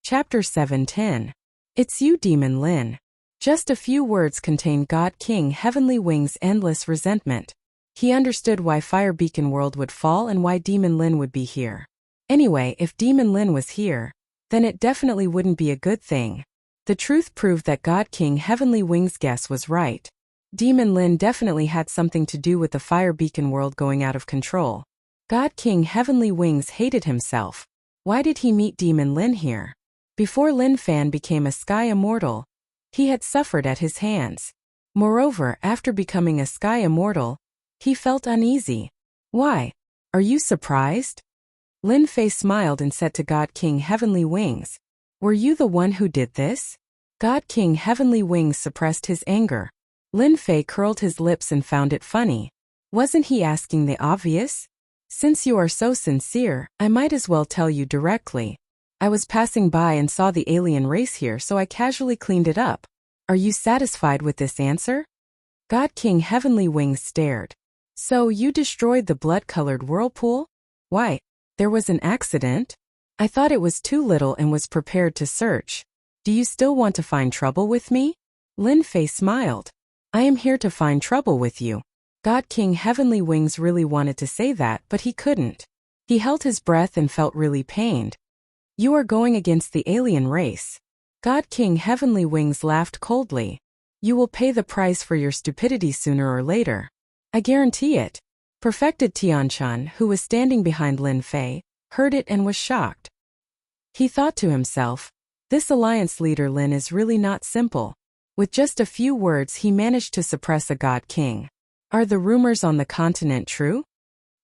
Chapter 7:10. It's you, Demon Lin. Just a few words contained God King Heavenly Wing's endless resentment. He understood why Fire Beacon World would fall and why Demon Lin would be here. Anyway, if Demon Lin was here, then it definitely wouldn't be a good thing. The truth proved that God King Heavenly Wing's guess was right. Demon Lin definitely had something to do with the Fire Beacon World going out of control. God King Heavenly Wings hated himself. Why did he meet Demon Lin here? Before Lin Fan became a Sky Immortal, he had suffered at his hands. Moreover, after becoming a Sky Immortal, he felt uneasy. Why? Are you surprised? Lin Fei smiled and said to God King Heavenly Wings, "Were you the one who did this?" God King Heavenly Wings suppressed his anger. Lin Fei curled his lips and found it funny. Wasn't he asking the obvious? Since you are so sincere, I might as well tell you directly. I was passing by and saw the alien race here, so I casually cleaned it up. Are you satisfied with this answer? God King Heavenly Wings stared. So you destroyed the blood-colored whirlpool? Why, there was an accident? I thought it was too little and was prepared to search. Do you still want to find trouble with me? Lin Fei smiled. I am here to find trouble with you. God King Heavenly Wings really wanted to say that, but he couldn't. He held his breath and felt really pained. You are going against the alien race. God King Heavenly Wings laughed coldly. You will pay the price for your stupidity sooner or later. I guarantee it. Perfected Tianchan, who was standing behind Lin Fei, heard it and was shocked. He thought to himself, this alliance leader Lin is really not simple. With just a few words he managed to suppress a God King. Are the rumors on the continent true?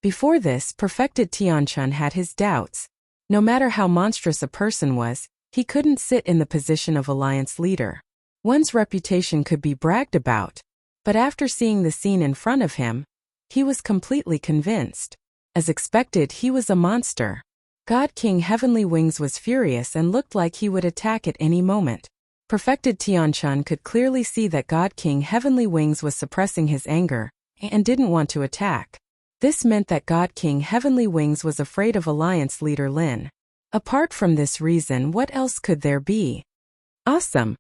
Before this, Perfected Tianchan had his doubts. No matter how monstrous a person was, he couldn't sit in the position of alliance leader. One's reputation could be bragged about. But after seeing the scene in front of him, he was completely convinced. As expected, he was a monster. God King Heavenly Wings was furious and looked like he would attack at any moment. Perfected Tianchan could clearly see that God King Heavenly Wings was suppressing his anger and didn't want to attack. This meant that God King Heavenly Wings was afraid of alliance leader Lin. Apart from this reason, what else could there be? Awesome.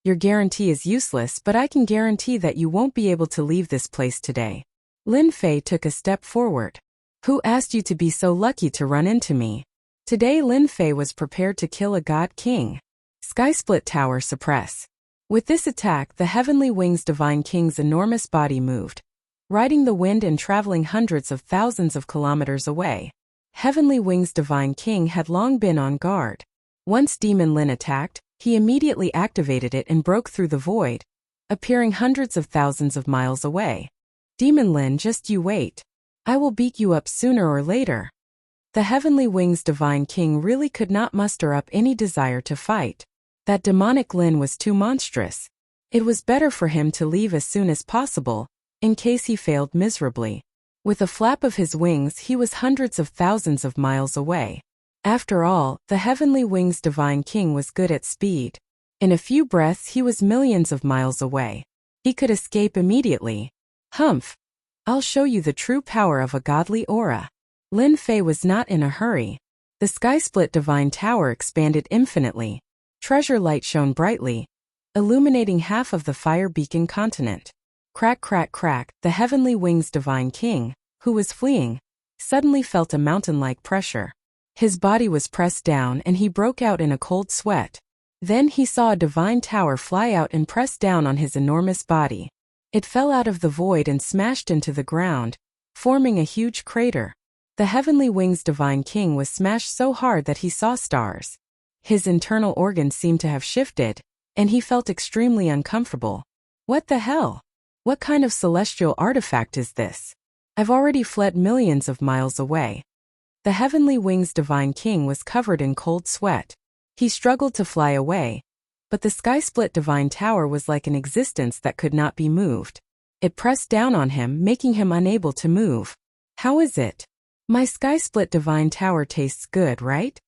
Your guarantee is useless, but I can guarantee that you won't be able to leave this place today. Lin Fei took a step forward. Who asked you to be so lucky to run into me? Today Lin Fei was prepared to kill a God King. Sky Split Tower suppress. With this attack, the Heavenly Wings Divine King's enormous body moved, riding the wind and traveling hundreds of thousands of kilometers away. Heavenly Wings Divine King had long been on guard. Once Demon Lin attacked, he immediately activated it and broke through the void, appearing hundreds of thousands of miles away. Demon Lin, just you wait. I will beat you up sooner or later. The Heavenly Wings Divine King really could not muster up any desire to fight. That demonic Lin was too monstrous. It was better for him to leave as soon as possible, in case he failed miserably. With a flap of his wings he was hundreds of thousands of miles away. After all, the Heavenly Wings Divine King was good at speed. In a few breaths he was millions of miles away. He could escape immediately. Humph! I'll show you the true power of a godly aura. Lin Fei was not in a hurry. The Sky Split Divine Tower expanded infinitely. Treasure light shone brightly, illuminating half of the Fire Beacon continent. Crack, crack, crack, the Heavenly Wings Divine King, who was fleeing, suddenly felt a mountain-like pressure. His body was pressed down and he broke out in a cold sweat. Then he saw a divine tower fly out and press down on his enormous body. It fell out of the void and smashed into the ground, forming a huge crater. The Heavenly Wings Divine King was smashed so hard that he saw stars. His internal organs seemed to have shifted, and he felt extremely uncomfortable. What the hell? What kind of celestial artifact is this? I've already fled millions of miles away. The Heavenly Wings Divine King was covered in cold sweat. He struggled to fly away, but the Sky Split Divine Tower was like an existence that could not be moved. It pressed down on him, making him unable to move. How is it? My Sky Split Divine Tower tastes good, right?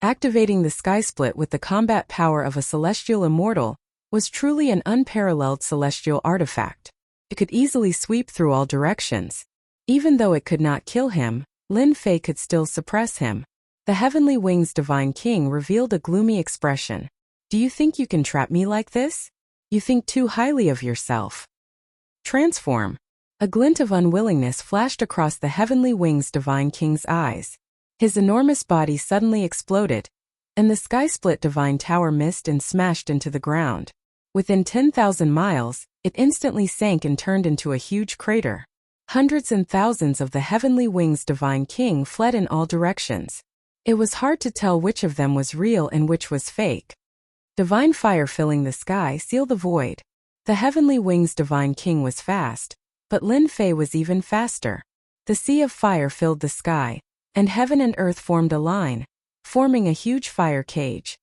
Activating the Sky Split with the combat power of a celestial immortal was truly an unparalleled celestial artifact. It could easily sweep through all directions. Even though it could not kill him, Lin Fei could still suppress him. The Heavenly Wings Divine King revealed a gloomy expression. Do you think you can trap me like this? You think too highly of yourself. Transform. A glint of unwillingness flashed across the Heavenly Wings Divine King's eyes. His enormous body suddenly exploded, and the sky-split divine tower missed and smashed into the ground. Within 10,000 miles, it instantly sank and turned into a huge crater. Hundreds and thousands of the Heavenly Wings Divine King fled in all directions. It was hard to tell which of them was real and which was fake. Divine fire filling the sky sealed the void. The Heavenly Wings Divine King was fast, but Lin Fei was even faster. The sea of fire filled the sky, and heaven and earth formed a line, forming a huge fire cage.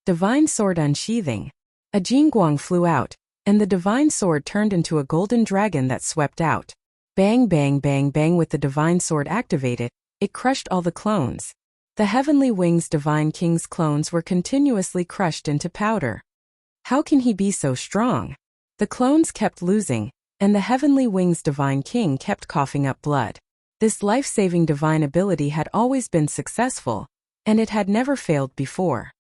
Divine sword unsheathing. A jingguang flew out, and the divine sword turned into a golden dragon that swept out. Bang bang bang bang. With the divine sword activated, it crushed all the clones. The Heavenly Wings Divine King's clones were continuously crushed into powder. How can he be so strong? The clones kept losing, and the Heavenly Wings Divine King kept coughing up blood. This life-saving divine ability had always been successful, and it had never failed before.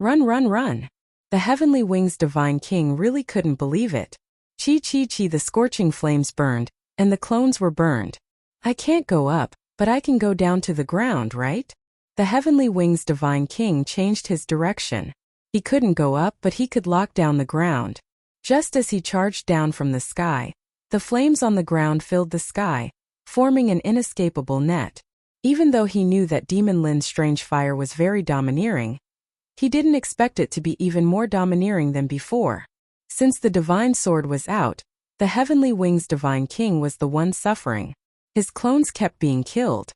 Run, run, run. The Heavenly Wings Divine King really couldn't believe it. Chi chi chi. The scorching flames burned, and the clones were burned. I can't go up, but I can go down to the ground, right? The Heavenly Wings Divine King changed his direction. He couldn't go up, but he could lock down the ground. Just as he charged down from the sky, the flames on the ground filled the sky, forming an inescapable net. Even though he knew that Demon Lin's strange fire was very domineering, he didn't expect it to be even more domineering than before. Since the divine sword was out, the Heavenly Wings Divine King was the one suffering. His clones kept being killed.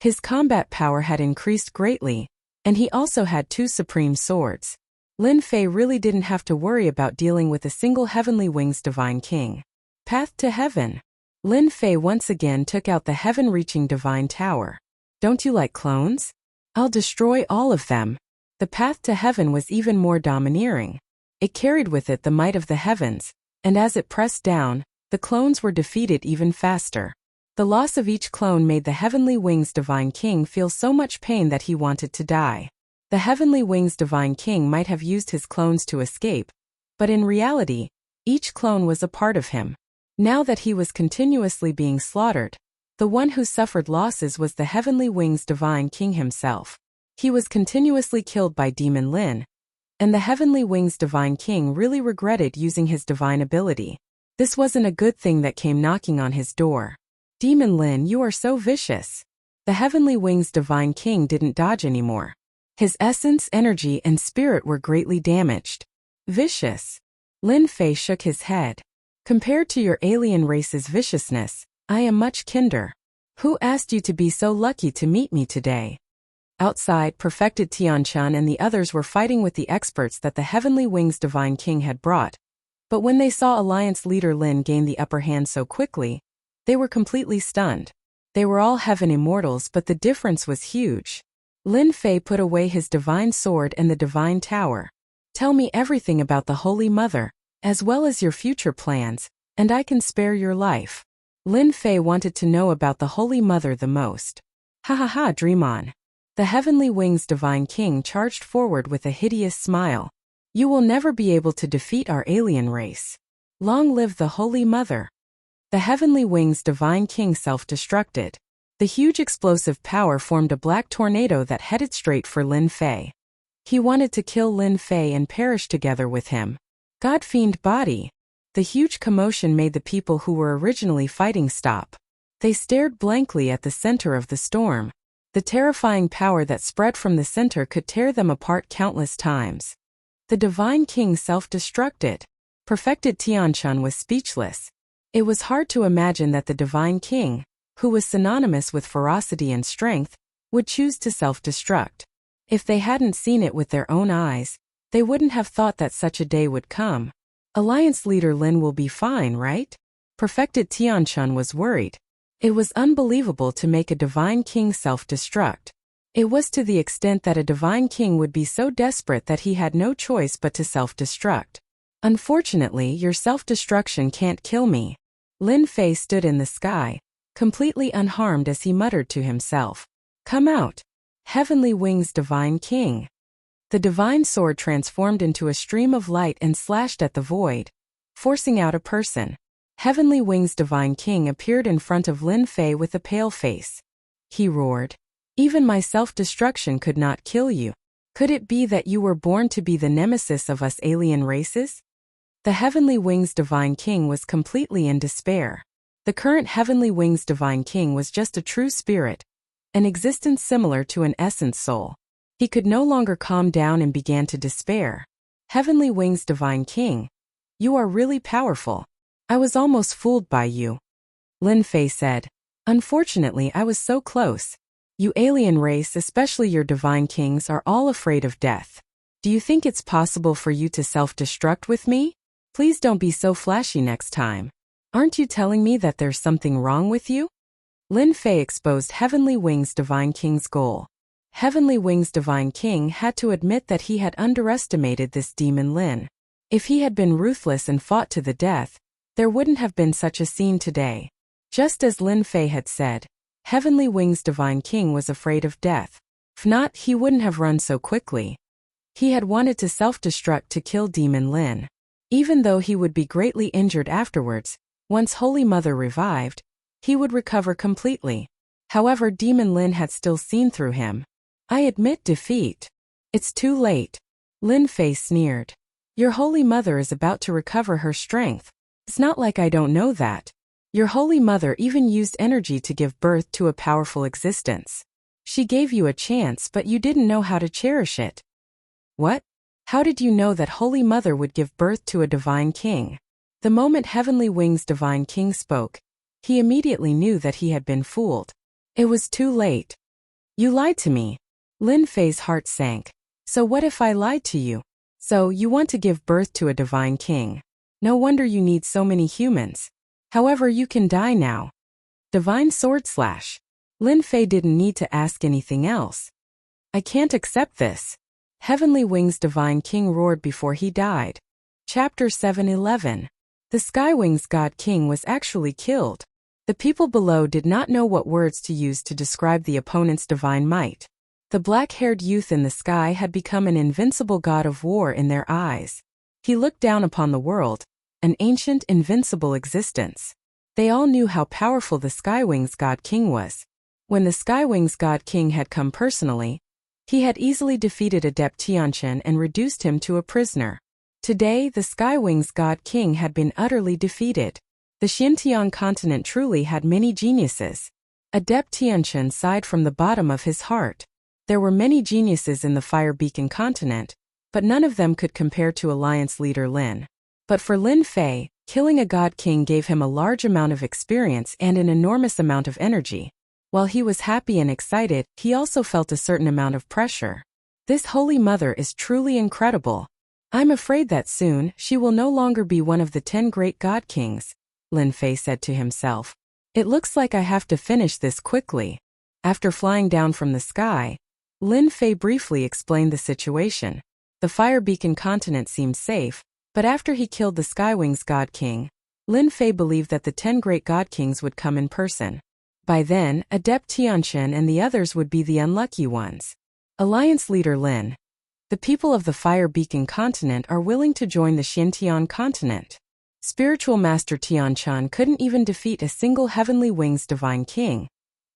His combat power had increased greatly, and he also had 2 supreme swords. Lin Fei really didn't have to worry about dealing with a single Heavenly Wings Divine King. Path to heaven. Lin Fei once again took out the heaven-reaching divine tower. Don't you like clones? I'll destroy all of them. The path to heaven was even more domineering. It carried with it the might of the heavens, and as it pressed down, the clones were defeated even faster. The loss of each clone made the Heavenly Wings Divine King feel so much pain that he wanted to die. The Heavenly Wings Divine King might have used his clones to escape, but in reality, each clone was a part of him. Now that he was continuously being slaughtered, the one who suffered losses was the Heavenly Wings Divine King himself. He was continuously killed by Demon Lin, and the Heavenly Wings Divine King really regretted using his divine ability. This wasn't a good thing that came knocking on his door. Demon Lin, you are so vicious. The Heavenly Wings Divine King didn't dodge anymore. His essence, energy, and spirit were greatly damaged. Vicious. Lin Fei shook his head. Compared to your alien race's viciousness, I am much kinder. Who asked you to be so lucky to meet me today? Outside, Perfected Tianchun and the others were fighting with the experts that the Heavenly Wings Divine King had brought. But when they saw Alliance leader Lin gain the upper hand so quickly, they were completely stunned. They were all heaven immortals, but the difference was huge. Lin Fei put away his divine sword and the divine tower. Tell me everything about the Holy Mother, as well as your future plans, and I can spare your life. Lin Fei wanted to know about the Holy Mother the most. Ha ha ha, dream on. The Heavenly Wings Divine King charged forward with a hideous smile. You will never be able to defeat our alien race. Long live the Holy Mother. The Heavenly Wings Divine King self-destructed. The huge explosive power formed a black tornado that headed straight for Lin Fei. He wanted to kill Lin Fei and perish together with him. God-fiend body. The huge commotion made the people who were originally fighting stop. They stared blankly at the center of the storm. The terrifying power that spread from the center could tear them apart countless times. The Divine King self-destructed. Perfected Tianchun was speechless. It was hard to imagine that the Divine King, who was synonymous with ferocity and strength, would choose to self-destruct. If they hadn't seen it with their own eyes, they wouldn't have thought that such a day would come. Alliance leader Lin will be fine, right? Perfected Tianchun was worried. It was unbelievable to make a Divine King self-destruct. It was to the extent that a Divine King would be so desperate that he had no choice but to self-destruct. Unfortunately, your self-destruction can't kill me. Lin Fei stood in the sky, completely unharmed as he muttered to himself. Come out. Heavenly Wings Divine King. The divine sword transformed into a stream of light and slashed at the void, forcing out a person. Heavenly Wings Divine King appeared in front of Lin Fei with a pale face. He roared, "Even my self-destruction could not kill you. Could it be that you were born to be the nemesis of us alien races?" The Heavenly Wings Divine King was completely in despair. The current Heavenly Wings Divine King was just a true spirit, an existence similar to an essence soul. He could no longer calm down and began to despair. Heavenly Wings Divine King, you are really powerful. I was almost fooled by you. Lin Fei said. Unfortunately, I was so close. You alien race, especially your divine kings, are all afraid of death. Do you think it's possible for you to self-destruct with me? Please don't be so flashy next time. Aren't you telling me that there's something wrong with you? Lin Fei exposed Heavenly Wings Divine King's goal. Heavenly Wings Divine King had to admit that he had underestimated this demon Lin. If he had been ruthless and fought to the death, there wouldn't have been such a scene today. Just as Lin Fei had said, Heavenly Wings Divine King was afraid of death. If not, he wouldn't have run so quickly. He had wanted to self-destruct to kill Demon Lin. Even though he would be greatly injured afterwards, once Holy Mother revived, he would recover completely. However, Demon Lin had still seen through him. I admit defeat. It's too late. Lin Fei sneered. Your Holy Mother is about to recover her strength. It's not like I don't know that. Your Holy Mother even used energy to give birth to a powerful existence. She gave you a chance, but you didn't know how to cherish it. What? How did you know that Holy Mother would give birth to a divine king? The moment Heavenly Wings Divine King spoke, he immediately knew that he had been fooled. It was too late. You lied to me. Lin Fei's heart sank. So what if I lied to you? So you want to give birth to a divine king. No wonder you need so many humans. However, you can die now. Divine Sword Slash. Lin Fei didn't need to ask anything else. I can't accept this. Heavenly Wings Divine King roared before he died. Chapter 7:11. The Skywings God King was actually killed. The people below did not know what words to use to describe the opponent's divine might. The black-haired youth in the sky had become an invincible god of war in their eyes. He looked down upon the world, an ancient, invincible existence. They all knew how powerful the Skywings God King was. When the Skywings God King had come personally, he had easily defeated Adept Tianchen and reduced him to a prisoner. Today, the Skywings God King had been utterly defeated. The Xinjiang continent truly had many geniuses. Adept Tianchen sighed from the bottom of his heart. There were many geniuses in the Fire Beacon continent, but none of them could compare to Alliance leader Lin. But for Lin Fei, killing a God King gave him a large amount of experience and an enormous amount of energy. While he was happy and excited, he also felt a certain amount of pressure. This Holy Mother is truly incredible. I'm afraid that soon, she will no longer be one of the 10 great God Kings, Lin Fei said to himself. It looks like I have to finish this quickly. After flying down from the sky, Lin Fei briefly explained the situation. The Fire Beacon continent seemed safe, but after he killed the Skywings God King, Lin Fei believed that the 10 great God Kings would come in person. By then, Adept Tianchen and the others would be the unlucky ones. Alliance leader Lin. The people of the Fire Beacon continent are willing to join the Xinjiang continent. Spiritual Master Tianchan couldn't even defeat a single Heavenly Wings Divine King,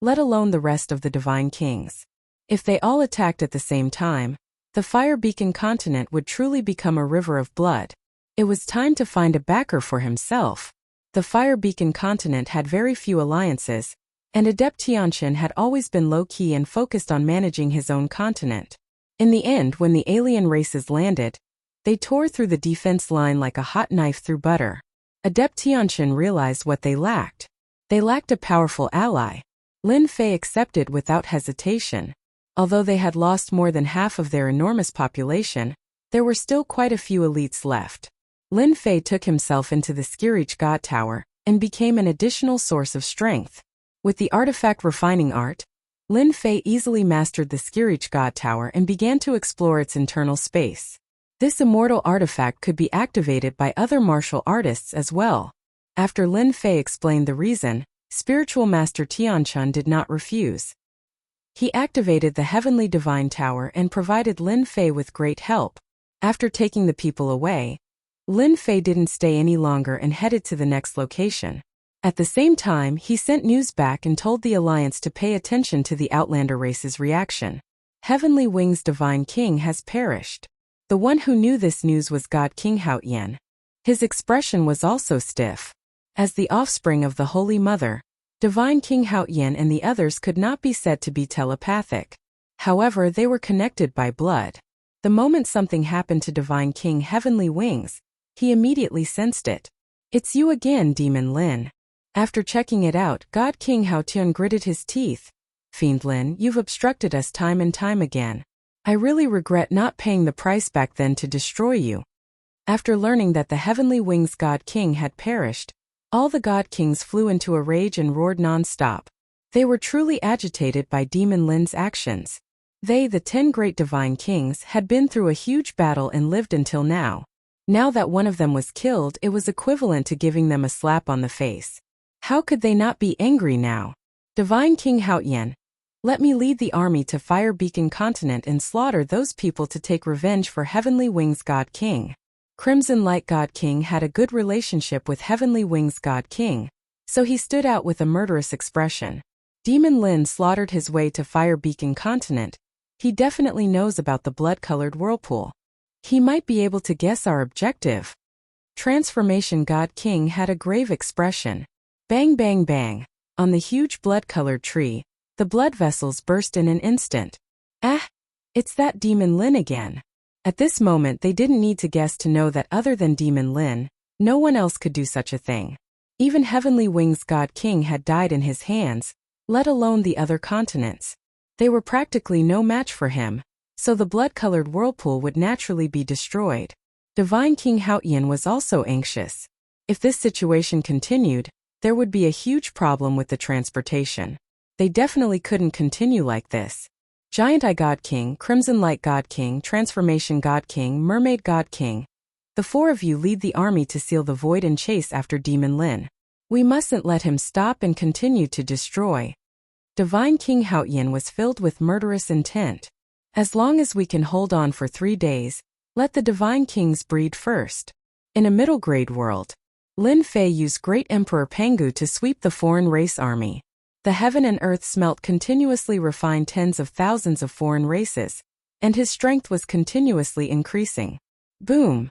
let alone the rest of the Divine Kings. If they all attacked at the same time, the Fire Beacon continent would truly become a river of blood. It was time to find a backer for himself. The Fire Beacon continent had very few alliances, and Adept Tianchen had always been low-key and focused on managing his own continent. In the end, when the alien races landed, they tore through the defense line like a hot knife through butter. Adept Tianchen realized what they lacked. They lacked a powerful ally. Lin Fei accepted without hesitation. Although they had lost more than half of their enormous population, there were still quite a few elites left. Lin Fei took himself into the Skirich God Tower and became an additional source of strength. With the artifact refining art, Lin Fei easily mastered the Skirich God Tower and began to explore its internal space. This immortal artifact could be activated by other martial artists as well. After Lin Fei explained the reason, Spiritual Master Tianchun did not refuse. He activated the Heavenly Divine Tower and provided Lin Fei with great help. After taking the people away, Lin Fei didn't stay any longer and headed to the next location. At the same time, he sent news back and told the Alliance to pay attention to the Outlander race's reaction. Heavenly Wing's Divine King has perished. The one who knew this news was God King Haotian. His expression was also stiff. As the offspring of the Holy Mother, Divine King Haotian and the others could not be said to be telepathic. However, they were connected by blood. The moment something happened to Divine King Heavenly Wings, he immediately sensed it. "It's you again, Demon Lin." After checking it out, God King Haotian gritted his teeth. "Fiend Lin, you've obstructed us time and time again. I really regret not paying the price back then to destroy you." After learning that the Heavenly Wings God King had perished, all the God Kings flew into a rage and roared non-stop. They were truly agitated by Demon Lin's actions. They, the 10 great Divine Kings, had been through a huge battle and lived until now. Now that one of them was killed, it was equivalent to giving them a slap on the face. How could they not be angry now? "Divine King Haotian, let me lead the army to Fire Beacon Continent and slaughter those people to take revenge for Heavenly Wings God King." Crimson Light God King had a good relationship with Heavenly Wings God King, so he stood out with a murderous expression. Demon Lin slaughtered his way to Fire Beacon Continent. He definitely knows about the blood-colored whirlpool. He might be able to guess our objective. Transformation God King had a grave expression. Bang bang bang. On the huge blood-colored tree, the blood vessels burst in an instant. "Ah! It's that Demon Lin again." At this moment they didn't need to guess to know that other than Demon Lin, no one else could do such a thing. Even Heavenly Wings God King had died in his hands, let alone the other continents. They were practically no match for him, so the blood-colored whirlpool would naturally be destroyed. Divine King Haotian was also anxious. If this situation continued, there would be a huge problem with the transportation. They definitely couldn't continue like this. Giant Eye God King, Crimson Light God King, Transformation God King, Mermaid God King. The 4 of you lead the army to seal the void and chase after Demon Lin. We mustn't let him stop and continue to destroy. Divine King Haotian was filled with murderous intent. As long as we can hold on for 3 days, let the Divine Kings breed first. In a middle grade world, Lin Fei used Great Emperor Pangu to sweep the foreign race army. The heaven and earth smelt continuously refined tens of thousands of foreign races, and his strength was continuously increasing. Boom!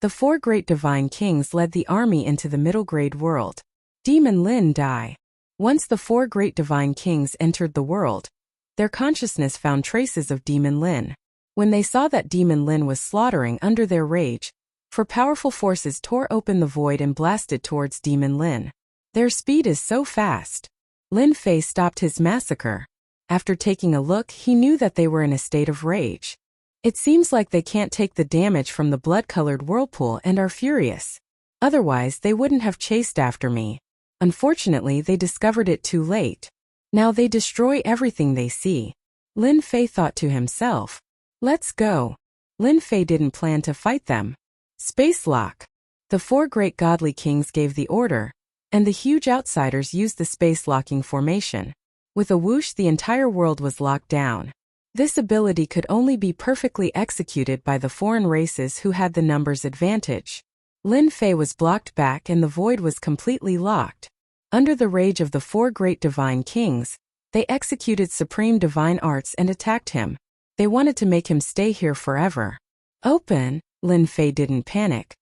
The 4 great Divine Kings led the army into the middle grade world. Demon Lin die. Once the 4 great Divine Kings entered the world, their consciousness found traces of Demon Lin. When they saw that Demon Lin was slaughtering under their rage, 4 powerful forces tore open the void and blasted towards Demon Lin. Their speed is so fast. Lin Fei stopped his massacre. After taking a look, he knew that they were in a state of rage. It seems like they can't take the damage from the blood-colored whirlpool and are furious. Otherwise, they wouldn't have chased after me. Unfortunately, they discovered it too late. Now they destroy everything they see. Lin Fei thought to himself, "Let's go." Lin Fei didn't plan to fight them. Space lock. The 4 great godly kings gave the order, and the huge outsiders used the space-locking formation. With a whoosh, the entire world was locked down. This ability could only be perfectly executed by the foreign races who had the numbers advantage. Lin Fei was blocked back and the void was completely locked. Under the rage of the 4 great Divine Kings, they executed supreme divine arts and attacked him. They wanted to make him stay here forever. Open! Lin Fei didn't panic.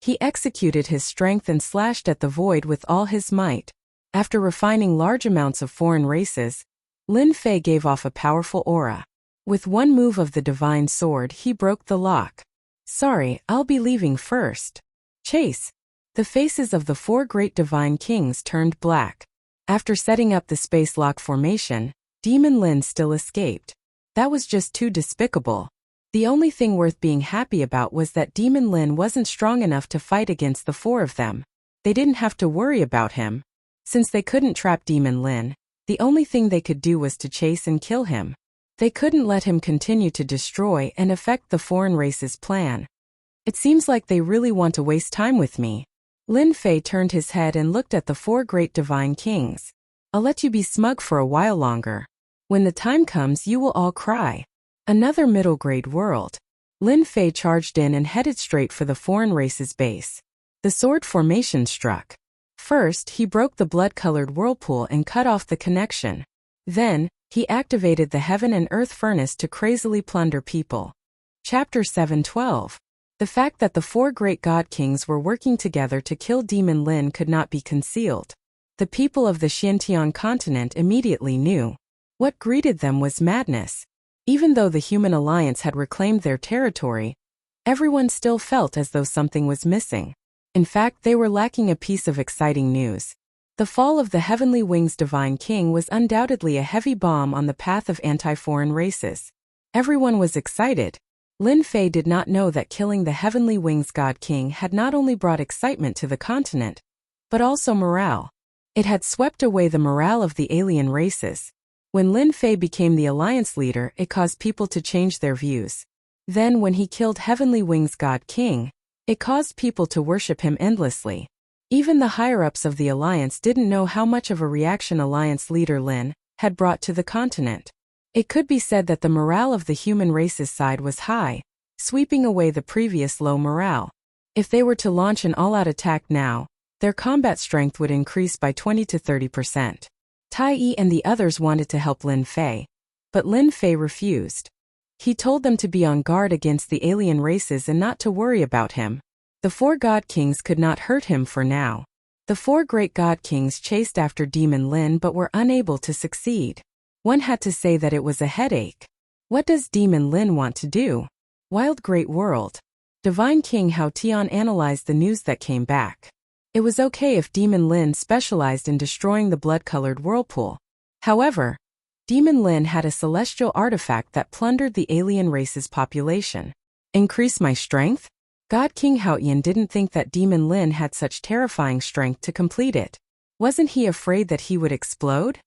He executed his strength and slashed at the void with all his might. After refining large amounts of foreign races, Lin Fei gave off a powerful aura. With one move of the divine sword, he broke the lock. "Sorry, I'll be leaving first." Chase. The faces of the 4 great Divine Kings turned black. After setting up the space lock formation, Demon Lin still escaped. That was just too despicable. The only thing worth being happy about was that Demon Lin wasn't strong enough to fight against the 4 of them. They didn't have to worry about him. Since they couldn't trap Demon Lin, the only thing they could do was to chase and kill him. They couldn't let him continue to destroy and affect the foreign race's plan. It seems like they really want to waste time with me. Lin Fei turned his head and looked at the 4 great Divine Kings. "I'll let you be smug for a while longer. When the time comes, you will all cry. Another middle-grade world. Lin Fei charged in and headed straight for the foreign race's base. The sword formation struck. First, he broke the blood-colored whirlpool and cut off the connection. Then, he activated the heaven and earth furnace to crazily plunder people. Chapter 7:12. The fact that the four great god kings were working together to kill Demon Lin could not be concealed. The people of the Xintian continent immediately knew. What greeted them was madness. Even though the human alliance had reclaimed their territory, everyone still felt as though something was missing. In fact, they were lacking a piece of exciting news. The fall of the Heavenly Wings Divine King was undoubtedly a heavy bomb on the path of anti-foreign races. Everyone was excited. Lin Fei did not know that killing the Heavenly Wings God King had not only brought excitement to the continent, but also morale. It had swept away the morale of the alien races. When Lin Fei became the alliance leader, it caused people to change their views. Then when he killed Heavenly Wings God King, it caused people to worship him endlessly. Even the higher-ups of the alliance didn't know how much of a reaction alliance leader Lin had brought to the continent. It could be said that the morale of the human race's side was high, sweeping away the previous low morale. If they were to launch an all-out attack now, their combat strength would increase by 20 to 30%. Tai Yi and the others wanted to help Lin Fei, but Lin Fei refused. He told them to be on guard against the alien races and not to worry about him. The four god kings could not hurt him for now. The four great god kings chased after Demon Lin but were unable to succeed. One had to say that it was a headache. What does Demon Lin want to do? Wild Great World. Divine King Hao Tian analyzed the news that came back. It was okay if Demon Lin specialized in destroying the blood-colored whirlpool. However, Demon Lin had a celestial artifact that plundered the alien race's population. Increase my strength? God King Haoyan didn't think that Demon Lin had such terrifying strength to complete it. Wasn't he afraid that he would explode?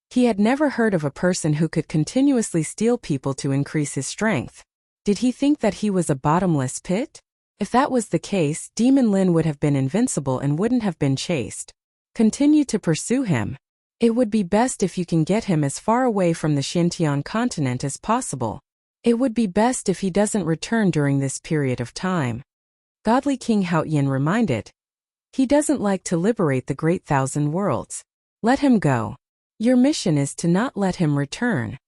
He had never heard of a person who could continuously steal people to increase his strength. Did he think that he was a bottomless pit? If that was the case, Demon Lin would have been invincible and wouldn't have been chased. Continue to pursue him. It would be best if you can get him as far away from the Xintian continent as possible. It would be best if he doesn't return during this period of time. Godly King Haoyan reminded. He doesn't like to liberate the Great Thousand Worlds. Let him go. Your mission is to not let him return.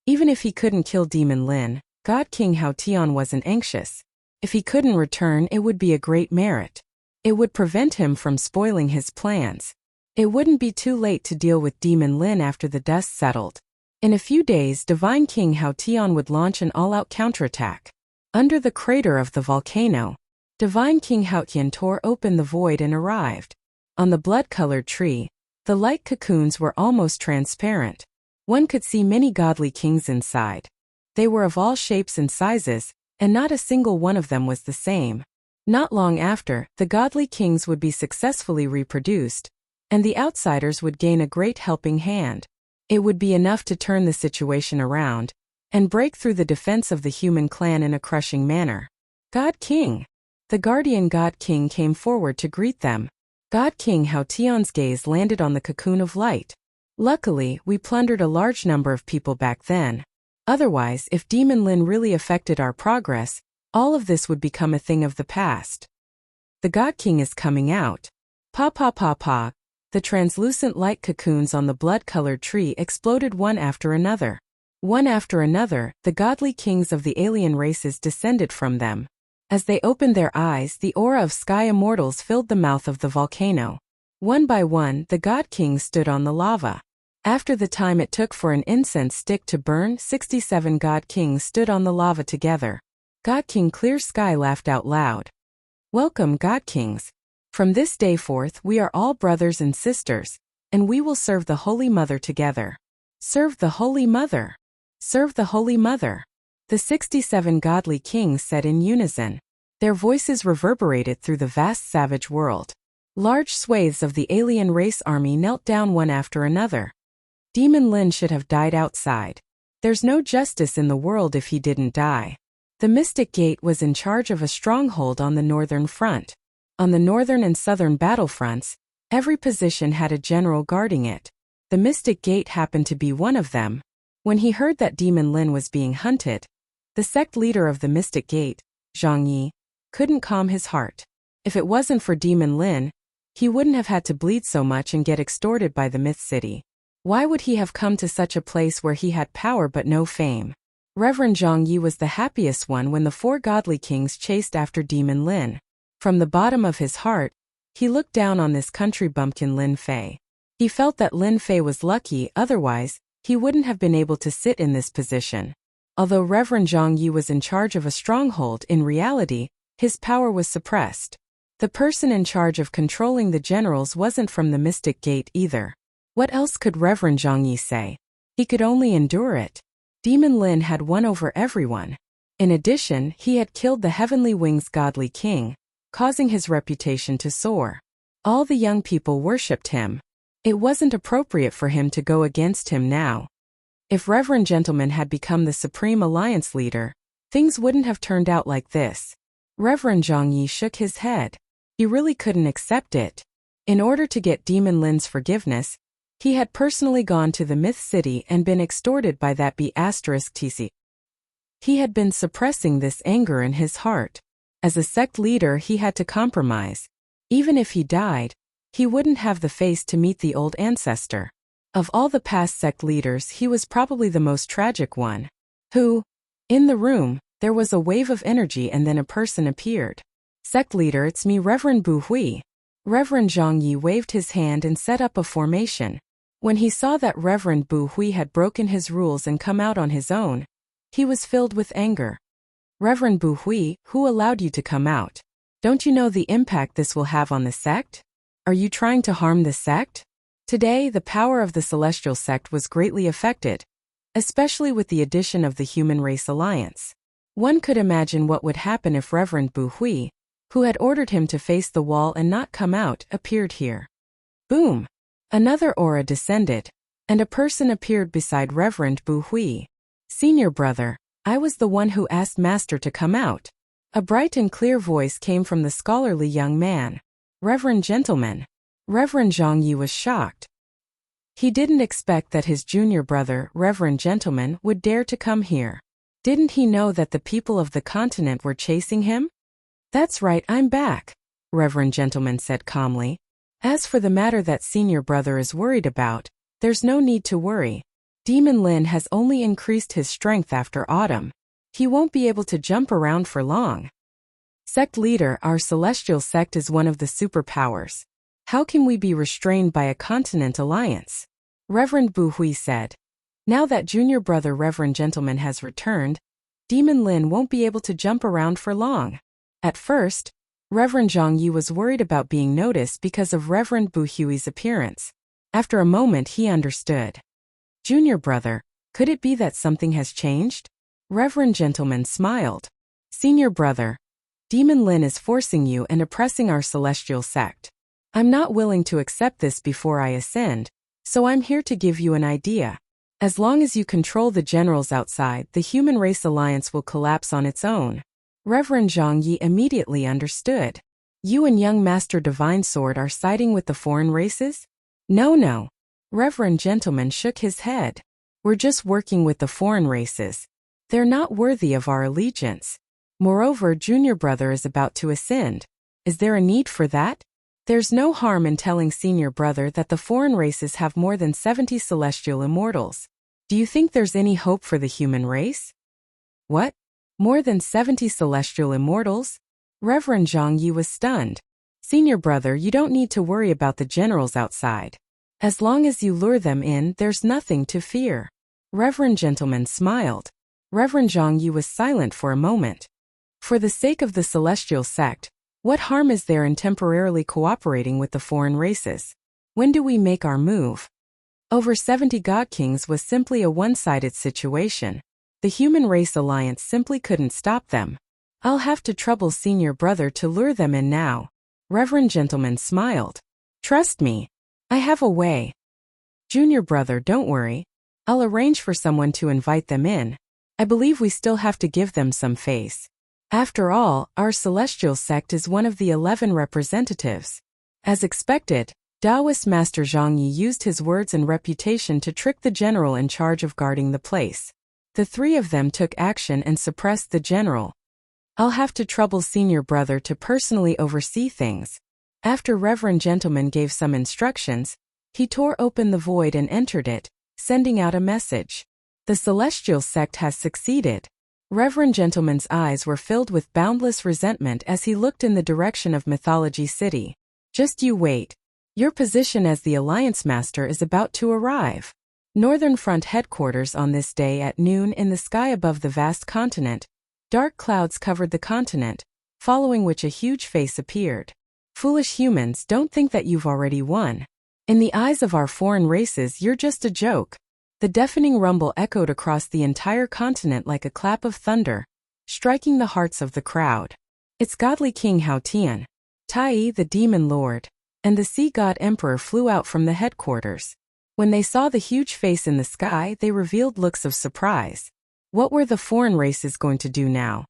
Even if he couldn't kill Demon Lin, God King Hao Tian wasn't anxious. If he couldn't return, it would be a great merit. It would prevent him from spoiling his plans. It wouldn't be too late to deal with Demon Lin after the dust settled. In a few days, Divine King Hao Tian would launch an all-out counterattack. Under the crater of the volcano, Divine King Hao Tian tore open the void and arrived. On the blood-colored tree, the light cocoons were almost transparent. One could see many godly kings inside. They were of all shapes and sizes, and not a single one of them was the same. Not long after, the godly kings would be successfully reproduced, and the outsiders would gain a great helping hand. It would be enough to turn the situation around, and break through the defense of the human clan in a crushing manner. God King! The guardian God King came forward to greet them. God King Hao Tian's gaze landed on the cocoon of light. Luckily, we plundered a large number of people back then. Otherwise, if Demon Lin really affected our progress, all of this would become a thing of the past. The God King is coming out. Pa pa pa pa. The translucent light cocoons on the blood-colored tree exploded one after another. One after another, the godly kings of the alien races descended from them. As they opened their eyes, the aura of sky immortals filled the mouth of the volcano. One by one, the God Kings stood on the lava. After the time it took for an incense stick to burn, 67 God Kings stood on the lava together. God King Clear Sky laughed out loud. Welcome, God Kings. From this day forth, we are all brothers and sisters, and we will serve the Holy Mother together. Serve the Holy Mother. Serve the Holy Mother. The 67 godly kings said in unison. Their voices reverberated through the vast savage world. Large swathes of the alien race army knelt down one after another. Demon Lin should have died outside. There's no justice in the world if he didn't die. The Mystic Gate was in charge of a stronghold on the northern front. On the northern and southern battlefronts, every position had a general guarding it. The Mystic Gate happened to be one of them. When he heard that Demon Lin was being hunted, the sect leader of the Mystic Gate, Zhang Yi, couldn't calm his heart. If it wasn't for Demon Lin, he wouldn't have had to bleed so much and get extorted by the Myth City. Why would he have come to such a place where he had power but no fame? Reverend Zhang Yi was the happiest one when the 4 godly kings chased after Demon Lin. From the bottom of his heart, he looked down on this country bumpkin Lin Fei. He felt that Lin Fei was lucky, otherwise, he wouldn't have been able to sit in this position. Although Reverend Zhang Yi was in charge of a stronghold, in reality, his power was suppressed. The person in charge of controlling the generals wasn't from the Mystic Gate either. What else could Reverend Zhang Yi say? He could only endure it. Demon Lin had won over everyone. In addition, he had killed the Heavenly Wings godly king, causing his reputation to soar. All the young people worshipped him. It wasn't appropriate for him to go against him now. If Reverend Gentleman had become the Supreme Alliance leader, things wouldn't have turned out like this. Reverend Zhang Yi shook his head. He really couldn't accept it. In order to get Demon Lin's forgiveness, he had personally gone to the Myth City and been extorted by that B*TC. He had been suppressing this anger in his heart. As a sect leader, he had to compromise. Even if he died, he wouldn't have the face to meet the old ancestor. Of all the past sect leaders, he was probably the most tragic one. In the room, there was a wave of energy and then a person appeared. Sect leader, it's me, Reverend Bu Hui. Reverend Zhang Yi waved his hand and set up a formation. When he saw that Reverend Bu Hui had broken his rules and come out on his own, he was filled with anger. Reverend Bu Hui, who allowed you to come out? Don't you know the impact this will have on the sect? Are you trying to harm the sect? Today, the power of the Celestial Sect was greatly affected, especially with the addition of the Human Race Alliance. One could imagine what would happen if Reverend Bu Hui, who had ordered him to face the wall and not come out, appeared here. Boom! Another aura descended, and a person appeared beside Reverend Bu Hui. Senior brother, I was the one who asked Master to come out. A bright and clear voice came from the scholarly young man. Reverend Gentleman. Reverend Zhang Yi was shocked. He didn't expect that his junior brother, Reverend Gentleman, would dare to come here. Didn't he know that the people of the continent were chasing him? That's right, I'm back, Reverend Gentleman said calmly. As for the matter that senior brother is worried about, there's no need to worry. Demon Lin has only increased his strength after autumn. He won't be able to jump around for long. Sect leader, our celestial sect is one of the superpowers. How can we be restrained by a continent alliance? Reverend Bu Hui said. Now that junior brother Reverend Gentleman has returned, Demon Lin won't be able to jump around for long. At first, Reverend Zhang Yi was worried about being noticed because of Reverend Bu Hui's appearance. After a moment he understood. Junior brother, could it be that something has changed? Reverend Gentleman smiled. Senior brother, Demon Lin is forcing you and oppressing our celestial sect. I'm not willing to accept this before I ascend, so I'm here to give you an idea. As long as you control the generals outside, the Human Race Alliance will collapse on its own. Reverend Zhang Yi immediately understood. You and young Master Divine Sword are siding with the foreign races? No. Reverend Gentleman shook his head. We're just working with the foreign races. They're not worthy of our allegiance. Moreover, junior brother is about to ascend. Is there a need for that? There's no harm in telling senior brother that the foreign races have more than 70 celestial immortals. Do you think there's any hope for the human race? What? More than 70 celestial immortals? Reverend Zhang Yi was stunned. Senior brother, you don't need to worry about the generals outside. As long as you lure them in, there's nothing to fear. Reverend Gentleman smiled. Reverend Zhang Yi was silent for a moment. For the sake of the celestial sect, what harm is there in temporarily cooperating with the foreign races? When do we make our move? Over 70 God Kings was simply a one-sided situation. The Human Race Alliance simply couldn't stop them. I'll have to trouble senior brother to lure them in now. Reverend Gentleman smiled. Trust me. I have a way. Junior brother, don't worry. I'll arrange for someone to invite them in. I believe we still have to give them some face. After all, our celestial sect is one of the 11 representatives. As expected, Taoist Master Zhang Yi used his words and reputation to trick the general in charge of guarding the place. The three of them took action and suppressed the general. I'll have to trouble senior brother to personally oversee things. After Reverend Gentleman gave some instructions, he tore open the void and entered it, sending out a message. The celestial sect has succeeded. Reverend Gentleman's eyes were filled with boundless resentment as he looked in the direction of Mythology City. Just you wait. Your position as the Alliance Master is about to arrive. Northern Front headquarters on this day at noon in the sky above the vast continent. Dark clouds covered the continent, following which a huge face appeared. Foolish humans, don't think that you've already won. In the eyes of our foreign races, you're just a joke. The deafening rumble echoed across the entire continent like a clap of thunder, striking the hearts of the crowd. It's godly King Hao Tian, Tai, the demon lord, and the sea god emperor flew out from the headquarters. When they saw the huge face in the sky, they revealed looks of surprise. What were the foreign races going to do now?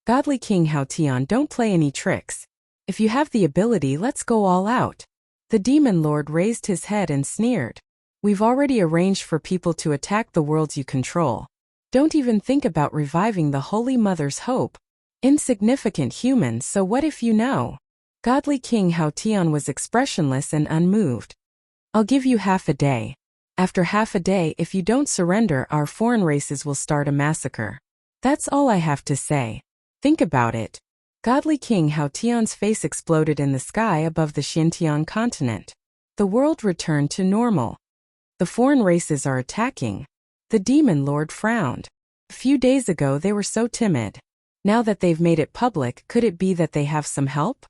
Godly King Hao Tian, don't play any tricks. If you have the ability, let's go all out. The demon lord raised his head and sneered. We've already arranged for people to attack the worlds you control. Don't even think about reviving the Holy Mother's hope. Insignificant humans, so what if you know? Godly King Hao Tian was expressionless and unmoved. I'll give you half a day. After half a day, if you don't surrender, our foreign races will start a massacre. That's all I have to say. Think about it. Godly King Hao Tian's face exploded in the sky above the Xinjiang continent. The world returned to normal. The foreign races are attacking. The demon lord frowned. A few days ago they were so timid. Now that they've made it public, could it be that they have some help?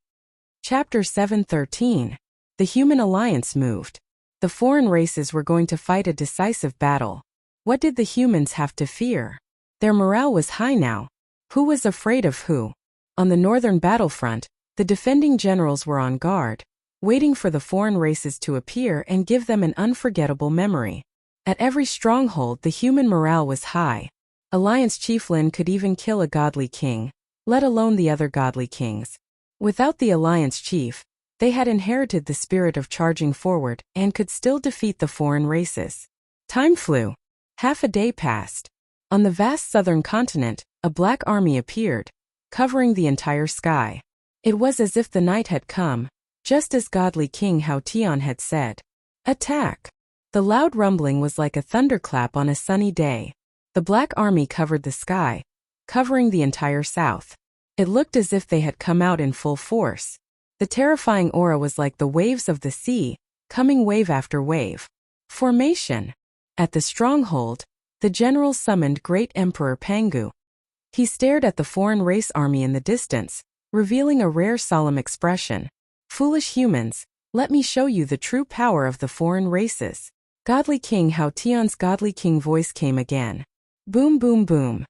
Chapter 713. The Human Alliance moved. The foreign races were going to fight a decisive battle. What did the humans have to fear? Their morale was high now. Who was afraid of who? On the northern battlefront, the defending generals were on guard, waiting for the foreign races to appear and give them an unforgettable memory. At every stronghold, the human morale was high. Alliance Chief Lin could even kill a godly king, let alone the other godly kings. Without the Alliance Chief, they had inherited the spirit of charging forward and could still defeat the foreign races. Time flew. Half a day passed. On the vast southern continent, a black army appeared, covering the entire sky. It was as if the night had come, just as godly King Hao Tian had said. Attack! The loud rumbling was like a thunderclap on a sunny day. The black army covered the sky, covering the entire south. It looked as if they had come out in full force. The terrifying aura was like the waves of the sea, coming wave after wave. Formation. At the stronghold, the general summoned Great Emperor Pangu. He stared at the foreign race army in the distance, revealing a rare solemn expression. Foolish humans, let me show you the true power of the foreign races. Godly King Hao Tian's godly king voice came again. Boom boom boom.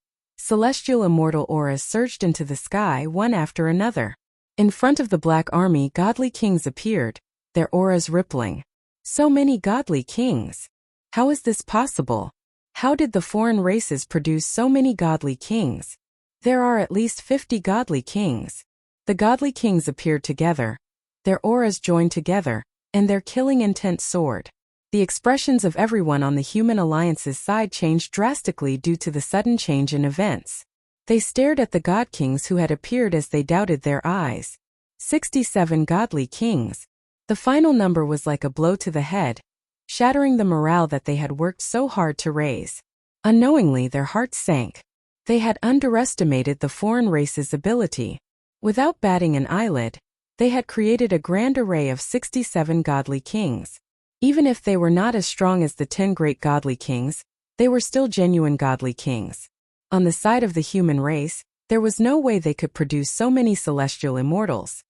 Celestial immortal auras surged into the sky one after another. In front of the black army, godly kings appeared, their auras rippling. So many godly kings. How is this possible? How did the foreign races produce so many godly kings? There are at least 50 godly kings. The godly kings appeared together. Their auras joined together, and their killing intent soared. The expressions of everyone on the Human Alliance's side changed drastically due to the sudden change in events. They stared at the god kings who had appeared as they doubted their eyes. 67 godly kings. The final number was like a blow to the head, shattering the morale that they had worked so hard to raise. Unknowingly, their hearts sank. They had underestimated the foreign race's ability. Without batting an eyelid, they had created a grand array of 67 godly kings. Even if they were not as strong as the 10 great godly kings, they were still genuine godly kings. On the side of the human race, there was no way they could produce so many celestial immortals.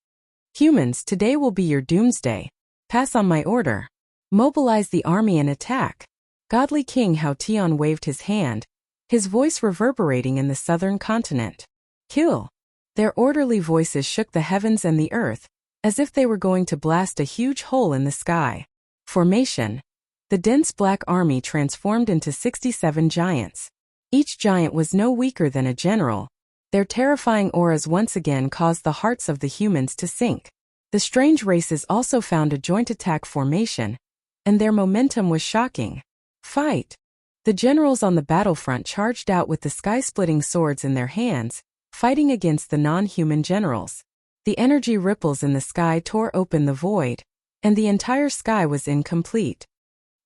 Humans, today will be your doomsday. Pass on my order. Mobilize the army and attack. Godly King Hao Tian waved his hand, his voice reverberating in the southern continent. Kill! Their orderly voices shook the heavens and the earth, as if they were going to blast a huge hole in the sky. Formation. The dense black army transformed into 67 giants. Each giant was no weaker than a general. Their terrifying auras once again caused the hearts of the humans to sink. The strange races also found a joint attack formation, and their momentum was shocking. Fight! The generals on the battlefront charged out with the sky-splitting swords in their hands, fighting against the non-human generals. The energy ripples in the sky tore open the void, and the entire sky was incomplete.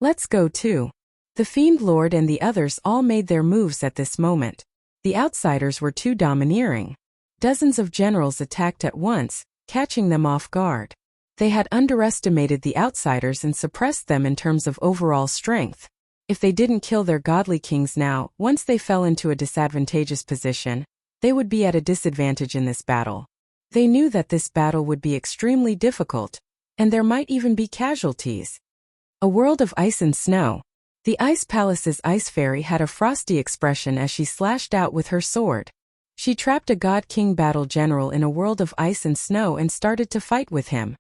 Let's go too. The Fiend Lord and the others all made their moves at this moment. The outsiders were too domineering. Dozens of generals attacked at once, catching them off guard. They had underestimated the outsiders and suppressed them in terms of overall strength. If they didn't kill their godly kings now, once they fell into a disadvantageous position, they would be at a disadvantage in this battle. They knew that this battle would be extremely difficult, and there might even be casualties. A world of ice and snow. The Ice Palace's Ice Fairy had a frosty expression as she slashed out with her sword. She trapped a God-King battle general in a world of ice and snow and started to fight with him.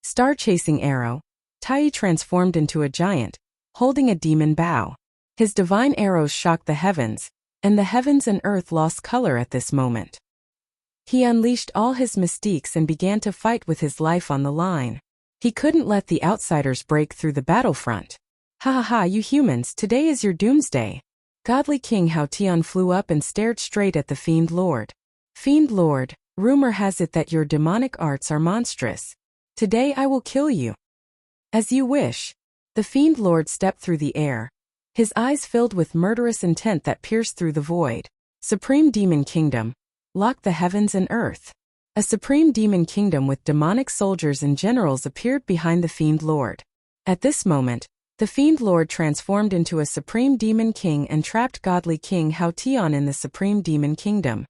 Star-chasing arrow. Tai transformed into a giant, holding a demon bow. His divine arrows shocked the heavens, and the heavens and earth lost color at this moment. He unleashed all his mystiques and began to fight with his life on the line. He couldn't let the outsiders break through the battlefront. Ha ha ha, you humans, today is your doomsday. Godly King Hao Tian flew up and stared straight at the Fiend Lord. Fiend Lord, rumor has it that your demonic arts are monstrous. Today I will kill you. As you wish. The Fiend Lord stepped through the air, his eyes filled with murderous intent that pierced through the void. Supreme Demon Kingdom. Locked the heavens and earth. A supreme demon kingdom with demonic soldiers and generals appeared behind the Fiend Lord. At this moment, the Fiend Lord transformed into a supreme demon king and trapped godly King Hao Tian in the supreme demon kingdom.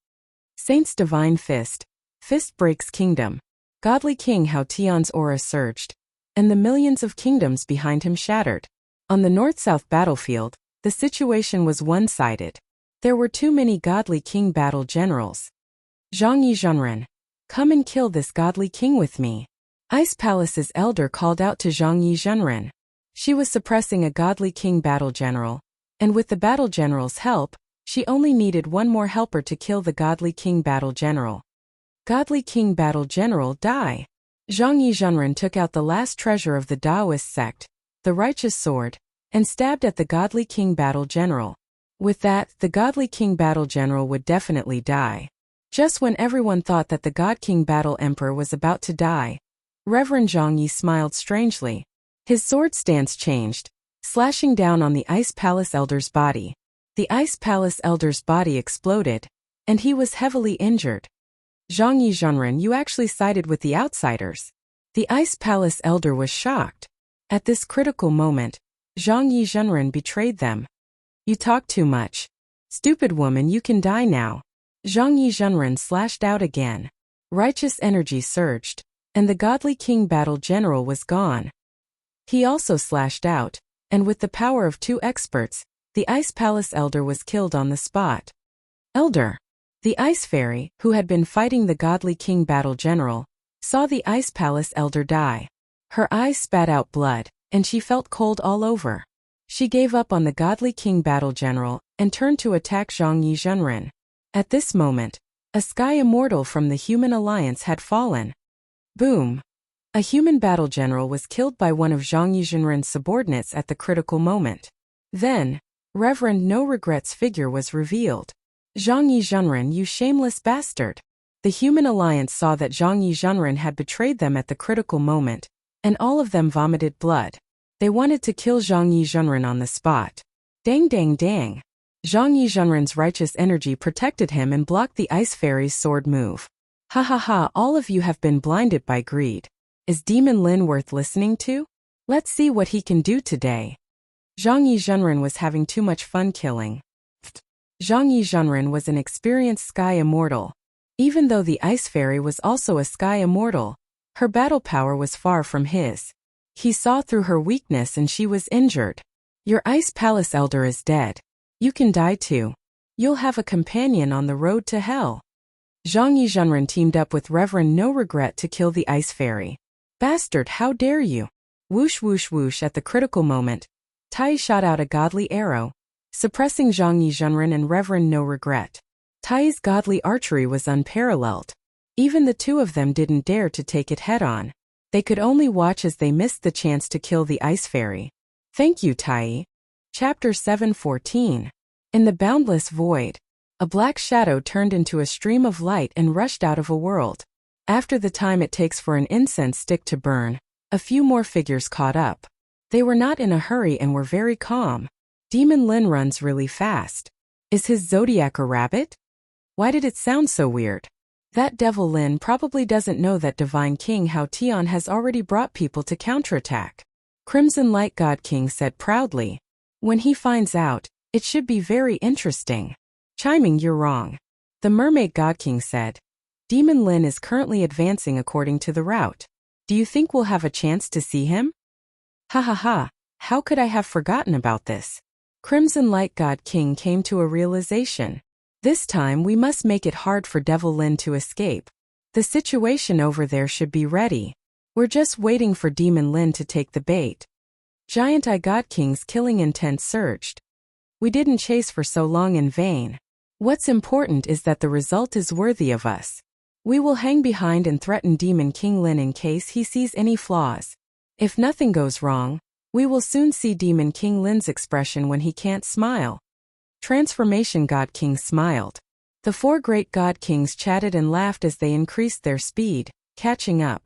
Saint's Divine Fist. Fist breaks kingdom. Godly King Hao Tian's aura surged, and the millions of kingdoms behind him shattered. On the north-south battlefield, the situation was one-sided. There were too many godly king battle generals. Zhang Yizhenren. Come and kill this godly king with me. Ice Palace's elder called out to Zhang Yizhenren. She was suppressing a godly king battle general, and with the battle general's help, she only needed one more helper to kill the godly king battle general. Godly king battle general die. Zhang Yizhenren took out the last treasure of the Taoist sect, the righteous sword, and stabbed at the godly king battle general. With that, the godly king battle general would definitely die. Just when everyone thought that the God King Battle Emperor was about to die, Reverend Zhang Yi smiled strangely. His sword stance changed, slashing down on the Ice Palace Elder's body. The Ice Palace Elder's body exploded, and he was heavily injured. Zhang Yizhenren, you actually sided with the outsiders. The Ice Palace Elder was shocked. At this critical moment, Zhang Yizhenren betrayed them. You talk too much. Stupid woman, you can die now. Zhang Yizhenren slashed out again. Righteous energy surged, and the godly king battle general was gone. He also slashed out, and with the power of two experts, the Ice Palace Elder was killed on the spot. Elder. The Ice Fairy, who had been fighting the godly king battle general, saw the Ice Palace Elder die. Her eyes spat out blood, and she felt cold all over. She gave up on the godly king battle general and turned to attack Zhang Yizhenren. At this moment, a sky immortal from the Human Alliance had fallen. Boom! A human battle general was killed by one of Zhang Yizhenren's subordinates at the critical moment. Then, Reverend No Regrets' figure was revealed. Zhang Yizhenren, you shameless bastard! The Human Alliance saw that Zhang Yizhenren had betrayed them at the critical moment, and all of them vomited blood. They wanted to kill Zhang Yizhenren on the spot. Dang dang dang! Zhang Yizhenren's righteous energy protected him and blocked the Ice Fairy's sword move. Ha ha ha, all of you have been blinded by greed. Is Demon Lin worth listening to? Let's see what he can do today. Zhang Yizhenren was having too much fun killing. Zhang Yizhenren was an experienced sky immortal. Even though the Ice Fairy was also a sky immortal, her battle power was far from his. He saw through her weakness and she was injured. Your Ice Palace Elder is dead. You can die too. You'll have a companion on the road to hell. Zhang Yizhenren teamed up with Reverend No Regret to kill the Ice Fairy. Bastard, how dare you! Whoosh whoosh whoosh at the critical moment, Tai shot out a godly arrow, suppressing Zhang Yizhenren and Reverend No Regret. Tai's godly archery was unparalleled. Even the two of them didn't dare to take it head-on. They could only watch as they missed the chance to kill the ice fairy. Thank you, Tai. Chapter 7:14. In the boundless void, a black shadow turned into a stream of light and rushed out of a world. After the time it takes for an incense stick to burn, a few more figures caught up. They were not in a hurry and were very calm. Demon Lin runs really fast. Is his zodiac a rabbit? Why did it sound so weird? That devil Lin probably doesn't know that Divine King Hao Tian has already brought people to counterattack. Crimson Light God King said proudly. When he finds out, it should be very interesting. Chiming, you're wrong. The Mermaid God King said. Demon Lin is currently advancing according to the route. Do you think we'll have a chance to see him? Ha ha ha, how could I have forgotten about this? Crimson Light God King came to a realization. This time we must make it hard for Devil Lin to escape. The situation over there should be ready. We're just waiting for Demon Lin to take the bait. Giant Eye God King's killing intent surged. We didn't chase for so long in vain. What's important is that the result is worthy of us. We will hang behind and threaten Demon King Lin in case he sees any flaws. If nothing goes wrong, we will soon see Demon King Lin's expression when he can't smile. Transformation God King smiled. The four great God Kings chatted and laughed as they increased their speed, catching up.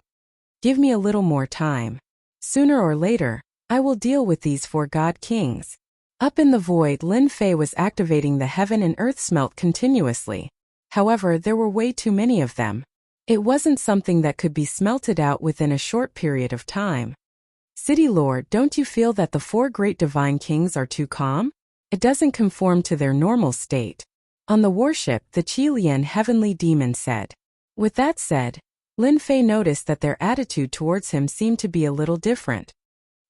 Give me a little more time. Sooner or later, I will deal with these four God Kings. Up in the void, Lin Fei was activating the heaven and earth smelt continuously. However, there were way too many of them. It wasn't something that could be smelted out within a short period of time. City Lord, don't you feel that the four great divine kings are too calm? It doesn't conform to their normal state. On the warship, the Qilian heavenly demon said. With that said, Lin Fei noticed that their attitude towards him seemed to be a little different.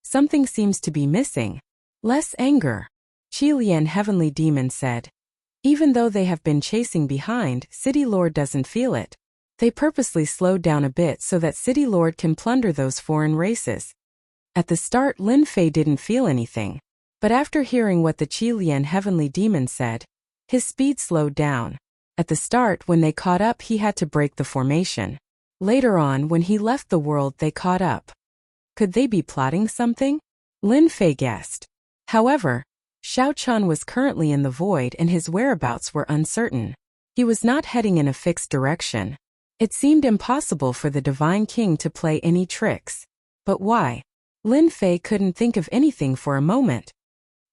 Something seems to be missing. Less anger. Qilian heavenly demon said. Even though they have been chasing behind, City Lord doesn't feel it. They purposely slowed down a bit so that City Lord can plunder those foreign races. At the start, Lin Fei didn't feel anything. But after hearing what the Qilian heavenly demon said, his speed slowed down. At the start, when they caught up, he had to break the formation. Later on, when he left the world, they caught up. Could they be plotting something? Lin Fei guessed. However, Xiao Chun was currently in the void and his whereabouts were uncertain. He was not heading in a fixed direction. It seemed impossible for the Divine King to play any tricks. But why? Lin Fei couldn't think of anything for a moment.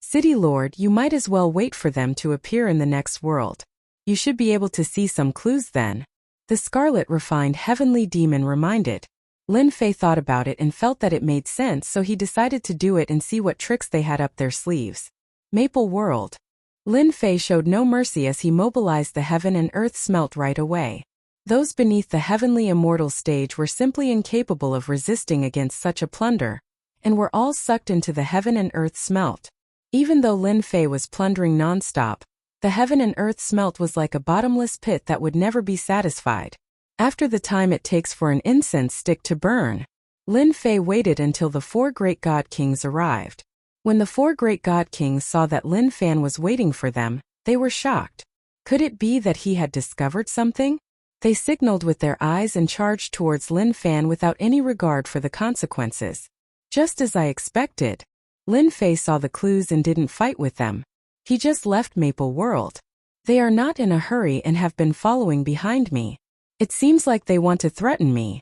City Lord, you might as well wait for them to appear in the next world. You should be able to see some clues then. The Scarlet Refined Heavenly Demon reminded. Lin Fei thought about it and felt that it made sense, so he decided to do it and see what tricks they had up their sleeves. Maple World. Lin Fei showed no mercy as he mobilized the heaven and earth smelt right away. Those beneath the heavenly immortal stage were simply incapable of resisting against such a plunder, and were all sucked into the heaven and earth smelt. Even though Lin Fei was plundering non-stop, the heaven and earth smelt was like a bottomless pit that would never be satisfied. After the time it takes for an incense stick to burn, Lin Fei waited until the four great God Kings arrived. When the four great God Kings saw that Lin Fan was waiting for them, they were shocked. Could it be that he had discovered something? They signaled with their eyes and charged towards Lin Fan without any regard for the consequences. Just as I expected, Lin Fei saw the clues and didn't fight with them. He just left Maple World. They are not in a hurry and have been following behind me. It seems like they want to threaten me.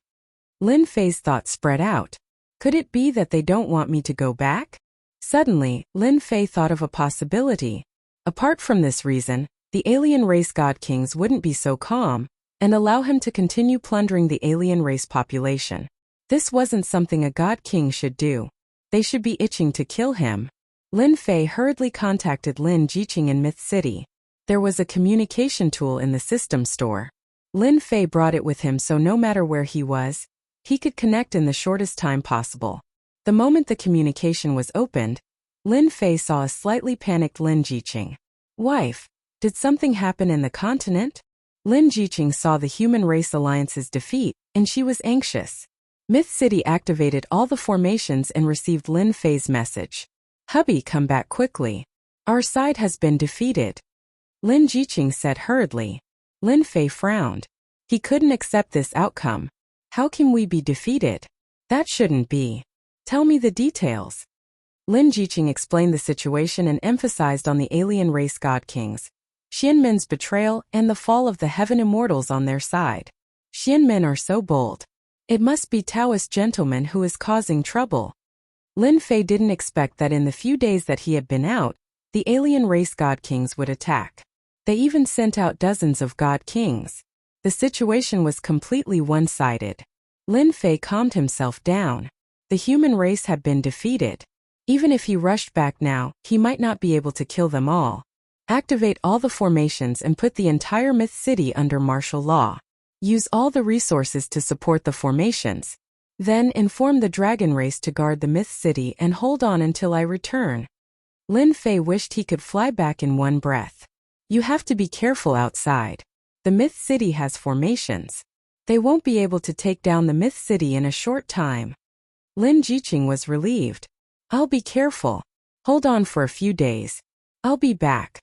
Lin Fei's thoughts spread out. Could it be that they don't want me to go back? Suddenly, Lin Fei thought of a possibility. Apart from this reason, the alien race God Kings wouldn't be so calm and allow him to continue plundering the alien race population. This wasn't something a God King should do. They should be itching to kill him. Lin Fei hurriedly contacted Lin Jiqing in Myth City. There was a communication tool in the system store. Lin Fei brought it with him so no matter where he was, he could connect in the shortest time possible. The moment the communication was opened, Lin Fei saw a slightly panicked Lin Jiqing. Wife, did something happen in the continent? Lin Jiqing saw the Human Race Alliance's defeat, and she was anxious. Myth City activated all the formations and received Lin Fei's message. Hubby, come back quickly. Our side has been defeated. Lin Jiqing said hurriedly. Lin Fei frowned. He couldn't accept this outcome. How can we be defeated? That shouldn't be. Tell me the details. Lin Jiqing explained the situation and emphasized on the alien race god kings, Xianmen's betrayal, and the fall of the heaven immortals on their side. Xianmen are so bold. It must be Taoist gentleman who is causing trouble. Lin Fei didn't expect that in the few days that he had been out, the alien race god kings would attack. They even sent out dozens of god kings. The situation was completely one-sided. Lin Fei calmed himself down. The human race had been defeated. Even if he rushed back now, he might not be able to kill them all. Activate all the formations and put the entire myth city under martial law. Use all the resources to support the formations. Then inform the dragon race to guard the myth city and hold on until I return. Lin Fei wished he could fly back in one breath. You have to be careful outside. The myth city has formations. They won't be able to take down the myth city in a short time. Lin Jiqing was relieved. I'll be careful. Hold on for a few days. I'll be back.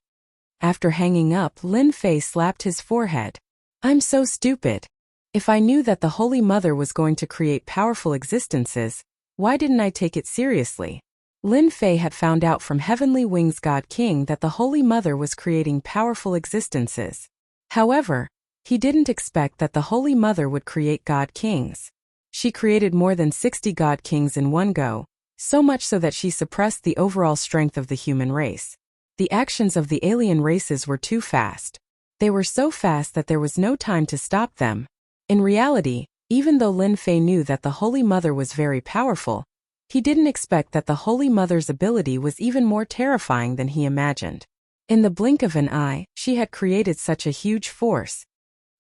After hanging up, Lin Fei slapped his forehead. I'm so stupid. If I knew that the Holy Mother was going to create powerful existences, why didn't I take it seriously? Lin Fei had found out from Heavenly Wings God King that the Holy Mother was creating powerful existences. However, he didn't expect that the Holy Mother would create God Kings. She created more than 60 God Kings in one go, so much so that she suppressed the overall strength of the human race. The actions of the alien races were too fast. They were so fast that there was no time to stop them. In reality, even though Lin Fei knew that the Holy Mother was very powerful, he didn't expect that the Holy Mother's ability was even more terrifying than he imagined. In the blink of an eye, she had created such a huge force.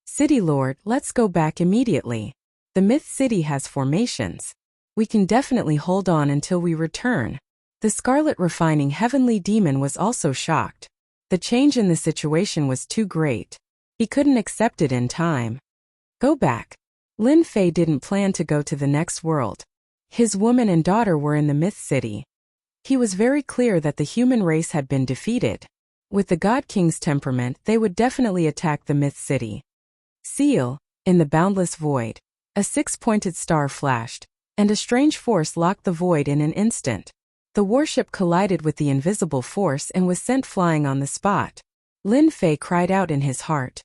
City Lord, let's go back immediately. The myth city has formations. We can definitely hold on until we return. The Scarlet Refining Heavenly Demon was also shocked. The change in the situation was too great. He couldn't accept it in time. Go back. Lin Fei didn't plan to go to the next world. His woman and daughter were in the myth city. He was very clear that the human race had been defeated. With the God King's temperament, they would definitely attack the myth city. Seal, in the boundless void, a six-pointed star flashed, and a strange force locked the void in an instant. The warship collided with the invisible force and was sent flying on the spot. Lin Fei cried out in his heart.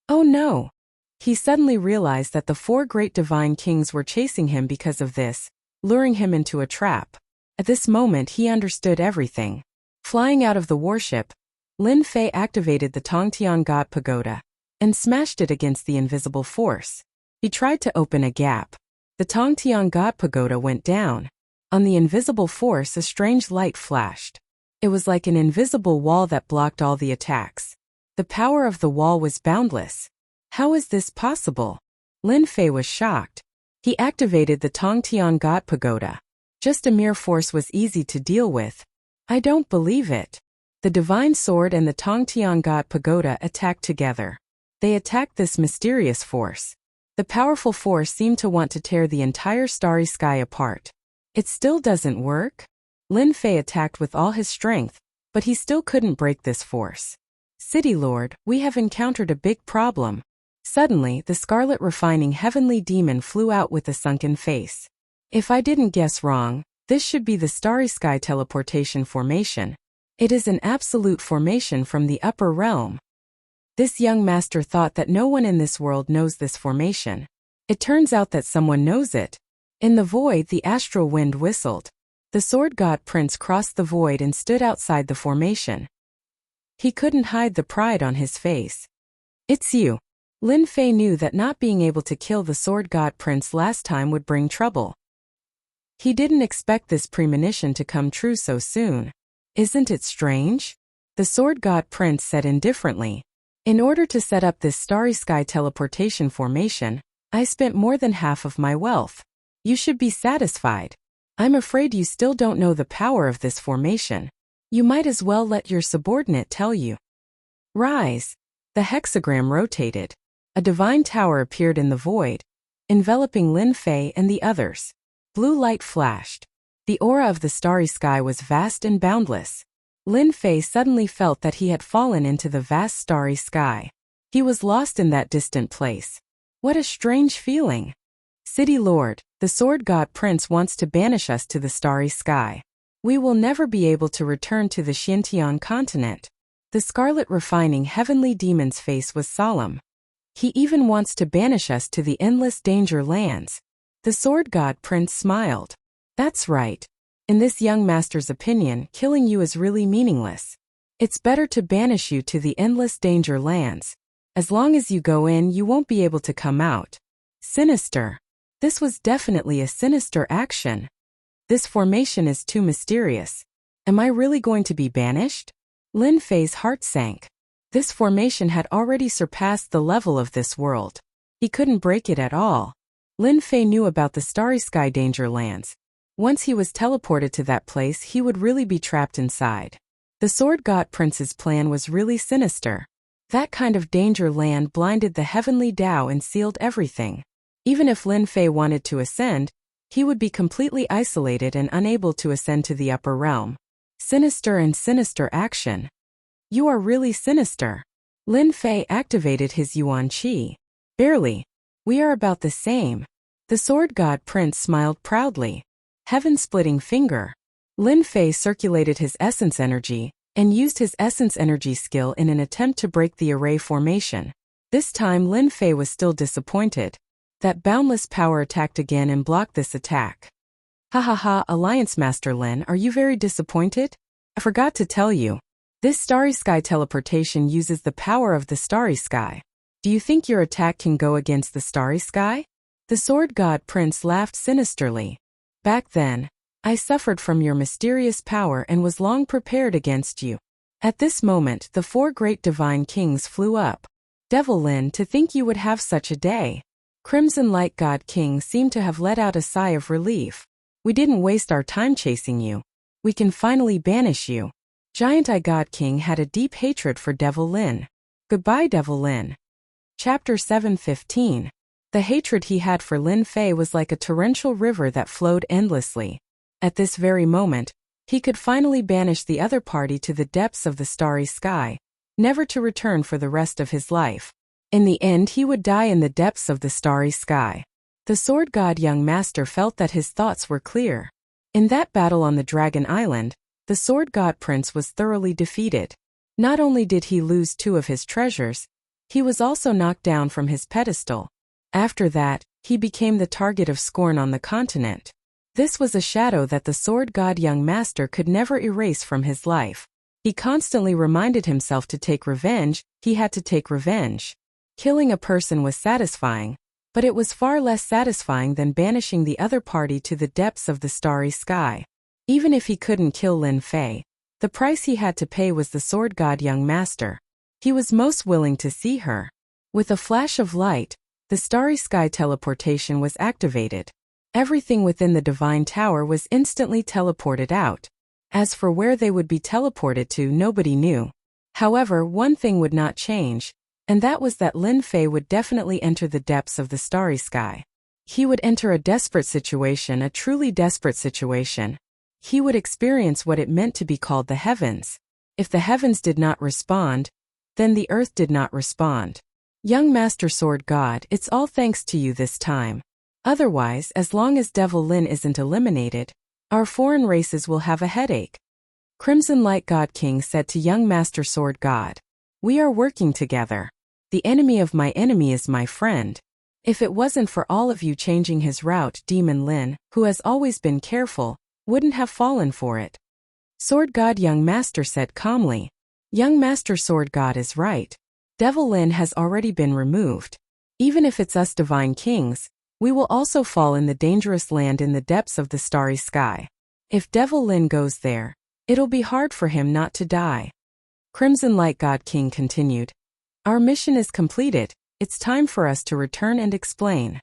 Oh no! He suddenly realized that the four great divine kings were chasing him because of this, luring him into a trap. At this moment he understood everything. Flying out of the warship, Lin Fei activated the Tongtian God Pagoda and smashed it against the invisible force. He tried to open a gap. The Tongtian God Pagoda went down. On the invisible force, a strange light flashed. It was like an invisible wall that blocked all the attacks. The power of the wall was boundless. How is this possible? Lin Fei was shocked. He activated the Tongtian God Pagoda. Just a mere force was easy to deal with. I don't believe it. The Divine Sword and the Tongtian God Pagoda attacked together. They attacked this mysterious force. The powerful force seemed to want to tear the entire starry sky apart. It still doesn't work? Lin Fei attacked with all his strength, but he still couldn't break this force. City Lord, we have encountered a big problem. Suddenly, the Scarlet Refining Heavenly Demon flew out with a sunken face. If I didn't guess wrong, this should be the Starry Sky Teleportation Formation. It is an absolute formation from the upper realm. This young master thought that no one in this world knows this formation. It turns out that someone knows it. In the void, the astral wind whistled. The sword god prince crossed the void and stood outside the formation. He couldn't hide the pride on his face. It's you. Lin Fei knew that not being able to kill the sword god prince last time would bring trouble. He didn't expect this premonition to come true so soon. Isn't it strange? The sword god prince said indifferently. In order to set up this starry sky teleportation formation, I spent more than half of my wealth. You should be satisfied. I'm afraid you still don't know the power of this formation. You might as well let your subordinate tell you. Rise. The hexagram rotated. A divine tower appeared in the void, enveloping Lin Fei and the others. Blue light flashed. The aura of the starry sky was vast and boundless. Lin Fei suddenly felt that he had fallen into the vast starry sky. He was lost in that distant place. What a strange feeling. City Lord, the Sword God Prince wants to banish us to the starry sky. We will never be able to return to the Xintian continent. The scarlet refining heavenly demon's face was solemn. He even wants to banish us to the endless danger lands. The Sword God Prince smiled. That's right. In this young master's opinion, killing you is really meaningless. It's better to banish you to the endless danger lands. As long as you go in, you won't be able to come out. Sinister. This was definitely a sinister action. This formation is too mysterious. Am I really going to be banished? Lin Fei's heart sank. This formation had already surpassed the level of this world. He couldn't break it at all. Lin Fei knew about the starry sky danger lands. Once he was teleported to that place, he would really be trapped inside. The Sword God Prince's plan was really sinister. That kind of danger land blinded the heavenly Tao and sealed everything. Even if Lin Fei wanted to ascend, he would be completely isolated and unable to ascend to the upper realm. Sinister and sinister action. You are really sinister. Lin Fei activated his Yuan Qi. Barely. We are about the same. The Sword God Prince smiled proudly. Heaven-splitting finger. Lin Fei circulated his essence energy and used his essence energy skill in an attempt to break the array formation. This time Lin Fei was still disappointed. That boundless power attacked again and blocked this attack. Ha ha ha, Alliance Master Lin, are you very disappointed? I forgot to tell you. This starry sky teleportation uses the power of the starry sky. Do you think your attack can go against the starry sky? The Sword God Prince laughed sinisterly. Back then, I suffered from your mysterious power and was long prepared against you. At this moment, the four great divine kings flew up. Devil Lin, to think you would have such a day. Crimson Light God King seemed to have let out a sigh of relief. We didn't waste our time chasing you. We can finally banish you. Giant Eye God King had a deep hatred for Devil Lin. Goodbye, Devil Lin. Chapter 7:15. The hatred he had for Lin Fei was like a torrential river that flowed endlessly. At this very moment, he could finally banish the other party to the depths of the starry sky, never to return for the rest of his life. In the end, he would die in the depths of the starry sky. The Sword God young master felt that his thoughts were clear. In that battle on the Dragon Island, the Sword God Prince was thoroughly defeated. Not only did he lose 2 of his treasures, he was also knocked down from his pedestal. After that, he became the target of scorn on the continent. This was a shadow that the Sword God young master could never erase from his life. He constantly reminded himself to take revenge. He had to take revenge. Killing a person was satisfying, but it was far less satisfying than banishing the other party to the depths of the starry sky. Even if he couldn't kill Lin Fei, the price he had to pay was the Sword God young master. He was most willing to see her. With a flash of light, the starry sky teleportation was activated. Everything within the Divine Tower was instantly teleported out. As for where they would be teleported to, nobody knew. However, one thing would not change, and that was that Lin Fei would definitely enter the depths of the starry sky. He would enter a desperate situation, a truly desperate situation. He would experience what it meant to be called the heavens. If the heavens did not respond, then the earth did not respond. Young Master Sword God, it's all thanks to you this time. Otherwise, as long as Devil Lin isn't eliminated, our foreign races will have a headache. Crimson Light God King said to young Master Sword God, we are working together. The enemy of my enemy is my friend. If it wasn't for all of you changing his route, Demon Lin, who has always been careful, wouldn't have fallen for it. Sword God young Master said calmly. Young Master Sword God is right. Devil Lin has already been removed. Even if it's us divine kings, we will also fall in the dangerous land in the depths of the starry sky. If Devil Lin goes there, it'll be hard for him not to die. Crimson Light God King continued. Our mission is completed. It's time for us to return and explain.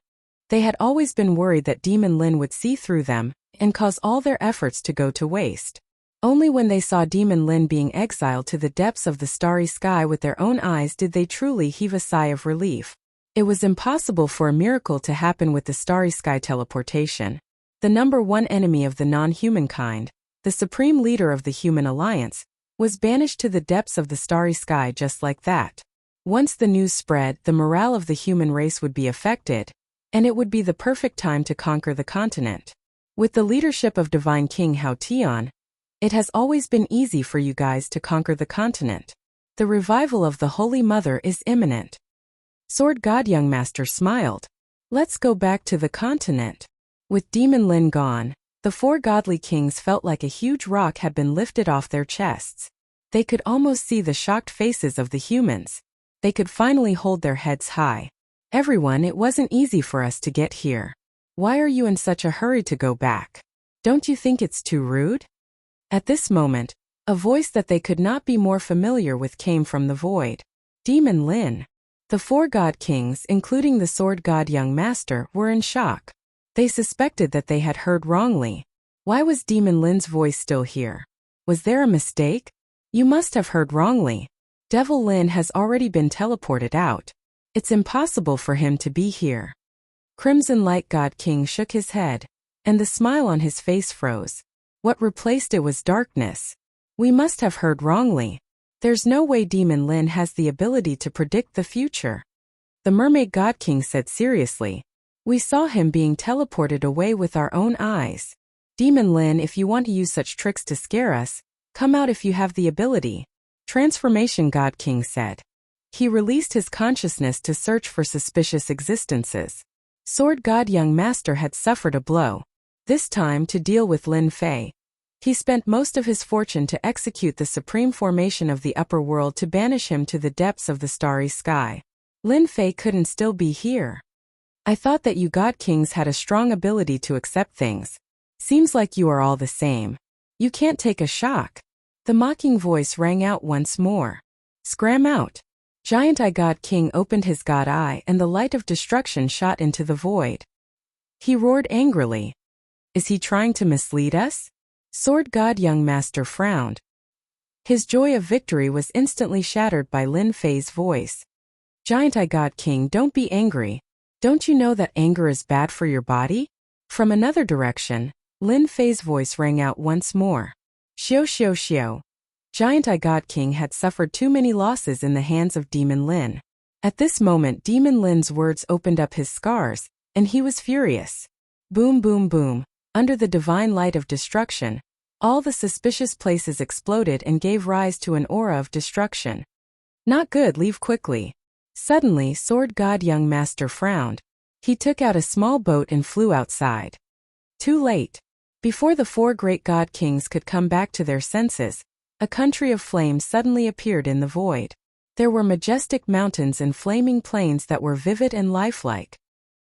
They had always been worried that Demon Lin would see through them and cause all their efforts to go to waste. Only when they saw Demon Lin being exiled to the depths of the starry sky with their own eyes did they truly heave a sigh of relief. It was impossible for a miracle to happen with the starry sky teleportation. The number 1 enemy of the non-human kind, the supreme leader of the human alliance, was banished to the depths of the starry sky just like that. Once the news spread, the morale of the human race would be affected, and it would be the perfect time to conquer the continent. With the leadership of Divine King Hao Tian, it has always been easy for you guys to conquer the continent. The revival of the Holy Mother is imminent. Sword God Young Master smiled. Let's go back to the continent. With Demon Lin gone, the four godly kings felt like a huge rock had been lifted off their chests. They could almost see the shocked faces of the humans. They could finally hold their heads high. Everyone, it wasn't easy for us to get here. Why are you in such a hurry to go back? Don't you think it's too rude? At this moment, a voice that they could not be more familiar with came from the void. Demon Lin. The four god kings, including the sword god Young Master, were in shock. They suspected that they had heard wrongly. Why was Demon Lin's voice still here? Was there a mistake? You must have heard wrongly. Devil Lin has already been teleported out. It's impossible for him to be here. Crimson Light God King shook his head, and the smile on his face froze. What replaced it was darkness. We must have heard wrongly. There's no way Demon Lin has the ability to predict the future. The Mermaid God King said seriously. We saw him being teleported away with our own eyes. Demon Lin, if you want to use such tricks to scare us, come out if you have the ability. Transformation God King said. He released his consciousness to search for suspicious existences. Sword God Young Master had suffered a blow. This time to deal with Lin Fei. He spent most of his fortune to execute the supreme formation of the upper world to banish him to the depths of the starry sky. Lin Fei couldn't still be here. I thought that you God Kings had a strong ability to accept things. Seems like you are all the same. You can't take a shock. The mocking voice rang out once more. Scram out. Giant Eye God King opened his god eye and the light of destruction shot into the void. He roared angrily. Is he trying to mislead us? Sword God Young Master frowned. His joy of victory was instantly shattered by Lin Fei's voice. Giant Eye God King, don't be angry. Don't you know that anger is bad for your body? From another direction, Lin Fei's voice rang out once more. Xiao xiao xiao. Giant Eye God King had suffered too many losses in the hands of Demon Lin. At this moment Demon Lin's words opened up his scars, and he was furious. Boom boom boom. Under the divine light of destruction, all the suspicious places exploded and gave rise to an aura of destruction. Not good, leave quickly. Suddenly, Sword God Young Master frowned. He took out a small boat and flew outside. Too late. Before the four great god kings could come back to their senses, a country of flames suddenly appeared in the void. There were majestic mountains and flaming plains that were vivid and lifelike.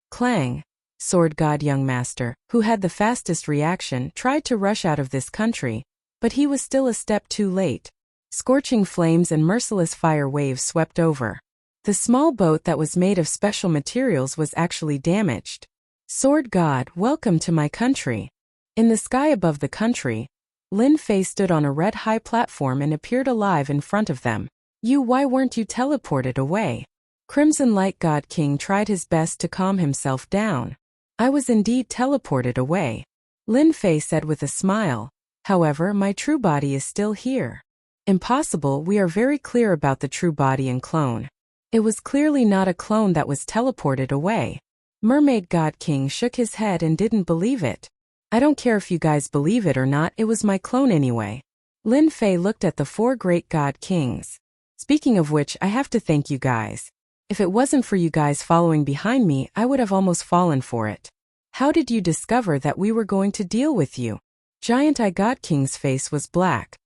Clang! Sword God Young Master, who had the fastest reaction, tried to rush out of this country, but he was still a step too late. Scorching flames and merciless fire waves swept over. The small boat that was made of special materials was actually damaged. Sword God, welcome to my country. In the sky above the country, Lin Fei stood on a red high platform and appeared alive in front of them. Why weren't you teleported away? Crimson Light God King tried his best to calm himself down. I was indeed teleported away. Lin Fei said with a smile. However, my true body is still here. Impossible, we are very clear about the true body and clone. It was clearly not a clone that was teleported away. Mermaid God King shook his head and didn't believe it. I don't care if you guys believe it or not, it was my clone anyway. Lin Fei looked at the four great god kings. Speaking of which, I have to thank you guys. If it wasn't for you guys following behind me, I would have almost fallen for it. How did you discover that we were going to deal with you? Giant Eye God King's face was black.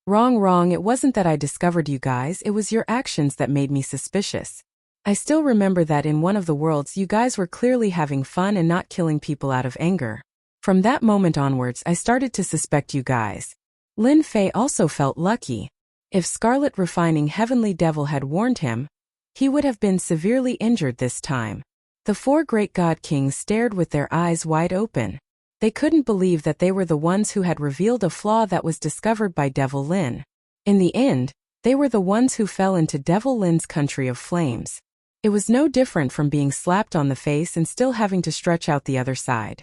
Wrong, it wasn't that I discovered you guys, it was your actions that made me suspicious. I still remember that in one of the worlds you guys were clearly having fun and not killing people out of anger. From that moment onwards I started to suspect you guys. Lin Fei also felt lucky. If Scarlet Refining Heavenly Devil had warned him, he would have been severely injured this time. The four great god kings stared with their eyes wide open. They couldn't believe that they were the ones who had revealed a flaw that was discovered by Devil Lin. In the end, they were the ones who fell into Devil Lin's country of flames. It was no different from being slapped on the face and still having to stretch out the other side.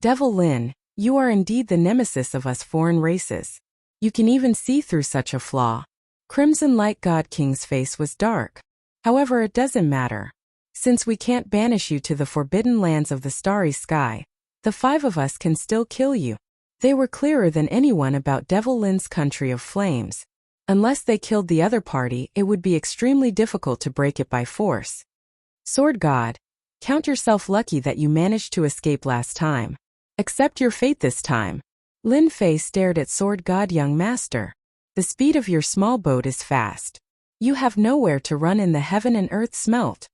Devil Lin, you are indeed the nemesis of us foreign races. You can even see through such a flaw. Crimson Light God King's face was dark. However, it doesn't matter. Since we can't banish you to the forbidden lands of the starry sky, the 5 of us can still kill you. They were clearer than anyone about Devil Lin's country of flames. Unless they killed the other party, it would be extremely difficult to break it by force. Sword God, count yourself lucky that you managed to escape last time. Accept your fate this time. Lin Fei stared at Sword God. Young master, the speed of your small boat is fast. You have nowhere to run in the heaven and earth smelt.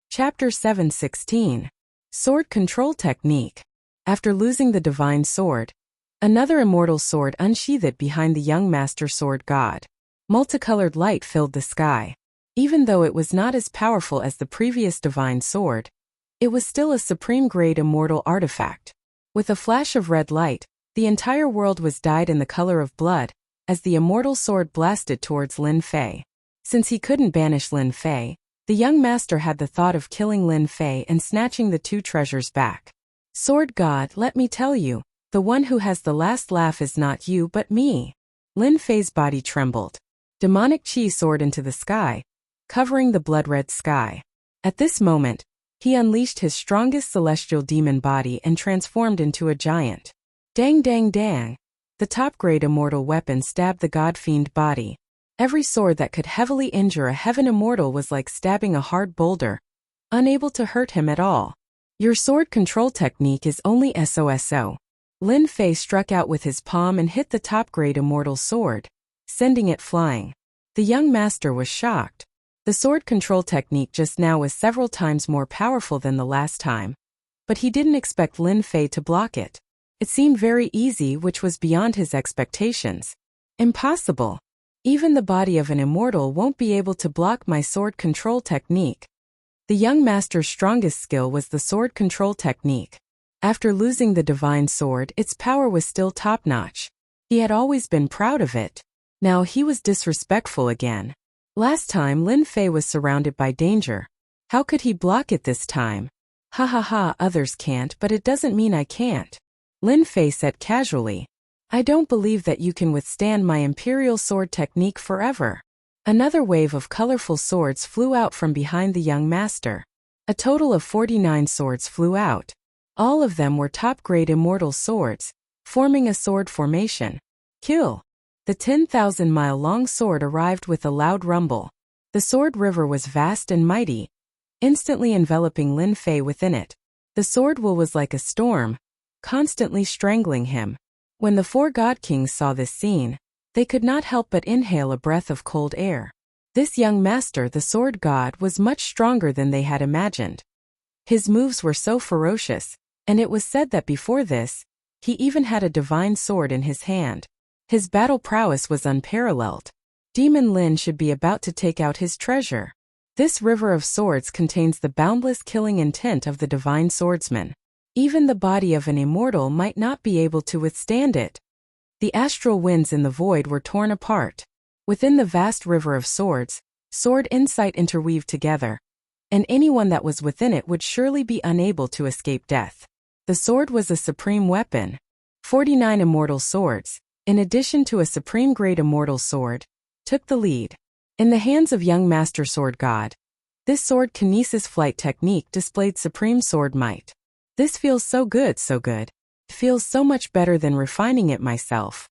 Chapter 7:16. Sword Control Technique. After losing the divine sword, another immortal sword unsheathed behind the young master Sword God. Multicolored light filled the sky. Even though it was not as powerful as the previous divine sword, it was still a supreme-grade immortal artifact. With a flash of red light, the entire world was dyed in the color of blood, as the immortal sword blasted towards Lin Fei. Since he couldn't banish Lin Fei, the young master had the thought of killing Lin Fei and snatching the 2 treasures back. Sword God, let me tell you, the one who has the last laugh is not you but me. Lin Fei's body trembled. Demonic chi soared into the sky, covering the blood-red sky. At this moment, he unleashed his strongest celestial demon body and transformed into a giant. Dang dang dang. The top-grade immortal weapon stabbed the god-fiend body. Every sword that could heavily injure a heaven immortal was like stabbing a hard boulder, unable to hurt him at all. Your sword control technique is only SOSO. Lin Fei struck out with his palm and hit the top-grade immortal sword, sending it flying. The young master was shocked. The sword control technique just now was several times more powerful than the last time, but he didn't expect Lin Fei to block it. It seemed very easy, which was beyond his expectations. Impossible. Even the body of an immortal won't be able to block my sword control technique. The young master's strongest skill was the sword control technique. After losing the divine sword, its power was still top-notch. He had always been proud of it. Now he was disrespectful again. Last time Lin Fei was surrounded by danger. How could he block it this time? Ha ha ha, others can't, but it doesn't mean I can't. Lin Fei said casually. I don't believe that you can withstand my imperial sword technique forever. Another wave of colorful swords flew out from behind the young master. A total of 49 swords flew out. All of them were top-grade immortal swords, forming a sword formation. Kill! The 10,000-mile-long sword arrived with a loud rumble. The sword river was vast and mighty, instantly enveloping Lin Fei within it. The sword will was like a storm, constantly strangling him. When the 4 god kings saw this scene, they could not help but inhale a breath of cold air. This young master, the sword god, was much stronger than they had imagined. His moves were so ferocious, and it was said that before this, he even had a divine sword in his hand. His battle prowess was unparalleled. Demon Lin should be about to take out his treasure. This river of swords contains the boundless killing intent of the divine swordsman. Even the body of an immortal might not be able to withstand it. The astral winds in the void were torn apart. Within the vast river of swords, sword insight interweaved together, and anyone that was within it would surely be unable to escape death. The sword was a supreme weapon. 49 immortal swords, in addition to a supreme-grade immortal sword, took the lead. In the hands of young Master Sword God, this sword kinesis flight technique displayed supreme sword might. This feels so good, so good. It feels so much better than refining it myself.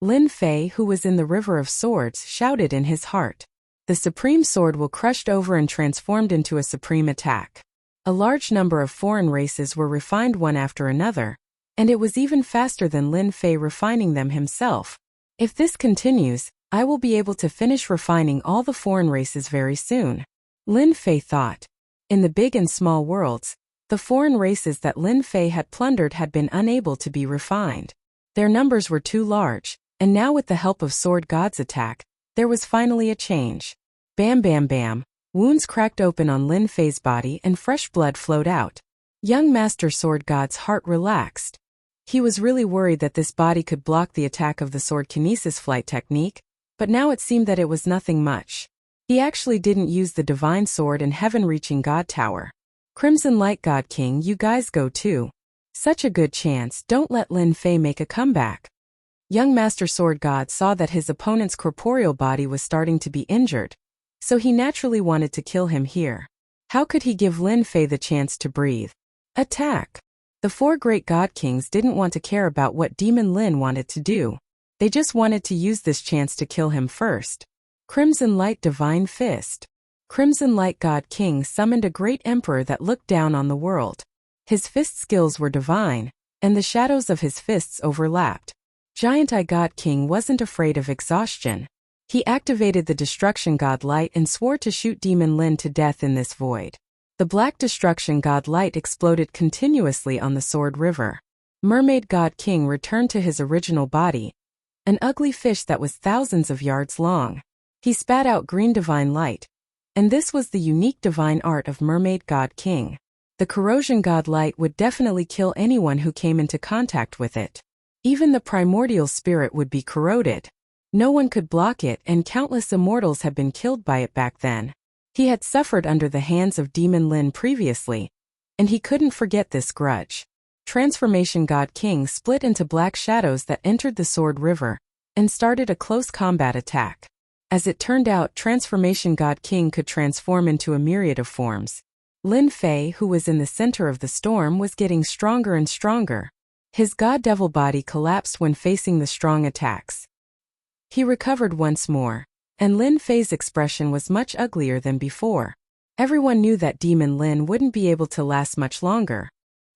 Lin Fei, who was in the river of swords, shouted in his heart. The supreme sword will crushed over and transformed into a supreme attack. A large number of foreign races were refined one after another, and it was even faster than Lin Fei refining them himself. If this continues, I will be able to finish refining all the foreign races very soon. Lin Fei thought. In the big and small worlds, the foreign races that Lin Fei had plundered had been unable to be refined. Their numbers were too large, and now with the help of Sword God's attack, there was finally a change. Bam bam bam, wounds cracked open on Lin Fei's body and fresh blood flowed out. Young Master Sword God's heart relaxed. He was really worried that this body could block the attack of the sword kinesis flight technique, but now it seemed that it was nothing much. He actually didn't use the divine sword and heaven-reaching God Tower. Crimson Light God King, you guys go too. Such a good chance, don't let Lin Fei make a comeback. Young Master Sword God saw that his opponent's corporeal body was starting to be injured. so he naturally wanted to kill him here. How could he give Lin Fei the chance to breathe? Attack! The four great god kings didn't want to care about what Demon Lin wanted to do. They just wanted to use this chance to kill him first. Crimson Light Divine Fist. Crimson Light God King summoned a great emperor that looked down on the world. His fist skills were divine, and the shadows of his fists overlapped. Giant Eye God King wasn't afraid of exhaustion. He activated the Destruction God Light and swore to shoot Demon Lin to death in this void. The Black Destruction God Light exploded continuously on the Sword River. Mermaid God King returned to his original body, an ugly fish that was thousands of yards long. He spat out green divine light, and this was the unique divine art of Mermaid God King. The Corrosion God Light would definitely kill anyone who came into contact with it. Even the primordial spirit would be corroded. No one could block it, and countless immortals had been killed by it back then. He had suffered under the hands of Demon Lin previously, and he couldn't forget this grudge. Transformation God King split into black shadows that entered the Sword River and started a close combat attack. As it turned out, Transformation God King could transform into a myriad of forms. Lin Fei, who was in the center of the storm, was getting stronger and stronger. His god devil body collapsed when facing the strong attacks. He recovered once more, and Lin Fei's expression was much uglier than before. Everyone knew that Demon Lin wouldn't be able to last much longer.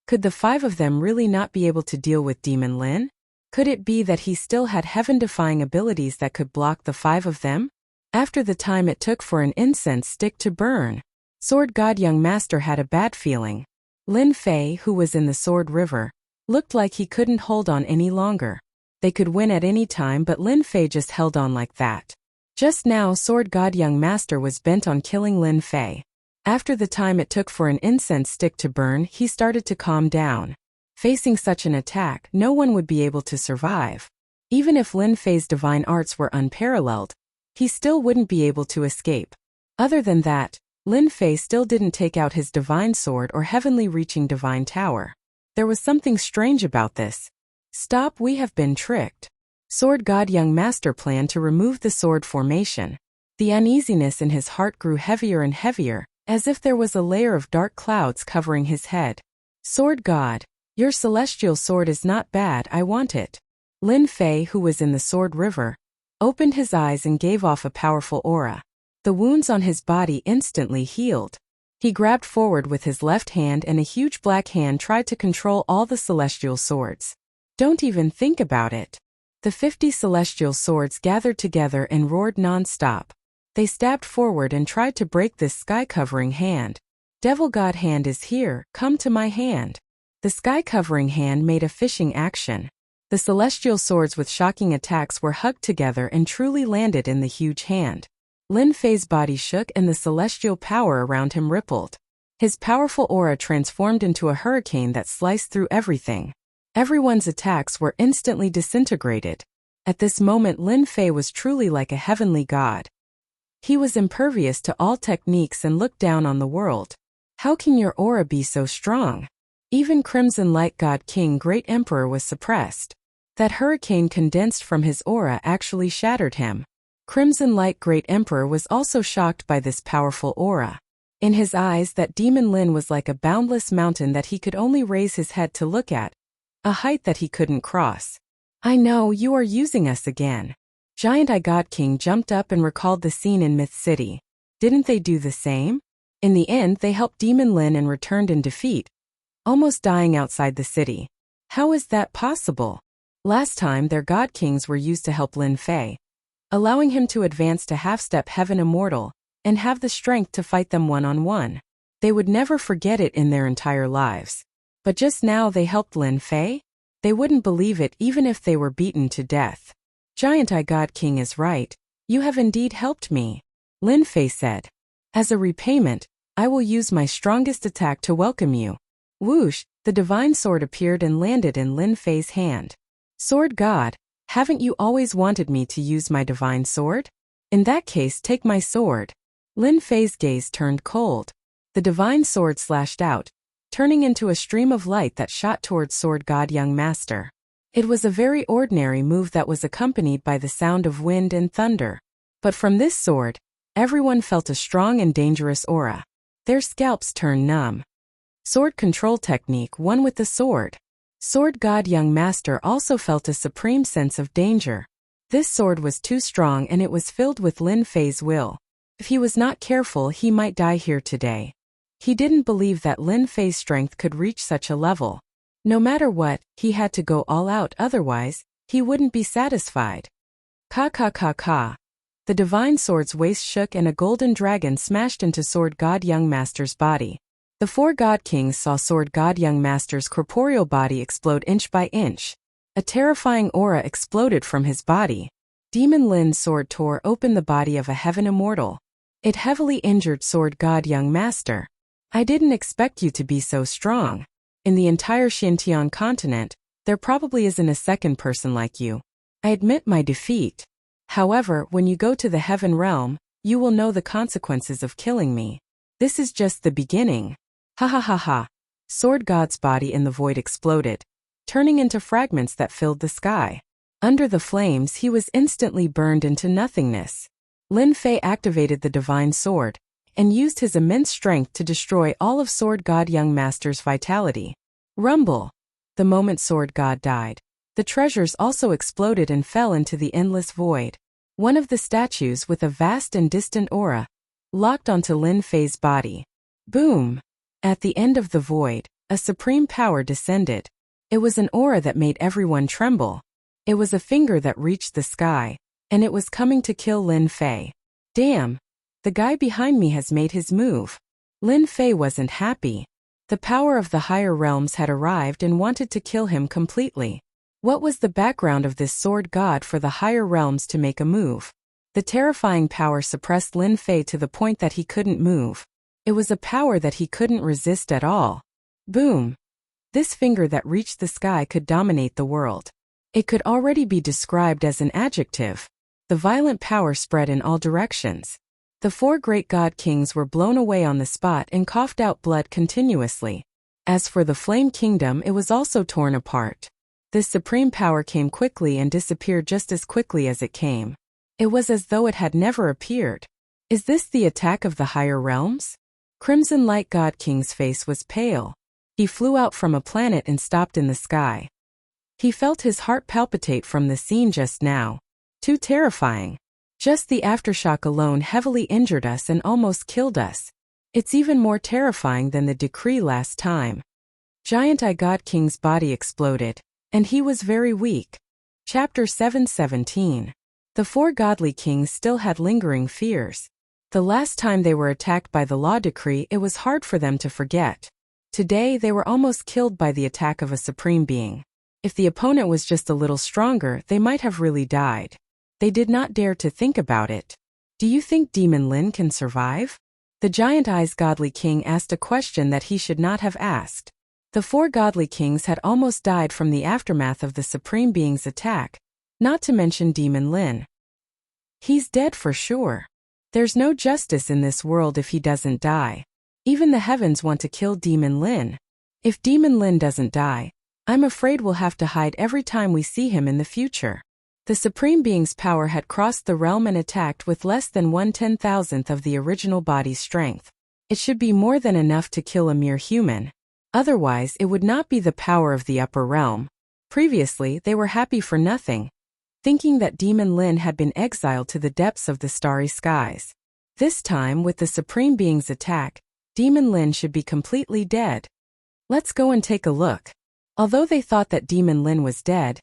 Could the five of them really not be able to deal with Demon Lin? Could it be that he still had heaven-defying abilities that could block the five of them? After the time it took for an incense stick to burn, Sword God Young Master had a bad feeling. Lin Fei, who was in the Sword River, looked like he couldn't hold on any longer. They could win at any time, but Lin Fei just held on like that. Just now, Sword God Young Master was bent on killing Lin Fei. After the time it took for an incense stick to burn, he started to calm down. Facing such an attack, no one would be able to survive. Even if Lin Fei's divine arts were unparalleled, he still wouldn't be able to escape. Other than that, Lin Fei still didn't take out his divine sword or heavenly reaching divine tower. There was something strange about this. Stop, we have been tricked. Sword God Young Master planned to remove the sword formation. The uneasiness in his heart grew heavier and heavier, as if there was a layer of dark clouds covering his head. Sword God, your celestial sword is not bad, I want it. Lin Fei, who was in the Sword River, opened his eyes and gave off a powerful aura. The wounds on his body instantly healed. He grabbed forward with his left hand, and a huge black hand tried to control all the celestial swords. Don't even think about it. The 50 celestial swords gathered together and roared non-stop. They stabbed forward and tried to break this sky-covering hand. Devil God hand is here, come to my hand. The sky-covering hand made a fishing action. The celestial swords with shocking attacks were hugged together and truly landed in the huge hand. Lin Fei's body shook and the celestial power around him rippled. His powerful aura transformed into a hurricane that sliced through everything. Everyone's attacks were instantly disintegrated. At this moment, Lin Fei was truly like a heavenly god. He was impervious to all techniques and looked down on the world. How can your aura be so strong? Even Crimson Light God King Great Emperor was suppressed. That hurricane condensed from his aura actually shattered him. Crimson Light Great Emperor was also shocked by this powerful aura. In his eyes, that Demon Lin was like a boundless mountain that he could only raise his head to look at, a height that he couldn't cross. I know, you are using us again. Giant Eye God King jumped up and recalled the scene in Myth City. Didn't they do the same? In the end, they helped Demon Lin and returned in defeat, almost dying outside the city. How is that possible? Last time, their God Kings were used to help Lin Fei, allowing him to advance to half-step Heaven Immortal and have the strength to fight them one-on-one. They would never forget it in their entire lives. But just now they helped Lin Fei? They wouldn't believe it even if they were beaten to death. Giant Eye God King is right. You have indeed helped me, Lin Fei said. As a repayment, I will use my strongest attack to welcome you. Whoosh, the divine sword appeared and landed in Lin Fei's hand. Sword God, haven't you always wanted me to use my divine sword? In that case, take my sword. Lin Fei's gaze turned cold. The divine sword slashed out, turning into a stream of light that shot towards Sword God Young Master. It was a very ordinary move that was accompanied by the sound of wind and thunder. But from this sword, Everyone felt a strong and dangerous aura. Their scalps turned numb. Sword control technique, one with the sword. Sword God Young Master also felt a supreme sense of danger. This sword was too strong and it was filled with Lin Fei's will. If he was not careful, he might die here today. He didn't believe that Lin Fei's strength could reach such a level. No matter what, he had to go all out, otherwise, he wouldn't be satisfied. Ka ka ka ka. The divine sword's waist shook and a golden dragon smashed into Sword God Young Master's body. The 4 God Kings saw Sword God Young Master's corporeal body explode inch by inch. A terrifying aura exploded from his body. Demon Lin's sword tore open the body of a heaven immortal. It heavily injured Sword God Young Master. I didn't expect you to be so strong. In the entire Xintian continent, there probably isn't a second person like you. I admit my defeat. However, when you go to the heaven realm, you will know the consequences of killing me. This is just the beginning. Ha ha ha ha. Sword God's body in the void exploded, turning into fragments that filled the sky. Under the flames, he was instantly burned into nothingness. Lin Fei activated the divine sword and used his immense strength to destroy all of Sword God Young Master's vitality. Rumble. The moment Sword God died, the treasures also exploded and fell into the endless void. One of the statues with a vast and distant aura locked onto Lin Fei's body. Boom! At the end of the void, a supreme power descended. It was an aura that made everyone tremble. It was a finger that reached the sky, and it was coming to kill Lin Fei. Damn! The guy behind me has made his move. Lin Fei wasn't happy. The power of the higher realms had arrived and wanted to kill him completely. What was the background of this sword god for the higher realms to make a move? The terrifying power suppressed Lin Fei to the point that he couldn't move. It was a power that he couldn't resist at all. Boom! This finger that reached the sky could dominate the world. It could already be described as an adjective. The violent power spread in all directions. The 4 great god kings were blown away on the spot and coughed out blood continuously. As for the Flame Kingdom, it was also torn apart. This supreme power came quickly and disappeared just as quickly as it came. It was as though it had never appeared. Is this the attack of the higher realms? Crimson Light God King's face was pale. He flew out from a planet and stopped in the sky. He felt his heart palpitate from the scene just now. Too terrifying. Just the aftershock alone heavily injured us and almost killed us. It's even more terrifying than the decree last time. Giant Eye God King's body exploded, and he was very weak. Chapter 7:17. The 4 godly kings still had lingering fears. The last time they were attacked by the law decree, it was hard for them to forget. Today they were almost killed by the attack of a supreme being. If the opponent was just a little stronger, they might have really died. They did not dare to think about it. Do you think Demon Lin can survive? The Giant Eyes Godly King asked a question that he should not have asked. The 4 godly kings had almost died from the aftermath of the Supreme Being's attack, not to mention Demon Lin. He's dead for sure. There's no justice in this world if he doesn't die. Even the heavens want to kill Demon Lin. If Demon Lin doesn't die, I'm afraid we'll have to hide every time we see him in the future. The Supreme Being's power had crossed the realm and attacked with less than 1/10,000th of the original body's strength. It should be more than enough to kill a mere human. Otherwise, it would not be the power of the upper realm. Previously, they were happy for nothing, thinking that Demon Lin had been exiled to the depths of the starry skies. This time, with the Supreme Being's attack, Demon Lin should be completely dead. Let's go and take a look. Although they thought that Demon Lin was dead,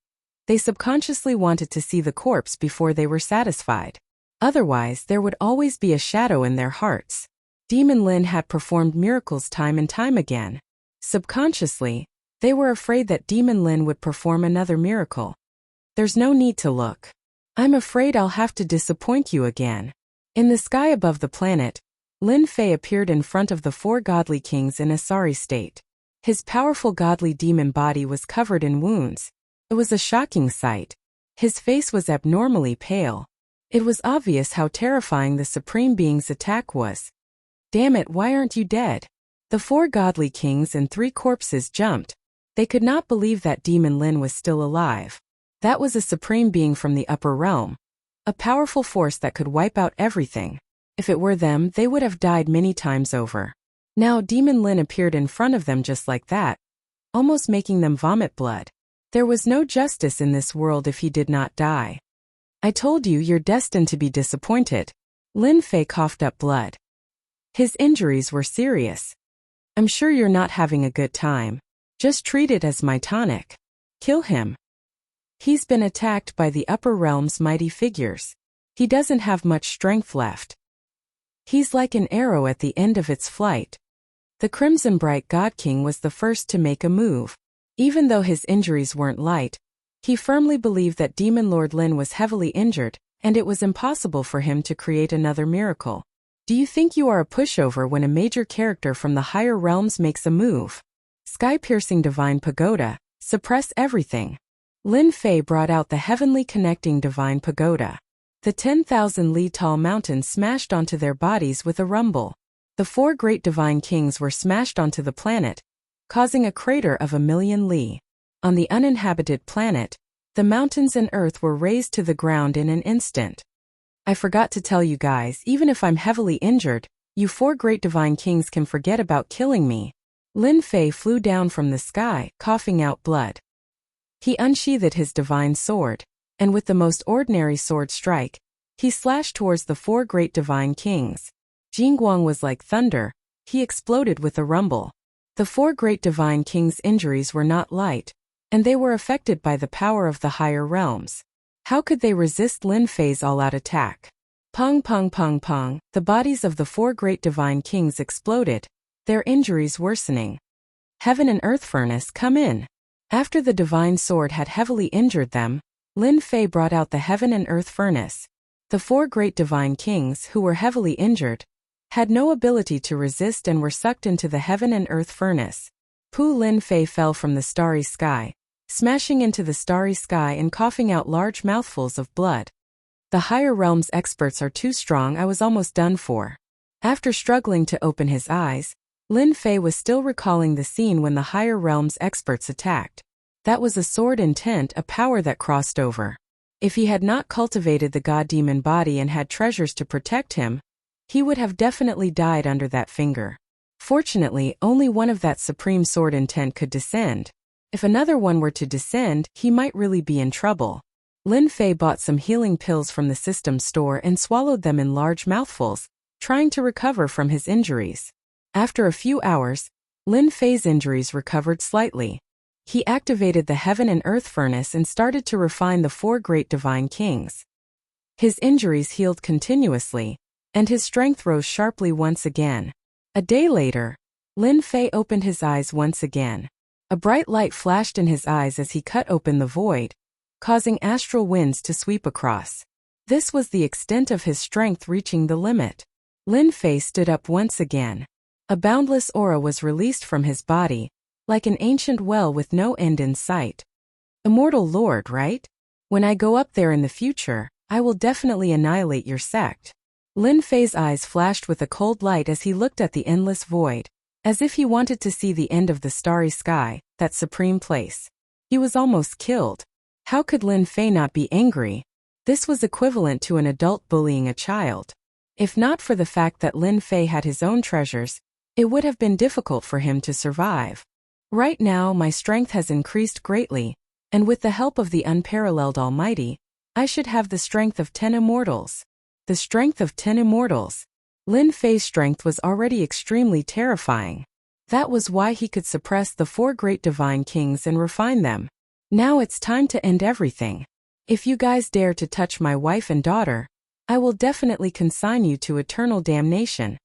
they subconsciously wanted to see the corpse before they were satisfied. Otherwise, there would always be a shadow in their hearts. Demon Lin had performed miracles time and time again. Subconsciously, they were afraid that Demon Lin would perform another miracle. There's no need to look. I'm afraid I'll have to disappoint you again. In the sky above the planet, Lin Fei appeared in front of the 4 godly kings in a sorry state. His powerful godly demon body was covered in wounds. It was a shocking sight. His face was abnormally pale. It was obvious how terrifying the Supreme Being's attack was. Damn it, why aren't you dead? The 4 godly kings and 3 corpses jumped. They could not believe that Demon Lin was still alive. That was a Supreme Being from the upper realm. A powerful force that could wipe out everything. If it were them, they would have died many times over. Now Demon Lin appeared in front of them just like that, almost making them vomit blood. There was no justice in this world if he did not die. I told you you're destined to be disappointed. Lin Fei coughed up blood. His injuries were serious. I'm sure you're not having a good time. Just treat it as my tonic. Kill him. He's been attacked by the upper realm's mighty figures. He doesn't have much strength left. He's like an arrow at the end of its flight. The Crimson Bright God King was the first to make a move. Even though his injuries weren't light, he firmly believed that Demon Lord Lin was heavily injured, and it was impossible for him to create another miracle. Do you think you are a pushover when a major character from the higher realms makes a move? Sky-piercing divine pagoda, suppress everything. Lin Fei brought out the heavenly connecting divine pagoda. The 10,000 li tall mountains smashed onto their bodies with a rumble. The 4 great divine kings were smashed onto the planet, causing a crater of 1,000,000 li. On the uninhabited planet, the mountains and earth were razed to the ground in an instant. I forgot to tell you guys, even if I'm heavily injured, you 4 great divine kings can forget about killing me. Lin Fei flew down from the sky, coughing out blood. He unsheathed his divine sword, and with the most ordinary sword strike, he slashed towards the 4 great divine kings. Jingguang was like thunder, he exploded with a rumble. The 4 great divine kings' injuries were not light, and they were affected by the power of the higher realms. How could they resist Lin Fei's all-out attack? Pong pong pong pong, the bodies of the 4 great divine kings exploded, their injuries worsening. Heaven and Earth Furnace, come in. After the divine sword had heavily injured them, Lin Fei brought out the Heaven and Earth Furnace. The 4 great divine kings, who were heavily injured, had no ability to resist and were sucked into the Heaven and Earth Furnace. Pu Lin Fei fell from the starry sky, smashing into the starry sky and coughing out large mouthfuls of blood. The higher realms experts are too strong, I was almost done for. After struggling to open his eyes, Lin Fei was still recalling the scene when the higher realms experts attacked. That was a sword intent, a power that crossed over. If he had not cultivated the god-demon body and had treasures to protect him, he would have definitely died under that finger. Fortunately, only one of that supreme sword intent could descend. If another one were to descend, he might really be in trouble. Lin Fei bought some healing pills from the system store and swallowed them in large mouthfuls, trying to recover from his injuries. After a few hours, Lin Fei's injuries recovered slightly. He activated the Heaven and Earth Furnace and started to refine the 4 great divine kings. His injuries healed continuously, and his strength rose sharply once again. A day later, Lin Fei opened his eyes once again. A bright light flashed in his eyes as he cut open the void, causing astral winds to sweep across. This was the extent of his strength reaching the limit. Lin Fei stood up once again. A boundless aura was released from his body, like an ancient well with no end in sight. Immortal Lord, right? When I go up there in the future, I will definitely annihilate your sect. Lin Fei's eyes flashed with a cold light as he looked at the endless void, as if he wanted to see the end of the starry sky, that supreme place. He was almost killed. How could Lin Fei not be angry? This was equivalent to an adult bullying a child. If not for the fact that Lin Fei had his own treasures, it would have been difficult for him to survive. Right now my strength has increased greatly, and with the help of the unparalleled Almighty, I should have the strength of 10 immortals. The strength of 10 immortals. Lin Fei's strength was already extremely terrifying. That was why he could suppress the 4 great divine kings and refine them. Now it's time to end everything. If you guys dare to touch my wife and daughter, I will definitely consign you to eternal damnation.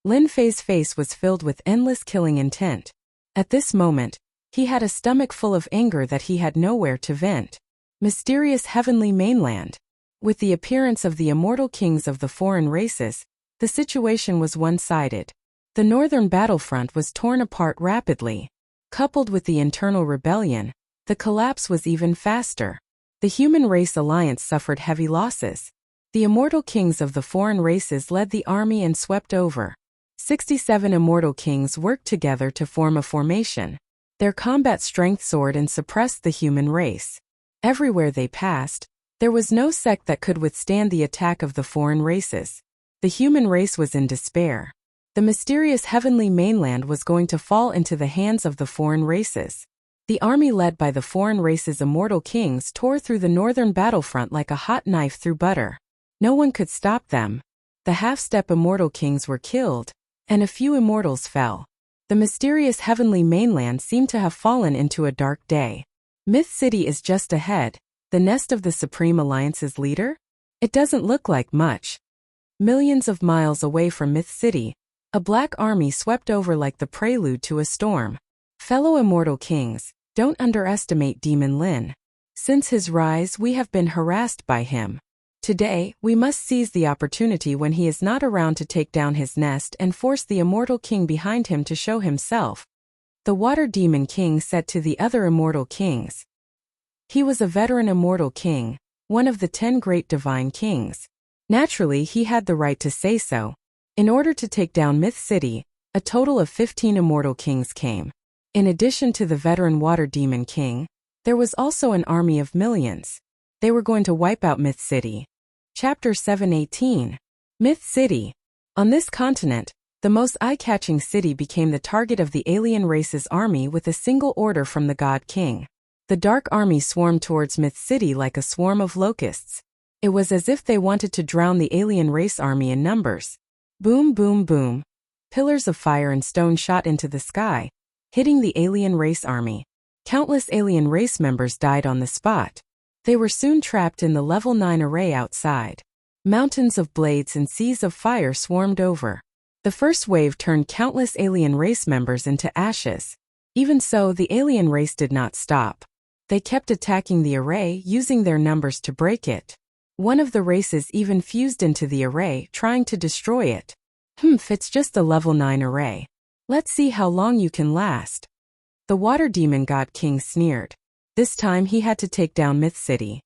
Lin Fei's face was filled with endless killing intent. At this moment, he had a stomach full of anger that he had nowhere to vent. Mysterious heavenly mainland. With the appearance of the immortal kings of the foreign races, the situation was one-sided. The northern battlefront was torn apart rapidly. Coupled with the internal rebellion, the collapse was even faster. The human race alliance suffered heavy losses. The immortal kings of the foreign races led the army and swept over. 67 immortal kings worked together to form a formation. Their combat strength soared and suppressed the human race. Everywhere they passed, there was no sect that could withstand the attack of the foreign races. The human race was in despair. The mysterious heavenly mainland was going to fall into the hands of the foreign races. The army led by the foreign race's immortal kings tore through the northern battlefront like a hot knife through butter. No one could stop them. The half-step immortal kings were killed, and a few immortals fell. The mysterious heavenly mainland seemed to have fallen into a dark day. Myth City is just ahead, the nest of the Supreme Alliance's leader? It doesn't look like much. Millions of miles away from Myth City, a black army swept over like the prelude to a storm. Fellow immortal kings, don't underestimate Demon Lin. Since his rise, we have been harassed by him. Today, we must seize the opportunity when he is not around to take down his nest and force the immortal king behind him to show himself. The Water Demon King said to the other immortal kings. He was a veteran immortal king, one of the 10 great divine kings. Naturally, he had the right to say so. In order to take down Myth City, a total of 15 immortal kings came. In addition to the veteran Water Demon King, there was also an army of millions. They were going to wipe out Myth City. Chapter 7:18. Myth City. On this continent, the most eye-catching city became the target of the alien race's army with a single order from the God King. The Dark Army swarmed towards Myth City like a swarm of locusts. It was as if they wanted to drown the alien race army in numbers. Boom, boom, boom. Pillars of fire and stone shot into the sky, hitting the alien race army. Countless alien race members died on the spot. They were soon trapped in the level 9 array outside. Mountains of blades and seas of fire swarmed over. The first wave turned countless alien race members into ashes. Even so, the alien race did not stop. They kept attacking the array, using their numbers to break it. One of the races even fused into the array, trying to destroy it. It's just a level 9 array. Let's see how long you can last. The Water Demon God King sneered. This time he had to take down Myth City.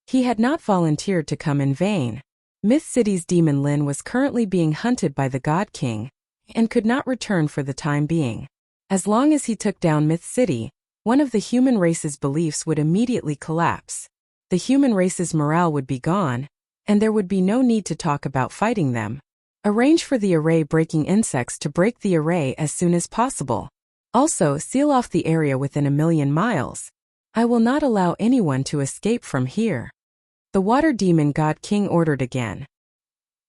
He had not volunteered to come in vain. Myth City's Demon Lin was currently being hunted by the God King, and could not return for the time being. As long as he took down Myth City, one of the human race's beliefs would immediately collapse. The human race's morale would be gone, and there would be no need to talk about fighting them. Arrange for the array-breaking insects to break the array as soon as possible. Also, seal off the area within 1,000,000 miles. I will not allow anyone to escape from here. The Water Demon God King ordered again.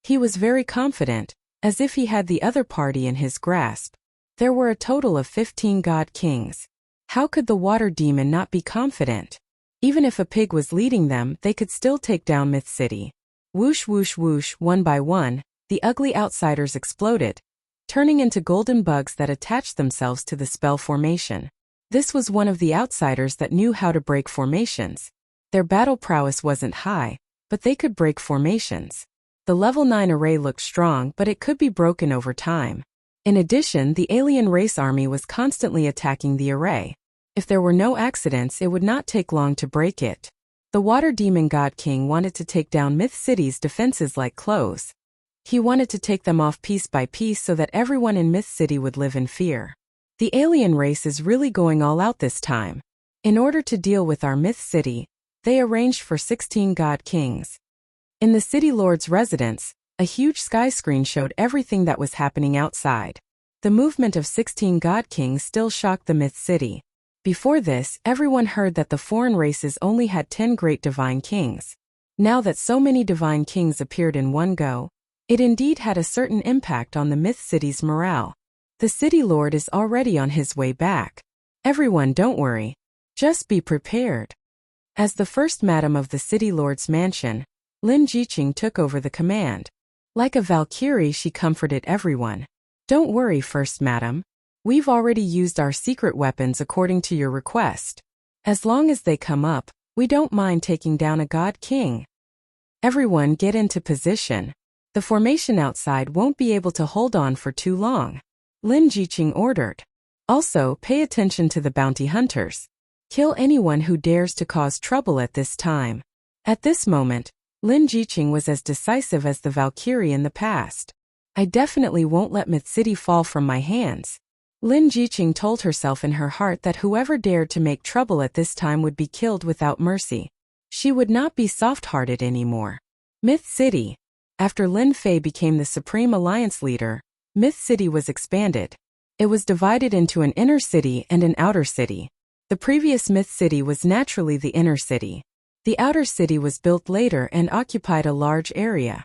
He was very confident, as if he had the other party in his grasp. There were a total of 15 God Kings. How could the Water Demon not be confident? Even if a pig was leading them, they could still take down Myth City. Whoosh whoosh whoosh, one by one, the ugly outsiders exploded, turning into golden bugs that attached themselves to the spell formation. This was one of the outsiders that knew how to break formations. Their battle prowess wasn't high, but they could break formations. The level 9 array looked strong, but it could be broken over time. In addition, the alien race army was constantly attacking the array. If there were no accidents, it would not take long to break it. The Water Demon God King wanted to take down Myth City's defenses like clothes. He wanted to take them off piece by piece so that everyone in Myth City would live in fear. The alien race is really going all out this time. In order to deal with our Myth City, they arranged for 16 God Kings. In the City Lord's residence, a huge sky screen showed everything that was happening outside. The movement of 16 God Kings still shocked the Myth City. Before this, everyone heard that the foreign races only had 10 great divine kings. Now that so many divine kings appeared in one go, it indeed had a certain impact on the Myth City's morale. The City Lord is already on his way back. Everyone, don't worry. Just be prepared. As the first madam of the City Lord's mansion, Lin Jiqing took over the command. Like a Valkyrie, she comforted everyone. Don't worry, First Madam. We've already used our secret weapons according to your request. As long as they come up, we don't mind taking down a God King. Everyone get into position. The formation outside won't be able to hold on for too long. Lin Jiqing ordered. Also, pay attention to the bounty hunters. Kill anyone who dares to cause trouble at this time. At this moment, Lin Jiqing was as decisive as the Valkyrie in the past. I definitely won't let Myth City fall from my hands. Lin Jiqing told herself in her heart that whoever dared to make trouble at this time would be killed without mercy. She would not be soft-hearted anymore. Myth City. After Lin Fei became the Supreme Alliance leader, Myth City was expanded. It was divided into an inner city and an outer city. The previous Myth City was naturally the inner city. The outer city was built later and occupied a large area.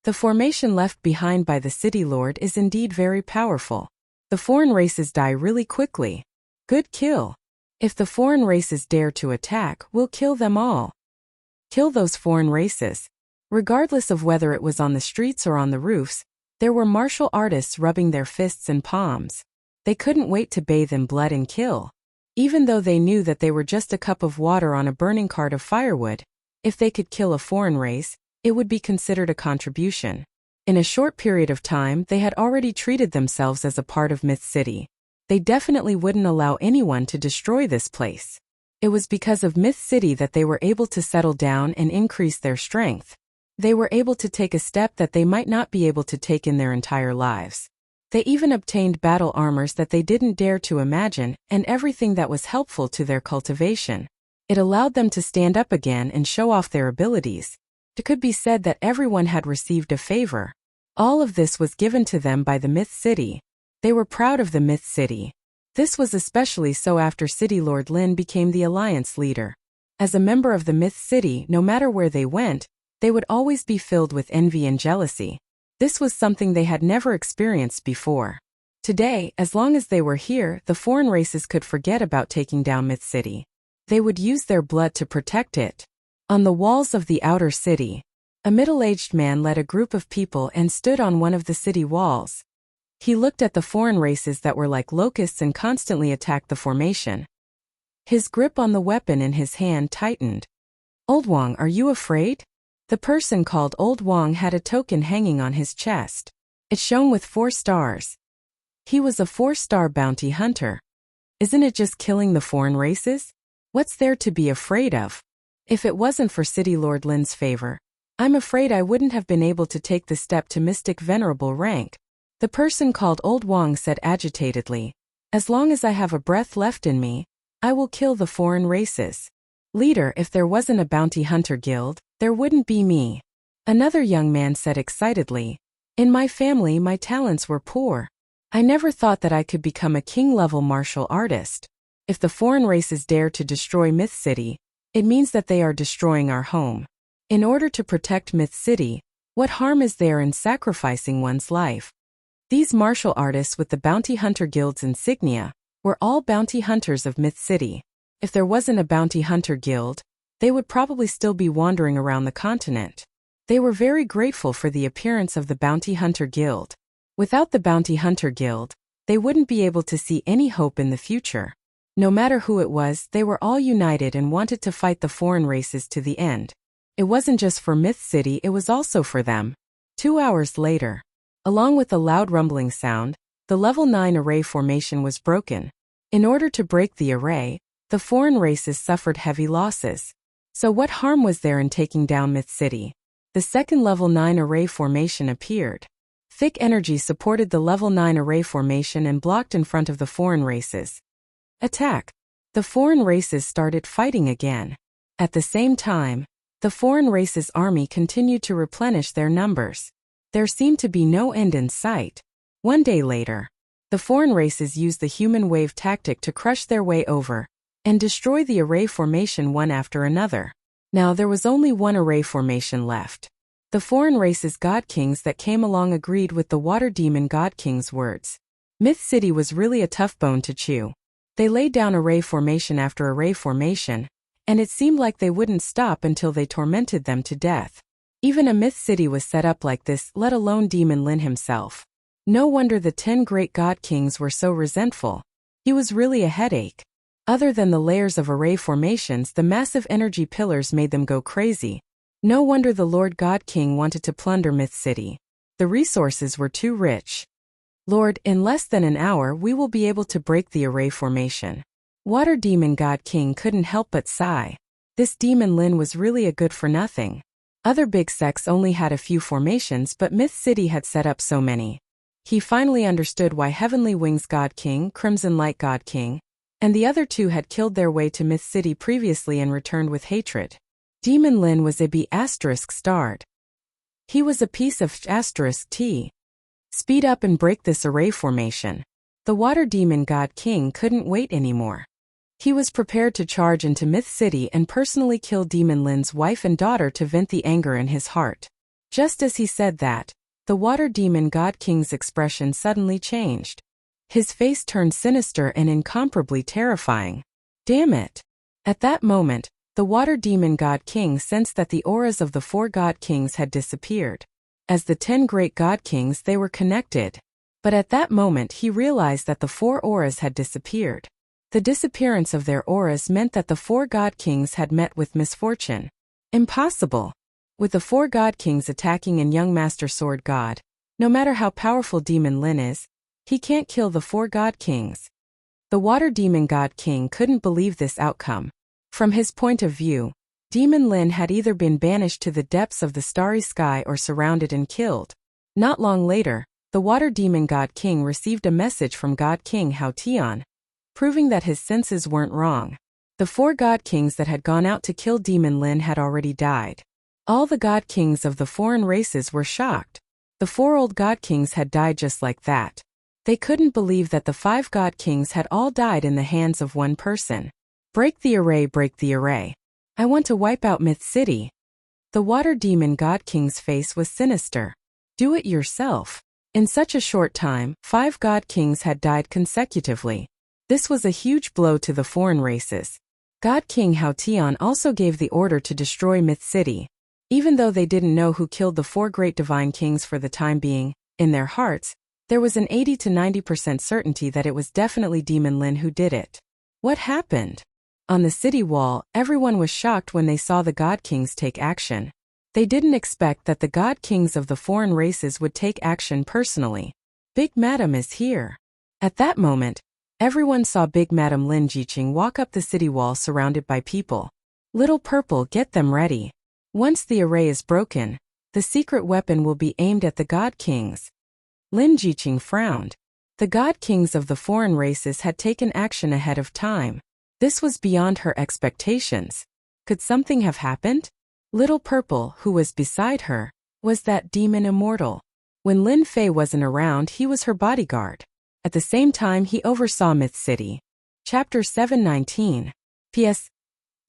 The formation left behind by the city lord is indeed very powerful. The foreign races die really quickly. Good kill. If the foreign races dare to attack, we'll kill them all. Kill those foreign races. Regardless of whether it was on the streets or on the roofs, there were martial artists rubbing their fists and palms. They couldn't wait to bathe in blood and kill. Even though they knew that they were just a cup of water on a burning cart of firewood, if they could kill a foreign race, it would be considered a contribution. In a short period of time, they had already treated themselves as a part of Myth City. They definitely wouldn't allow anyone to destroy this place. It was because of Myth City that they were able to settle down and increase their strength. They were able to take a step that they might not be able to take in their entire lives. They even obtained battle armors that they didn't dare to imagine, and everything that was helpful to their cultivation. It allowed them to stand up again and show off their abilities. It could be said that everyone had received a favor. All of this was given to them by the Myth City. They were proud of the Myth City. This was especially so after City Lord Lin became the Alliance leader. As a member of the Myth City, no matter where they went, they would always be filled with envy and jealousy. This was something they had never experienced before. Today, as long as they were here, the foreign races could forget about taking down Myth City. They would use their blood to protect it. On the walls of the outer city, a middle-aged man led a group of people and stood on one of the city walls. He looked at the foreign races that were like locusts and constantly attacked the formation. His grip on the weapon in his hand tightened. "Old Wang, are you afraid?" The person called Old Wang had a token hanging on his chest. It shone with 4 stars. He was a 4-star bounty hunter. Isn't it just killing the foreign races? What's there to be afraid of? If it wasn't for City Lord Lin's favor, I'm afraid I wouldn't have been able to take the step to Mystic Venerable rank. The person called Old Wang said agitatedly, "As long as I have a breath left in me, I will kill the foreign races. Leader, if there wasn't a bounty hunter guild, there wouldn't be me." Another young man said excitedly, "In my family, my talents were poor. I never thought that I could become a king-level martial artist. If the foreign races dare to destroy Myth City, it means that they are destroying our home. In order to protect Myth City, what harm is there in sacrificing one's life?" These martial artists with the Bounty Hunter Guild's insignia were all bounty hunters of Myth City. If there wasn't a bounty hunter guild, they would probably still be wandering around the continent. They were very grateful for the appearance of the Bounty Hunter Guild. Without the Bounty Hunter Guild, they wouldn't be able to see any hope in the future. No matter who it was, they were all united and wanted to fight the foreign races to the end. It wasn't just for Myth City, it was also for them. 2 hours later, along with a loud rumbling sound, the level 9 array formation was broken. In order to break the array, the foreign races suffered heavy losses. So what harm was there in taking down Myth City? The second level 9 array formation appeared. Thick energy supported the level 9 array formation and blocked in front of the foreign races. Attack! The foreign races started fighting again. At the same time, the foreign races' army continued to replenish their numbers. There seemed to be no end in sight. One day later, the foreign races used the human wave tactic to crush their way over and destroy the array formation one after another. Now there was only one array formation left. The foreign races' god kings that came along agreed with the water demon god king's words. Myth City was really a tough bone to chew. They laid down array formation after array formation, and it seemed like they wouldn't stop until they tormented them to death. Even a Myth City was set up like this, let alone Demon Lin himself. No wonder the 10 great god kings were so resentful. He was really a headache. Other than the layers of array formations, the massive energy pillars made them go crazy. No wonder the Lord God King wanted to plunder Myth City. The resources were too rich. "Lord, in less than an hour we will be able to break the array formation." Water Demon God King couldn't help but sigh. This Demon Lin was really a good for nothing. Other big sects only had a few formations, but Myth City had set up so many. He finally understood why Heavenly Wings God King, Crimson Light God King, and the other 2 had killed their way to Myth City previously and returned with hatred. Demon Lin was a B** starred. He was a piece of *T. Speed up and break this array formation. The water demon god king couldn't wait anymore. He was prepared to charge into Myth City and personally kill Demon Lin's wife and daughter to vent the anger in his heart. Just as he said that, the water demon god king's expression suddenly changed. His face turned sinister and incomparably terrifying. Damn it! At that moment, the water demon god king sensed that the auras of the 4 god kings had disappeared. As the 10 great god kings, they were connected. But at that moment he realized that the 4 auras had disappeared. The disappearance of their auras meant that the 4 god kings had met with misfortune. Impossible! With the 4 god kings attacking and young Master Sword God, no matter how powerful Demon Lin is, he can't kill the 4 god kings. The water demon god king couldn't believe this outcome. From his point of view, Demon Lin had either been banished to the depths of the starry sky or surrounded and killed. Not long later, the water demon god king received a message from God King Hao Tian, proving that his senses weren't wrong. The 4 god kings that had gone out to kill Demon Lin had already died. All the god kings of the foreign races were shocked. The 4 old god kings had died just like that. They couldn't believe that the 5 god kings had all died in the hands of one person. Break the array, break the array. I want to wipe out Myth City. The water demon god king's face was sinister. Do it yourself. In such a short time, 5 god kings had died consecutively. This was a huge blow to the foreign races. God King Hao Tian also gave the order to destroy Myth City. Even though they didn't know who killed the 4 great divine kings for the time being, in their hearts, there was an 80 to 90% certainty that it was definitely Demon Lin who did it. What happened? On the city wall, everyone was shocked when they saw the God Kings take action. They didn't expect that the God Kings of the foreign races would take action personally. Big Madam is here. At that moment, everyone saw Big Madam Lin Jiqing walk up the city wall surrounded by people. Little Purple, get them ready. Once the array is broken, the secret weapon will be aimed at the God Kings. Lin Jiqing frowned. The God Kings of the foreign races had taken action ahead of time. This was beyond her expectations. Could something have happened? Little Purple, who was beside her, was that demon immortal. When Lin Fei wasn't around, he was her bodyguard. At the same time, he oversaw Myth City. Chapter 719. P.S.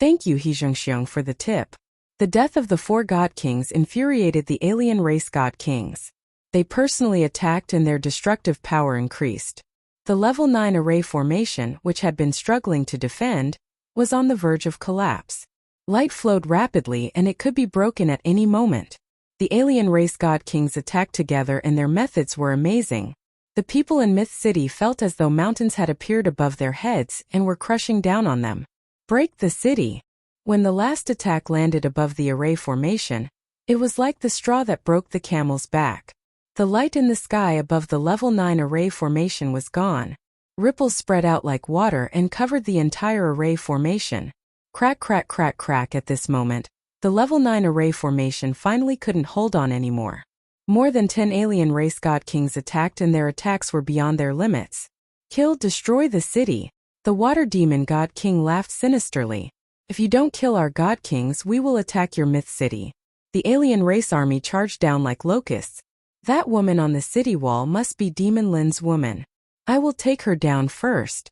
Thank you He Zhengxiong for the tip. The death of the 4 God Kings infuriated the alien race God Kings. They personally attacked and their destructive power increased. The level 9 array formation, which had been struggling to defend, was on the verge of collapse. Light flowed rapidly and it could be broken at any moment. The alien race God Kings attacked together and their methods were amazing. The people in Myth City felt as though mountains had appeared above their heads and were crushing down on them. Break the city. When the last attack landed above the array formation, it was like the straw that broke the camel's back. The light in the sky above the level 9 array formation was gone. Ripples spread out like water and covered the entire array formation. Crack, crack, crack, crack. At this moment, the level 9 array formation finally couldn't hold on anymore. More than 10 alien race God Kings attacked and their attacks were beyond their limits. Kill, destroy the city. The water demon God King laughed sinisterly. If you don't kill our God Kings, we will attack your Myth City. The alien race army charged down like locusts. That woman on the city wall must be Demon Lin's woman. I will take her down first.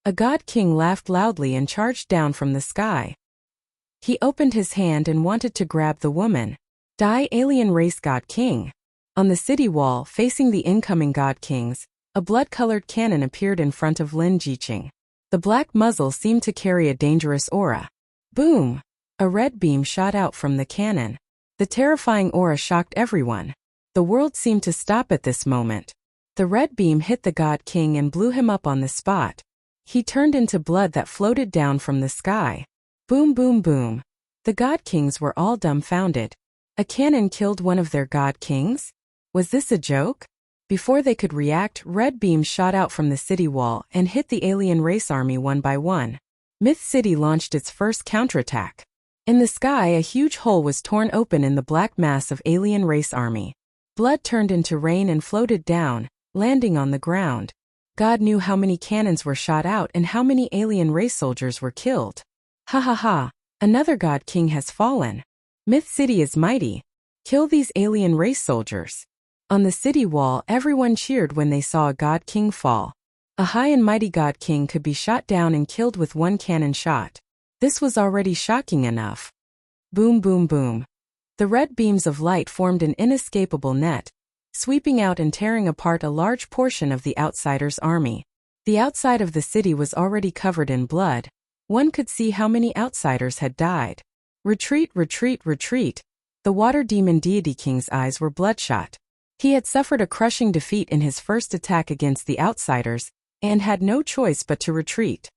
A God King laughed loudly and charged down from the sky. He opened his hand and wanted to grab the woman. Die, alien race God King. On the city wall, facing the incoming God Kings, a blood-colored cannon appeared in front of Lin Jiqing. The black muzzle seemed to carry a dangerous aura. Boom! A red beam shot out from the cannon. The terrifying aura shocked everyone. The world seemed to stop at this moment. The red beam hit the God King and blew him up on the spot. He turned into blood that floated down from the sky. Boom, boom, boom. The God Kings were all dumbfounded. A cannon killed one of their God Kings? Was this a joke? Before they could react, red beams shot out from the city wall and hit the alien race army one by one. Myth City launched its first counterattack. In the sky, a huge hole was torn open in the black mass of alien race army. Blood turned into rain and floated down, landing on the ground. God knew how many cannons were shot out and how many alien race soldiers were killed. Ha ha ha, another God King has fallen. Myth City is mighty. Kill these alien race soldiers. On the city wall, everyone cheered when they saw a god king fall. A high and mighty god king could be shot down and killed with one cannon shot. This was already shocking enough. Boom, boom, boom. The red beams of light formed an inescapable net, sweeping out and tearing apart a large portion of the outsiders' army. The outside of the city was already covered in blood. One could see how many outsiders had died. Retreat, retreat, retreat. The water demon deity king's eyes were bloodshot. He had suffered a crushing defeat in his first attack against the outsiders, and had no choice but to retreat.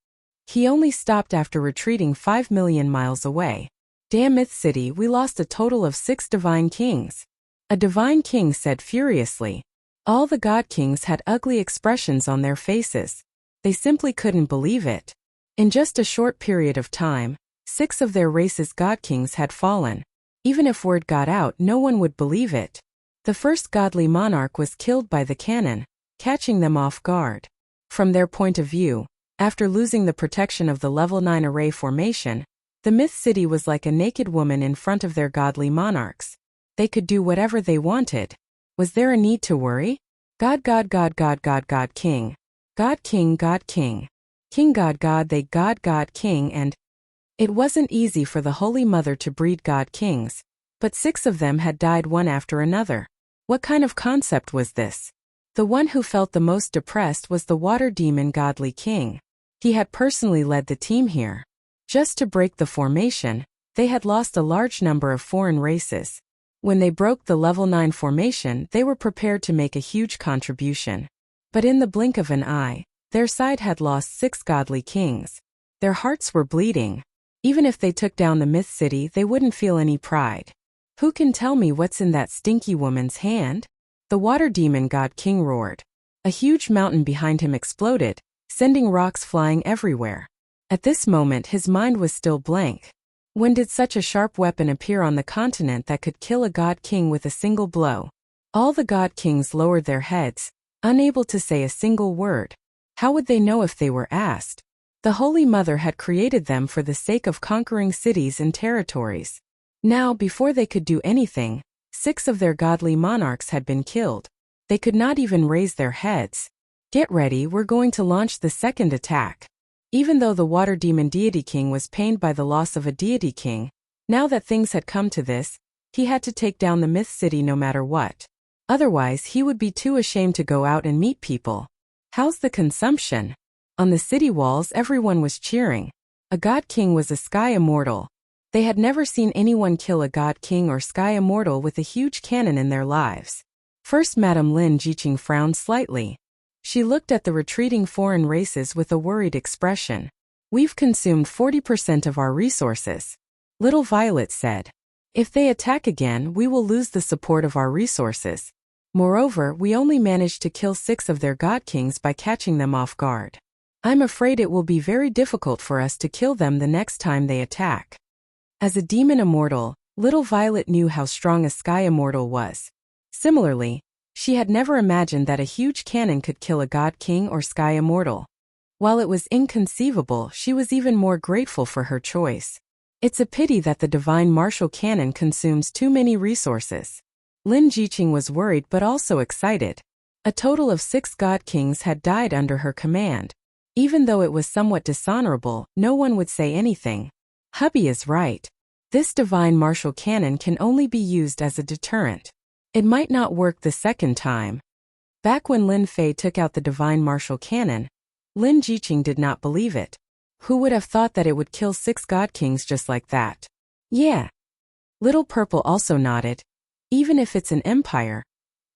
He only stopped after retreating 5 million miles away. Damn Myth City, we lost a total of 6 divine kings. A divine king said furiously. All the god kings had ugly expressions on their faces. They simply couldn't believe it. In just a short period of time, 6 of their race's god kings had fallen. Even if word got out, no one would believe it. The first godly monarch was killed by the cannon, catching them off guard. From their point of view, after losing the protection of the level 9 array formation, the Myth City was like a naked woman in front of their godly monarchs. They could do whatever they wanted. Was there a need to worry? God, God, God, God, God, God, King. God, King, God, King. King, God, God, they, God, God, King, and it wasn't easy for the Holy Mother to breed god kings, but 6 of them had died one after another. What kind of concept was this? The one who felt the most depressed was the water demon godly king. He had personally led the team here. Just to break the formation, they had lost a large number of foreign races. When they broke the level 9 formation, they were prepared to make a huge contribution. But in the blink of an eye, their side had lost 6 godly kings. Their hearts were bleeding. Even if they took down the Myth City, they wouldn't feel any pride. Who can tell me what's in that stinky woman's hand? The water demon god king roared. A huge mountain behind him exploded, sending rocks flying everywhere. At this moment his mind was still blank. When did such a sharp weapon appear on the continent that could kill a god king with a single blow? All the god kings lowered their heads, unable to say a single word. How would they know if they were asked? The Holy Mother had created them for the sake of conquering cities and territories. Now, before they could do anything, 6 of their godly monarchs had been killed. They could not even raise their heads. Get ready, we're going to launch the second attack. Even though the water demon deity king was pained by the loss of a deity king, now that things had come to this, he had to take down the Myth City no matter what. Otherwise he would be too ashamed to go out and meet people. How's the consumption? On the city walls everyone was cheering. A god king was a sky immortal. They had never seen anyone kill a god king or sky immortal with a huge cannon in their lives. First Madame Lin Jiqing frowned slightly. She looked at the retreating foreign races with a worried expression. We've consumed 40% of our resources. Little Violet said. If they attack again, we will lose the support of our resources. Moreover, we only managed to kill 6 of their god kings by catching them off guard. I'm afraid it will be very difficult for us to kill them the next time they attack. As a demon immortal, Little Violet knew how strong a sky immortal was. Similarly, she had never imagined that a huge cannon could kill a god king or sky immortal. While it was inconceivable, she was even more grateful for her choice. It's a pity that the divine martial cannon consumes too many resources. Lin Jiqing was worried but also excited. A total of 6 god kings had died under her command. Even though it was somewhat dishonorable, no one would say anything. Hubby is right. This divine martial cannon can only be used as a deterrent. It might not work the second time. Back when Lin Fei took out the divine martial cannon, Lin Jiqing did not believe it. Who would have thought that it would kill 6 god kings just like that? Yeah. Little Purple also nodded. Even if it's an empire,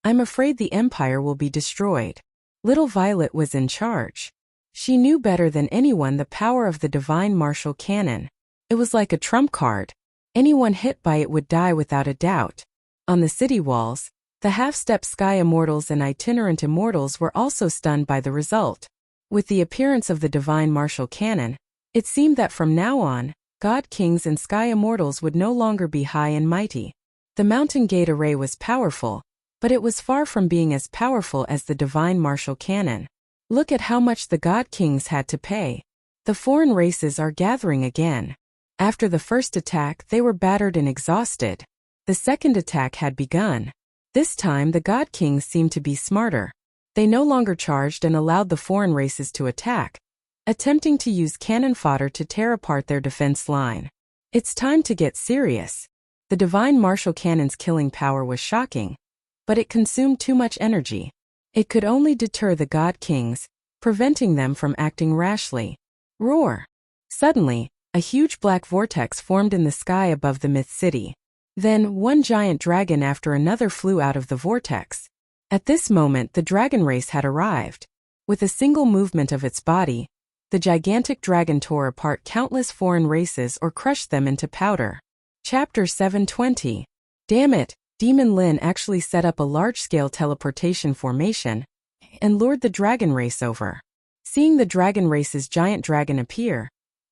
I'm afraid the empire will be destroyed. Little Violet was in charge. She knew better than anyone the power of the divine martial cannon. It was like a trump card. Anyone hit by it would die without a doubt. On the city walls, the half-step sky immortals and itinerant immortals were also stunned by the result. With the appearance of the divine martial cannon, it seemed that from now on, god kings and sky immortals would no longer be high and mighty. The mountain gate array was powerful, but it was far from being as powerful as the divine martial cannon. Look at how much the god kings had to pay. The foreign races are gathering again. After the first attack, they were battered and exhausted. The second attack had begun. This time the God Kings seemed to be smarter. They no longer charged and allowed the foreign races to attack, attempting to use cannon fodder to tear apart their defense line. It's time to get serious. The divine martial cannon's killing power was shocking, but it consumed too much energy. It could only deter the God Kings, preventing them from acting rashly. Roar! Suddenly, a huge black vortex formed in the sky above the myth city. Then, one giant dragon after another flew out of the vortex. At this moment, the dragon race had arrived. With a single movement of its body, the gigantic dragon tore apart countless foreign races or crushed them into powder. Chapter 720. Damn it, Demon Lin actually set up a large-scale teleportation formation and lured the dragon race over. Seeing the dragon race's giant dragon appear,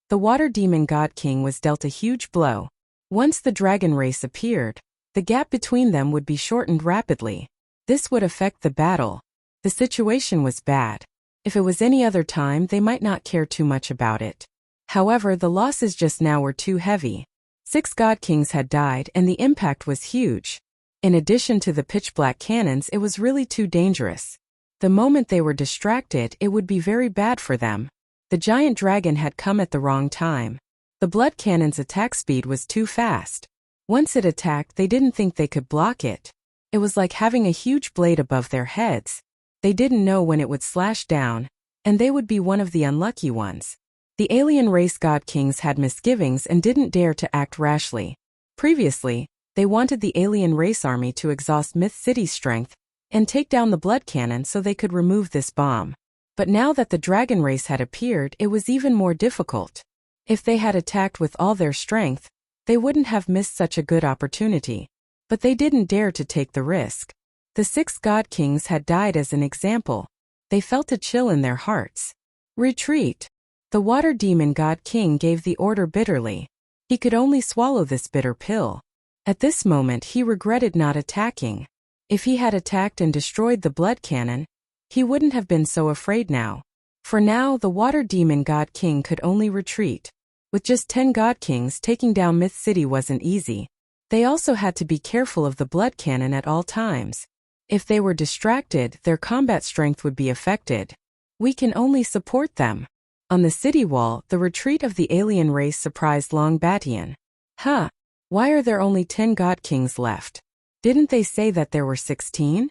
the water demon God King was dealt a huge blow. Once the dragon race appeared, the gap between them would be shortened rapidly. This would affect the battle. The situation was bad. If it was any other time, they might not care too much about it. However, the losses just now were too heavy. 6 God Kings had died and the impact was huge. In addition to the pitch-black cannons, it was really too dangerous. The moment they were distracted, it would be very bad for them. The giant dragon had come at the wrong time. The blood cannon's attack speed was too fast. Once it attacked, they didn't think they could block it. It was like having a huge blade above their heads. They didn't know when it would slash down, and they would be one of the unlucky ones. The alien race God Kings had misgivings and didn't dare to act rashly. Previously, they wanted the alien race army to exhaust Myth City's strength and take down the blood cannon so they could remove this bomb. But now that the dragon race had appeared, it was even more difficult. If they had attacked with all their strength, they wouldn't have missed such a good opportunity. But they didn't dare to take the risk. The 6 God Kings had died as an example. They felt a chill in their hearts. Retreat! The water demon God King gave the order bitterly. He could only swallow this bitter pill. At this moment he regretted not attacking. If he had attacked and destroyed the blood cannon, he wouldn't have been so afraid now. For now, the water demon God King could only retreat. With just 10 God Kings, taking down Myth City wasn't easy. They also had to be careful of the blood cannon at all times. If they were distracted, their combat strength would be affected. We can only support them. On the city wall, the retreat of the alien race surprised Long Batian. Huh? Why are there only 10 God Kings left? Didn't they say that there were 16?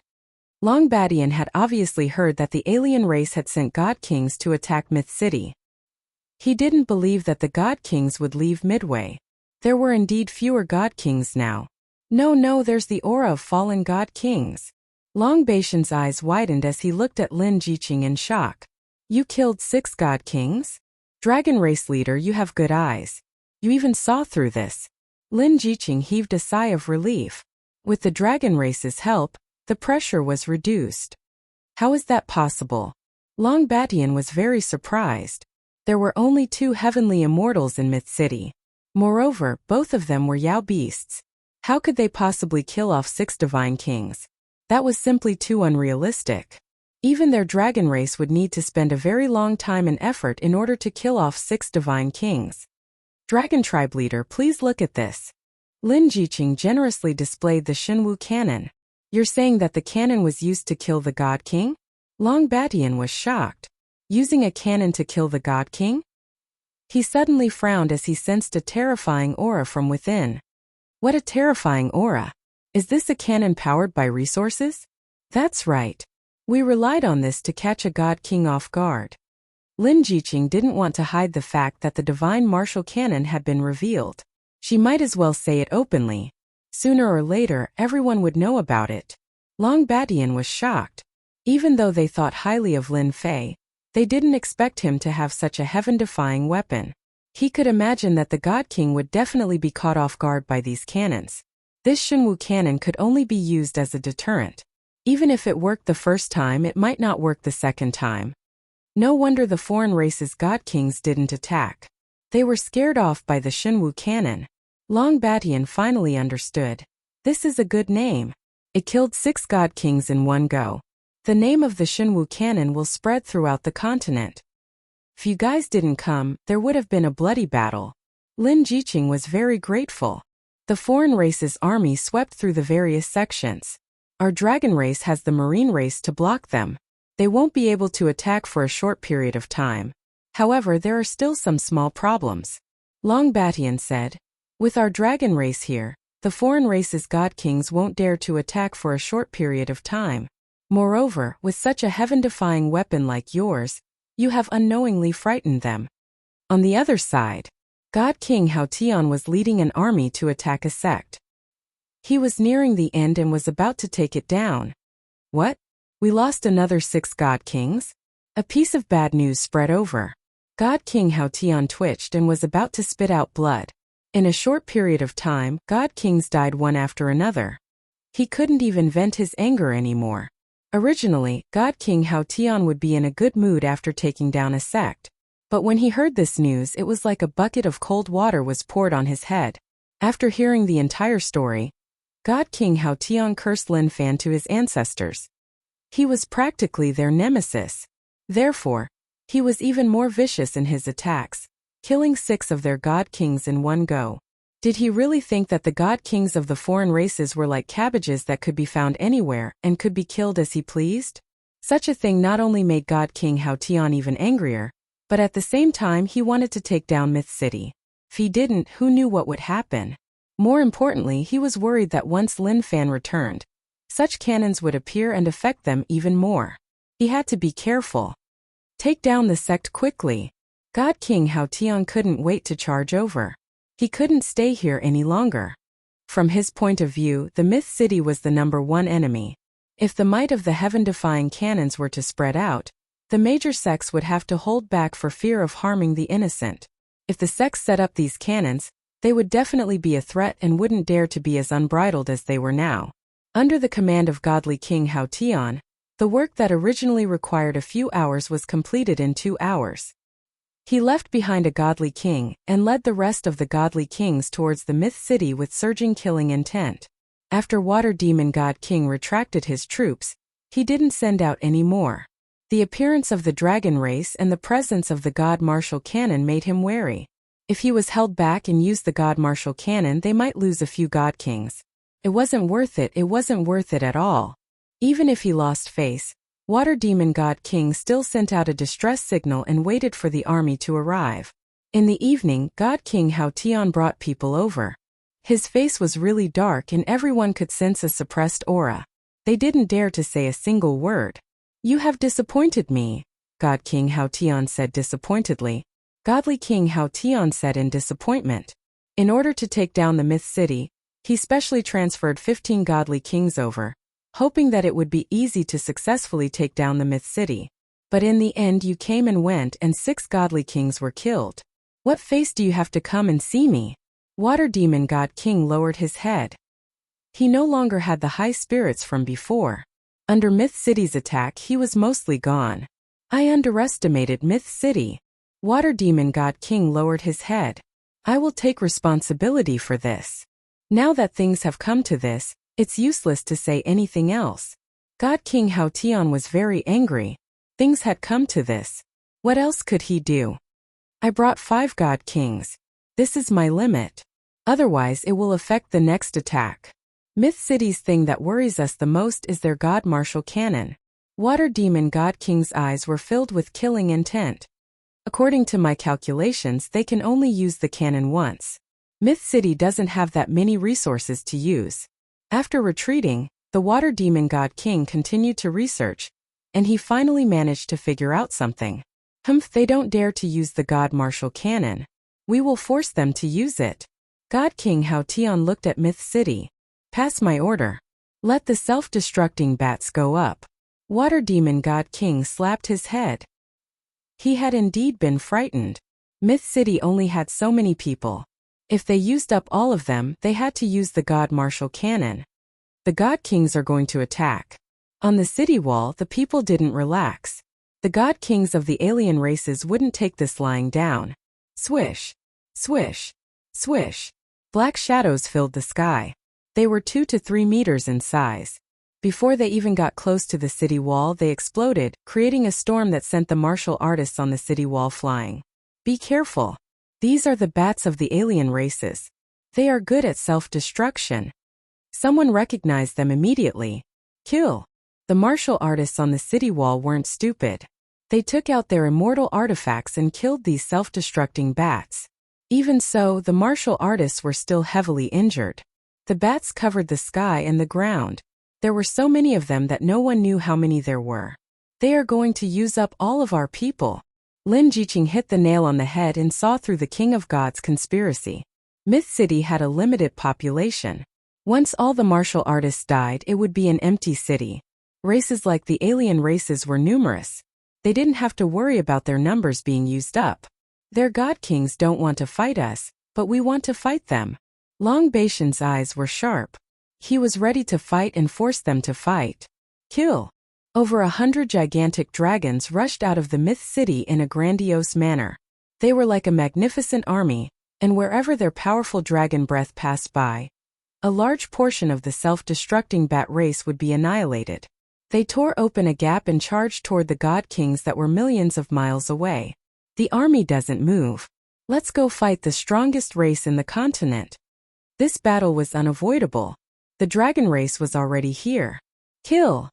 Long Batian had obviously heard that the alien race had sent God Kings to attack Myth City. He didn't believe that the God Kings would leave midway. There were indeed fewer God Kings now. No, there's the aura of fallen God Kings. Long Batian's eyes widened as he looked at Lin Jiqing in shock. You killed 6 God Kings? Dragon race leader, you have good eyes. You even saw through this. Lin Jiqing heaved a sigh of relief. With the dragon race's help, the pressure was reduced. How is that possible? Long Batian was very surprised. There were only 2 heavenly immortals in Myth City. Moreover, both of them were Yao beasts. How could they possibly kill off 6 divine kings? That was simply too unrealistic. Even their dragon race would need to spend a very long time and effort in order to kill off 6 divine kings. Dragon tribe leader, please look at this. Lin Jiqing generously displayed the Shenwu cannon. You're saying that the cannon was used to kill the God King? Long Batian was shocked. Using a cannon to kill the God King? He suddenly frowned as he sensed a terrifying aura from within. What a terrifying aura! Is this a cannon powered by resources? That's right. We relied on this to catch a God King off guard. Lin Jiqing didn't want to hide the fact that the divine martial cannon had been revealed. She might as well say it openly. Sooner or later, everyone would know about it. Long Batian was shocked. Even though they thought highly of Lin Fei, they didn't expect him to have such a heaven-defying weapon. He could imagine that the God King would definitely be caught off guard by these cannons. This Shenwu cannon could only be used as a deterrent. Even if it worked the first time, it might not work the second time. No wonder the foreign race's God Kings didn't attack. They were scared off by the Shenwu cannon. Long Batian finally understood. This is a good name. It killed 6 God Kings in one go. The name of the Shenwu cannon will spread throughout the continent. If you guys didn't come, there would have been a bloody battle. Lin Jiqing was very grateful. The foreign race's army swept through the various sections. Our dragon race has the marine race to block them. They won't be able to attack for a short period of time. However, there are still some small problems. Longbatian said. With our dragon race here, the foreign race's god kings won't dare to attack for a short period of time. Moreover, with such a heaven-defying weapon like yours, you have unknowingly frightened them. On the other side, God King Haotian was leading an army to attack a sect. He was nearing the end and was about to take it down. What? We lost another 6 god kings? A piece of bad news spread over. God King Haotian twitched and was about to spit out blood. In a short period of time, god kings died one after another. He couldn't even vent his anger anymore. Originally, God King Haotian would be in a good mood after taking down a sect. But when he heard this news, it was like a bucket of cold water was poured on his head. After hearing the entire story, God King Haotian cursed Lin Fan to his ancestors. He was practically their nemesis. Therefore, he was even more vicious in his attacks, killing 6 of their god kings in one go. Did he really think that the god kings of the foreign races were like cabbages that could be found anywhere and could be killed as he pleased? Such a thing not only made God King Haotian even angrier, but at the same time he wanted to take down Myth City. If he didn't, who knew what would happen? More importantly, he was worried that once Lin Fan returned, such cannons would appear and affect them even more. He had to be careful. Take down the sect quickly. God King Haotian couldn't wait to charge over. He couldn't stay here any longer. From his point of view, the Myth City was the #1 enemy. If the might of the heaven-defying cannons were to spread out, the major sects would have to hold back for fear of harming the innocent. If the sects set up these cannons, they would definitely be a threat and wouldn't dare to be as unbridled as they were now. Under the command of godly King Haotian, the work that originally required a few hours was completed in 2 hours. He left behind a godly king and led the rest of the godly kings towards the Myth City with surging killing intent. After Water Demon God King retracted his troops, he didn't send out any more. The appearance of the dragon race and the presence of the God Martial Cannon made him wary. If he was held back and used the God Martial Cannon, they might lose a few God Kings. It wasn't worth it at all. Even if he lost face, Water Demon God King still sent out a distress signal and waited for the army to arrive. In the evening, God King Haotian brought people over. His face was really dark and everyone could sense a suppressed aura. They didn't dare to say a single word. You have disappointed me, God King Haotian said disappointedly. Godly King Haotian said in disappointment. In order to take down the Myth City, he specially transferred 15 godly kings over, hoping that it would be easy to successfully take down the Myth City. But in the end you came and went and 6 godly kings were killed. What face do you have to come and see me? Water Demon God King lowered his head. He no longer had the high spirits from before. Under Myth City's attack he was mostly gone. I underestimated Myth City. Water Demon God King lowered his head. I will take responsibility for this. Now that things have come to this, it's useless to say anything else. God King Haotian was very angry. Things had come to this. What else could he do? I brought 5 God Kings. This is my limit. Otherwise it will affect the next attack. Myth City's thing that worries us the most is their God Martial Cannon. Water Demon God King's eyes were filled with killing intent. According to my calculations, they can only use the cannon once. Myth City doesn't have that many resources to use. After retreating, the Water Demon God King continued to research, and he finally managed to figure out something. If they don't dare to use the God Martial Cannon, we will force them to use it. God King Haotian looked at Myth City. Pass my order. Let the self-destructing bats go up. Water Demon God King slapped his head. He had indeed been frightened. Myth City only had so many people. If they used up all of them, they had to use the God Martial Cannon. The God Kings are going to attack. On the city wall, the people didn't relax. The God Kings of the alien races wouldn't take this lying down. Swish, swish, swish. Black shadows filled the sky. They were 2 to 3 meters in size. Before they even got close to the city wall, they exploded, creating a storm that sent the martial artists on the city wall flying. Be careful. These are the bats of the alien races. They are good at self-destruction. Someone recognized them immediately. Kill. The martial artists on the city wall weren't stupid. They took out their immortal artifacts and killed these self-destructing bats. Even so, the martial artists were still heavily injured. The bats covered the sky and the ground. There were so many of them that no one knew how many there were. They are going to use up all of our people. Lin Jiqing hit the nail on the head and saw through the King of Gods conspiracy. Myth City had a limited population. Once all the martial artists died, it would be an empty city. Races like the alien races were numerous. They didn't have to worry about their numbers being used up. Their god kings don't want to fight us, but we want to fight them. Long Baishan's eyes were sharp. He was ready to fight and force them to fight. Kill. Over 100 gigantic dragons rushed out of the Myth City in a grandiose manner. They were like a magnificent army, and wherever their powerful dragon breath passed by, a large portion of the self-destructing bat race would be annihilated. They tore open a gap and charged toward the god kings that were millions of miles away. The army doesn't move. Let's go fight the strongest race in the continent. This battle was unavoidable. The dragon race was already here. Kill.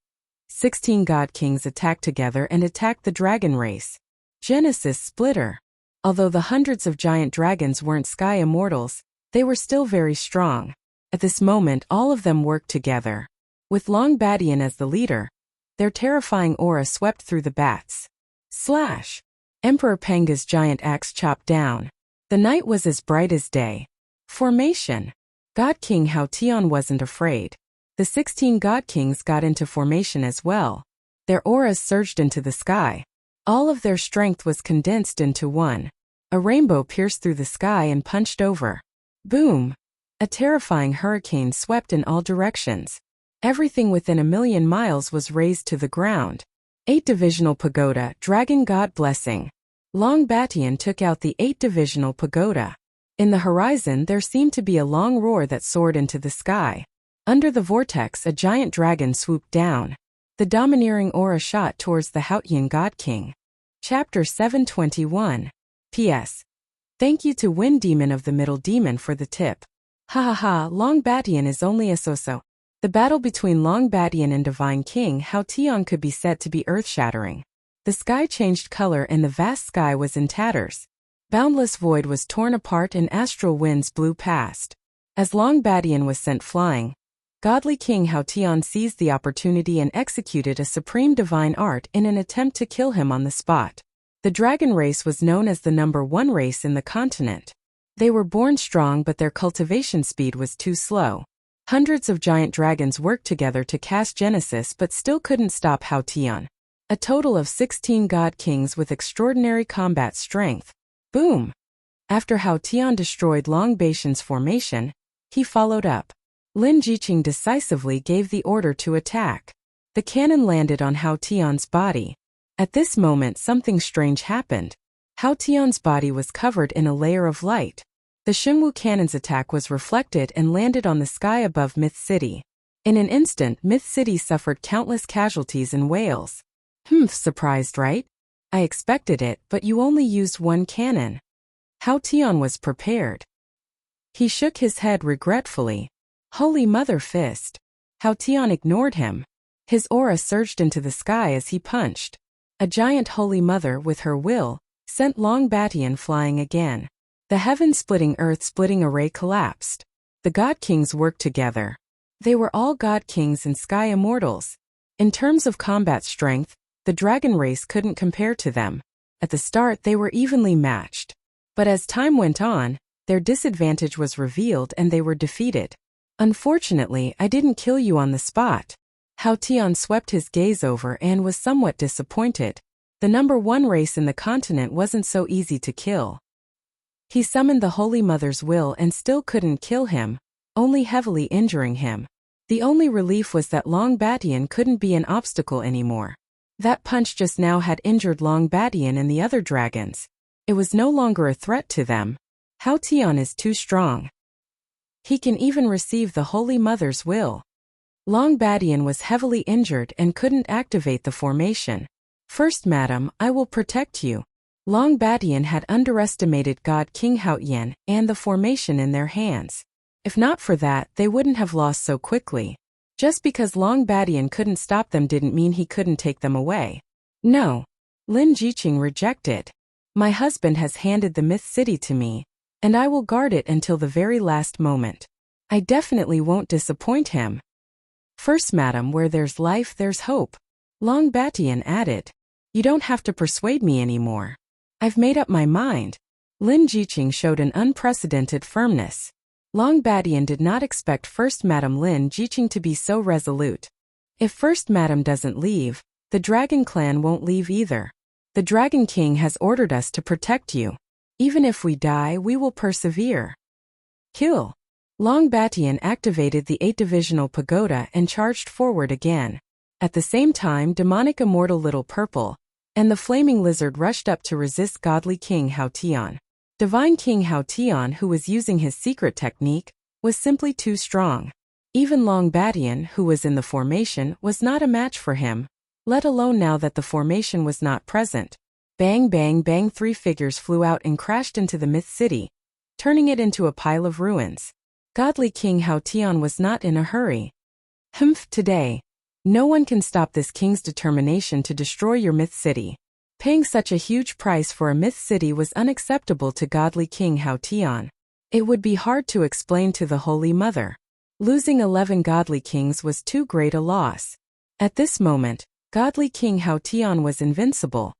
16 god kings attacked together and attacked the dragon race. Genesis Splitter. Although the hundreds of giant dragons weren't sky immortals, they were still very strong. At this moment, all of them worked together. With Long Badian as the leader, their terrifying aura swept through the bats. Slash! Emperor Penga's giant axe chopped down. The night was as bright as day. Formation. God King Hao Tian wasn't afraid. The 16 God Kings got into formation as well. Their auras surged into the sky. All of their strength was condensed into one. A rainbow pierced through the sky and punched over. Boom! A terrifying hurricane swept in all directions. Everything within 1,000,000 miles was razed to the ground. 8-divisional pagoda, Dragon God Blessing. Long Batian took out the 8-divisional pagoda. In the horizon there seemed to be a long roar that soared into the sky. Under the vortex a giant dragon swooped down. The domineering aura shot towards the Haotian God King. Chapter 721. P.S. Thank you to Wind Demon of the Middle Demon for the tip. Ha ha ha, Long Batian is only a so-so. The battle between Long Batian and Divine King Hao Tian could be said to be earth-shattering. The sky changed color and the vast sky was in tatters. Boundless void was torn apart and astral winds blew past. As Long Batian was sent flying, godly King Hao Tian seized the opportunity and executed a supreme divine art in an attempt to kill him on the spot. The dragon race was known as the #1 race in the continent. They were born strong but their cultivation speed was too slow. Hundreds of giant dragons worked together to cast Genesis but still couldn't stop Hao Tian. A total of 16 god kings with extraordinary combat strength. Boom! After Hao Tian destroyed Long Baishan's formation, he followed up. Lin Jiqing decisively gave the order to attack. The cannon landed on Hao Tian's body. At this moment something strange happened. Hao Tian's body was covered in a layer of light. The Xinwu cannon's attack was reflected and landed on the sky above Myth City. In an instant, Myth City suffered countless casualties and wails. Surprised, right? I expected it, but you only used one cannon. Hao Tian was prepared. He shook his head regretfully. Holy Mother Fist. Hao Tian ignored him. His aura surged into the sky as he punched. A giant Holy Mother, with her will, sent Long Batian flying again. The heaven-splitting earth-splitting array collapsed. The God Kings worked together. They were all God Kings and Sky Immortals. In terms of combat strength, the dragon race couldn't compare to them. At the start they were evenly matched. But as time went on, their disadvantage was revealed and they were defeated. Unfortunately, I didn't kill you on the spot. Hao Tian swept his gaze over and was somewhat disappointed. The #1 race in the continent wasn't so easy to kill. He summoned the Holy Mother's will and still couldn't kill him, only heavily injuring him. The only relief was that Long Batian couldn't be an obstacle anymore. That punch just now had injured Long Batian and the other dragons. It was no longer a threat to them. Hao Tian is too strong. He can even receive the Holy Mother's will. Long Batian was heavily injured and couldn't activate the formation. First, madam, I will protect you. Long Batian had underestimated God King Haotian and the formation in their hands. If not for that, they wouldn't have lost so quickly. Just because Long Batian couldn't stop them didn't mean he couldn't take them away. No. Lin Jiqing rejected. My husband has handed the Myth City to me, and I will guard it until the very last moment. I definitely won't disappoint him. First, madam, where there's life, there's hope. Long Batian added. You don't have to persuade me anymore. I've made up my mind. Lin Jiqing showed an unprecedented firmness. Long Batian did not expect First Madam Lin Jiqing to be so resolute. If First Madam doesn't leave, the Dragon Clan won't leave either. The Dragon King has ordered us to protect you. Even if we die, we will persevere. Kill. Long Batian activated the 8-divisional pagoda and charged forward again. At the same time, demonic immortal Little Purple and the flaming lizard rushed up to resist godly King Haotian. Divine King Haotian, who was using his secret technique, was simply too strong. Even Long Batian, who was in the formation, was not a match for him, let alone now that the formation was not present. Bang bang bang, 3 figures flew out and crashed into the Myth City, turning it into a pile of ruins. Godly King Haotian was not in a hurry. Today, no one can stop this king's determination to destroy your Myth City. Paying such a huge price for a Myth City was unacceptable to godly King Haotian. It would be hard to explain to the Holy Mother. Losing 11 godly kings was too great a loss. At this moment, godly King Haotian was invincible.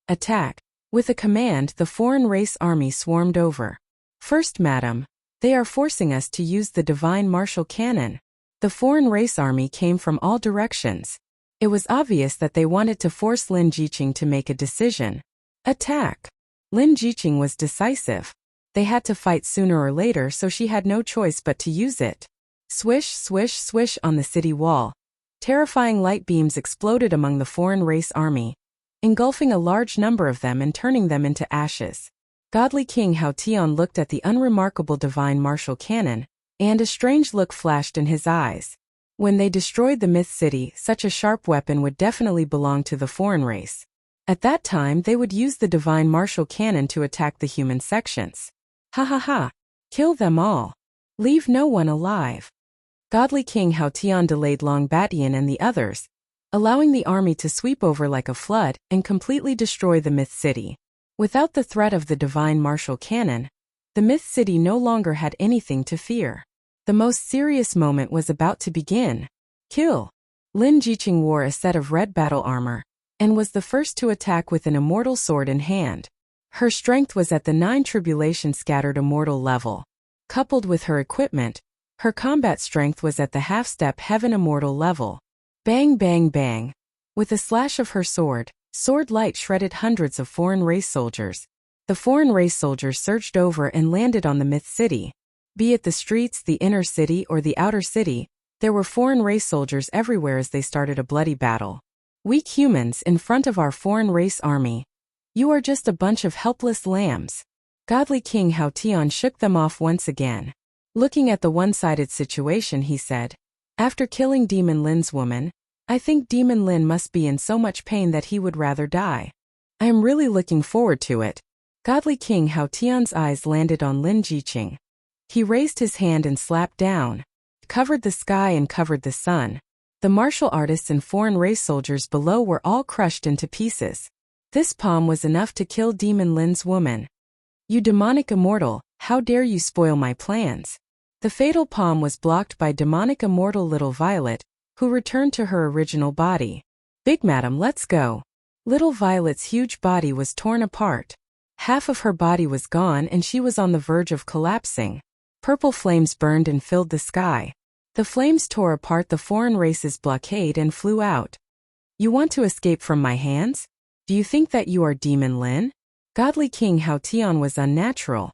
Attack. With a command, the foreign race army swarmed over. First, madam, they are forcing us to use the divine martial cannon. The foreign race army came from all directions. It was obvious that they wanted to force Lin Jiqing to make a decision. Attack. Lin Jiqing was decisive. They had to fight sooner or later, so she had no choice but to use it. Swish, swish, swish on the city wall. Terrifying light beams exploded among the foreign race army, engulfing a large number of them and turning them into ashes. Godly King Haotian looked at the unremarkable divine martial cannon, and a strange look flashed in his eyes. When they destroyed the Myth City, such a sharp weapon would definitely belong to the foreign race. At that time, they would use the divine martial cannon to attack the human sections. Ha ha ha! Kill them all. Leave no one alive. Godly King Haotian delayed Long Batian and the others, allowing the army to sweep over like a flood and completely destroy the Myth City. Without the threat of the divine martial cannon, the Myth City no longer had anything to fear. The most serious moment was about to begin. Kill. Lin Jiqing wore a set of red battle armor, and was the first to attack with an immortal sword in hand. Her strength was at the 9 tribulation scattered immortal level. Coupled with her equipment, her combat strength was at the half-step heaven immortal level. Bang bang bang. With a slash of her sword light shredded hundreds of foreign race soldiers. The foreign race soldiers surged over and landed on the Myth City. Be it the streets, the inner city, or the outer city, there were foreign race soldiers everywhere as they started a bloody battle. Weak humans in front of our foreign race army. You are just a bunch of helpless lambs. Godly King Haotian shook them off once again. Looking at the one-sided situation, he said, after killing Demon Lin's woman, I think Demon Lin must be in so much pain that he would rather die. I am really looking forward to it. Godly King Haotian's eyes landed on Lin Jiqing. He raised his hand and slapped down, covered the sky and covered the sun. The martial artists and foreign race soldiers below were all crushed into pieces. This palm was enough to kill Demon Lin's woman. You demonic immortal, how dare you spoil my plans? The fatal palm was blocked by demonic immortal Little Violet, who returned to her original body. Big madam, let's go. Little Violet's huge body was torn apart. Half of her body was gone and she was on the verge of collapsing. Purple flames burned and filled the sky. The flames tore apart the foreign race's blockade and flew out. You want to escape from my hands? Do you think that you are Demon Lin? Godly King Haotian was unnatural.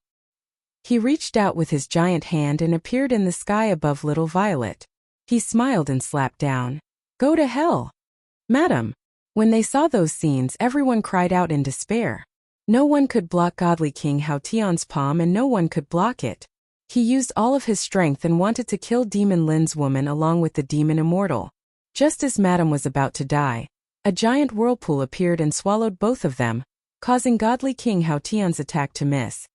He reached out with his giant hand and appeared in the sky above Little Violet. He smiled and slapped down. Go to hell. Madam. When they saw those scenes, everyone cried out in despair. No one could block Godly King Haotian's palm and no one could block it. He used all of his strength and wanted to kill Demon Lin's woman along with the demon immortal. Just as Madam was about to die, a giant whirlpool appeared and swallowed both of them, causing godly King Hao Tian's attack to miss.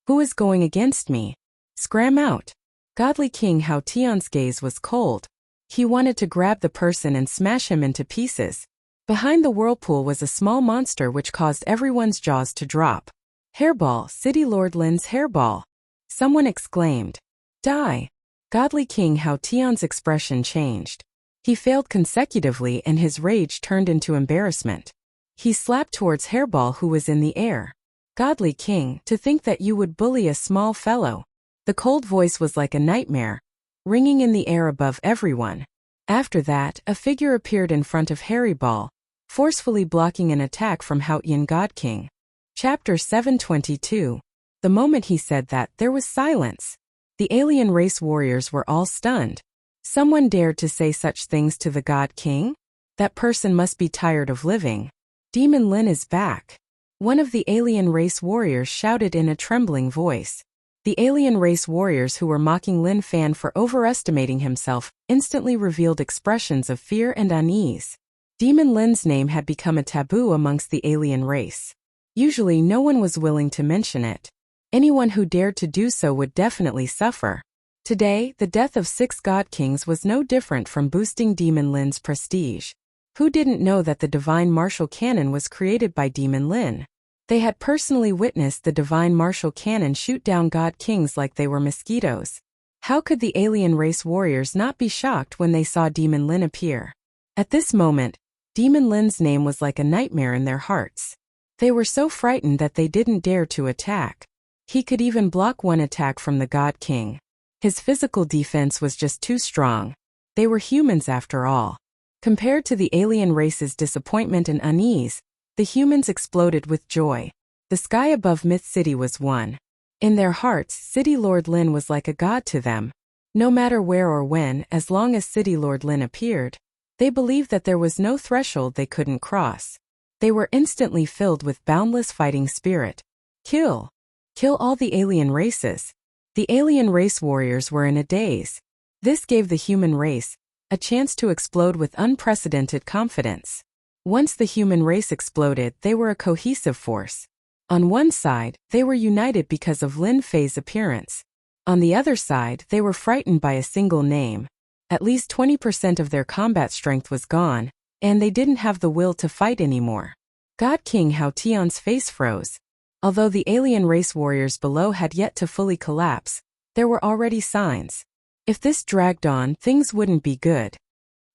Who is going against me? Scram out. Godly King Hao Tian's gaze was cold. He wanted to grab the person and smash him into pieces. Behind the whirlpool was a small monster which caused everyone's jaws to drop. Hairball, City Lord Lin's hairball. Someone exclaimed. Die. Godly King Hao Tian's expression changed. He failed consecutively and his rage turned into embarrassment. He slapped towards Hairball who was in the air. Godly King, to think that you would bully a small fellow. The cold voice was like a nightmare, ringing in the air above everyone. After that, a figure appeared in front of Hairball, forcefully blocking an attack from Hao Tian God King. Chapter 722. The moment he said that, there was silence. The alien race warriors were all stunned. Someone dared to say such things to the God King? That person must be tired of living. Demon Lin is back. One of the alien race warriors shouted in a trembling voice. The alien race warriors who were mocking Lin Fan for overestimating himself instantly revealed expressions of fear and unease. Demon Lin's name had become a taboo amongst the alien race. Usually no one was willing to mention it. Anyone who dared to do so would definitely suffer. Today, the death of 6 God Kings was no different from boosting Demon Lin's prestige. Who didn't know that the Divine Martial Cannon was created by Demon Lin? They had personally witnessed the Divine Martial Cannon shoot down God Kings like they were mosquitoes. How could the alien race warriors not be shocked when they saw Demon Lin appear? At this moment, Demon Lin's name was like a nightmare in their hearts. They were so frightened that they didn't dare to attack. He could even block one attack from the God King. His physical defense was just too strong. They were humans after all. Compared to the alien race's disappointment and unease, the humans exploded with joy. The sky above Myth City was one. In their hearts, City Lord Lin was like a god to them. No matter where or when, as long as City Lord Lin appeared, they believed that there was no threshold they couldn't cross. They were instantly filled with boundless fighting spirit. Kill. Kill all the alien races. The alien race warriors were in a daze. This gave the human race a chance to explode with unprecedented confidence. Once the human race exploded, they were a cohesive force. On one side, they were united because of Lin Fei's appearance. On the other side, they were frightened by a single name. At least 20% of their combat strength was gone, and they didn't have the will to fight anymore. God King Hao Tian's face froze. Although the alien race warriors below had yet to fully collapse, there were already signs. If this dragged on, things wouldn't be good.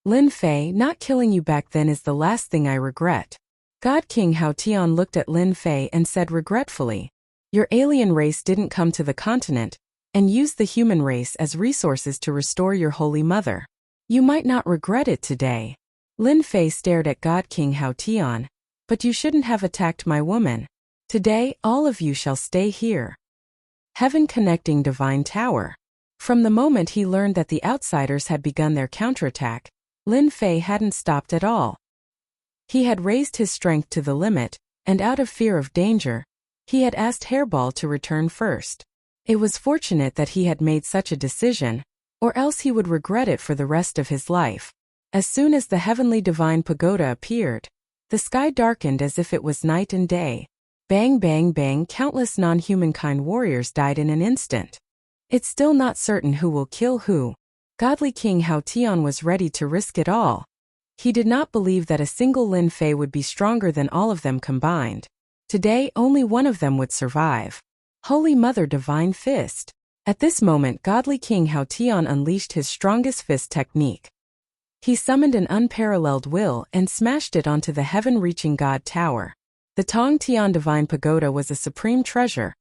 Lin Fei, not killing you back then is the last thing I regret. God King Hao Tian looked at Lin Fei and said regretfully, your alien race didn't come to the continent and used the human race as resources to restore your holy mother. You might not regret it today. Lin Fei stared at God King Hao Tian. But you shouldn't have attacked my woman. Today, all of you shall stay here. Heaven connecting divine tower. From the moment he learned that the outsiders had begun their counterattack, Lin Fei hadn't stopped at all. He had raised his strength to the limit, and out of fear of danger, he had asked Hairball to return first. It was fortunate that he had made such a decision, or else he would regret it for the rest of his life. As soon as the heavenly divine pagoda appeared, the sky darkened as if it was night and day. Bang bang bang, countless non-humankind warriors died in an instant. It's still not certain who will kill who. Godly King Hao Tian was ready to risk it all. He did not believe that a single Lin Fei would be stronger than all of them combined. Today, only one of them would survive. Holy Mother Divine Fist. At this moment, Godly King Hao Tian unleashed his strongest fist technique. He summoned an unparalleled will and smashed it onto the heaven-reaching God Tower. The Tong Tian Divine Pagoda was a supreme treasure,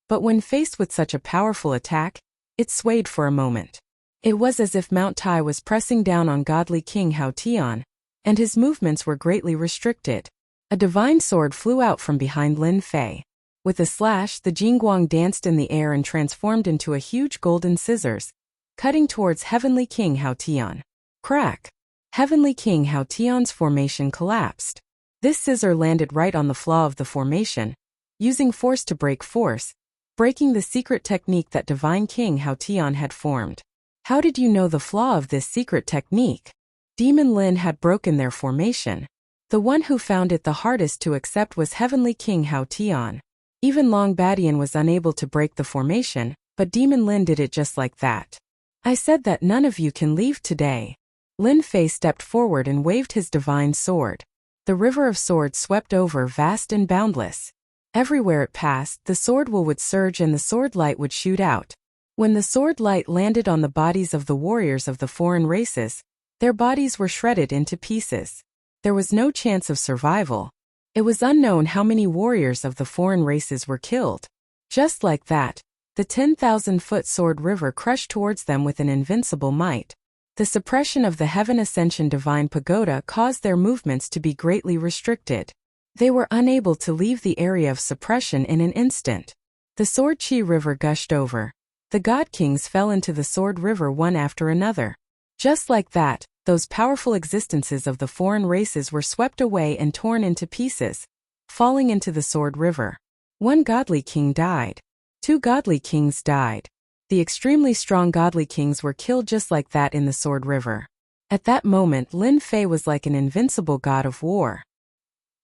but when faced with such a powerful attack, it swayed for a moment. It was as if Mount Tai was pressing down on Godly King Hao Tian, and his movements were greatly restricted. A divine sword flew out from behind Lin Fei. With a slash, the Jingguang danced in the air and transformed into a huge golden scissors, cutting towards Heavenly King Hao Tian. Crack! Heavenly King Hao Tian's formation collapsed. This scissor landed right on the flaw of the formation, using force to break force, breaking the secret technique that Divine King Hao Tian had formed. How did you know the flaw of this secret technique? Demon Lin had broken their formation. The one who found it the hardest to accept was Heavenly King Hao Tian. Even Long Badian was unable to break the formation, but Demon Lin did it just like that. I said that none of you can leave today. Lin Fei stepped forward and waved his divine sword. The river of swords swept over, vast and boundless. Everywhere it passed, the sword would surge and the sword light would shoot out. When the sword light landed on the bodies of the warriors of the foreign races, their bodies were shredded into pieces. There was no chance of survival. It was unknown how many warriors of the foreign races were killed. Just like that, the 10,000-foot sword river crushed towards them with an invincible might. The suppression of the Heaven Ascension Divine Pagoda caused their movements to be greatly restricted. They were unable to leave the area of suppression in an instant. The Sword Chi River gushed over. The God Kings fell into the Sword River one after another. Just like that, those powerful existences of the foreign races were swept away and torn into pieces, falling into the Sword River. One godly king died. 2 godly kings died. The extremely strong godly kings were killed just like that in the Sword River. At that moment, Lin Fei was like an invincible god of war.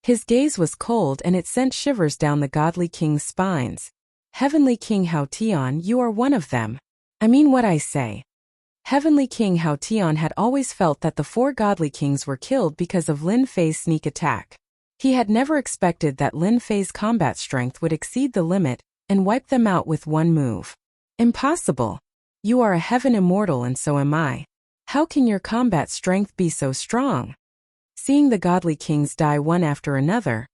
His gaze was cold and it sent shivers down the godly king's spines. Heavenly King Hao Tian, you are one of them. I mean what I say. Heavenly King Hao Tian had always felt that the 4 godly kings were killed because of Lin Fei's sneak attack. He had never expected that Lin Fei's combat strength would exceed the limit and wipe them out with one move. Impossible. You are a heaven immortal and so am I. How can your combat strength be so strong? Seeing the godly kings die one after another,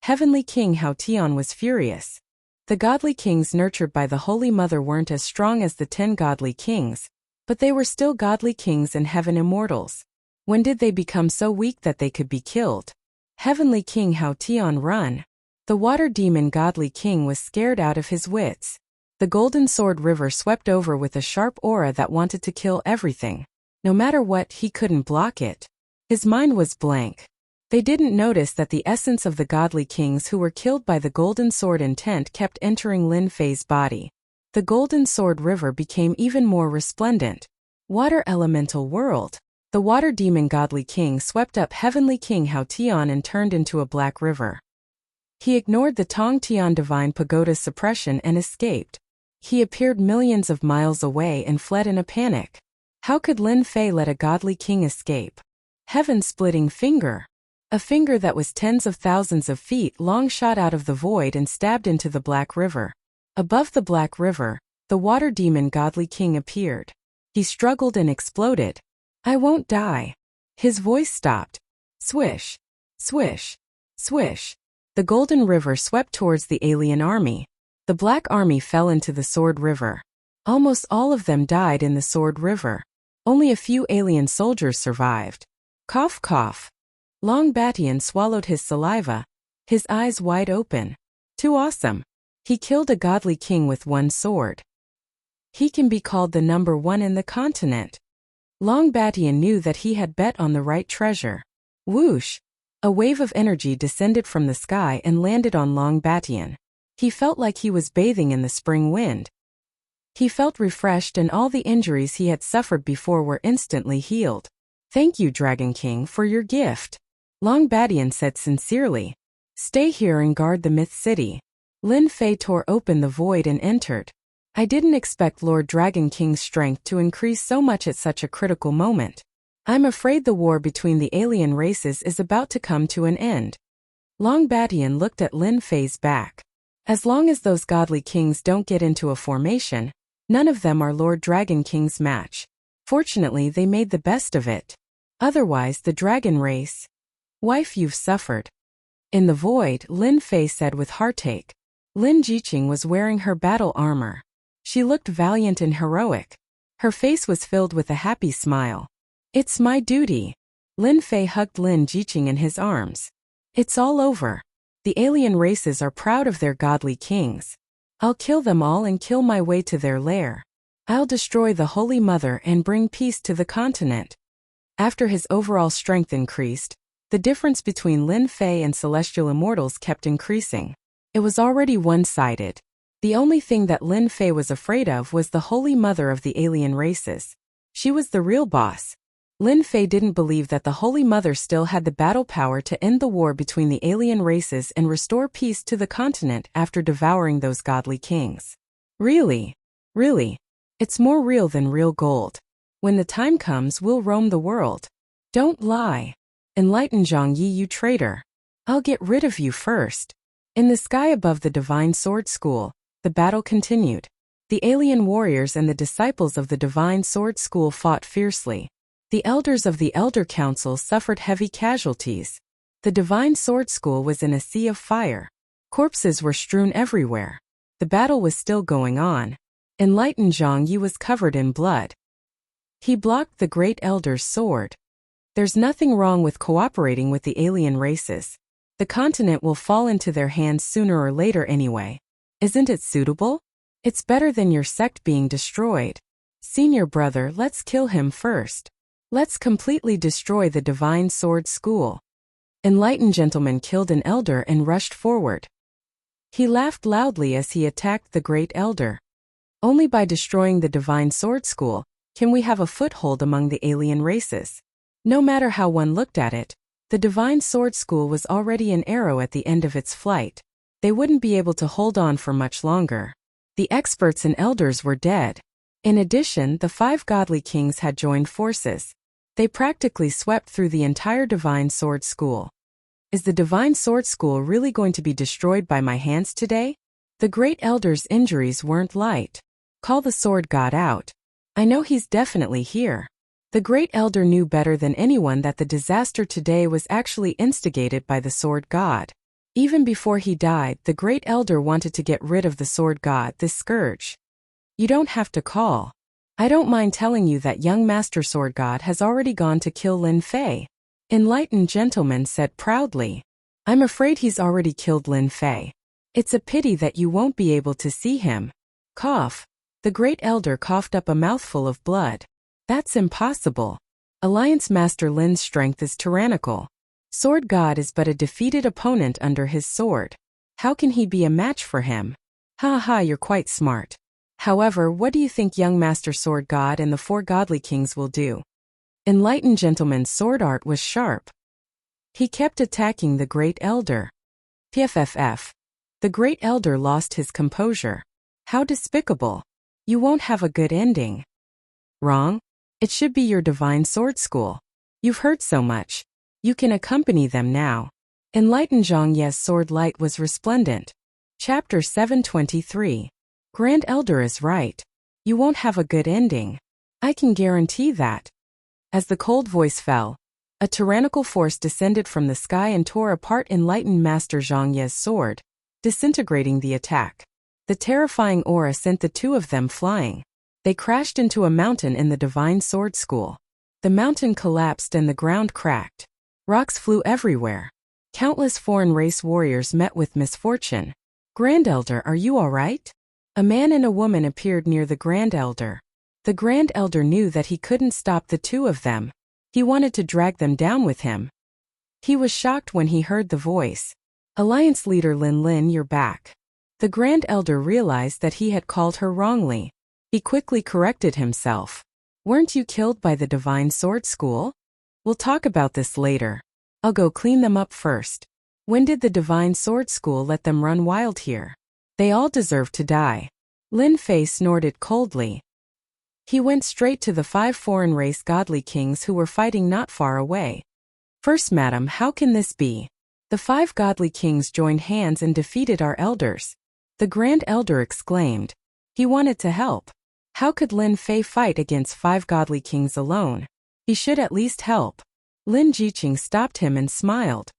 Heavenly King Hao Tian was furious. The godly kings nurtured by the Holy Mother weren't as strong as the 10 godly kings, but they were still godly kings and heaven immortals. When did they become so weak that they could be killed? Heavenly King Hao Tian, run. The water demon godly king was scared out of his wits. The golden sword river swept over with a sharp aura that wanted to kill everything. No matter what, he couldn't block it. His mind was blank. They didn't notice that the essence of the godly kings who were killed by the golden sword intent kept entering Lin Fei's body. The golden sword river became even more resplendent. Water elemental world. The water demon godly king swept up Heavenly King Hao Tian and turned into a black river. He ignored the Tong Tian divine pagoda suppression and escaped. He appeared millions of miles away and fled in a panic. How could Lin Fei let a godly king escape? Heaven-splitting finger. A finger that was tens of thousands of feet long shot out of the void and stabbed into the black river. Above the black river, the water demon godly king appeared. He struggled and exploded. I won't die. His voice stopped. Swish. Swish. Swish. The golden river swept towards the alien army. The black army fell into the sword river. Almost all of them died in the sword river. Only a few alien soldiers survived. Cough cough. Long Batian swallowed his saliva, his eyes wide open. Too awesome. He killed a godly king with one sword. He can be called the number 1 in the continent. Long Batian knew that he had bet on the right treasure. Whoosh! A wave of energy descended from the sky and landed on Long Batian. He felt like he was bathing in the spring wind. He felt refreshed and all the injuries he had suffered before were instantly healed. Thank you, Dragon King, for your gift. Long Batian said sincerely. Stay here and guard the Myth City. Lin Fei tore open the void and entered. I didn't expect Lord Dragon King's strength to increase so much at such a critical moment. I'm afraid the war between the alien races is about to come to an end. Long Batian looked at Lin Fei's back. As long as those godly kings don't get into a formation, none of them are Lord Dragon King's match. Fortunately, they made the best of it. Otherwise, the dragon race. Wife, you've suffered. In the void, Lin Fei said with heartache. Lin Jiqing was wearing her battle armor. She looked valiant and heroic. Her face was filled with a happy smile. It's my duty. Lin Fei hugged Lin Jiqing in his arms. It's all over. The alien races are proud of their godly kings. I'll kill them all and kill my way to their lair. I'll destroy the Holy Mother and bring peace to the continent. After his overall strength increased, the difference between Lin Fei and celestial immortals kept increasing. It was already one-sided. The only thing that Lin Fei was afraid of was the Holy Mother of the alien races. She was the real boss. Lin Fei didn't believe that the Holy Mother still had the battle power to end the war between the alien races and restore peace to the continent after devouring those godly kings. Really? Really? It's more real than real gold. When the time comes, we'll roam the world. Don't lie. Enlighten Zhang Yi, you traitor. I'll get rid of you first. In the sky above the Divine Sword School, the battle continued. The alien warriors and the disciples of the Divine Sword School fought fiercely. The elders of the Elder Council suffered heavy casualties. The Divine Sword School was in a sea of fire. Corpses were strewn everywhere. The battle was still going on. Enlightened Zhang Yi was covered in blood. He blocked the Great Elder's sword. There's nothing wrong with cooperating with the alien races. The continent will fall into their hands sooner or later anyway. Isn't it suitable? It's better than your sect being destroyed. Senior brother, let's kill him first. Let's completely destroy the Divine Sword School. Enlightened gentleman killed an elder and rushed forward. He laughed loudly as he attacked the Great Elder. Only by destroying the Divine Sword School can we have a foothold among the alien races. No matter how one looked at it, the Divine Sword School was already an arrow at the end of its flight. They wouldn't be able to hold on for much longer. The experts and elders were dead. In addition, the 5 godly kings had joined forces. They practically swept through the entire Divine Sword School. Is the Divine Sword School really going to be destroyed by my hands today? The Great Elder's injuries weren't light. Call the Sword God out. I know he's definitely here. The Great Elder knew better than anyone that the disaster today was actually instigated by the Sword God. Even before he died, the Great Elder wanted to get rid of the Sword God, this scourge. You don't have to call. I don't mind telling you that young Master Sword God has already gone to kill Lin Fei. Enlightened gentleman said proudly. I'm afraid he's already killed Lin Fei. It's a pity that you won't be able to see him. Cough. The Great Elder coughed up a mouthful of blood. That's impossible. Alliance Master Lin's strength is tyrannical. Sword God is but a defeated opponent under his sword. How can he be a match for him? Ha ha, you're quite smart. However, what do you think young Master Sword God and the 4 godly kings will do? Enlightened gentleman's sword art was sharp. He kept attacking the Great Elder. PFFF. The Great Elder lost his composure. How despicable. You won't have a good ending. Wrong? It should be your Divine Sword School. You've heard so much. You can accompany them now. Enlightened Zhang Ye's sword light was resplendent. Chapter 723. Grand Elder is right. You won't have a good ending. I can guarantee that. As the cold voice fell, a tyrannical force descended from the sky and tore apart Enlightened Master Zhang Ye's sword, disintegrating the attack. The terrifying aura sent the 2 of them flying. They crashed into a mountain in the Divine Sword School. The mountain collapsed and the ground cracked. Rocks flew everywhere. Countless foreign race warriors met with misfortune. Grand Elder, are you all right? A man and a woman appeared near the Grand Elder. The Grand Elder knew that he couldn't stop the 2 of them. He wanted to drag them down with him. He was shocked when he heard the voice. Alliance leader Lin, you're back. The Grand Elder realized that he had called her wrongly. He quickly corrected himself. Weren't you killed by the Divine Sword School? We'll talk about this later. I'll go clean them up first. When did the Divine Sword School let them run wild here? They all deserve to die. Lin Fei snorted coldly. He went straight to the 5 foreign race godly kings who were fighting not far away. First, madam, how can this be? The 5 godly kings joined hands and defeated our elders. The Grand Elder exclaimed. He wanted to help. How could Lin Fei fight against 5 godly kings alone? He should at least help. Lin Jiqing stopped him and smiled.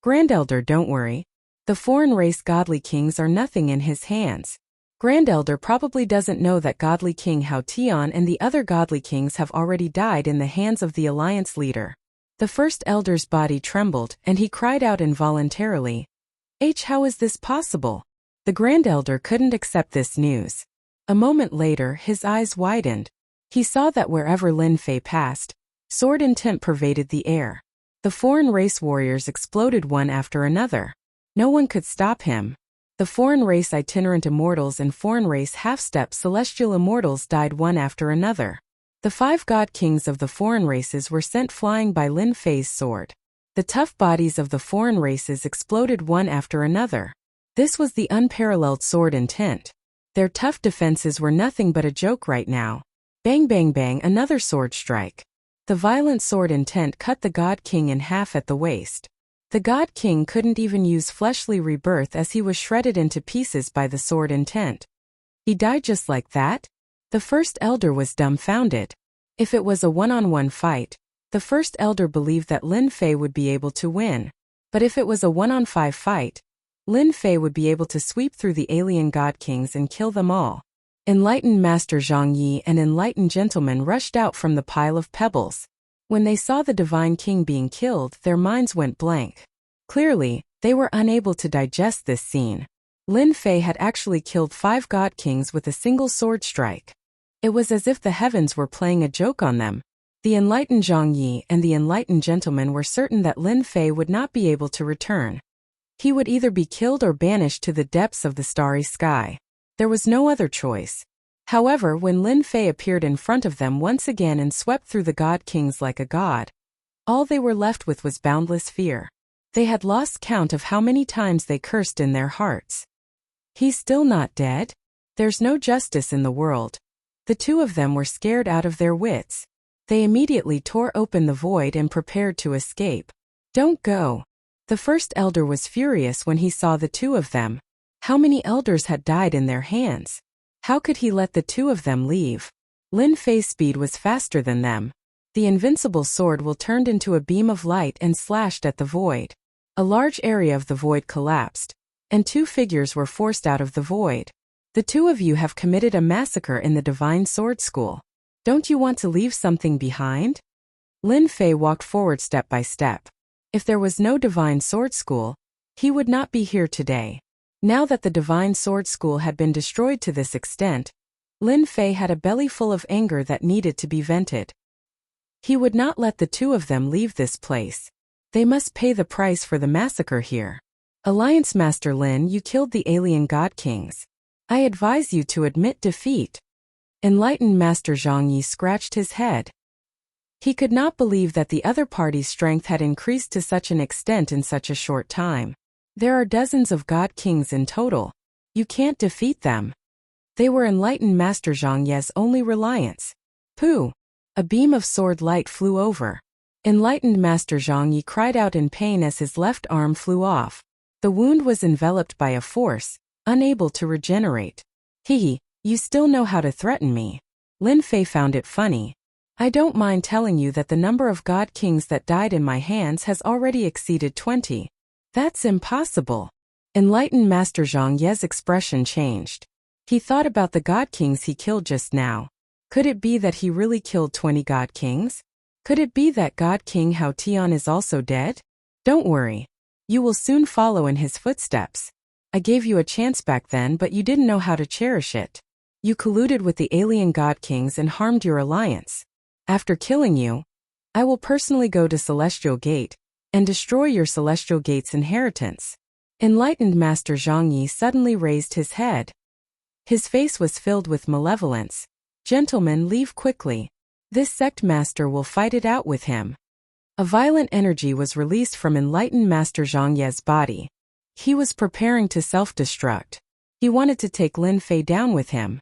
Grand Elder, don't worry. The foreign race godly kings are nothing in his hands. Grand Elder probably doesn't know that godly king Hao Tian and the other godly kings have already died in the hands of the alliance leader. The first elder's body trembled and he cried out involuntarily. How is this possible? The Grand Elder couldn't accept this news. A moment later, his eyes widened. He saw that wherever Lin Fei passed, sword intent pervaded the air. The foreign race warriors exploded one after another. No one could stop him. The foreign race itinerant immortals and foreign race half-step celestial immortals died one after another. The 5 god kings of the foreign races were sent flying by Lin Fei's sword. The tough bodies of the foreign races exploded one after another. This was the unparalleled sword intent. Their tough defenses were nothing but a joke right now. Bang bang bang, another sword strike. The violent sword intent cut the god king in half at the waist. The god king couldn't even use fleshly rebirth as he was shredded into pieces by the sword intent. He died just like that? The first elder was dumbfounded. If it was a one-on-one fight, the first elder believed that Lin Fei would be able to win. But if it was a 1-on-5 fight, Lin Fei would be able to sweep through the alien god kings and kill them all. Enlightened Master Zhang Yi and enlightened gentlemen rushed out from the pile of pebbles. When they saw the divine king being killed, their minds went blank. Clearly, they were unable to digest this scene. Lin Fei had actually killed 5 god kings with a single sword strike. It was as if the heavens were playing a joke on them. The enlightened Zhang Yi and the enlightened gentlemen were certain that Lin Fei would not be able to return. He would either be killed or banished to the depths of the starry sky. There was no other choice. However, when Lin Fei appeared in front of them once again and swept through the god kings like a god, all they were left with was boundless fear. They had lost count of how many times they cursed in their hearts. He's still not dead? There's no justice in the world. The two of them were scared out of their wits. They immediately tore open the void and prepared to escape. Don't go. The first elder was furious when he saw the two of them. How many elders had died in their hands? How could he let the two of them leave? Lin Fei's speed was faster than them. The invincible sword turned into a beam of light and slashed at the void. A large area of the void collapsed, and 2 figures were forced out of the void. The two of you have committed a massacre in the Divine Sword School. Don't you want to leave something behind? Lin Fei walked forward step by step. If there was no Divine Sword School, he would not be here today. Now that the Divine Sword School had been destroyed to this extent, Lin Fei had a belly full of anger that needed to be vented. He would not let the two of them leave this place. They must pay the price for the massacre here. Alliance Master Lin, you killed the alien god kings. I advise you to admit defeat. Enlightened Master Zhang Yi scratched his head. He could not believe that the other party's strength had increased to such an extent in such a short time. There are dozens of god kings in total. You can't defeat them. They were Enlightened Master Zhang Yi's only reliance. Pooh! A beam of sword light flew over. Enlightened Master Zhang Yi cried out in pain as his left arm flew off. The wound was enveloped by a force, unable to regenerate. Hee, you still know how to threaten me. Lin Fei found it funny. I don't mind telling you that the number of god kings that died in my hands has already exceeded 20. That's impossible. Enlightened Master Zhang Yi's expression changed. He thought about the god kings he killed just now. Could it be that he really killed 20 god kings? Could it be that God King Hao Tian is also dead? Don't worry. You will soon follow in his footsteps. I gave you a chance back then, but you didn't know how to cherish it. You colluded with the alien god kings and harmed your alliance. After killing you, I will personally go to Celestial Gate and destroy your Celestial Gate's inheritance. Enlightened Master Zhang Yi suddenly raised his head. His face was filled with malevolence. Gentlemen, leave quickly. This sect master will fight it out with him. A violent energy was released from Enlightened Master Zhang Yi's body. He was preparing to self-destruct. He wanted to take Lin Fei down with him.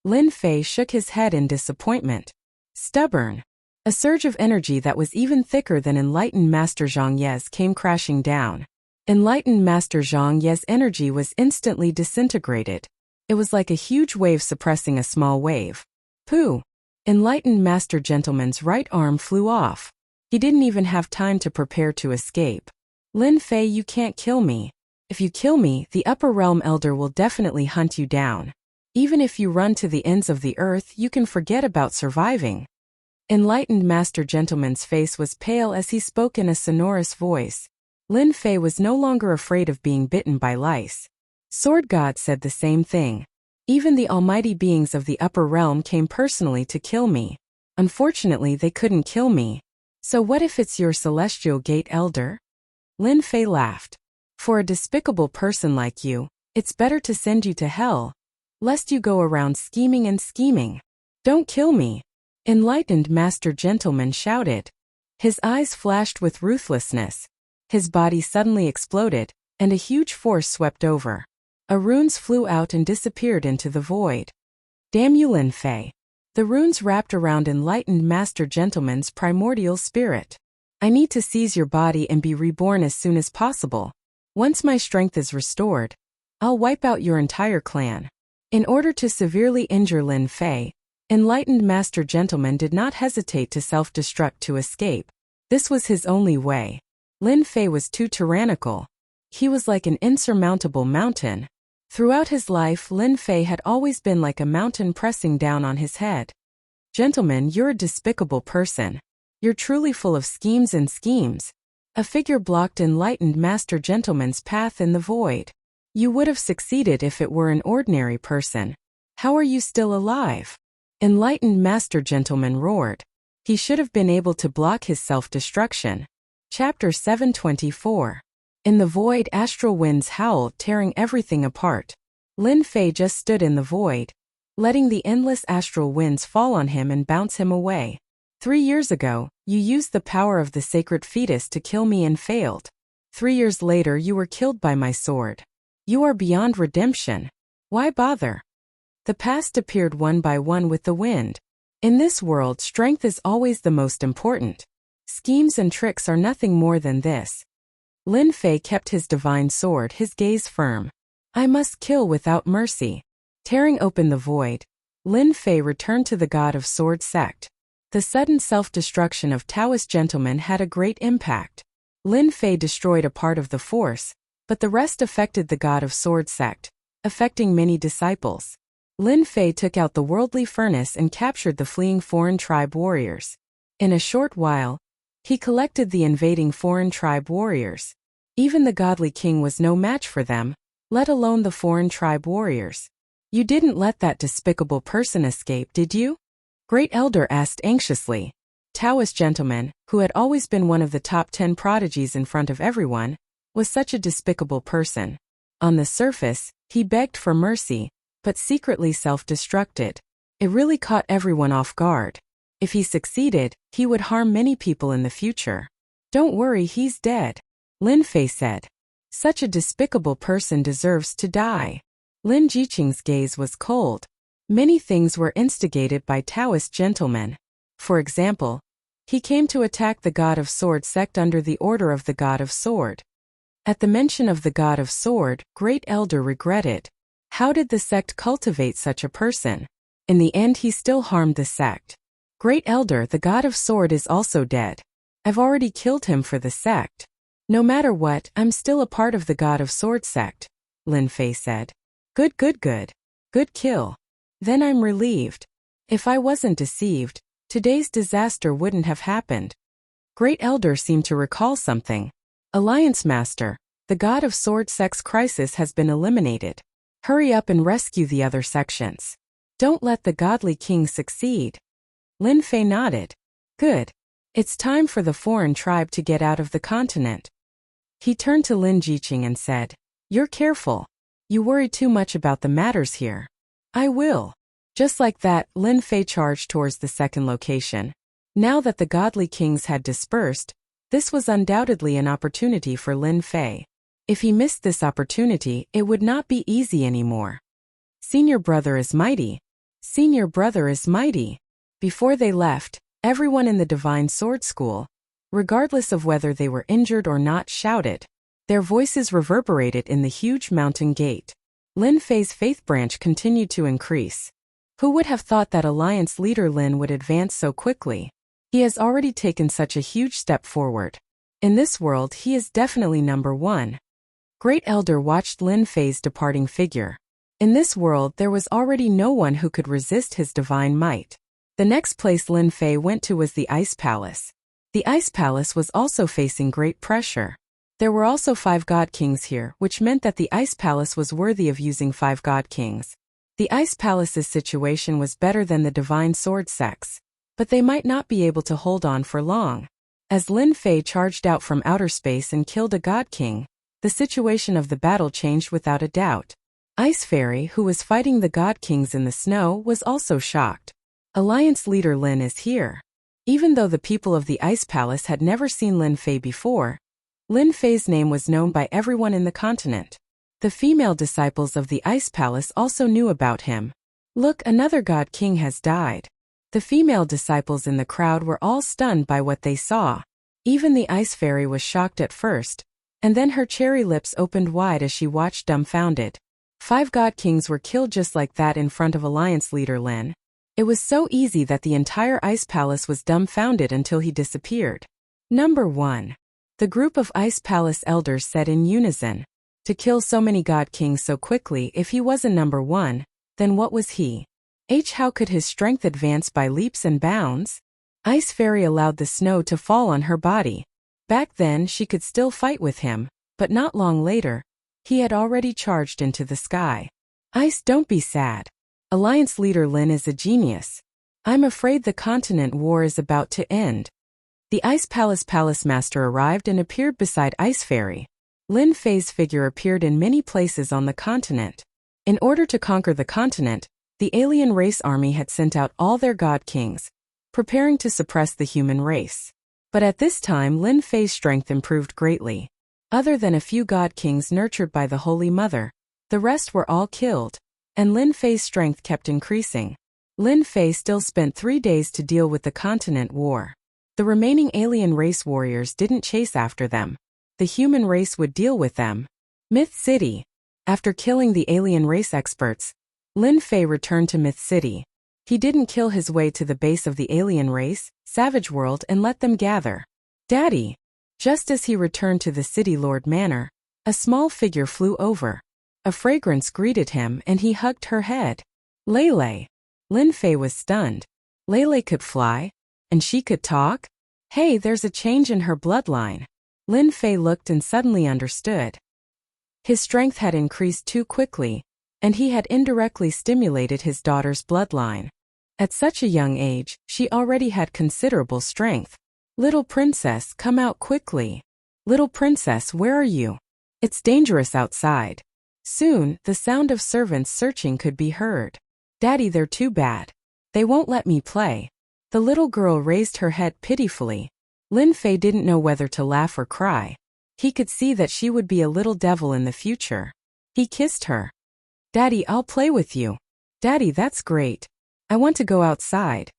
Lin Fei shook his head in disappointment. Stubborn. A surge of energy that was even thicker than Enlightened Master Zhang Yi's came crashing down. Enlightened Master Zhang Yi's energy was instantly disintegrated. It was like a huge wave suppressing a small wave. Pooh! Enlightened Master Gentleman's right arm flew off. He didn't even have time to prepare to escape. Lin Fei, you can't kill me. If you kill me, the Upper Realm Elder will definitely hunt you down. Even if you run to the ends of the earth, you can forget about surviving. Enlightened Master Gentleman's face was pale as he spoke in a sonorous voice. Lin Fei was no longer afraid of being bitten by lice. Sword God said the same thing. Even the almighty beings of the upper realm came personally to kill me. Unfortunately, they couldn't kill me. So what if it's your Celestial Gate Elder? Lin Fei laughed. For a despicable person like you, it's better to send you to hell, lest you go around scheming and scheming. Don't kill me. Enlightened Master Gentleman shouted. His eyes flashed with ruthlessness. His body suddenly exploded, and a huge force swept over. Runes flew out and disappeared into the void. Damn you, Lin Fei. The runes wrapped around Enlightened Master Gentleman's primordial spirit. I need to seize your body and be reborn as soon as possible. Once my strength is restored, I'll wipe out your entire clan. In order to severely injure Lin Fei, Enlightened Master Gentleman did not hesitate to self-destruct to escape. This was his only way. Lin Fei was too tyrannical. He was like an insurmountable mountain. Throughout his life, Lin Fei had always been like a mountain pressing down on his head. Gentleman, you're a despicable person. You're truly full of schemes and schemes. A figure blocked Enlightened Master Gentleman's path in the void. You would have succeeded if it were an ordinary person. How are you still alive? Enlightened Master Gentleman roared. He should have been able to block his self-destruction. Chapter 724. In the void, astral winds howled, tearing everything apart. Lin Fei just stood in the void, letting the endless astral winds fall on him and bounce him away. 3 years ago, you used the power of the sacred fetus to kill me and failed. 3 years later, you were killed by my sword. You are beyond redemption. Why bother? The past appeared one by one with the wind. In this world, strength is always the most important. Schemes and tricks are nothing more than this. Lin Fei kept his divine sword, his gaze firm. I must kill without mercy. Tearing open the void, Lin Fei returned to the God of Sword sect. The sudden self-destruction of Taoist gentlemen had a great impact. Lin Fei destroyed a part of the force, but the rest affected the God of Sword sect, affecting many disciples. Lin Fei took out the worldly furnace and captured the fleeing foreign tribe warriors. In a short while, he collected the invading foreign tribe warriors. Even the godly king was no match for them, let alone the foreign tribe warriors. You didn't let that despicable person escape, did you? Great Elder asked anxiously. Taoist gentleman, who had always been one of the top 10 prodigies in front of everyone, was such a despicable person. On the surface, he begged for mercy, but secretly self-destructed. It really caught everyone off guard. If he succeeded, he would harm many people in the future. Don't worry, he's dead, Lin Fei said. Such a despicable person deserves to die. Lin Jiqing's gaze was cold. Many things were instigated by Taoist gentlemen. For example, he came to attack the God of Sword sect under the order of the God of Sword. At the mention of the God of Sword, Great Elder regretted. How did the sect cultivate such a person? In the end, he still harmed the sect. Great Elder, the God of Sword is also dead. I've already killed him for the sect. No matter what, I'm still a part of the God of Sword sect, Lin Fei said. Good. Good kill. Then I'm relieved. If I wasn't deceived, today's disaster wouldn't have happened. Great Elder seemed to recall something. Alliance Master, the God of Sword sect's crisis has been eliminated. Hurry up and rescue the other sections. Don't let the godly king succeed. Lin Fei nodded. Good. It's time for the foreign tribe to get out of the continent. He turned to Lin Jiqing and said, You're careful. You worry too much about the matters here. I will. Just like that, Lin Fei charged towards the second location. Now that the godly kings had dispersed, this was undoubtedly an opportunity for Lin Fei. If he missed this opportunity, it would not be easy anymore. Senior brother is mighty. Senior brother is mighty. Before they left, everyone in the Divine Sword School, regardless of whether they were injured or not, shouted. Their voices reverberated in the huge mountain gate. Lin Fei's faith branch continued to increase. Who would have thought that Alliance leader Lin would advance so quickly? He has already taken such a huge step forward. In this world, he is definitely number one. Great Elder watched Lin Fei's departing figure. In this world, there was already no one who could resist his divine might. The next place Lin Fei went to was the Ice Palace. The Ice Palace was also facing great pressure. There were also 5 God Kings here, which meant that the Ice Palace was worthy of using 5 God Kings. The Ice Palace's situation was better than the Divine Sword sects, but they might not be able to hold on for long. As Lin Fei charged out from outer space and killed a God King, the situation of the battle changed without a doubt. Ice Fairy, who was fighting the God Kings in the snow, was also shocked. Alliance leader Lin is here. Even though the people of the Ice Palace had never seen Lin Fei before, Lin Fei's name was known by everyone in the continent. The female disciples of the Ice Palace also knew about him. Look, another god king has died. The female disciples in the crowd were all stunned by what they saw. Even the Ice Fairy was shocked at first, and then her cherry lips opened wide as she watched dumbfounded. 5 god kings were killed just like that in front of Alliance leader Lin. It was so easy that the entire Ice Palace was dumbfounded until he disappeared. Number 1. The group of Ice Palace elders said in unison, to kill so many god kings so quickly, if he wasn't number 1, then what was he? How could his strength advance by leaps and bounds? Ice Fairy allowed the snow to fall on her body. Back then she could still fight with him, but not long later, he had already charged into the sky. Ice, don't be sad. Alliance leader Lin is a genius. I'm afraid the continent war is about to end. The Ice Palace Palace Master arrived and appeared beside Ice Fairy. Lin Fei's figure appeared in many places on the continent. In order to conquer the continent, the alien race army had sent out all their god kings, preparing to suppress the human race. But at this time Lin Fei's strength improved greatly. Other than a few god kings nurtured by the Holy Mother, the rest were all killed, and Lin Fei's strength kept increasing. Lin Fei still spent 3 days to deal with the continent war. The remaining alien race warriors didn't chase after them. The human race would deal with them. Myth City. After killing the alien race experts, Lin Fei returned to Myth City. He didn't kill his way to the base of the alien race, Savage World, and let them gather. Daddy! Just as he returned to the City Lord Manor, a small figure flew over. A fragrance greeted him and he hugged her head. Lele. Lin Fei was stunned. Lele could fly? And she could talk? Hey, there's a change in her bloodline. Lin Fei looked and suddenly understood. His strength had increased too quickly, and he had indirectly stimulated his daughter's bloodline. At such a young age, she already had considerable strength. Little princess, come out quickly. Little princess, where are you? It's dangerous outside. Soon, the sound of servants searching could be heard. Daddy, they're too bad. They won't let me play. The little girl raised her head pitifully. Lin Fei didn't know whether to laugh or cry. He could see that she would be a little devil in the future. He kissed her. Daddy, I'll play with you. Daddy, that's great. I want to go outside.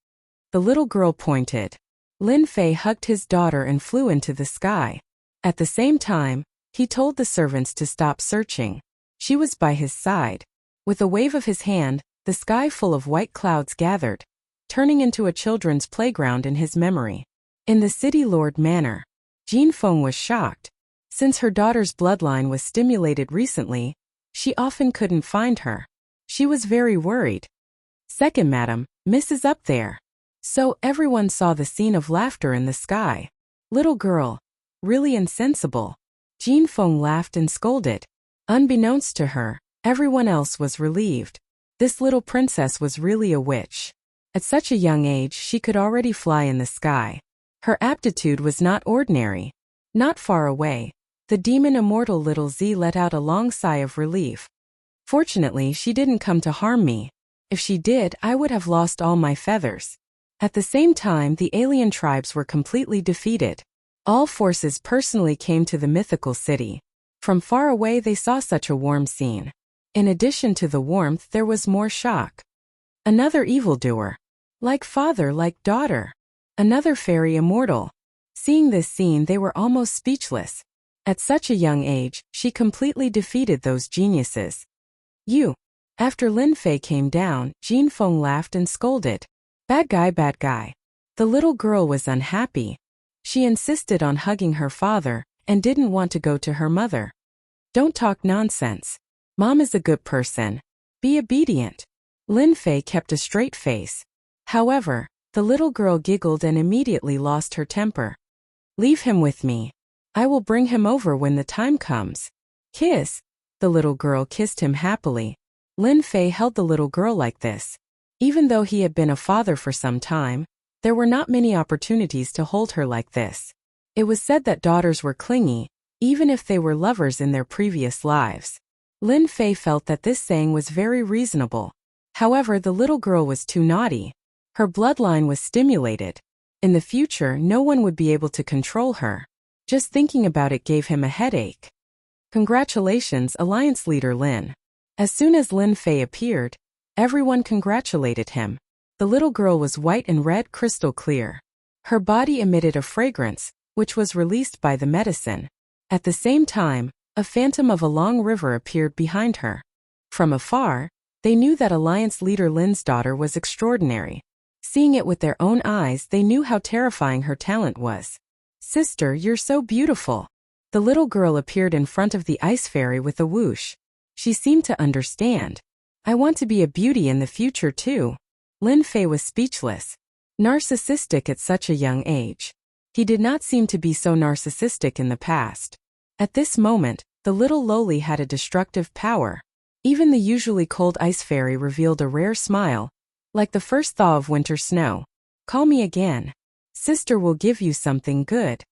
The little girl pointed. Lin Fei hugged his daughter and flew into the sky. At the same time, he told the servants to stop searching. She was by his side. With a wave of his hand, the sky full of white clouds gathered, turning into a children's playground in his memory. In the City Lord Manor, Jin Feng was shocked. Since her daughter's bloodline was stimulated recently, she often couldn't find her. She was very worried. Second madam, Miss is up there. So everyone saw the scene of laughter in the sky. Little girl. Really insensible. Jin Feng laughed and scolded. Unbeknownst to her, everyone else was relieved. This little princess was really a witch. At such a young age she could already fly in the sky. Her aptitude was not ordinary. Not far away, the demon immortal Little Z let out a long sigh of relief. Fortunately, she didn't come to harm me. If she did, I would have lost all my feathers. At the same time, the alien tribes were completely defeated. All forces personally came to the mythical city. From far away they saw such a warm scene. In addition to the warmth, there was more shock. Another evildoer. Like father, like daughter. Another fairy immortal. Seeing this scene, they were almost speechless. At such a young age, she completely defeated those geniuses. You. After Lin Fei came down, Jin Feng laughed and scolded. Bad guy, bad guy. The little girl was unhappy. She insisted on hugging her father, and didn't want to go to her mother. Don't talk nonsense. Mom is a good person. Be obedient. Lin Fei kept a straight face. However, the little girl giggled and immediately lost her temper. Leave him with me. I will bring him over when the time comes. Kiss. The little girl kissed him happily. Lin Fei held the little girl like this. Even though he had been a father for some time, there were not many opportunities to hold her like this. It was said that daughters were clingy, even if they were lovers in their previous lives. Lin Fei felt that this saying was very reasonable. However, the little girl was too naughty. Her bloodline was stimulated. In the future, no one would be able to control her. Just thinking about it gave him a headache. Congratulations, Alliance Leader Lin. As soon as Lin Fei appeared, everyone congratulated him. The little girl was white and red, crystal clear. Her body emitted a fragrance, which was released by the medicine. At the same time, a phantom of a long river appeared behind her. From afar, they knew that Alliance Leader Lin's daughter was extraordinary. Seeing it with their own eyes, they knew how terrifying her talent was. Sister, you're so beautiful. The little girl appeared in front of the ice fairy with a whoosh. She seemed to understand. I want to be a beauty in the future too. Lin Fei was speechless. Narcissistic at such a young age. He did not seem to be so narcissistic in the past. At this moment, the little loli had a destructive power. Even the usually cold ice fairy revealed a rare smile, like the first thaw of winter snow. Call me again. Sister will give you something good.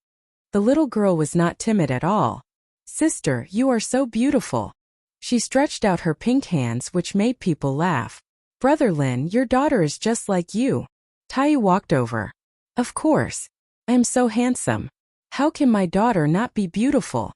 The little girl was not timid at all. Sister, you are so beautiful. She stretched out her pink hands, which made people laugh. Brother Lin, your daughter is just like you. Tai walked over. Of course. I am so handsome. How can my daughter not be beautiful?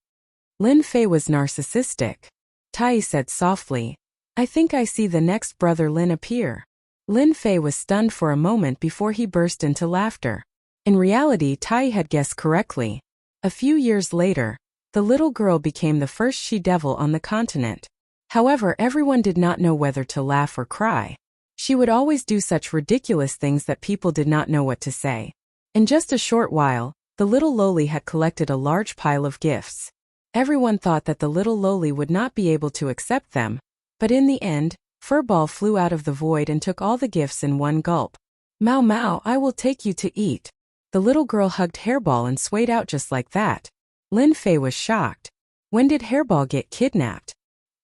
Lin Fei was narcissistic. Tai said softly, I think I see the next brother Lin appear. Lin Fei was stunned for a moment before he burst into laughter. In reality, Tai had guessed correctly. A few years later, the little girl became the first she-devil on the continent. However, everyone did not know whether to laugh or cry. She would always do such ridiculous things that people did not know what to say. In just a short while, the little loli had collected a large pile of gifts. Everyone thought that the little loli would not be able to accept them, but in the end, Furball flew out of the void and took all the gifts in one gulp. Mao Mao, I will take you to eat. The little girl hugged Hairball and swayed out just like that. Lin Fei was shocked. When did Hairball get kidnapped?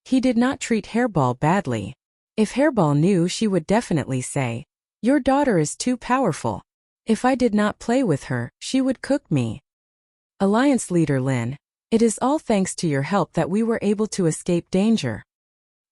He did not treat Hairball badly. If Hairball knew, she would definitely say, your daughter is too powerful. If I did not play with her, she would cook me. Alliance Leader Lin, it is all thanks to your help that we were able to escape danger.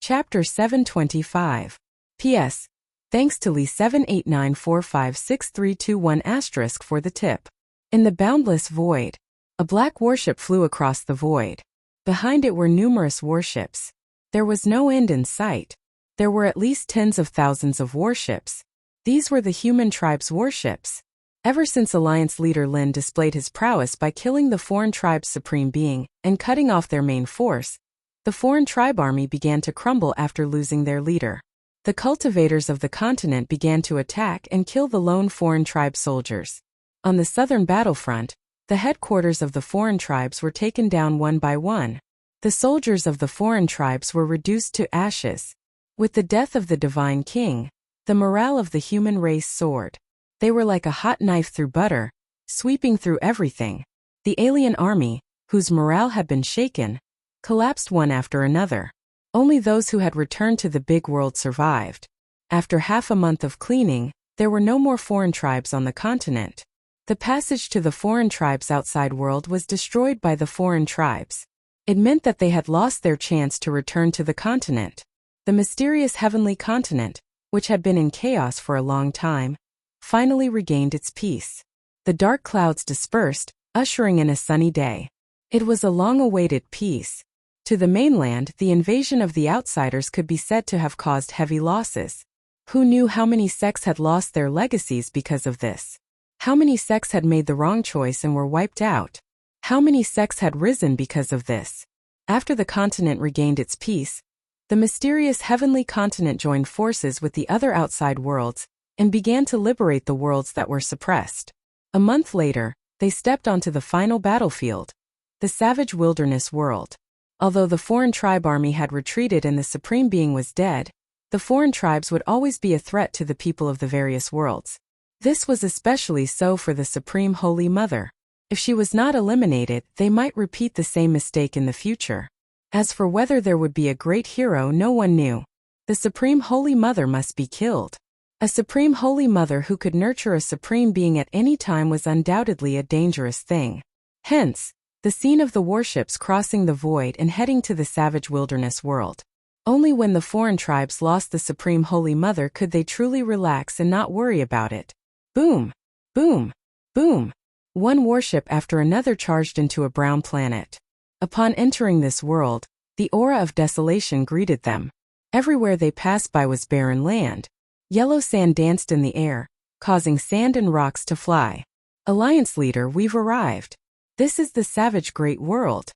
Chapter 725. P.S. Thanks to Lee 789456321* for the tip. In the boundless void, a black warship flew across the void. Behind it were numerous warships. There was no end in sight. There were at least tens of thousands of warships. These were the human tribe's warships. Ever since Alliance Leader Lin displayed his prowess by killing the foreign tribe's supreme being and cutting off their main force, the foreign tribe army began to crumble after losing their leader. The cultivators of the continent began to attack and kill the lone foreign tribe soldiers. On the southern battlefront, the headquarters of the foreign tribes were taken down one by one. The soldiers of the foreign tribes were reduced to ashes. With the death of the divine king, the morale of the human race soared. They were like a hot knife through butter, sweeping through everything. The alien army, whose morale had been shaken, collapsed one after another. Only those who had returned to the big world survived. After half a month of cleaning, there were no more foreign tribes on the continent. The passage to the foreign tribes' outside world was destroyed by the foreign tribes. It meant that they had lost their chance to return to the continent. The mysterious heavenly continent, which had been in chaos for a long time, finally regained its peace. The dark clouds dispersed, ushering in a sunny day. It was a long-awaited peace. To the mainland, the invasion of the outsiders could be said to have caused heavy losses. Who knew how many sects had lost their legacies because of this? How many sects had made the wrong choice and were wiped out? How many sects had risen because of this? After the continent regained its peace, the mysterious heavenly continent joined forces with the other outside worlds and began to liberate the worlds that were suppressed. A month later, they stepped onto the final battlefield, the savage wilderness world. Although the foreign tribe army had retreated and the supreme being was dead, the foreign tribes would always be a threat to the people of the various worlds. This was especially so for the Supreme Holy Mother. If she was not eliminated, they might repeat the same mistake in the future. As for whether there would be a great hero, no one knew. The Supreme Holy Mother must be killed. A Supreme Holy Mother who could nurture a supreme being at any time was undoubtedly a dangerous thing. Hence, the scene of the warships crossing the void and heading to the savage wilderness world. Only when the foreign tribes lost the Supreme Holy Mother could they truly relax and not worry about it. Boom! Boom! Boom! One warship after another charged into a brown planet. Upon entering this world, the aura of desolation greeted them. Everywhere they passed by was barren land. Yellow sand danced in the air, causing sand and rocks to fly. Alliance leader, we've arrived. This is the savage great world.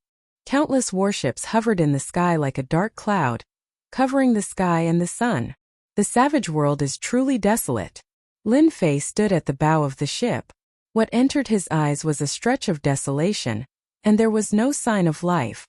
Countless warships hovered in the sky like a dark cloud, covering the sky and the sun. The savage world is truly desolate. Lin Fei stood at the bow of the ship. What entered his eyes was a stretch of desolation, and there was no sign of life.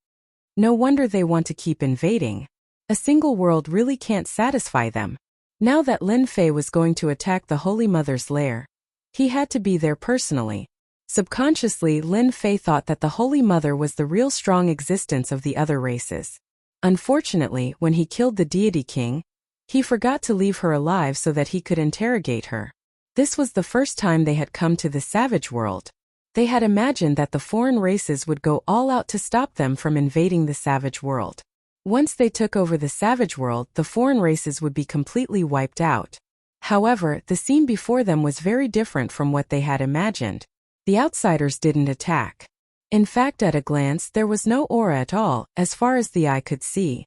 No wonder they want to keep invading. A single world really can't satisfy them. Now that Lin Fei was going to attack the Holy Mother's lair, he had to be there personally. Subconsciously, Lin Fei thought that the Holy Mother was the real strong existence of the other races. Unfortunately, when he killed the Deity King, he forgot to leave her alive so that he could interrogate her. This was the first time they had come to the savage world. They had imagined that the foreign races would go all out to stop them from invading the savage world. Once they took over the savage world, the foreign races would be completely wiped out. However, the scene before them was very different from what they had imagined. The outsiders didn't attack. In fact, at a glance, there was no aura at all, as far as the eye could see.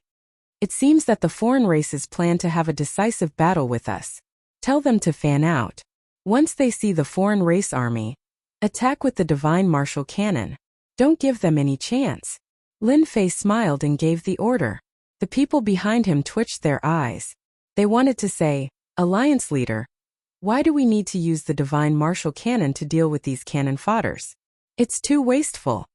It seems that the foreign races plan to have a decisive battle with us. Tell them to fan out. Once they see the foreign race army, attack with the divine martial cannon. Don't give them any chance. Lin Fei smiled and gave the order. The people behind him twitched their eyes. They wanted to say, Alliance leader, why do we need to use the divine martial cannon to deal with these cannon fodders? It's too wasteful.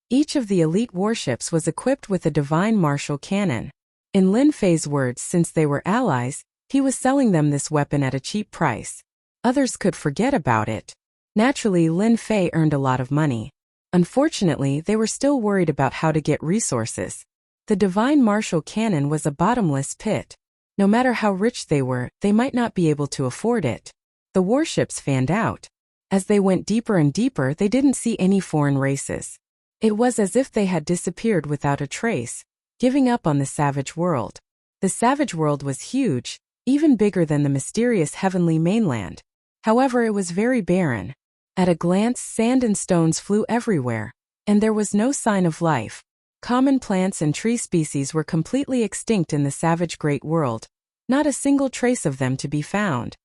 Each of the elite warships was equipped with a divine martial cannon. In Lin Fei's words, since they were allies, he was selling them this weapon at a cheap price. Others could forget about it. Naturally, Lin Fei earned a lot of money. Unfortunately, they were still worried about how to get resources. The divine martial cannon was a bottomless pit. No matter how rich they were, they might not be able to afford it. The warships fanned out. As they went deeper and deeper, they didn't see any foreign races. It was as if they had disappeared without a trace, giving up on the savage world. The savage world was huge, even bigger than the mysterious heavenly mainland. However, it was very barren. At a glance, sand and stones flew everywhere, and there was no sign of life. Common plants and tree species were completely extinct in the savage great world, not a single trace of them to be found.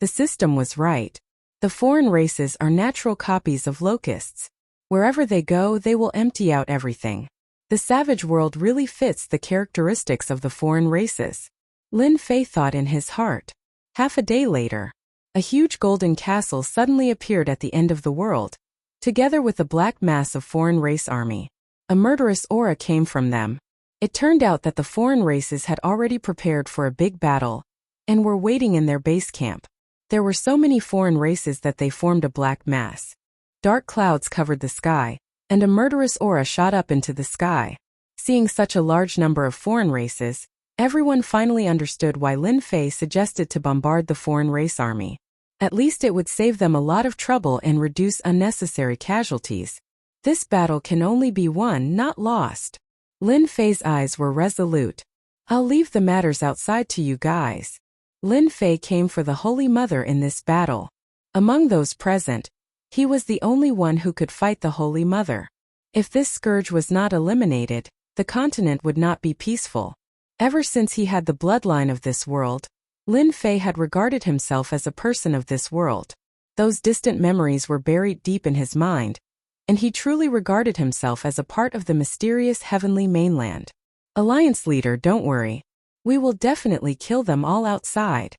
The system was right. The foreign races are natural copies of locusts. Wherever they go, they will empty out everything. The savage world really fits the characteristics of the foreign races. Lin Fei thought in his heart. Half a day later, a huge golden castle suddenly appeared at the end of the world, together with a black mass of foreign race army. A murderous aura came from them. It turned out that the foreign races had already prepared for a big battle, and were waiting in their base camp. There were so many foreign races that they formed a black mass. Dark clouds covered the sky, and a murderous aura shot up into the sky. Seeing such a large number of foreign races, everyone finally understood why Lin Fei suggested to bombard the foreign race army. At least it would save them a lot of trouble and reduce unnecessary casualties. This battle can only be won, not lost. Lin Fei's eyes were resolute. I'll leave the matters outside to you guys. Lin Fei came for the Holy Mother in this battle. Among those present, he was the only one who could fight the Holy Mother. If this scourge was not eliminated, the continent would not be peaceful. Ever since he had the bloodline of this world, Lin Fei had regarded himself as a person of this world. Those distant memories were buried deep in his mind, and he truly regarded himself as a part of the mysterious heavenly mainland. Alliance leader, don't worry. We will definitely kill them all outside.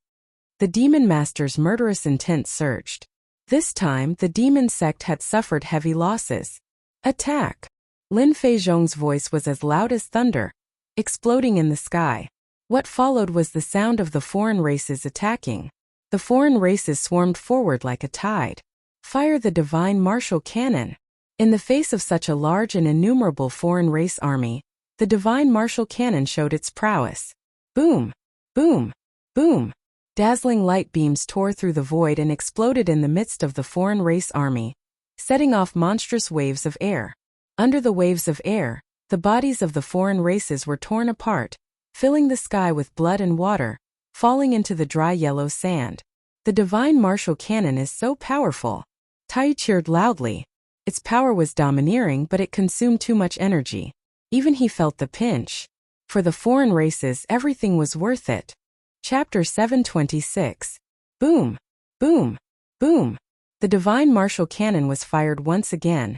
The demon master's murderous intent surged. This time, the demon sect had suffered heavy losses. Attack! Lin Fei Zhong's voice was as loud as thunder, exploding in the sky. What followed was the sound of the foreign races attacking. The foreign races swarmed forward like a tide. Fire the divine martial cannon! In the face of such a large and innumerable foreign race army, the divine martial cannon showed its prowess. Boom! Boom! Boom! Dazzling light beams tore through the void and exploded in the midst of the foreign race army, setting off monstrous waves of air. Under the waves of air, the bodies of the foreign races were torn apart, filling the sky with blood and water, falling into the dry yellow sand. The divine martial cannon is so powerful. Tai cheered loudly. Its power was domineering, but it consumed too much energy. Even he felt the pinch. For the foreign races, everything was worth it. Chapter 726. Boom! Boom! Boom! The divine martial cannon was fired once again,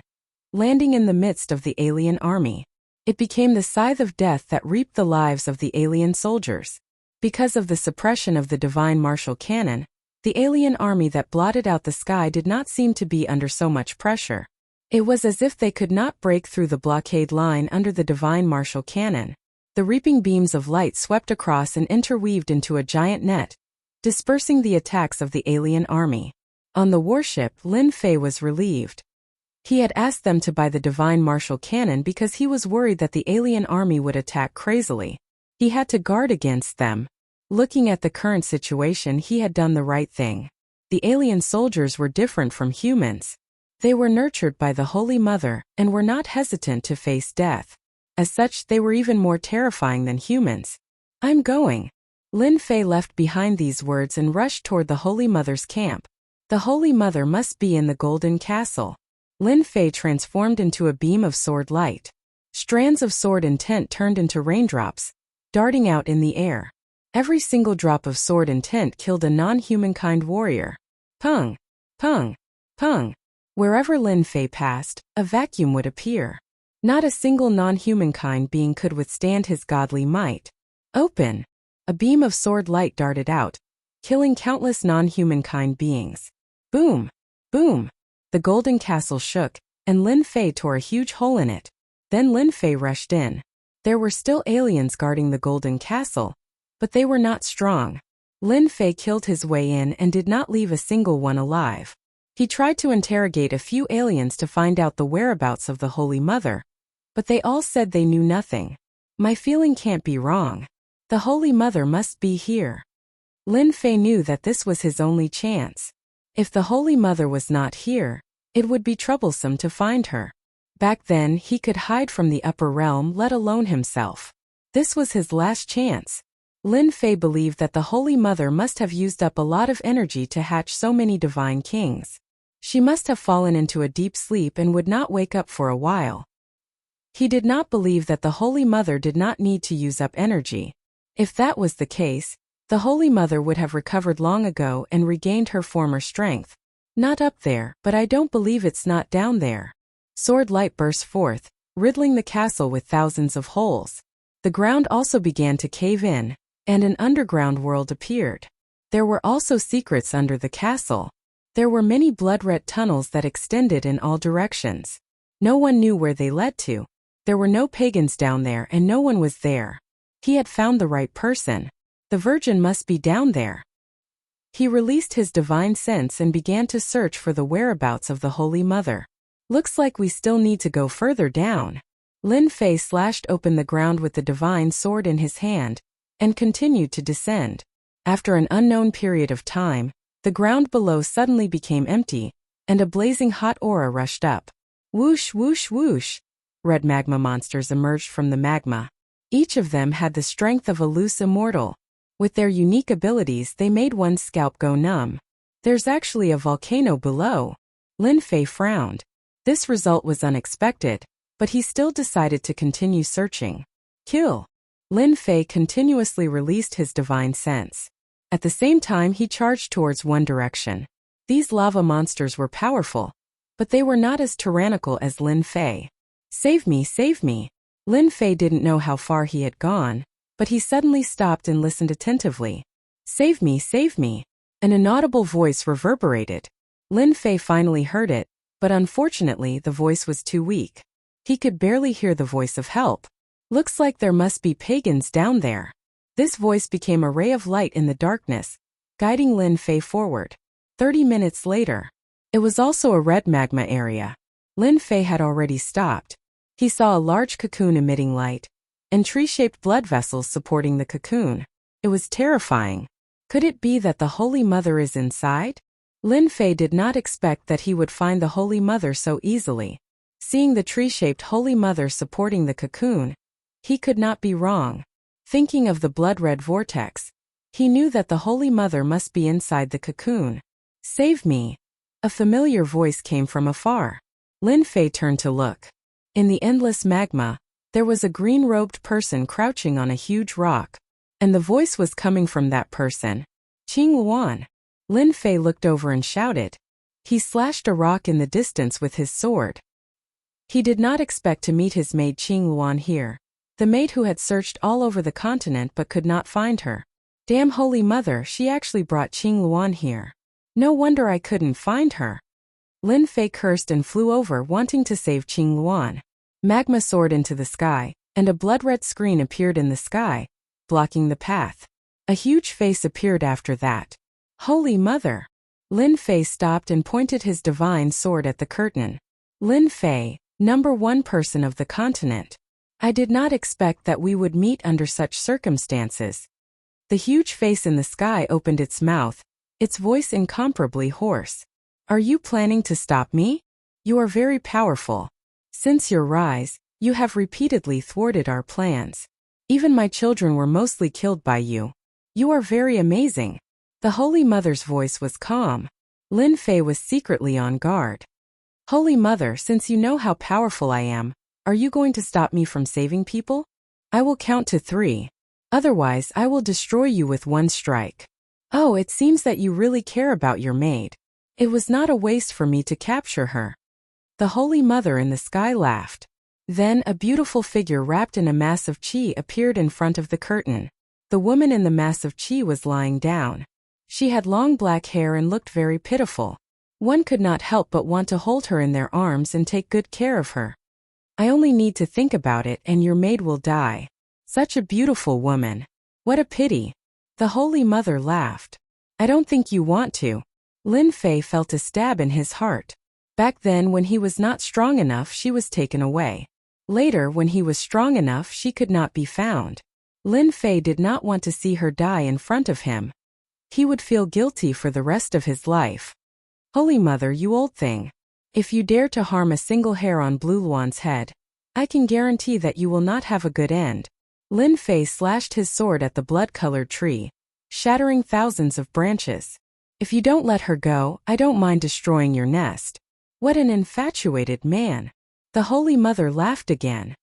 landing in the midst of the alien army. It became the scythe of death that reaped the lives of the alien soldiers. Because of the suppression of the divine martial cannon, the alien army that blotted out the sky did not seem to be under so much pressure. It was as if they could not break through the blockade line under the divine martial cannon. The reaping beams of light swept across and interweaved into a giant net, dispersing the attacks of the alien army. On the warship, Lin Fei was relieved. He had asked them to buy the divine martial cannon because he was worried that the alien army would attack crazily. He had to guard against them. Looking at the current situation, he had done the right thing. The alien soldiers were different from humans. They were nurtured by the Holy Mother and were not hesitant to face death. As such, they were even more terrifying than humans. I'm going. Lin Fei left behind these words and rushed toward the Holy Mother's camp. The Holy Mother must be in the Golden Castle. Lin Fei transformed into a beam of sword light. Strands of sword intent turned into raindrops, darting out in the air. Every single drop of sword intent killed a non-humankind warrior. Pung! Pung! Pung! Wherever Lin Fei passed, a vacuum would appear. Not a single non-humankind being could withstand his godly might. Open! A beam of sword light darted out, killing countless non-humankind beings. Boom! Boom! The golden castle shook, and Lin Fei tore a huge hole in it. Then Lin Fei rushed in. There were still aliens guarding the golden castle, but they were not strong. Lin Fei killed his way in and did not leave a single one alive. He tried to interrogate a few aliens to find out the whereabouts of the Holy Mother, but they all said they knew nothing. My feeling can't be wrong. The Holy Mother must be here. Lin Fei knew that this was his only chance. If the Holy Mother was not here, it would be troublesome to find her. Back then, he could hide from the upper realm, let alone himself. This was his last chance. Lin Fei believed that the Holy Mother must have used up a lot of energy to hatch so many divine kings. She must have fallen into a deep sleep and would not wake up for a while. He did not believe that the Holy Mother did not need to use up energy. If that was the case, the Holy Mother would have recovered long ago and regained her former strength. Not up there, but I don't believe it's not down there. Sword light burst forth, riddling the castle with thousands of holes. The ground also began to cave in, and an underground world appeared. There were also secrets under the castle. There were many blood-red tunnels that extended in all directions. No one knew where they led to. There were no pagans down there and no one was there. He had found the right person. The Virgin must be down there. He released his divine sense and began to search for the whereabouts of the Holy Mother. Looks like we still need to go further down. Lin Fei slashed open the ground with the divine sword in his hand, and continued to descend. After an unknown period of time, the ground below suddenly became empty, and a blazing hot aura rushed up. Whoosh whoosh whoosh! Red magma monsters emerged from the magma. Each of them had the strength of a loose immortal. With their unique abilities, they made one's scalp go numb. There's actually a volcano below. Lin Fei frowned. This result was unexpected, but he still decided to continue searching. Kill! Lin Fei continuously released his divine sense. At the same time, he charged towards one direction. These lava monsters were powerful, but they were not as tyrannical as Lin Fei. Save me, save me! Lin Fei didn't know how far he had gone, but he suddenly stopped and listened attentively. Save me, save me! An inaudible voice reverberated. Lin Fei finally heard it, but unfortunately the voice was too weak. He could barely hear the voice of help. Looks like there must be pagans down there. This voice became a ray of light in the darkness, guiding Lin Fei forward. 30 minutes later. It was also a red magma area. Lin Fei had already stopped. He saw a large cocoon emitting light, and tree-shaped blood vessels supporting the cocoon. It was terrifying. Could it be that the Holy Mother is inside? Lin Fei did not expect that he would find the Holy Mother so easily. Seeing the tree-shaped Holy Mother supporting the cocoon, he could not be wrong. Thinking of the blood-red vortex, he knew that the Holy Mother must be inside the cocoon. Save me! A familiar voice came from afar. Lin Fei turned to look. In the endless magma, there was a green-robed person crouching on a huge rock. And the voice was coming from that person. Qing Luan. Lin Fei looked over and shouted. He slashed a rock in the distance with his sword. He did not expect to meet his maid Qing Luan here, the maid who had searched all over the continent but could not find her. Damn Holy Mother, she actually brought Qing Luan here. No wonder I couldn't find her. Lin Fei cursed and flew over, wanting to save Qing Luan. Magma soared into the sky, and a blood-red screen appeared in the sky, blocking the path. A huge face appeared after that. Holy Mother! Lin Fei stopped and pointed his divine sword at the curtain. Lin Fei, #1 person of the continent. I did not expect that we would meet under such circumstances. The huge face in the sky opened its mouth, its voice incomparably hoarse. Are you planning to stop me? You are very powerful. Since your rise, you have repeatedly thwarted our plans. Even my children were mostly killed by you. You are very amazing. The Holy Mother's voice was calm. Lin Fei was secretly on guard. Holy Mother, since you know how powerful I am, are you going to stop me from saving people? I will count to 3. Otherwise, I will destroy you with one strike. Oh, it seems that you really care about your maid. It was not a waste for me to capture her. The Holy Mother in the sky laughed. Then a beautiful figure wrapped in a mass of qi appeared in front of the curtain. The woman in the mass of qi was lying down. She had long black hair and looked very pitiful. One could not help but want to hold her in their arms and take good care of her. I only need to think about it and your maid will die. Such a beautiful woman. What a pity. The Holy Mother laughed. I don't think you want to. Lin Fei felt a stab in his heart. Back then when he was not strong enough she was taken away. Later when he was strong enough she could not be found. Lin Fei did not want to see her die in front of him. He would feel guilty for the rest of his life. Holy Mother, you old thing. If you dare to harm a single hair on Blue Luan's head, I can guarantee that you will not have a good end. Lin Fei slashed his sword at the blood-colored tree, shattering thousands of branches. If you don't let her go, I don't mind destroying your nest. What an infatuated man. The Holy Mother laughed again.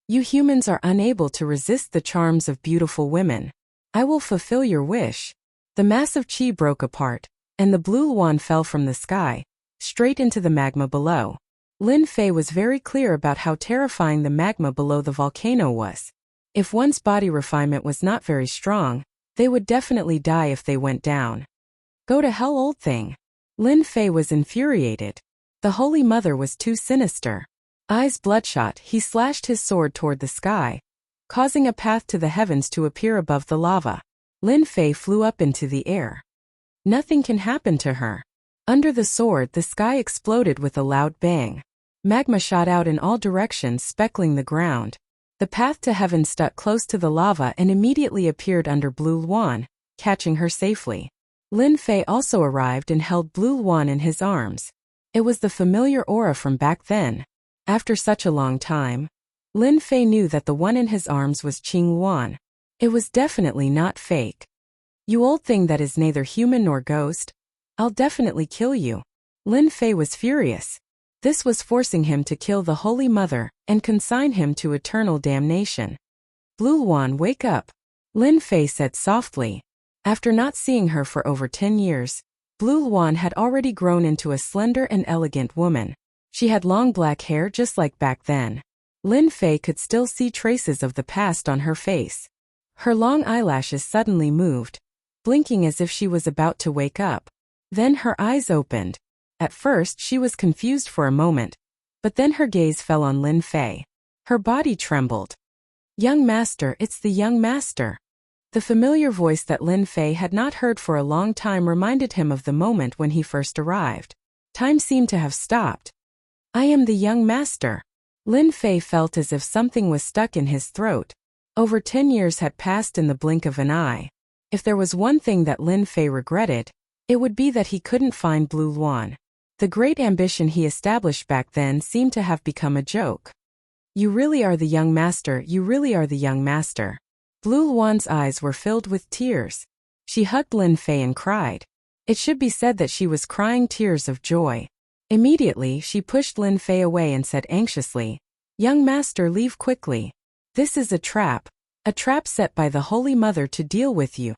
You humans are unable to resist the charms of beautiful women. I will fulfill your wish. The massive qi broke apart, and the Blue Luan fell from the sky, straight into the magma below. Lin Fei was very clear about how terrifying the magma below the volcano was. If one's body refinement was not very strong, they would definitely die if they went down. Go to hell, old thing. Lin Fei was infuriated. The Holy Mother was too sinister. Eyes bloodshot, he slashed his sword toward the sky, causing a path to the heavens to appear above the lava. Lin Fei flew up into the air. Nothing can happen to her. Under the sword, the sky exploded with a loud bang. Magma shot out in all directions, speckling the ground. The path to heaven stuck close to the lava and immediately appeared under Blue Luan, catching her safely. Lin Fei also arrived and held Blue Luan in his arms. It was the familiar aura from back then. After such a long time, Lin Fei knew that the one in his arms was Qing Luan. It was definitely not fake. You old thing that is neither human nor ghost, I'll definitely kill you. Lin Fei was furious. This was forcing him to kill the Holy Mother and consign him to eternal damnation. Blue Luan, wake up, Lin Fei said softly. After not seeing her for over 10 years, Blue Luan had already grown into a slender and elegant woman. She had long black hair just like back then. Lin Fei could still see traces of the past on her face. Her long eyelashes suddenly moved, blinking as if she was about to wake up. Then her eyes opened. At first she was confused for a moment, but then her gaze fell on Lin Fei. Her body trembled. Young master, it's the young master. The familiar voice that Lin Fei had not heard for a long time reminded him of the moment when he first arrived. Time seemed to have stopped. I am the young master. Lin Fei felt as if something was stuck in his throat. Over 10 years had passed in the blink of an eye. If there was one thing that Lin Fei regretted, it would be that he couldn't find Blue Luan. The great ambition he established back then seemed to have become a joke. You really are the young master, you really are the young master. Blue Luan's eyes were filled with tears. She hugged Lin Fei and cried. It should be said that she was crying tears of joy. Immediately, she pushed Lin Fei away and said anxiously, "Young master, leave quickly. This is a trap set by the Holy Mother to deal with you."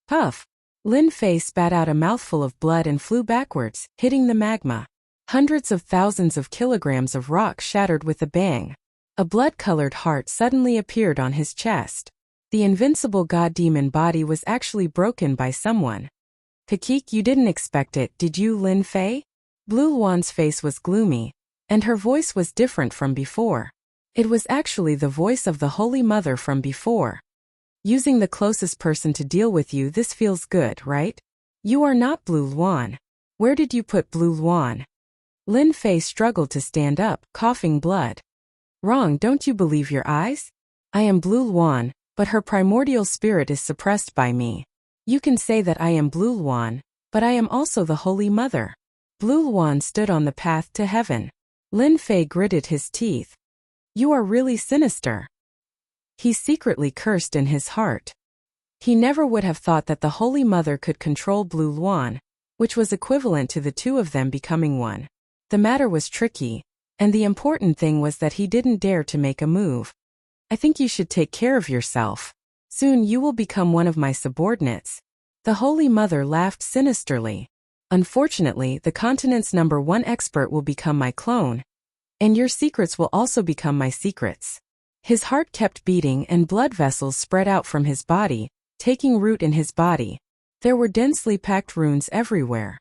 Puff! Lin Fei spat out a mouthful of blood and flew backwards, hitting the magma. Hundreds of thousands of kilograms of rock shattered with a bang. A blood-colored heart suddenly appeared on his chest. The invincible god-demon body was actually broken by someone. "Kakik, you didn't expect it, did you, Lin Fei?" Blue Luan's face was gloomy, and her voice was different from before. It was actually the voice of the Holy Mother from before. "Using the closest person to deal with you, this feels good, right? You are not Blue Luan. Where did you put Blue Luan?" Lin Fei struggled to stand up, coughing blood. "Wrong, don't you believe your eyes? I am Blue Luan, but her primordial spirit is suppressed by me. You can say that I am Blue Luan, but I am also the Holy Mother." Blue Luan stood on the path to heaven. Lin Fei gritted his teeth. "You are really sinister." He secretly cursed in his heart. He never would have thought that the Holy Mother could control Blue Luan, which was equivalent to the two of them becoming one. The matter was tricky, and the important thing was that he didn't dare to make a move. "I think you should take care of yourself. Soon you will become one of my subordinates." The Holy Mother laughed sinisterly. "Unfortunately, the continent's #1 expert will become my clone, and your secrets will also become my secrets." His heart kept beating and blood vessels spread out from his body, taking root in his body. There were densely packed runes everywhere.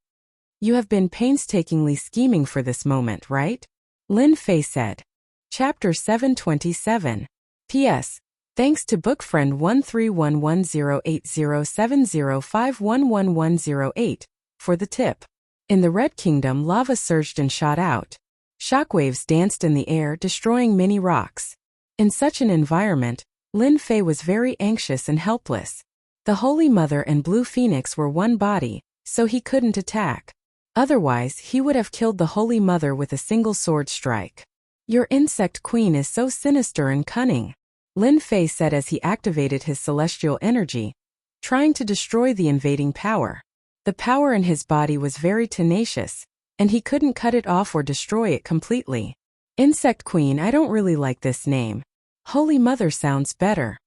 "You have been painstakingly scheming for this moment, right?" Lin Fei said. Chapter 727. P.S. Thanks to bookfriend 1311080705111108 for the tip. In the Red Kingdom, lava surged and shot out. Shockwaves danced in the air, destroying many rocks. In such an environment, Lin Fei was very anxious and helpless. The Holy Mother and Blue Phoenix were one body, so he couldn't attack. Otherwise, he would have killed the Holy Mother with a single sword strike. "Your insect queen is so sinister and cunning," Lin Fei said as he activated his celestial energy, trying to destroy the invading power. The power in his body was very tenacious, and he couldn't cut it off or destroy it completely. "Insect Queen, I don't really like this name. Holy Mother sounds better,"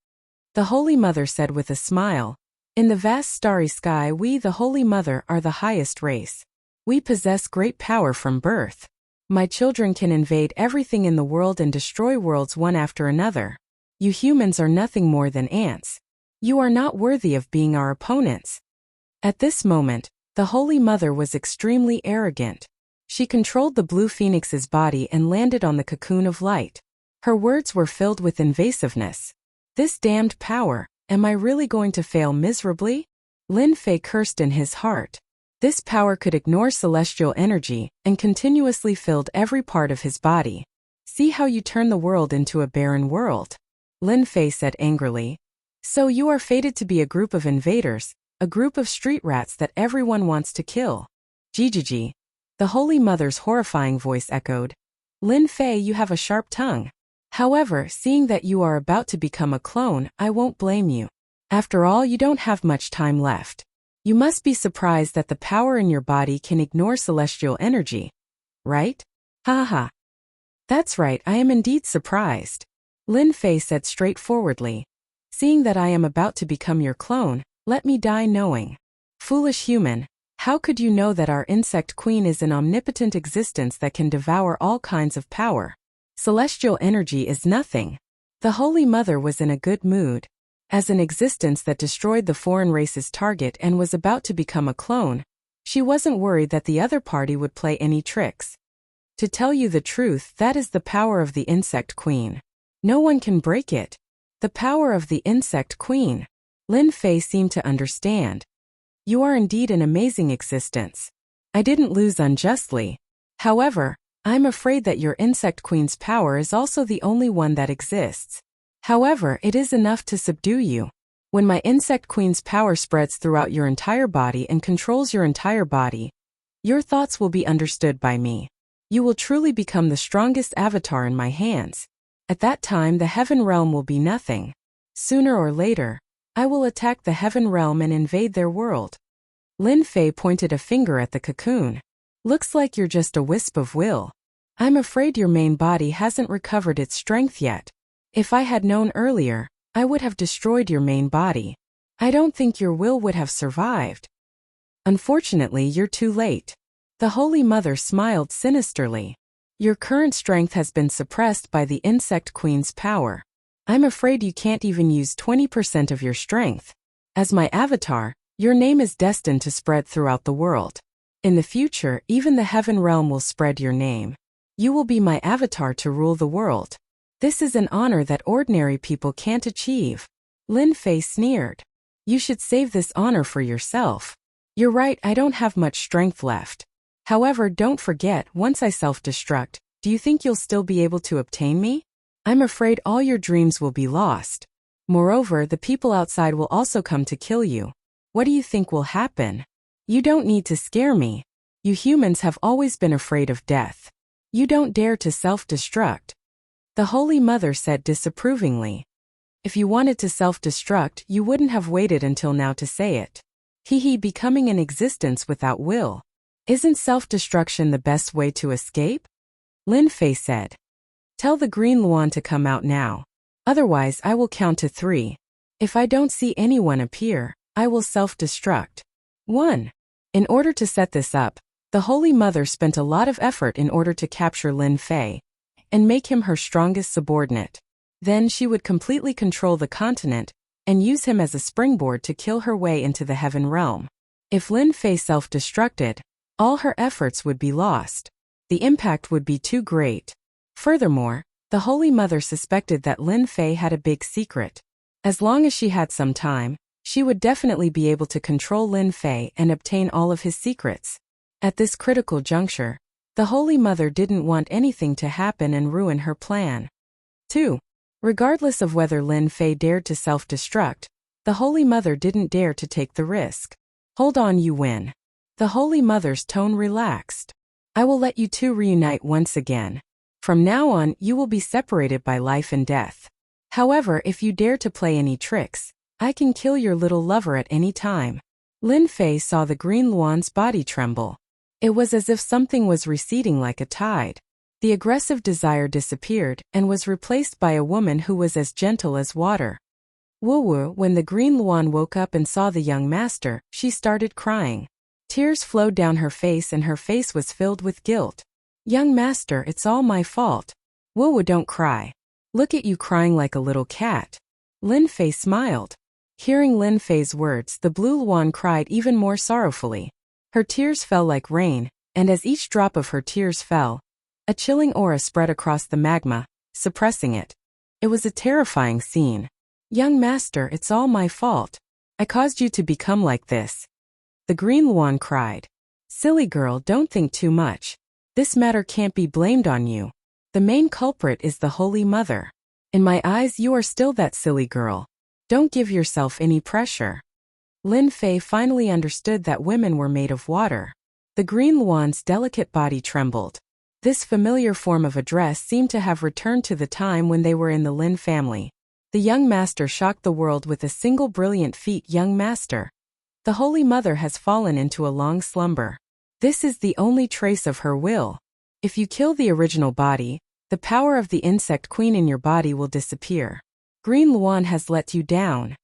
the Holy Mother said with a smile. "In the vast starry sky, we, the Holy Mother, are the highest race. We possess great power from birth. My children can invade everything in the world and destroy worlds one after another. You humans are nothing more than ants. You are not worthy of being our opponents." At this moment, the Holy Mother was extremely arrogant. She controlled the Blue Phoenix's body and landed on the cocoon of light. Her words were filled with invasiveness. "This damned power, am I really going to fail miserably?" Lin Fei cursed in his heart. This power could ignore celestial energy and continuously filled every part of his body. "See how you turn the world into a barren world," Lin Fei said angrily. "So you are fated to be a group of invaders, a group of street rats that everyone wants to kill." "Jijiji," the Holy Mother's horrifying voice echoed. "Lin Fei, you have a sharp tongue. However, seeing that you are about to become a clone, I won't blame you. After all, you don't have much time left. You must be surprised that the power in your body can ignore celestial energy, right? Ha ha. That's right, I am indeed surprised," Lin Fei said straightforwardly. "Seeing that I am about to become your clone, let me die knowing. Foolish human, how could you know that our insect queen is an omnipotent existence that can devour all kinds of power? Celestial energy is nothing." The Holy Mother was in a good mood. As an existence that destroyed the foreign race's target and was about to become a clone, she wasn't worried that the other party would play any tricks. To tell you the truth, that is the power of the insect queen. No one can break it. The power of the insect queen. Lin Fei seemed to understand. "You are indeed an amazing existence. I didn't lose unjustly. However, I'm afraid that your insect queen's power is also the only one that exists. However, it is enough to subdue you. When my insect queen's power spreads throughout your entire body and controls your entire body, your thoughts will be understood by me. You will truly become the strongest avatar in my hands. At that time, the heaven realm will be nothing. Sooner or later, I will attack the heaven realm and invade their world. Lin Fei pointed a finger at the cocoon. Looks like you're just a wisp of will. I'm afraid your main body hasn't recovered its strength yet. If I had known earlier, I would have destroyed your main body. I don't think your will would have survived. Unfortunately, you're too late. The Holy Mother smiled sinisterly. Your current strength has been suppressed by the Insect Queen's power. I'm afraid you can't even use 20% of your strength. As my avatar, your name is destined to spread throughout the world. In the future, even the heaven realm will spread your name. You will be my avatar to rule the world. This is an honor that ordinary people can't achieve. Lin Fei sneered. You should save this honor for yourself. You're right, I don't have much strength left. However, don't forget, once I self-destruct, do you think you'll still be able to obtain me? I'm afraid all your dreams will be lost. Moreover, the people outside will also come to kill you. What do you think will happen? You don't need to scare me. You humans have always been afraid of death. You don't dare to self-destruct. The Holy Mother said disapprovingly. If you wanted to self-destruct, you wouldn't have waited until now to say it. Becoming an existence without will. Isn't self-destruction the best way to escape? Lin Fei said. Tell the Green Luan to come out now. Otherwise, I will count to 3. If I don't see anyone appear, I will self-destruct. 1. In order to set this up, the Holy Mother spent a lot of effort in order to capture Lin Fei and make him her strongest subordinate. Then she would completely control the continent and use him as a springboard to kill her way into the heaven realm. If Lin Fei self-destructed, all her efforts would be lost. The impact would be too great. Furthermore, the Holy Mother suspected that Lin Fei had a big secret. As long as she had some time, she would definitely be able to control Lin Fei and obtain all of his secrets. At this critical juncture, the Holy Mother didn't want anything to happen and ruin her plan. 2. Regardless of whether Lin Fei dared to self-destruct, the Holy Mother didn't dare to take the risk. Hold on, you win. The Holy Mother's tone relaxed. I will let you two reunite once again. From now on, you will be separated by life and death. However, if you dare to play any tricks, I can kill your little lover at any time. Lin Fei saw the Green Luan's body tremble. It was as if something was receding like a tide. The aggressive desire disappeared and was replaced by a woman who was as gentle as water. Wu, when the Green Luan woke up and saw the young master, she started crying. Tears flowed down her face and her face was filled with guilt. Young master, it's all my fault. Wu, don't cry. Look at you crying like a little cat. Lin Fei smiled. Hearing Lin Fei's words, the Blue Luan cried even more sorrowfully. Her tears fell like rain, and as each drop of her tears fell, a chilling aura spread across the magma, suppressing it. It was a terrifying scene. Young master, it's all my fault. I caused you to become like this. The Green Luan cried. Silly girl, don't think too much. This matter can't be blamed on you. The main culprit is the Holy Mother. In my eyes, you are still that silly girl. Don't give yourself any pressure. Lin Fei finally understood that women were made of water. The Green Luan's delicate body trembled. This familiar form of address seemed to have returned to the time when they were in the Lin family. The young master shocked the world with a single brilliant feat. Young master. The Holy Mother has fallen into a long slumber. This is the only trace of her will. If you kill the original body, the power of the Insect Queen in your body will disappear. Green Luan has let you down.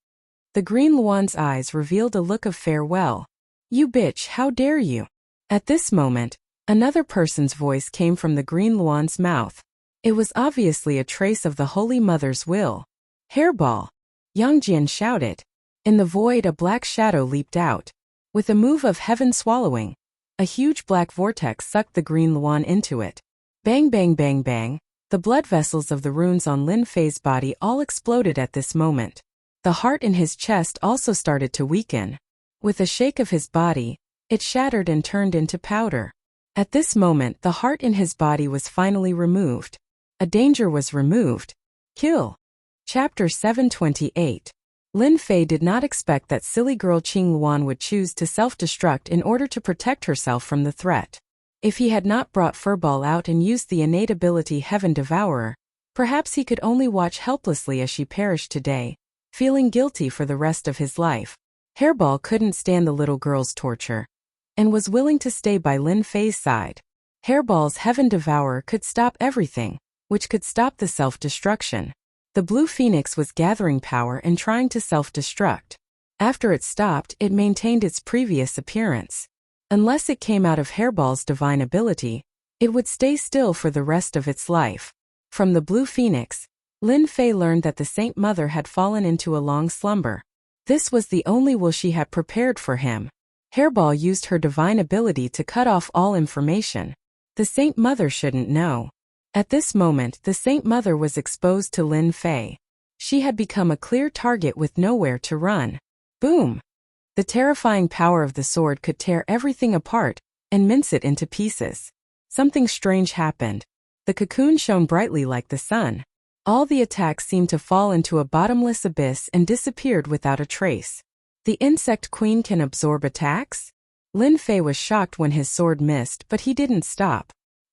The Green Luan's eyes revealed a look of farewell. You bitch, how dare you? At this moment, another person's voice came from the Green Luan's mouth. It was obviously a trace of the Holy Mother's will. Hairball! Yang Jian shouted. In the void, a black shadow leaped out. With a move of heaven swallowing, a huge black vortex sucked the Green Luan into it. Bang bang bang bang, the blood vessels of the runes on Lin Fei's body all exploded at this moment. The heart in his chest also started to weaken. With a shake of his body, it shattered and turned into powder. At this moment, the heart in his body was finally removed. A danger was removed. Kill. Chapter 728. Lin Fei did not expect that silly girl Qing Luan would choose to self-destruct in order to protect herself from the threat. If he had not brought Furball out and used the innate ability Heaven Devourer, perhaps he could only watch helplessly as she perished today, feeling guilty for the rest of his life. Hairball couldn't stand the little girl's torture and was willing to stay by Lin Fei's side. Hairball's Heaven Devourer could stop everything, which could stop the self-destruction. The Blue Phoenix was gathering power and trying to self-destruct. After it stopped, it maintained its previous appearance. Unless it came out of Hairball's divine ability, it would stay still for the rest of its life. From the Blue Phoenix, Lin Fei learned that the Saint Mother had fallen into a long slumber. This was the only will she had prepared for him. Hairball used her divine ability to cut off all information. The Saint Mother shouldn't know. At this moment, the Saint Mother was exposed to Lin Fei. She had become a clear target with nowhere to run. Boom! The terrifying power of the sword could tear everything apart and mince it into pieces. Something strange happened. The cocoon shone brightly like the sun. All the attacks seemed to fall into a bottomless abyss and disappeared without a trace. The insect queen can absorb attacks? Lin Fei was shocked when his sword missed, but he didn't stop.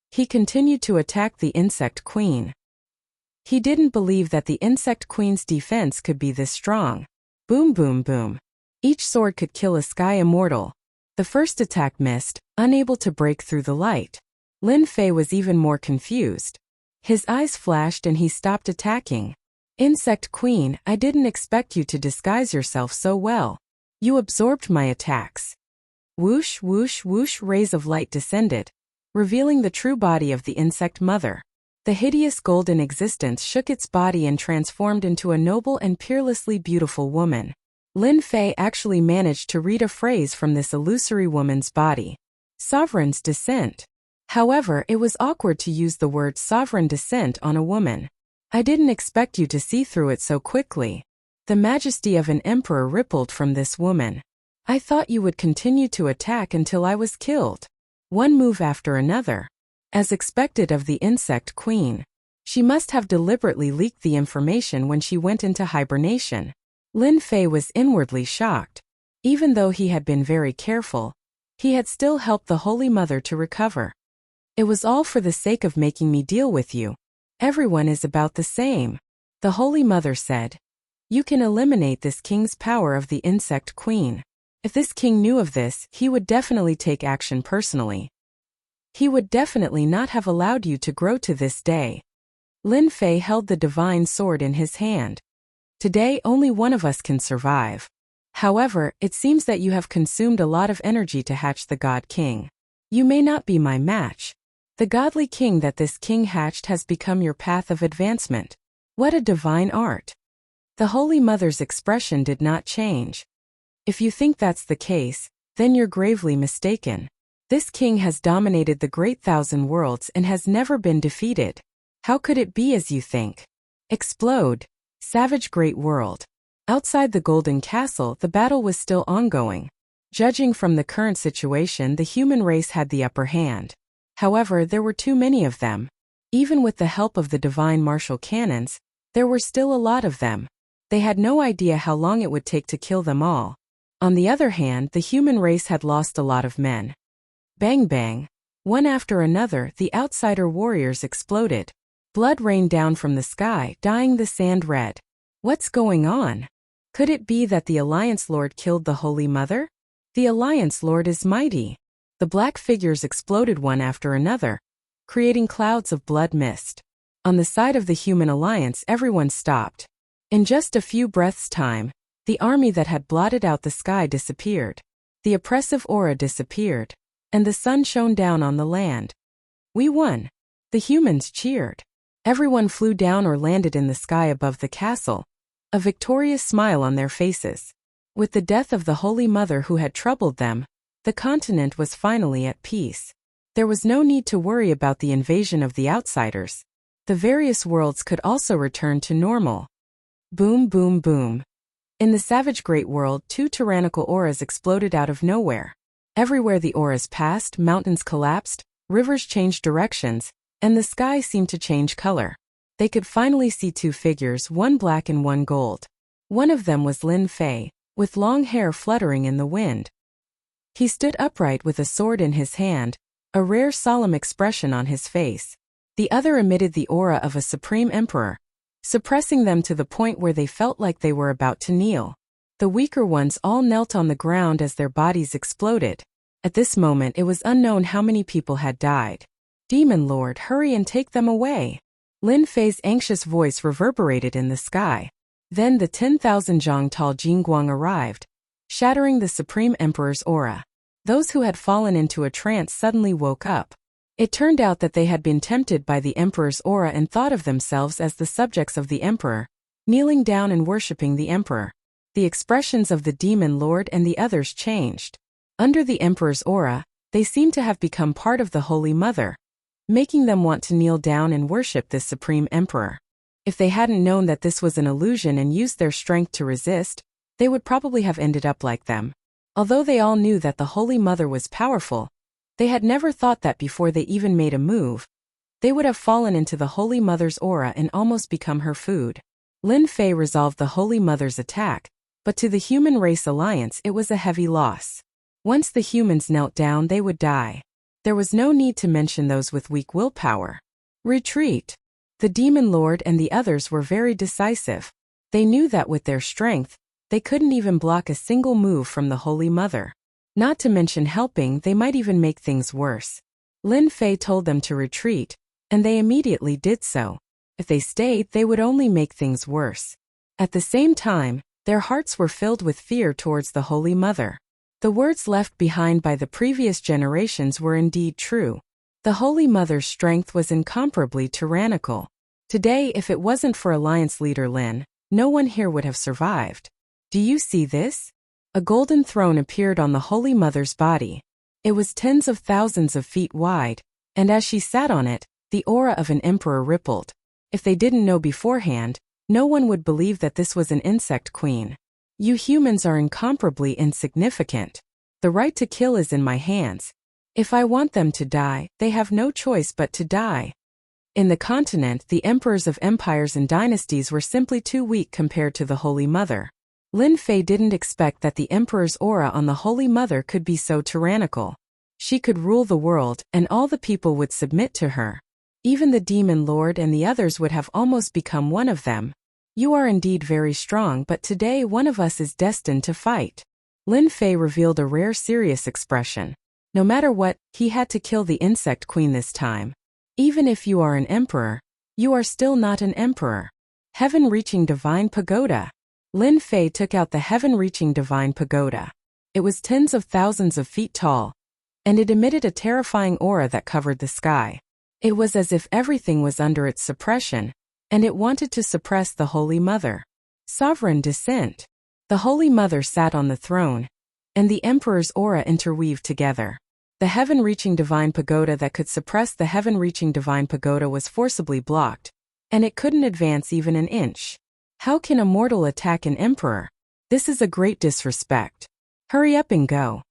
He continued to attack the insect queen. He didn't believe that the insect queen's defense could be this strong. Boom boom boom. Each sword could kill a sky immortal. The first attack missed, unable to break through the light. Lin Fei was even more confused. His eyes flashed and he stopped attacking. Insect Queen, I didn't expect you to disguise yourself so well. You absorbed my attacks. Whoosh whoosh whoosh, rays of light descended, revealing the true body of the insect mother. The hideous golden existence shook its body and transformed into a noble and peerlessly beautiful woman. Lin Fei actually managed to read a phrase from this illusory woman's body. Sovereign's descent. However, it was awkward to use the word sovereign descent on a woman. I didn't expect you to see through it so quickly. The majesty of an emperor rippled from this woman. I thought you would continue to attack until I was killed. One move after another. As expected of the insect queen. She must have deliberately leaked the information when she went into hibernation. Lin Fei was inwardly shocked. Even though he had been very careful, he had still helped the Holy Mother to recover. It was all for the sake of making me deal with you. Everyone is about the same. The Holy Mother said. You can eliminate this king's power of the insect queen. If this king knew of this, he would definitely take action personally. He would definitely not have allowed you to grow to this day. Lin Fei held the divine sword in his hand. Today only one of us can survive. However, it seems that you have consumed a lot of energy to hatch the God King. You may not be my match. The godly king that this king hatched has become your path of advancement. What a divine art. The Holy Mother's expression did not change. If you think that's the case, then you're gravely mistaken. This king has dominated the great thousand worlds and has never been defeated. How could it be as you think? Explode. Savage great world. Outside the Golden Castle, the battle was still ongoing. Judging from the current situation, the human race had the upper hand. However, there were too many of them. Even with the help of the divine martial cannons, there were still a lot of them. They had no idea how long it would take to kill them all. On the other hand, the human race had lost a lot of men. Bang bang. One after another, the outsider warriors exploded. Blood rained down from the sky, dyeing the sand red. What's going on? Could it be that the Alliance Lord killed the Holy Mother? The Alliance Lord is mighty. The black figures exploded one after another, creating clouds of blood mist. On the side of the human alliance, everyone stopped. In just a few breaths' time, the army that had blotted out the sky disappeared. The oppressive aura disappeared, and the sun shone down on the land. We won. The humans cheered. Everyone flew down or landed in the sky above the castle, a victorious smile on their faces. With the death of the Holy Mother who had troubled them, the continent was finally at peace. There was no need to worry about the invasion of the outsiders. The various worlds could also return to normal. Boom boom boom. In the savage great world, two tyrannical auras exploded out of nowhere. Everywhere the auras passed, mountains collapsed, rivers changed directions, and the sky seemed to change color. They could finally see two figures, one black and one gold. One of them was Lin Fei, with long hair fluttering in the wind. He stood upright with a sword in his hand, a rare solemn expression on his face. The other emitted the aura of a supreme emperor. suppressing them to the point where they felt like they were about to kneel. The weaker ones all knelt on the ground as their bodies exploded. At this moment it was unknown how many people had died. Demon Lord, hurry and take them away. Lin Fei's anxious voice reverberated in the sky. Then the 10,000 zhang tall Jingguang arrived, shattering the Supreme Emperor's aura. Those who had fallen into a trance suddenly woke up. It turned out that they had been tempted by the Emperor's aura and thought of themselves as the subjects of the Emperor, kneeling down and worshipping the Emperor. The expressions of the Demon Lord and the others changed. Under the Emperor's aura, they seemed to have become part of the Holy Mother, making them want to kneel down and worship this Supreme Emperor. If they hadn't known that this was an illusion and used their strength to resist, they would probably have ended up like them. Although they all knew that the Holy Mother was powerful, they had never thought that before they even made a move, they would have fallen into the Holy Mother's aura and almost become her food. Lin Fei resolved the Holy Mother's attack, but to the Human Race Alliance it was a heavy loss. Once the humans knelt down they would die. There was no need to mention those with weak willpower. Retreat. The Demon Lord and the others were very decisive. They knew that with their strength, they couldn't even block a single move from the Holy Mother. Not to mention helping, they might even make things worse. Lin Fei told them to retreat, and they immediately did so. If they stayed, they would only make things worse. At the same time, their hearts were filled with fear towards the Holy Mother. The words left behind by the previous generations were indeed true. The Holy Mother's strength was incomparably tyrannical. Today, if it wasn't for Alliance leader Lin, no one here would have survived. Do you see this? A golden throne appeared on the Holy Mother's body. It was tens of thousands of feet wide, and as she sat on it, the aura of an emperor rippled. If they didn't know beforehand, no one would believe that this was an insect queen. You humans are incomparably insignificant. The right to kill is in my hands. If I want them to die, they have no choice but to die. In the continent, the emperors of empires and dynasties were simply too weak compared to the Holy Mother. Lin Fei didn't expect that the Emperor's aura on the Holy Mother could be so tyrannical. She could rule the world, and all the people would submit to her. Even the Demon Lord and the others would have almost become one of them. You are indeed very strong, but today one of us is destined to fight. Lin Fei revealed a rare serious expression. No matter what, he had to kill the insect queen this time. Even if you are an emperor, you are still not an emperor. Heaven-reaching divine pagoda. Lin Fei took out the heaven-reaching divine pagoda. It was tens of thousands of feet tall, and it emitted a terrifying aura that covered the sky. It was as if everything was under its suppression, and it wanted to suppress the Holy Mother. Sovereign descent. The Holy Mother sat on the throne, and the Emperor's aura interweaved together. The heaven-reaching divine pagoda that could suppress the heaven-reaching divine pagoda was forcibly blocked, and it couldn't advance even an inch. How can a mortal attack an emperor? This is a great disrespect. Hurry up and go.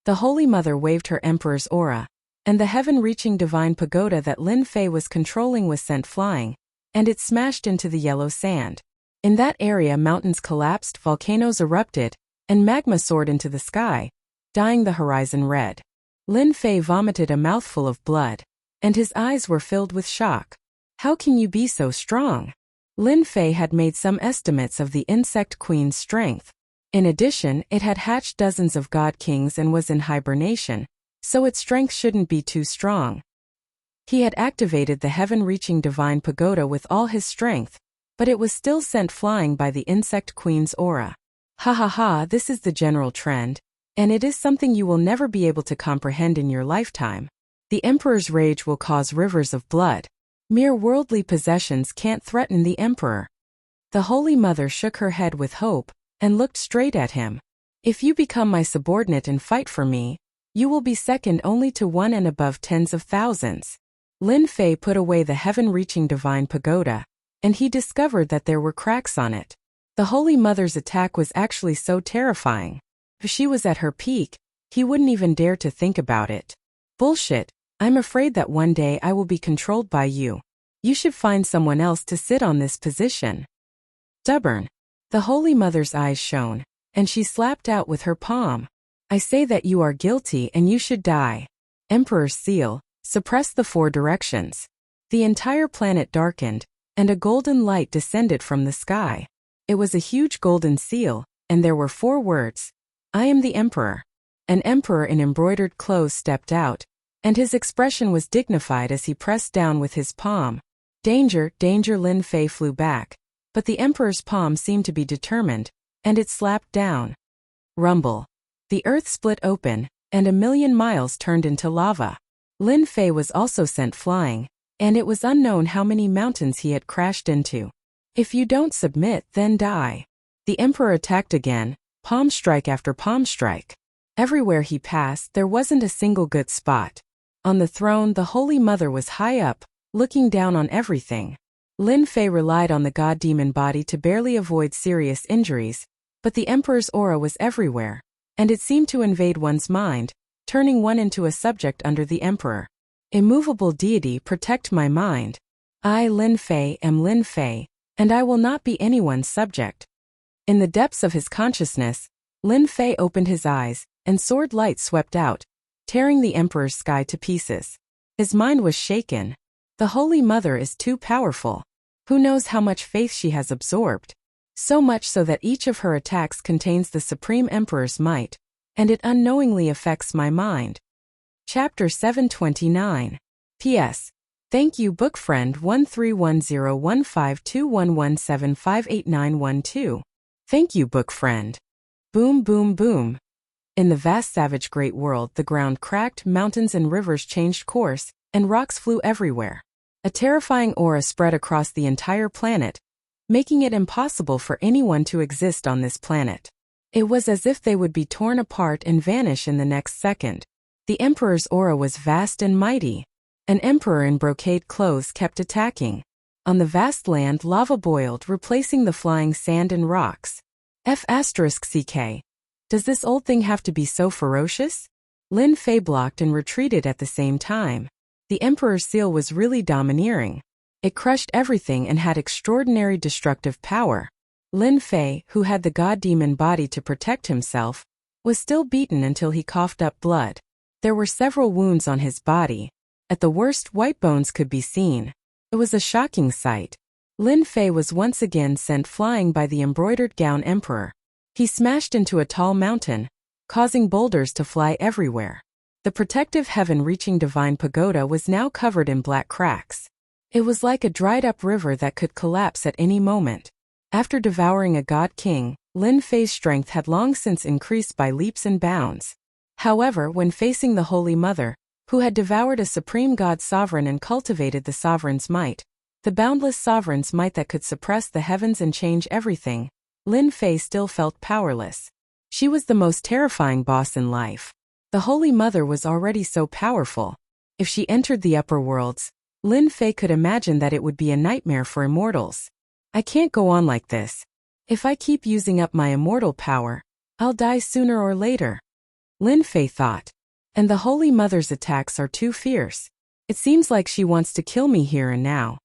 The Holy Mother waved her emperor's aura, and the heaven-reaching divine pagoda that Lin Fei was controlling was sent flying, and it smashed into the yellow sand. In that area, mountains collapsed, volcanoes erupted, and magma soared into the sky, dyeing the horizon red. Lin Fei vomited a mouthful of blood, and his eyes were filled with shock. How can you be so strong? Lin Fei had made some estimates of the insect queen's strength. In addition, it had hatched dozens of god kings and was in hibernation, so its strength shouldn't be too strong. He had activated the heaven-reaching divine pagoda with all his strength, but it was still sent flying by the insect queen's aura. Ha ha ha, this is the general trend, and it is something you will never be able to comprehend in your lifetime. The emperor's rage will cause rivers of blood. Mere worldly possessions can't threaten the emperor. The Holy Mother shook her head with hope, and looked straight at him. If you become my subordinate and fight for me, you will be second only to one and above tens of thousands. Lin Fei put away the heaven-reaching divine pagoda, and he discovered that there were cracks on it. The Holy Mother's attack was actually so terrifying. If she was at her peak, he wouldn't even dare to think about it. Bullshit, I'm afraid that one day I will be controlled by you. You should find someone else to sit on this position. Stubborn. The Holy Mother's eyes shone, and she slapped out with her palm. I say that you are guilty and you should die. Emperor's seal, suppress the four directions. The entire planet darkened, and a golden light descended from the sky. It was a huge golden seal, and there were 4 words. I am the Emperor. An emperor in embroidered clothes stepped out, and his expression was dignified as he pressed down with his palm. Danger, danger! Lin Fei flew back, but the emperor's palm seemed to be determined, and it slapped down. Rumble. The earth split open, and 1,000,000 miles turned into lava. Lin Fei was also sent flying, and it was unknown how many mountains he had crashed into. If you don't submit, then die. The emperor attacked again, palm strike after palm strike. Everywhere he passed, there wasn't a single good spot. On the throne, the Holy Mother was high up, looking down on everything. Lin Fei relied on the god-demon body to barely avoid serious injuries, but the emperor's aura was everywhere, and it seemed to invade one's mind, turning one into a subject under the emperor. Immovable deity, protect my mind. I, Lin Fei, am Lin Fei, and I will not be anyone's subject. In the depths of his consciousness, Lin Fei opened his eyes, and sword light swept out, tearing the emperor's sky to pieces. His mind was shaken. The Holy Mother is too powerful. Who knows how much faith she has absorbed? So much so that each of her attacks contains the Supreme Emperor's might, and it unknowingly affects my mind. Chapter 729. P.S. Thank you book friend 1310152117589112. Thank you book friend. Boom boom boom. In the vast savage great world, the ground cracked, mountains and rivers changed course, and rocks flew everywhere. A terrifying aura spread across the entire planet, making it impossible for anyone to exist on this planet. It was as if they would be torn apart and vanish in the next second. The emperor's aura was vast and mighty. An emperor in brocade clothes kept attacking. On the vast land, lava boiled, replacing the flying sand and rocks. F***ck. Does this old thing have to be so ferocious? Lin Fei blocked and retreated at the same time. The emperor's seal was really domineering. It crushed everything and had extraordinary destructive power. Lin Fei, who had the god-demon body to protect himself, was still beaten until he coughed up blood. There were several wounds on his body. At the worst, white bones could be seen. It was a shocking sight. Lin Fei was once again sent flying by the embroidered gown emperor. He smashed into a tall mountain, causing boulders to fly everywhere. The protective heaven-reaching divine pagoda was now covered in black cracks. It was like a dried-up river that could collapse at any moment. After devouring a god king, Lin Fei's strength had long since increased by leaps and bounds. However, when facing the Holy Mother, who had devoured a supreme god sovereign and cultivated the sovereign's might, the boundless sovereign's might that could suppress the heavens and change everything, Lin Fei still felt powerless. She was the most terrifying boss in life. The Holy Mother was already so powerful. If she entered the upper worlds, Lin Fei could imagine that it would be a nightmare for immortals. I can't go on like this. If I keep using up my immortal power, I'll die sooner or later. Lin Fei thought. And the Holy Mother's attacks are too fierce. It seems like she wants to kill me here and now.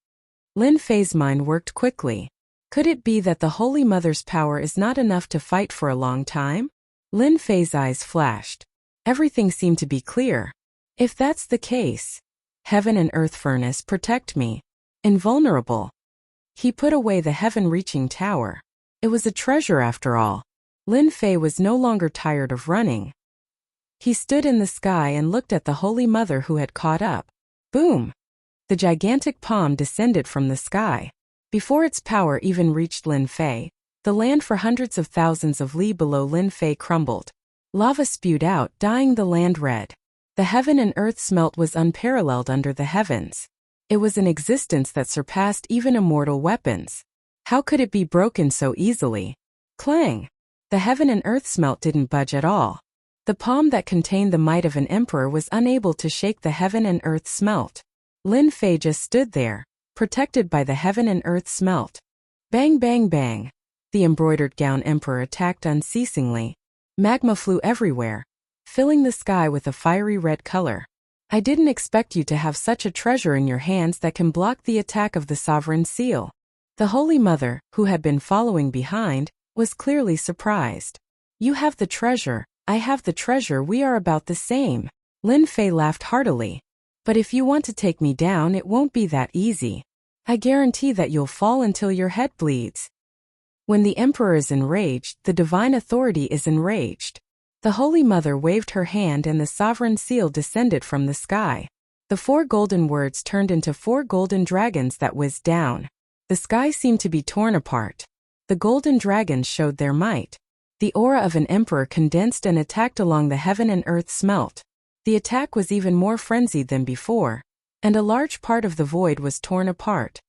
Lin Fei's mind worked quickly. Could it be that the Holy Mother's power is not enough to fight for a long time? Lin Fei's eyes flashed. Everything seemed to be clear. If that's the case, heaven and earth furnace protect me. Invulnerable. He put away the heaven-reaching tower. It was a treasure after all. Lin Fei was no longer tired of running. He stood in the sky and looked at the Holy Mother who had caught up. Boom! The gigantic palm descended from the sky. Before its power even reached Lin Fei, the land for hundreds of thousands of li below Lin Fei crumbled. Lava spewed out, dyeing the land red. The heaven and earth smelt was unparalleled under the heavens. It was an existence that surpassed even immortal weapons. How could it be broken so easily? Clang! The heaven and earth smelt didn't budge at all. The palm that contained the might of an emperor was unable to shake the heaven and earth smelt. Lin Fei just stood there, protected by the heaven and earth smelt. Bang bang bang. The embroidered gown emperor attacked unceasingly. Magma flew everywhere, filling the sky with a fiery red color. I didn't expect you to have such a treasure in your hands that can block the attack of the sovereign seal. The Holy Mother, who had been following behind, was clearly surprised. You have the treasure, I have the treasure, we are about the same. Lin Fei laughed heartily. But if you want to take me down, it won't be that easy. I guarantee that you'll fall until your head bleeds. When the emperor is enraged, the divine authority is enraged. The Holy Mother waved her hand and the sovereign seal descended from the sky. The 4 golden words turned into 4 golden dragons that whizzed down. The sky seemed to be torn apart. The golden dragons showed their might. The aura of an emperor condensed and attacked along the heaven and earth smelt. The attack was even more frenzied than before, and a large part of the void was torn apart.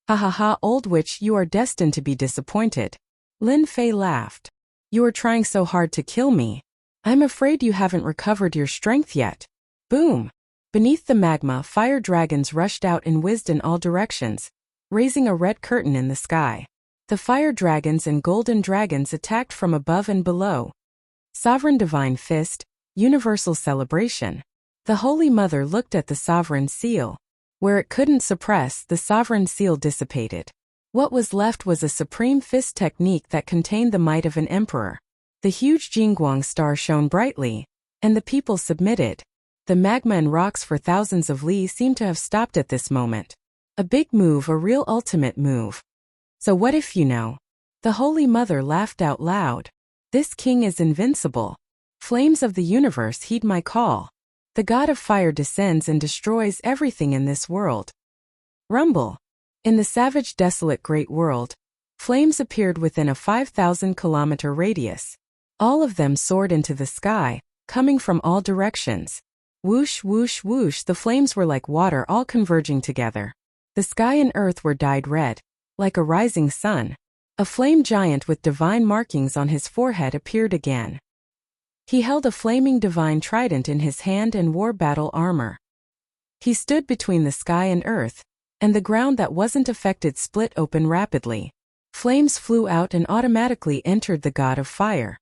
Ha ha ha, old witch, you are destined to be disappointed. Lin Fei laughed. You are trying so hard to kill me. I'm afraid you haven't recovered your strength yet. Boom! Beneath the magma, fire dragons rushed out and whizzed in all directions, raising a red curtain in the sky. The fire dragons and golden dragons attacked from above and below. Sovereign divine fist, universal celebration. The Holy Mother looked at the sovereign seal. Where it couldn't suppress, the sovereign seal dissipated. What was left was a supreme fist technique that contained the might of an emperor. The huge Jingguang star shone brightly, and the people submitted. The magma and rocks for thousands of li seemed to have stopped at this moment. A big move, a real ultimate move. So what if you know? The Holy Mother laughed out loud. This king is invincible. Flames of the universe heed my call. The god of fire descends and destroys everything in this world. Rumble. In the savage, desolate great world, flames appeared within a 5,000-kilometer radius. All of them soared into the sky, coming from all directions. Whoosh, whoosh, whoosh, the flames were like water all converging together. The sky and earth were dyed red, like a rising sun. A flame giant with divine markings on his forehead appeared again. He held a flaming divine trident in his hand and wore battle armor. He stood between the sky and earth, and the ground that wasn't affected split open rapidly. Flames flew out and automatically entered the god of fire.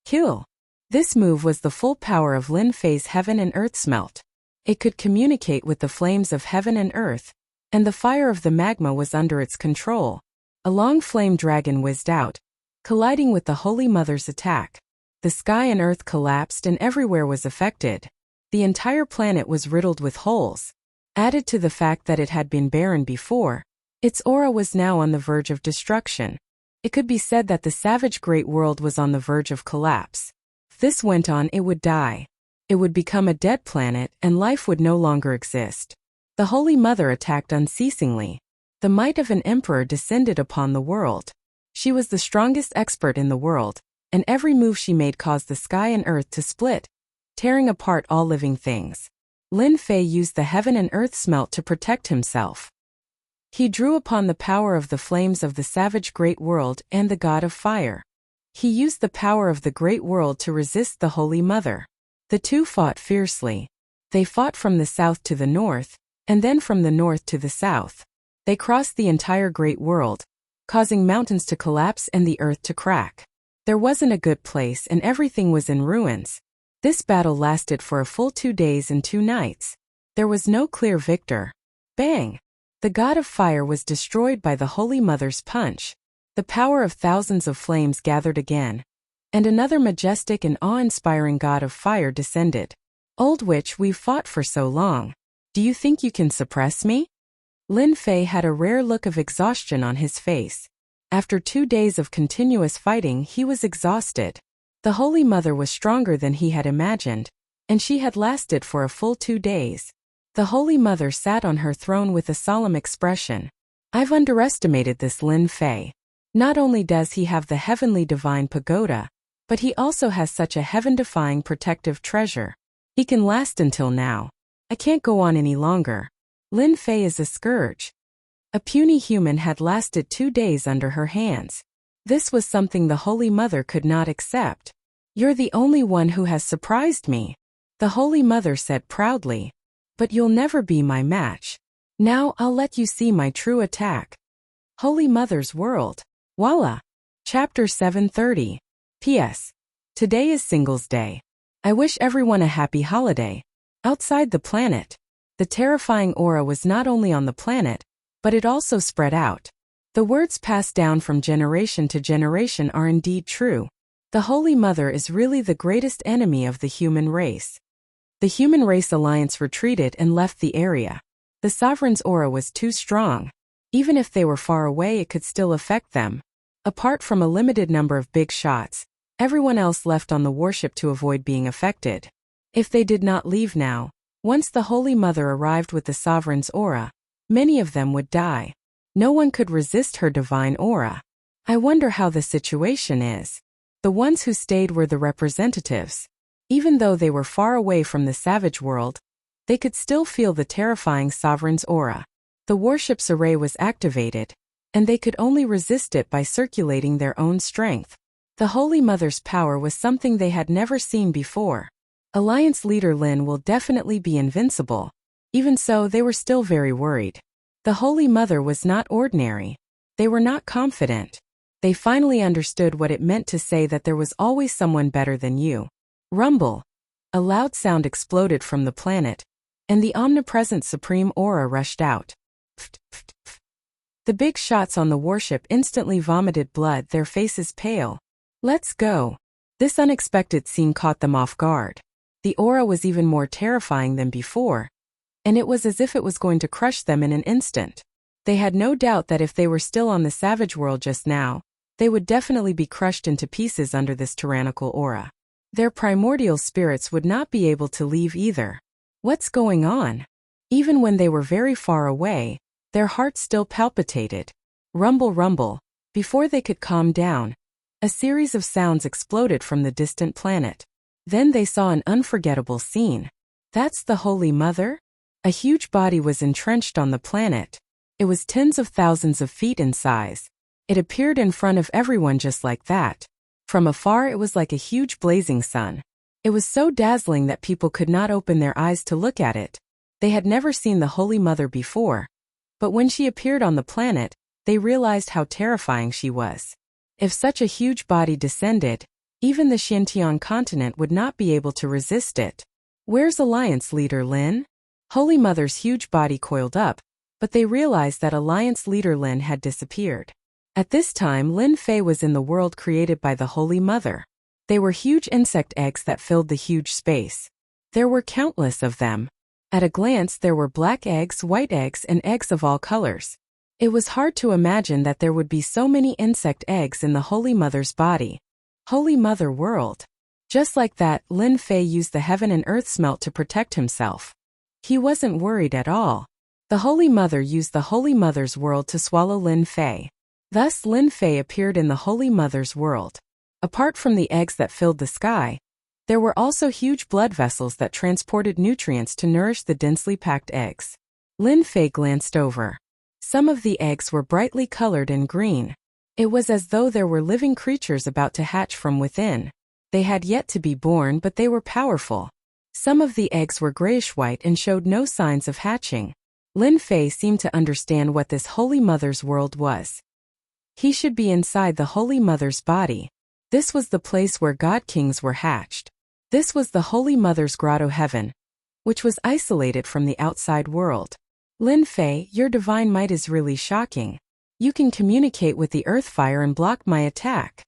Kill! This move was the full power of Lin Fei's heaven and earth smelt. It could communicate with the flames of heaven and earth, and the fire of the magma was under its control. A long flame dragon whizzed out, colliding with the Holy Mother's attack. The sky and earth collapsed and everywhere was affected. The entire planet was riddled with holes. Added to the fact that it had been barren before, its aura was now on the verge of destruction. It could be said that the savage great world was on the verge of collapse. If this went on, it would die. It would become a dead planet and life would no longer exist. The Holy Mother attacked unceasingly. The might of an emperor descended upon the world. She was the strongest expert in the world, and every move she made caused the sky and earth to split, tearing apart all living things. Lin Fei used the heaven and earth smelt to protect himself. He drew upon the power of the flames of the savage great world and the god of fire. He used the power of the great world to resist the Holy Mother. The two fought fiercely. They fought from the south to the north, and then from the north to the south. They crossed the entire great world, causing mountains to collapse and the earth to crack. There wasn't a good place and everything was in ruins. This battle lasted for a full 2 days and 2 nights. There was no clear victor. Bang! The god of fire was destroyed by the Holy Mother's punch. The power of thousands of flames gathered again, and another majestic and awe-inspiring god of fire descended. Old witch, we've fought for so long. Do you think you can suppress me? Lin Fei had a rare look of exhaustion on his face. After 2 days of continuous fighting, he was exhausted. The Holy Mother was stronger than he had imagined, and she had lasted for a full 2 days. The Holy Mother sat on her throne with a solemn expression. I've underestimated this Lin Fei. Not only does he have the heavenly divine pagoda, but he also has such a heaven-defying protective treasure. He can last until now. I can't go on any longer. Lin Fei is a scourge. A puny human had lasted 2 days under her hands. This was something the Holy Mother could not accept. You're the only one who has surprised me, the Holy Mother said proudly. But you'll never be my match. Now I'll let you see my true attack. Holy Mother's World. Voila! Chapter 730. P.S. Today is Singles Day. I wish everyone a happy holiday. Outside the planet, the terrifying aura was not only on the planet, but it also spread out. The words passed down from generation to generation are indeed true. The Holy Mother is really the greatest enemy of the human race. The Human Race Alliance retreated and left the area. The Sovereign's aura was too strong. Even if they were far away, it could still affect them. Apart from a limited number of big shots, everyone else left on the warship to avoid being affected. If they did not leave now, once the Holy Mother arrived with the Sovereign's aura, many of them would die. No one could resist her divine aura. I wonder how the situation is. The ones who stayed were the representatives. Even though they were far away from the savage world, they could still feel the terrifying Sovereign's aura. The warship's array was activated, and they could only resist it by circulating their own strength. The Holy Mother's power was something they had never seen before. Alliance leader Lin will definitely be invincible. Even so, they were still very worried. The Holy Mother was not ordinary. They were not confident. They finally understood what it meant to say that there was always someone better than you. Rumble. A loud sound exploded from the planet, and the omnipresent supreme aura rushed out. The big shots on the warship instantly vomited blood, their faces pale. Let's go. This unexpected scene caught them off guard. The aura was even more terrifying than before, and it was as if it was going to crush them in an instant. They had no doubt that if they were still on the savage world just now, they would definitely be crushed into pieces under this tyrannical aura. Their primordial spirits would not be able to leave either. What's going on? Even when they were very far away, their hearts still palpitated. Rumble, rumble. Before they could calm down, a series of sounds exploded from the distant planet. Then they saw an unforgettable scene. That's the Holy Mother? A huge body was entrenched on the planet. It was tens of thousands of feet in size. It appeared in front of everyone just like that. From afar, it was like a huge blazing sun. It was so dazzling that people could not open their eyes to look at it. They had never seen the Holy Mother before. But when she appeared on the planet, they realized how terrifying she was. If such a huge body descended, even the Xintian continent would not be able to resist it. Where's Alliance leader Lin? Holy Mother's huge body coiled up, but they realized that Alliance leader Lin had disappeared. At this time, Lin Fei was in the world created by the Holy Mother. They were huge insect eggs that filled the huge space. There were countless of them. At a glance, there were black eggs, white eggs, and eggs of all colors. It was hard to imagine that there would be so many insect eggs in the Holy Mother's body. Holy Mother world. Just like that, Lin Fei used the heaven and earth smelt to protect himself. He wasn't worried at all. The Holy Mother used the Holy Mother's world to swallow Lin Fei. Thus, Lin Fei appeared in the Holy Mother's world. Apart from the eggs that filled the sky, there were also huge blood vessels that transported nutrients to nourish the densely packed eggs. Lin Fei glanced over. Some of the eggs were brightly colored and green. It was as though there were living creatures about to hatch from within. They had yet to be born, but they were powerful. Some of the eggs were grayish-white and showed no signs of hatching. Lin Fei seemed to understand what this Holy Mother's world was. He should be inside the Holy Mother's body. This was the place where God Kings were hatched. This was the Holy Mother's grotto heaven, which was isolated from the outside world. Lin Fei, your divine might is really shocking. You can communicate with the earth fire and block my attack.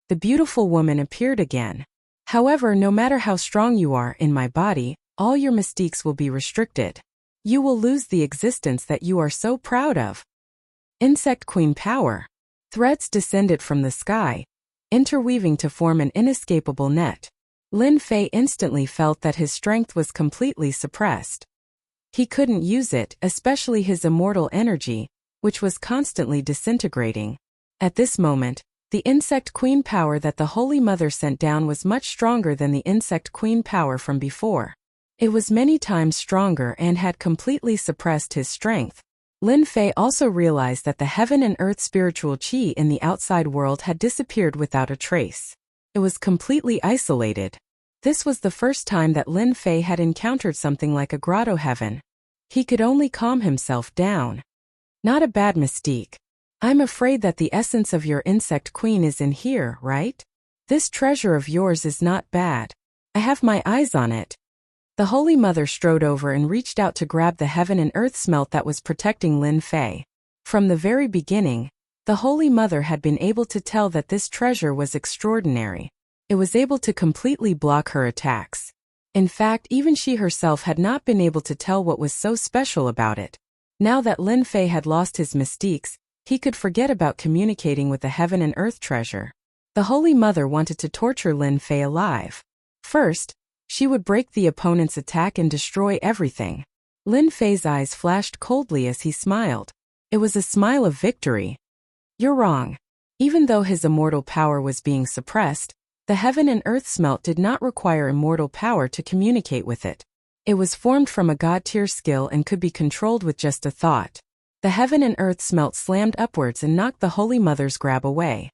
The beautiful woman appeared again. However, no matter how strong you are in my body, all your mystiques will be restricted. You will lose the existence that you are so proud of. Insect Queen power. Threads descended from the sky, interweaving to form an inescapable net. Lin Fei instantly felt that his strength was completely suppressed. He couldn't use it, especially his immortal energy, which was constantly disintegrating. At this moment, the Insect Queen power that the Holy Mother sent down was much stronger than the Insect Queen power from before. It was many times stronger and had completely suppressed his strength. Lin Fei also realized that the heaven and earth spiritual qi in the outside world had disappeared without a trace. It was completely isolated. This was the first time that Lin Fei had encountered something like a grotto heaven. He could only calm himself down. Not a bad mystique. I'm afraid that the essence of your Insect Queen is in here, right? This treasure of yours is not bad. I have my eyes on it. The Holy Mother strode over and reached out to grab the heaven and earth smelt that was protecting Lin Fei. From the very beginning, the Holy Mother had been able to tell that this treasure was extraordinary. It was able to completely block her attacks. In fact, even she herself had not been able to tell what was so special about it. Now that Lin Fei had lost his mystiques, he could forget about communicating with the heaven and earth treasure. The Holy Mother wanted to torture Lin Fei alive. First, she would break the opponent's attack and destroy everything. Lin Fei's eyes flashed coldly as he smiled. It was a smile of victory. You're wrong. Even though his immortal power was being suppressed, the heaven and earth smelt did not require immortal power to communicate with it. It was formed from a god-tier skill and could be controlled with just a thought. The heaven and earth smelt slammed upwards and knocked the Holy Mother's grab away.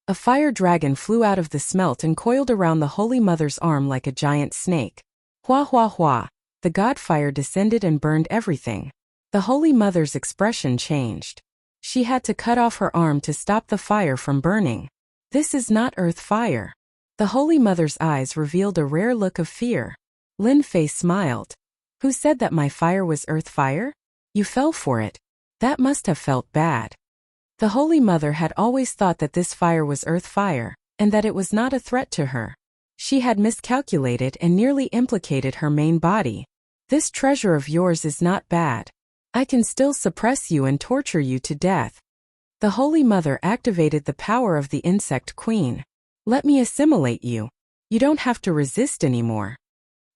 A fire dragon flew out of the smelt and coiled around the Holy Mother's arm like a giant snake. Hua hua hua, the god fire descended and burned everything. The Holy Mother's expression changed. She had to cut off her arm to stop the fire from burning. This is not earth fire. The Holy Mother's eyes revealed a rare look of fear. Lin Fei smiled. Who said that my fire was earth fire? You fell for it. That must have felt bad. The Holy Mother had always thought that this fire was earth fire, and that it was not a threat to her. She had miscalculated and nearly implicated her main body. This treasure of yours is not bad. I can still suppress you and torture you to death. The Holy Mother activated the power of the Insect Queen. Let me assimilate you. You don't have to resist anymore.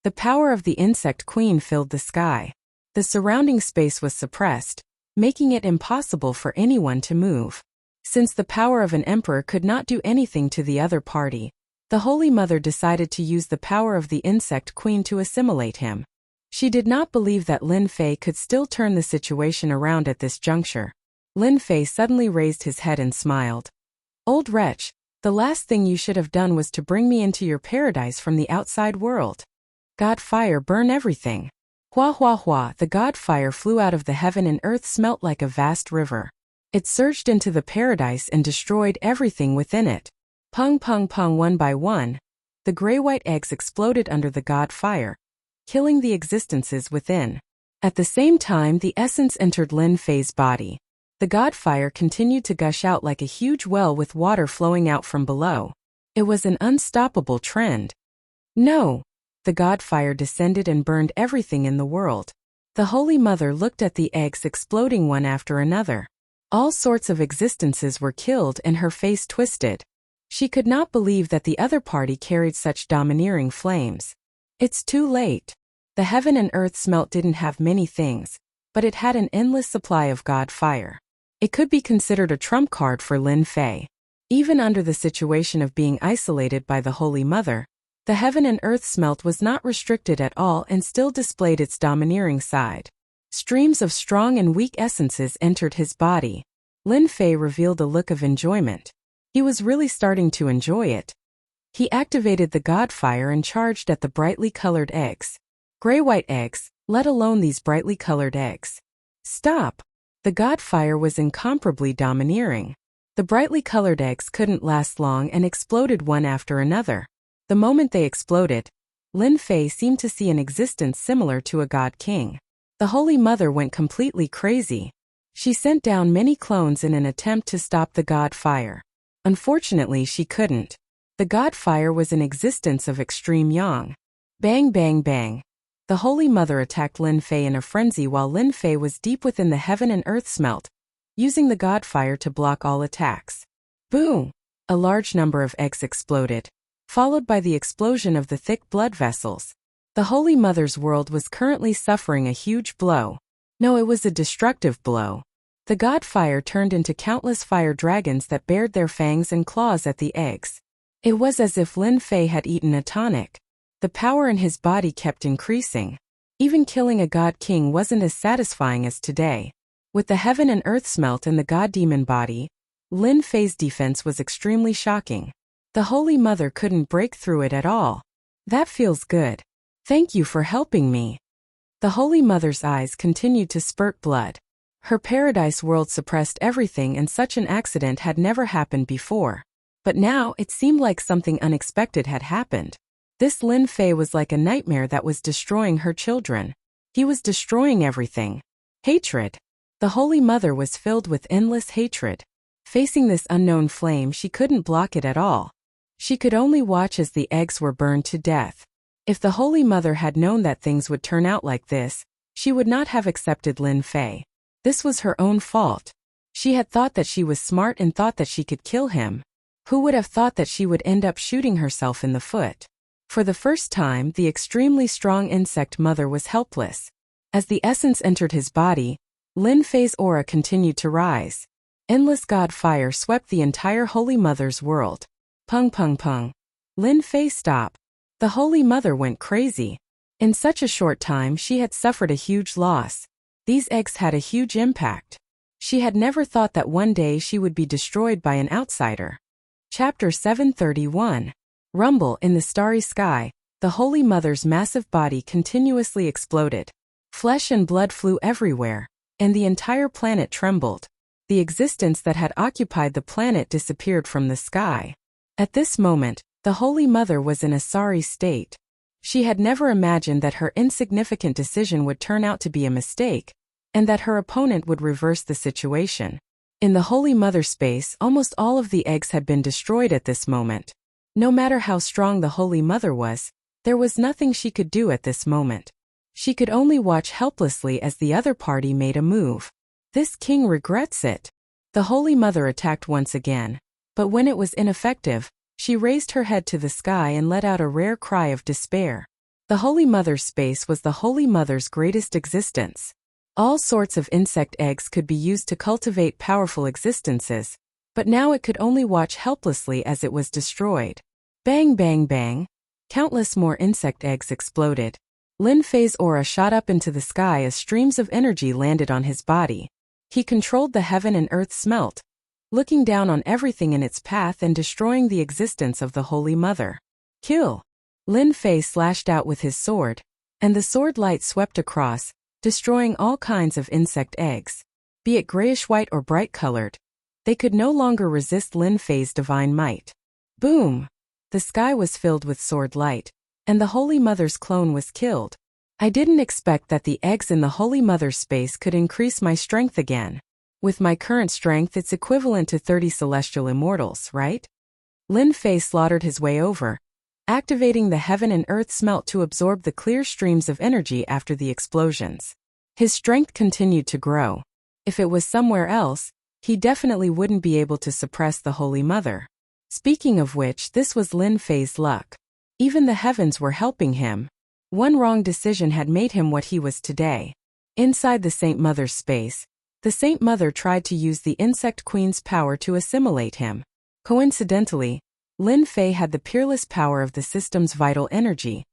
The power of the Insect Queen filled the sky. The surrounding space was suppressed, making it impossible for anyone to move. Since the power of an emperor could not do anything to the other party, the Holy Mother decided to use the power of the Insect Queen to assimilate him. She did not believe that Lin Fei could still turn the situation around at this juncture. Lin Fei suddenly raised his head and smiled. Old wretch, the last thing you should have done was to bring me into your paradise from the outside world. God fire burn everything. Hua hua hua, the god fire flew out of the heaven and earth smelt like a vast river. It surged into the paradise and destroyed everything within it. Pung pung pung, one by one, the gray-white eggs exploded under the god fire, killing the existences within. At the same time, the essence entered Lin Fei's body. The god fire continued to gush out like a huge well with water flowing out from below. It was an unstoppable trend. No! The god fire descended and burned everything in the world. The Holy Mother looked at the eggs exploding one after another. All sorts of existences were killed and her face twisted. She could not believe that the other party carried such domineering flames. It's too late. The heaven and earth smelt didn't have many things, but it had an endless supply of god fire. It could be considered a trump card for Lin Fei. Even under the situation of being isolated by the Holy Mother, the heaven and earth smelt was not restricted at all and still displayed its domineering side. Streams of strong and weak essences entered his body. Lin Fei revealed a look of enjoyment. He was really starting to enjoy it. He activated the god fire and charged at the brightly colored eggs. Gray-white eggs, let alone these brightly colored eggs. Stop! The god fire was incomparably domineering. The brightly colored eggs couldn't last long and exploded one after another. The moment they exploded, Lin Fei seemed to see an existence similar to a god king. The Holy Mother went completely crazy. She sent down many clones in an attempt to stop the god fire. Unfortunately, she couldn't. The god fire was an existence of extreme yang. Bang bang bang. The Holy Mother attacked Lin Fei in a frenzy while Lin Fei was deep within the heaven and earth smelt, using the god fire to block all attacks. Boom! A large number of eggs exploded, followed by the explosion of the thick blood vessels. The Holy Mother's world was currently suffering a huge blow. No, it was a destructive blow. The god fire turned into countless fire dragons that bared their fangs and claws at the eggs. It was as if Lin Fei had eaten a tonic. The power in his body kept increasing. Even killing a god king wasn't as satisfying as today. With the heaven and earth smelt in the god demon body, Lin Fei's defense was extremely shocking. The Holy Mother couldn't break through it at all. That feels good. Thank you for helping me. The Holy Mother's eyes continued to spurt blood. Her paradise world suppressed everything and such an accident had never happened before. But now it seemed like something unexpected had happened. This Lin Fei was like a nightmare that was destroying her children. He was destroying everything. Hatred. The Holy Mother was filled with endless hatred. Facing this unknown flame, she couldn't block it at all. She could only watch as the eggs were burned to death. If the Holy Mother had known that things would turn out like this, she would not have accepted Lin Fei. This was her own fault. She had thought that she was smart and thought that she could kill him. Who would have thought that she would end up shooting herself in the foot? For the first time, the extremely strong insect mother was helpless. As the essence entered his body, Lin Fei's aura continued to rise. Endless god fire swept the entire Holy Mother's world. Pung pung pung. Lin Fei, stop. The Holy Mother went crazy. In such a short time she had suffered a huge loss. These eggs had a huge impact. She had never thought that one day she would be destroyed by an outsider. Chapter 731. Rumble in the starry sky, the Holy Mother's massive body continuously exploded. Flesh and blood flew everywhere, and the entire planet trembled. The existence that had occupied the planet disappeared from the sky. At this moment, the Holy Mother was in a sorry state. She had never imagined that her insignificant decision would turn out to be a mistake, and that her opponent would reverse the situation. In the Holy Mother space, almost all of the eggs had been destroyed at this moment. No matter how strong the Holy Mother was, there was nothing she could do at this moment. She could only watch helplessly as the other party made a move. This king regrets it. The Holy Mother attacked once again, but when it was ineffective, she raised her head to the sky and let out a rare cry of despair. The Holy Mother's space was the Holy Mother's greatest existence. All sorts of insect eggs could be used to cultivate powerful existences, but now it could only watch helplessly as it was destroyed. Bang bang bang. Countless more insect eggs exploded. Lin Fei's aura shot up into the sky as streams of energy landed on his body. He controlled the heaven and earth smelt, looking down on everything in its path and destroying the existence of the Holy Mother. Kill! Lin Fei slashed out with his sword, and the sword light swept across, destroying all kinds of insect eggs. Be it grayish-white or bright-colored, they could no longer resist Lin Fei's divine might. Boom! The sky was filled with sword light, and the Holy Mother's clone was killed. I didn't expect that the eggs in the Holy Mother's space could increase my strength again. With my current strength, it's equivalent to 30 celestial immortals, right? Lin Fei slaughtered his way over, activating the heaven and earth smelt to absorb the clear streams of energy after the explosions. His strength continued to grow. If it was somewhere else, he definitely wouldn't be able to suppress the Holy Mother. Speaking of which, this was Lin Fei's luck. Even the heavens were helping him. One wrong decision had made him what he was today. Inside the Saint Mother's space, the Saint Mother tried to use the Insect Queen's power to assimilate him. Coincidentally, Lin Fei had the peerless power of the system's vital energy,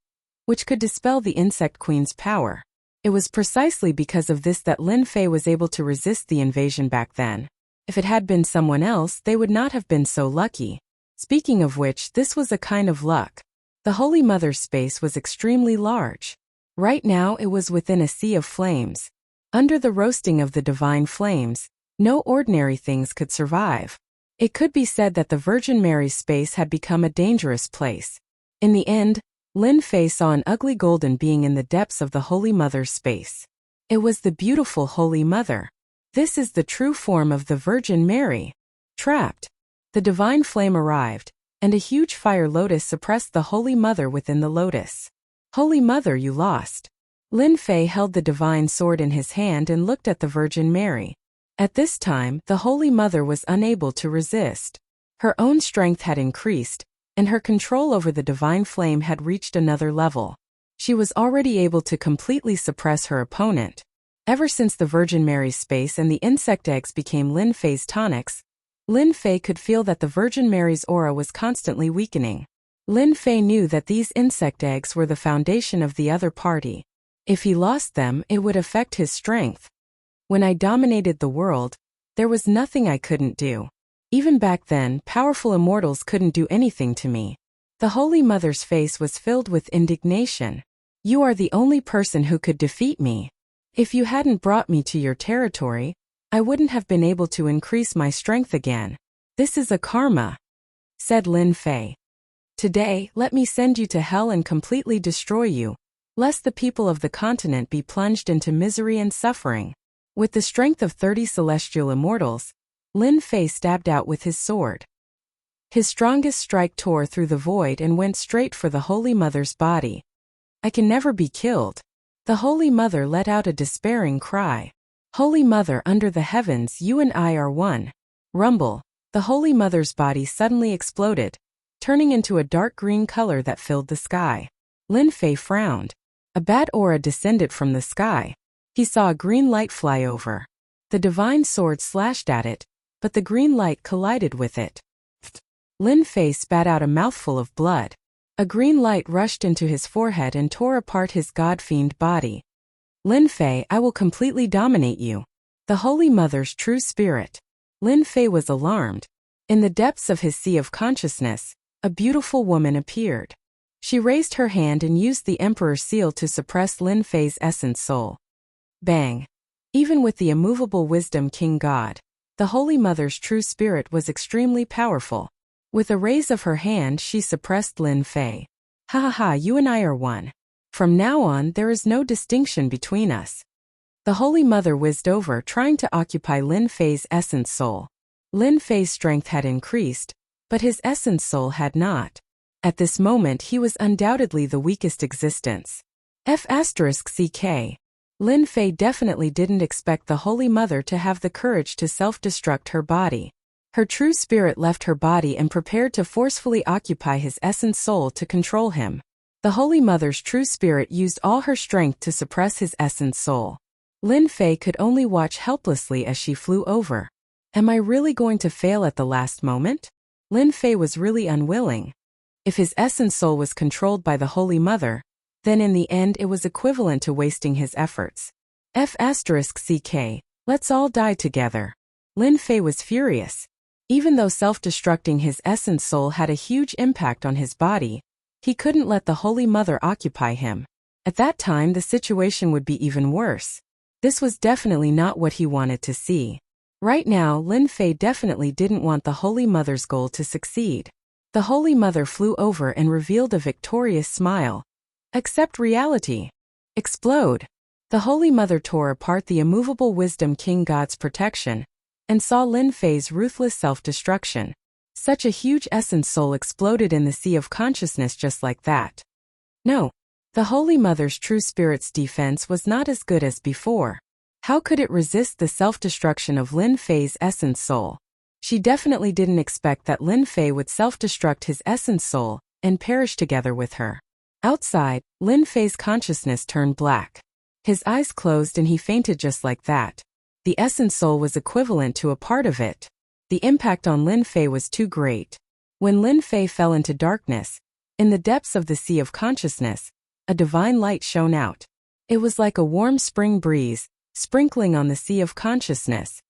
which could dispel the Insect Queen's power. It was precisely because of this that Lin Fei was able to resist the invasion back then. If it had been someone else, they would not have been so lucky. Speaking of which, this was a kind of luck. The Holy Mother's space was extremely large. Right now it was within a sea of flames. Under the roasting of the divine flames, no ordinary things could survive. It could be said that the Virgin Mary's space had become a dangerous place. In the end, Lin Fei saw an ugly golden being in the depths of the Holy Mother's space. It was the beautiful Holy Mother. This is the true form of the Virgin Mary. Trapped. The divine flame arrived, and a huge fire lotus suppressed the Holy Mother within the lotus. Holy Mother, you lost. Lin Fei held the divine sword in his hand and looked at the Virgin Mary. At this time, the Holy Mother was unable to resist. Her own strength had increased, and her control over the divine flame had reached another level. She was already able to completely suppress her opponent. Ever since the Virgin Mary's space and the insect eggs became Lin Fei's tonics, Lin Fei could feel that the Virgin Mary's aura was constantly weakening. Lin Fei knew that these insect eggs were the foundation of the other party. If he lost them, it would affect his strength. When I dominated the world, there was nothing I couldn't do. Even back then, powerful immortals couldn't do anything to me. The Holy Mother's face was filled with indignation. You are the only person who could defeat me. If you hadn't brought me to your territory, I wouldn't have been able to increase my strength again. This is a karma, said Lin Fei. Today, let me send you to hell and completely destroy you, lest the people of the continent be plunged into misery and suffering. With the strength of 30 celestial immortals, Lin Fei stabbed out with his sword. His strongest strike tore through the void and went straight for the Holy Mother's body. I can never be killed. The Holy Mother let out a despairing cry. Holy Mother under the heavens, you and I are one. Rumble. The Holy Mother's body suddenly exploded, turning into a dark green color that filled the sky. Lin Fei frowned. A bad aura descended from the sky. He saw a green light fly over. The divine sword slashed at it, but the green light collided with it. Lin Fei spat out a mouthful of blood. A green light rushed into his forehead and tore apart his god-fiend body. Lin Fei, I will completely dominate you. The Holy Mother's true spirit. Lin Fei was alarmed. In the depths of his sea of consciousness, a beautiful woman appeared. She raised her hand and used the Emperor's seal to suppress Lin Fei's essence soul. Bang! Even with the immovable wisdom King God, the Holy Mother's true spirit was extremely powerful. With a raise of her hand, she suppressed Lin Fei. Ha ha ha, you and I are one. From now on, there is no distinction between us. The Holy Mother whizzed over, trying to occupy Lin Fei's essence soul. Lin Fei's strength had increased, but his essence soul had not. At this moment, he was undoubtedly the weakest existence. F***CK. Lin Fei definitely didn't expect the Holy Mother to have the courage to self-destruct her body. Her true spirit left her body and prepared to forcefully occupy his essence soul to control him. The Holy Mother's true spirit used all her strength to suppress his essence soul. Lin Fei could only watch helplessly as she flew over. Am I really going to fail at the last moment? Lin Fei was really unwilling. If his essence soul was controlled by the Holy Mother, then in the end it was equivalent to wasting his efforts. F***CK, let's all die together. Lin Fei was furious. Even though self-destructing his essence soul had a huge impact on his body, he couldn't let the Holy Mother occupy him. At that time, the situation would be even worse. This was definitely not what he wanted to see. Right now, Lin Fei definitely didn't want the Holy Mother's goal to succeed. The Holy Mother flew over and revealed a victorious smile. Accept reality. Explode. The Holy Mother tore apart the immovable wisdom King God's protection, and saw Lin Fei's ruthless self-destruction. Such a huge essence soul exploded in the sea of consciousness just like that. No. The Holy Mother's true spirit's defense was not as good as before. How could it resist the self-destruction of Lin Fei's essence soul? She definitely didn't expect that Lin Fei would self-destruct his essence soul and perish together with her. Outside, Lin Fei's consciousness turned black. His eyes closed and he fainted just like that. The essence soul was equivalent to a part of it. The impact on Lin Fei was too great. When Lin Fei fell into darkness, in the depths of the sea of consciousness, a divine light shone out. It was like a warm spring breeze, sprinkling on the sea of consciousness.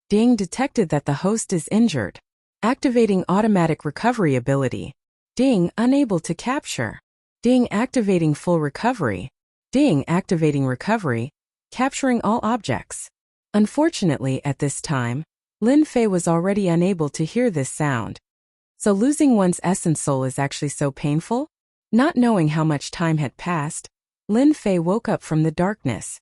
Ding detected that the host is injured. Activating automatic recovery ability. Ding unable to capture. Ding activating full recovery. Ding activating recovery, capturing all objects. Unfortunately, at this time, Lin Fei was already unable to hear this sound. So losing one's essence soul is actually so painful? Not knowing how much time had passed, Lin Fei woke up from the darkness.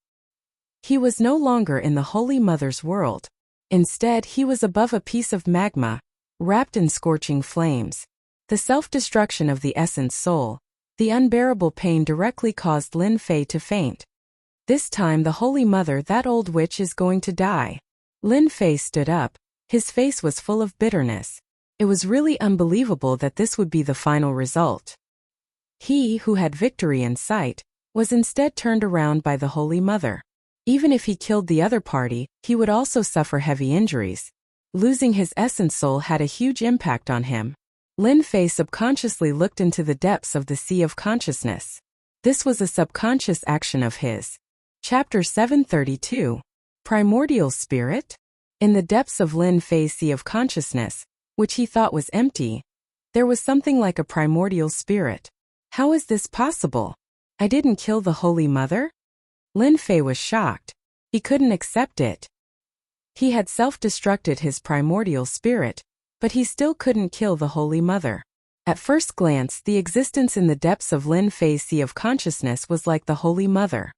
He was no longer in the Holy Mother's world. Instead, he was above a piece of magma, wrapped in scorching flames. The self-destruction of the essence soul, the unbearable pain directly caused Lin Fei to faint. This time the Holy Mother, that old witch, is going to die. Lin Fei stood up. His face was full of bitterness. It was really unbelievable that this would be the final result. He, who had victory in sight, was instead turned around by the Holy Mother. Even if he killed the other party, he would also suffer heavy injuries. Losing his essence soul had a huge impact on him. Lin Fei subconsciously looked into the depths of the sea of consciousness. This was a subconscious action of his. Chapter 732. Primordial Spirit? In the depths of Lin Fei's sea of consciousness, which he thought was empty, there was something like a primordial spirit. How is this possible? I didn't kill the Holy Mother? Lin Fei was shocked. He couldn't accept it. He had self-destructed his primordial spirit, but he still couldn't kill the Holy Mother. At first glance, the existence in the depths of Lin Fei's sea of consciousness was like the Holy Mother.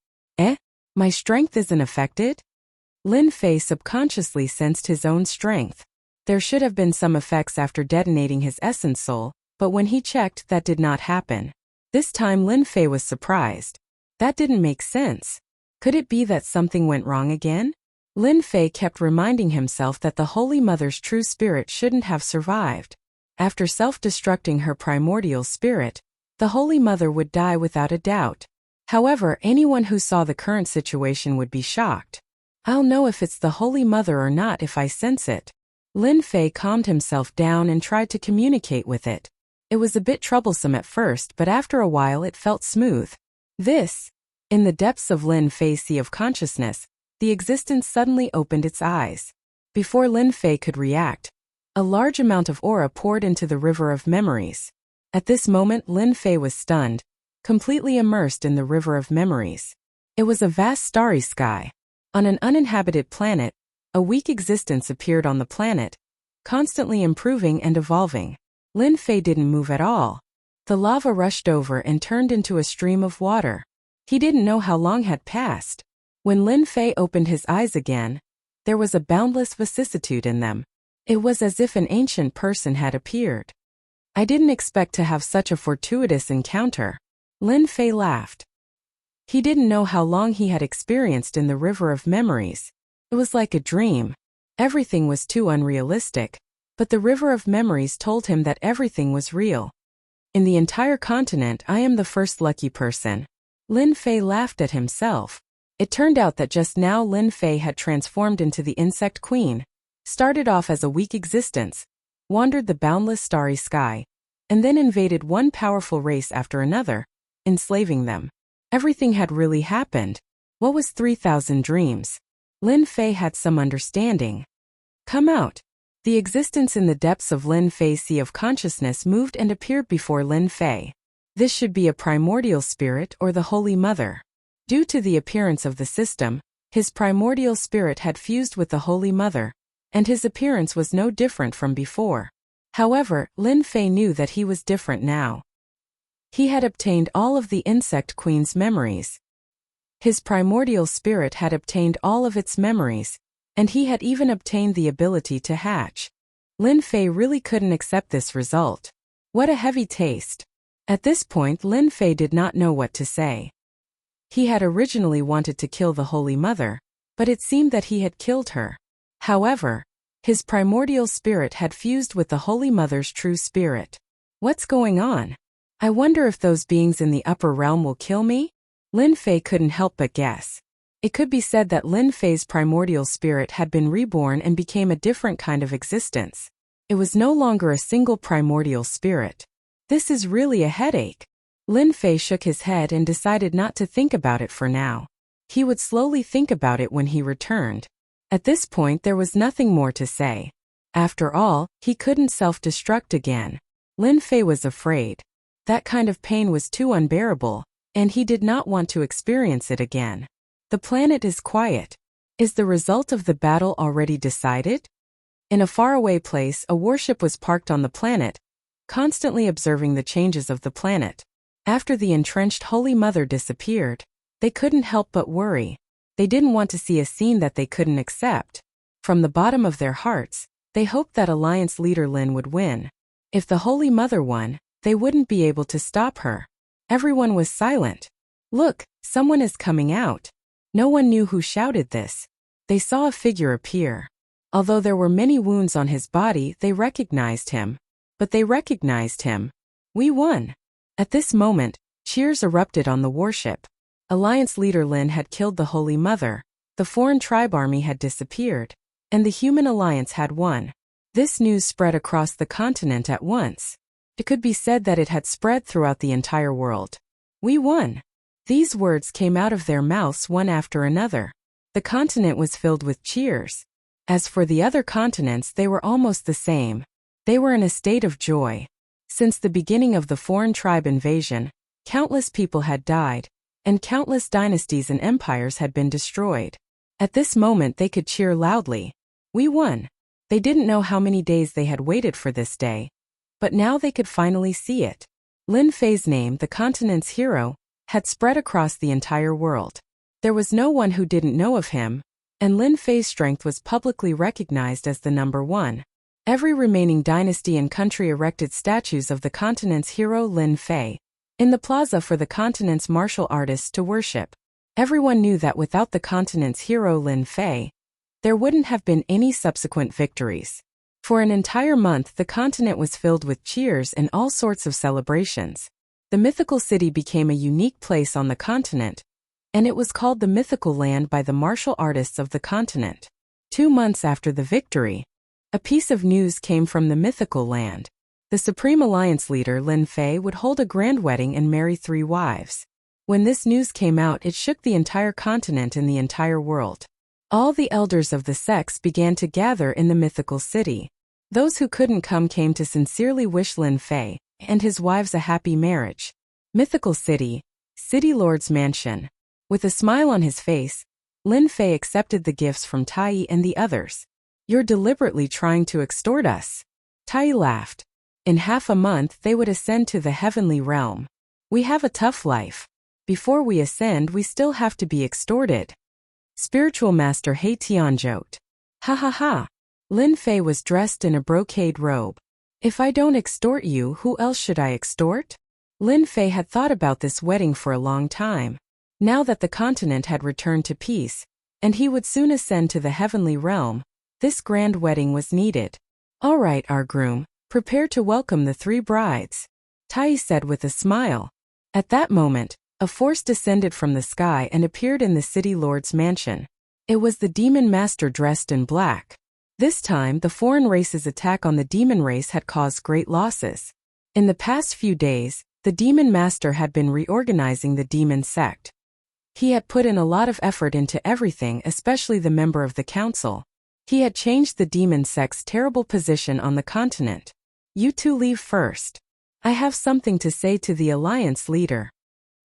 My strength isn't affected? Lin Fei subconsciously sensed his own strength. There should have been some effects after detonating his essence soul, but when he checked, that did not happen. This time Lin Fei was surprised. That didn't make sense. Could it be that something went wrong again? Lin Fei kept reminding himself that the Holy Mother's true spirit shouldn't have survived. After self-destructing her primordial spirit, the Holy Mother would die without a doubt. However, anyone who saw the current situation would be shocked. I'll know if it's the Holy Mother or not if I sense it. Lin Fei calmed himself down and tried to communicate with it. It was a bit troublesome at first, but after a while it felt smooth. In the depths of Lin Fei's sea of consciousness, the existence suddenly opened its eyes. Before Lin Fei could react, a large amount of aura poured into the river of memories. At this moment Lin Fei was stunned, completely immersed in the river of memories. It was a vast starry sky. On an uninhabited planet, a weak existence appeared on the planet, constantly improving and evolving. Lin Fei didn't move at all. The lava rushed over and turned into a stream of water. He didn't know how long had passed. When Lin Fei opened his eyes again, there was a boundless vicissitude in them. It was as if an ancient person had appeared. I didn't expect to have such a fortuitous encounter. Lin Fei laughed. He didn't know how long he had experienced in the river of memories. It was like a dream. Everything was too unrealistic, but the river of memories told him that everything was real. In the entire continent, I am the first lucky person. Lin Fei laughed at himself. It turned out that just now Lin Fei had transformed into the Insect Queen, started off as a weak existence, wandered the boundless starry sky, and then invaded one powerful race after another, enslaving them. Everything had really happened. What was 3,000 dreams? Lin Fei had some understanding. Come out. The existence in the depths of Lin Fei's sea of consciousness moved and appeared before Lin Fei. This should be a primordial spirit or the Holy Mother. Due to the appearance of the system, his primordial spirit had fused with the Holy Mother, and his appearance was no different from before. However, Lin Fei knew that he was different now. He had obtained all of the Insect Queen's memories. His primordial spirit had obtained all of its memories, and he had even obtained the ability to hatch. Lin Fei really couldn't accept this result. What a heavy taste. At this point, Lin Fei did not know what to say. He had originally wanted to kill the Holy Mother, but it seemed that he had killed her. However, his primordial spirit had fused with the Holy Mother's true spirit. What's going on? I wonder if those beings in the upper realm will kill me? Lin Fei couldn't help but guess. It could be said that Lin Fei's primordial spirit had been reborn and became a different kind of existence. It was no longer a single primordial spirit. This is really a headache. Lin Fei shook his head and decided not to think about it for now. He would slowly think about it when he returned. At this point there was nothing more to say. After all, he couldn't self-destruct again. Lin Fei was afraid. That kind of pain was too unbearable, and he did not want to experience it again. The planet is quiet. Is the result of the battle already decided? In a faraway place, a warship was parked on the planet, constantly observing the changes of the planet. After the entrenched Holy Mother disappeared, they couldn't help but worry. They didn't want to see a scene that they couldn't accept. From the bottom of their hearts, they hoped that Alliance leader Lin would win. If the Holy Mother won, they wouldn't be able to stop her. Everyone was silent. Look, someone is coming out. No one knew who shouted this. They saw a figure appear. Although there were many wounds on his body, they recognized him. But they recognized him. We won. At this moment, cheers erupted on the warship. Alliance leader Lin had killed the Holy Mother, the foreign tribe army had disappeared, and the human alliance had won. This news spread across the continent at once. It could be said that it had spread throughout the entire world. We won. These words came out of their mouths one after another. The continent was filled with cheers. As for the other continents, they were almost the same. They were in a state of joy. Since the beginning of the foreign tribe invasion, countless people had died, and countless dynasties and empires had been destroyed. At this moment they could cheer loudly. We won. They didn't know how many days they had waited for this day. But now they could finally see it. Lin Fei's name, the continent's hero, had spread across the entire world. There was no one who didn't know of him, and Lin Fei's strength was publicly recognized as the number one. Every remaining dynasty and country erected statues of the continent's hero Lin Fei in the plaza for the continent's martial artists to worship. Everyone knew that without the continent's hero Lin Fei, there wouldn't have been any subsequent victories. For an entire month, the continent was filled with cheers and all sorts of celebrations. The mythical city became a unique place on the continent, and it was called the Mythical Land by the martial artists of the continent. 2 months after the victory, a piece of news came from the Mythical Land. The Supreme Alliance leader Lin Fei would hold a grand wedding and marry 3 wives. When this news came out, it shook the entire continent and the entire world. All the elders of the sects began to gather in the mythical city. Those who couldn't come came to sincerely wish Lin Fei and his wives a happy marriage. Mythical City, City Lord's Mansion. With a smile on his face, Lin Fei accepted the gifts from Tai and the others. "You're deliberately trying to extort us." Tai laughed. "In half a month they would ascend to the heavenly realm. We have a tough life. Before we ascend we still have to be extorted." Spiritual Master He Tian joked. "Ha ha ha. Lin Fei was dressed in a brocade robe. If I don't extort you, who else should I extort?" Lin Fei had thought about this wedding for a long time. Now that the continent had returned to peace, and he would soon ascend to the heavenly realm, this grand wedding was needed. "All right, our groom, prepare to welcome the 3 brides," Tai said with a smile. At that moment, a force descended from the sky and appeared in the city lord's mansion. It was the demon master dressed in black. This time, the foreign race's attack on the demon race had caused great losses. In the past few days, the demon master had been reorganizing the demon sect. He had put in a lot of effort into everything, especially the member of the council. He had changed the demon sect's terrible position on the continent. "You 2 leave first. I have something to say to the alliance leader."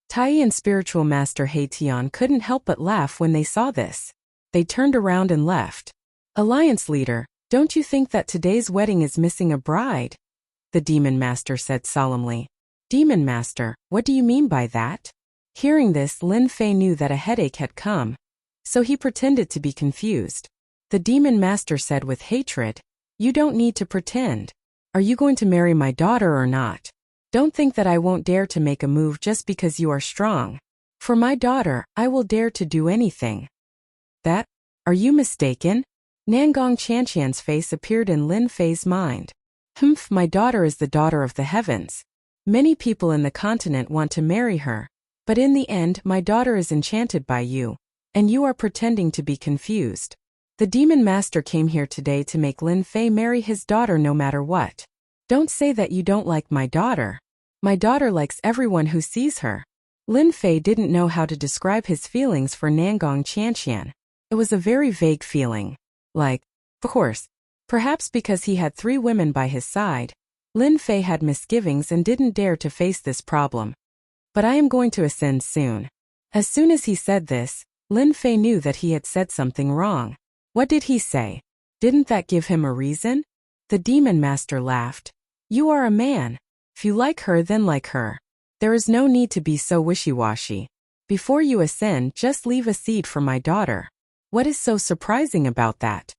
Tai and Spiritual Master He Tian couldn't help but laugh when they saw this. They turned around and left. "Alliance leader, don't you think that today's wedding is missing a bride?" the Demon Master said solemnly. "Demon Master, what do you mean by that?" Hearing this, Lin Fei knew that a headache had come, so he pretended to be confused. The Demon Master said with hatred, "You don't need to pretend. Are you going to marry my daughter or not? Don't think that I won't dare to make a move just because you are strong. For my daughter, I will dare to do anything." "That? Are you mistaken?" Nangong Chanqian's face appeared in Lin Fei's mind. "Humph, my daughter is the daughter of the heavens. Many people in the continent want to marry her, but in the end my daughter is enchanted by you, and you are pretending to be confused. The Demon Master came here today to make Lin Fei marry his daughter no matter what. Don't say that you don't like my daughter. My daughter likes everyone who sees her." Lin Fei didn't know how to describe his feelings for Nangong Chanqian. It was a very vague feeling. Like, of course, perhaps because he had 3 women by his side, Lin Fei had misgivings and didn't dare to face this problem. "But I am going to ascend soon." As soon as he said this, Lin Fei knew that he had said something wrong. What did he say? Didn't that give him a reason? The Demon Master laughed. "You are a man. If you like her, then like her. There is no need to be so wishy-washy. Before you ascend, just leave a seed for my daughter." What is so surprising about that?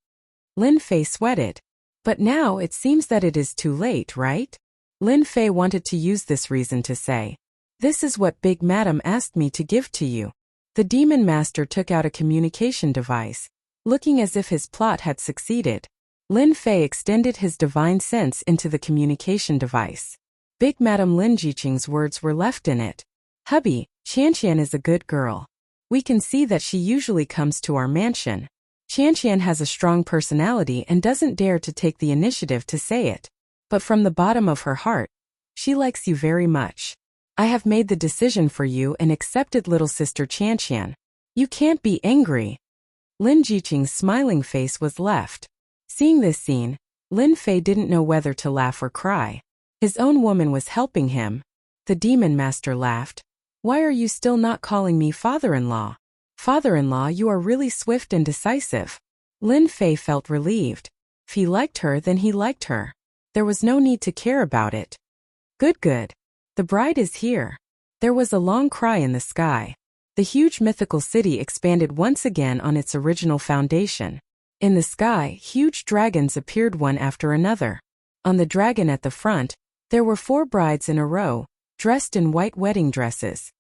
Lin Fei sweated. But now it seems that it is too late, right? Lin Fei wanted to use this reason to say, "This is what Big Madam asked me to give to you." The Demon Master took out a communication device, looking as if his plot had succeeded. Lin Fei extended his divine sense into the communication device. Big Madam Lin Jiqing's words were left in it. "Hubby, Chanqian is a good girl. We can see that she usually comes to our mansion. Chanqian has a strong personality and doesn't dare to take the initiative to say it. But from the bottom of her heart, she likes you very much. I have made the decision for you and accepted little sister Chanqian. You can't be angry." Lin Jiqing's smiling face was left. Seeing this scene, Lin Fei didn't know whether to laugh or cry. His own woman was helping him. The Demon Master laughed. "Why are you still not calling me father-in-law? Father-in-law, you are really swift and decisive." Lin Fei felt relieved. If he liked her, then he liked her. There was no need to care about it. Good, good. The bride is here." There was a long cry in the sky. The huge mythical city expanded once again on its original foundation. In the sky, huge dragons appeared one after another. On the dragon at the front, there were 4 brides in a row, dressed in white wedding dresses.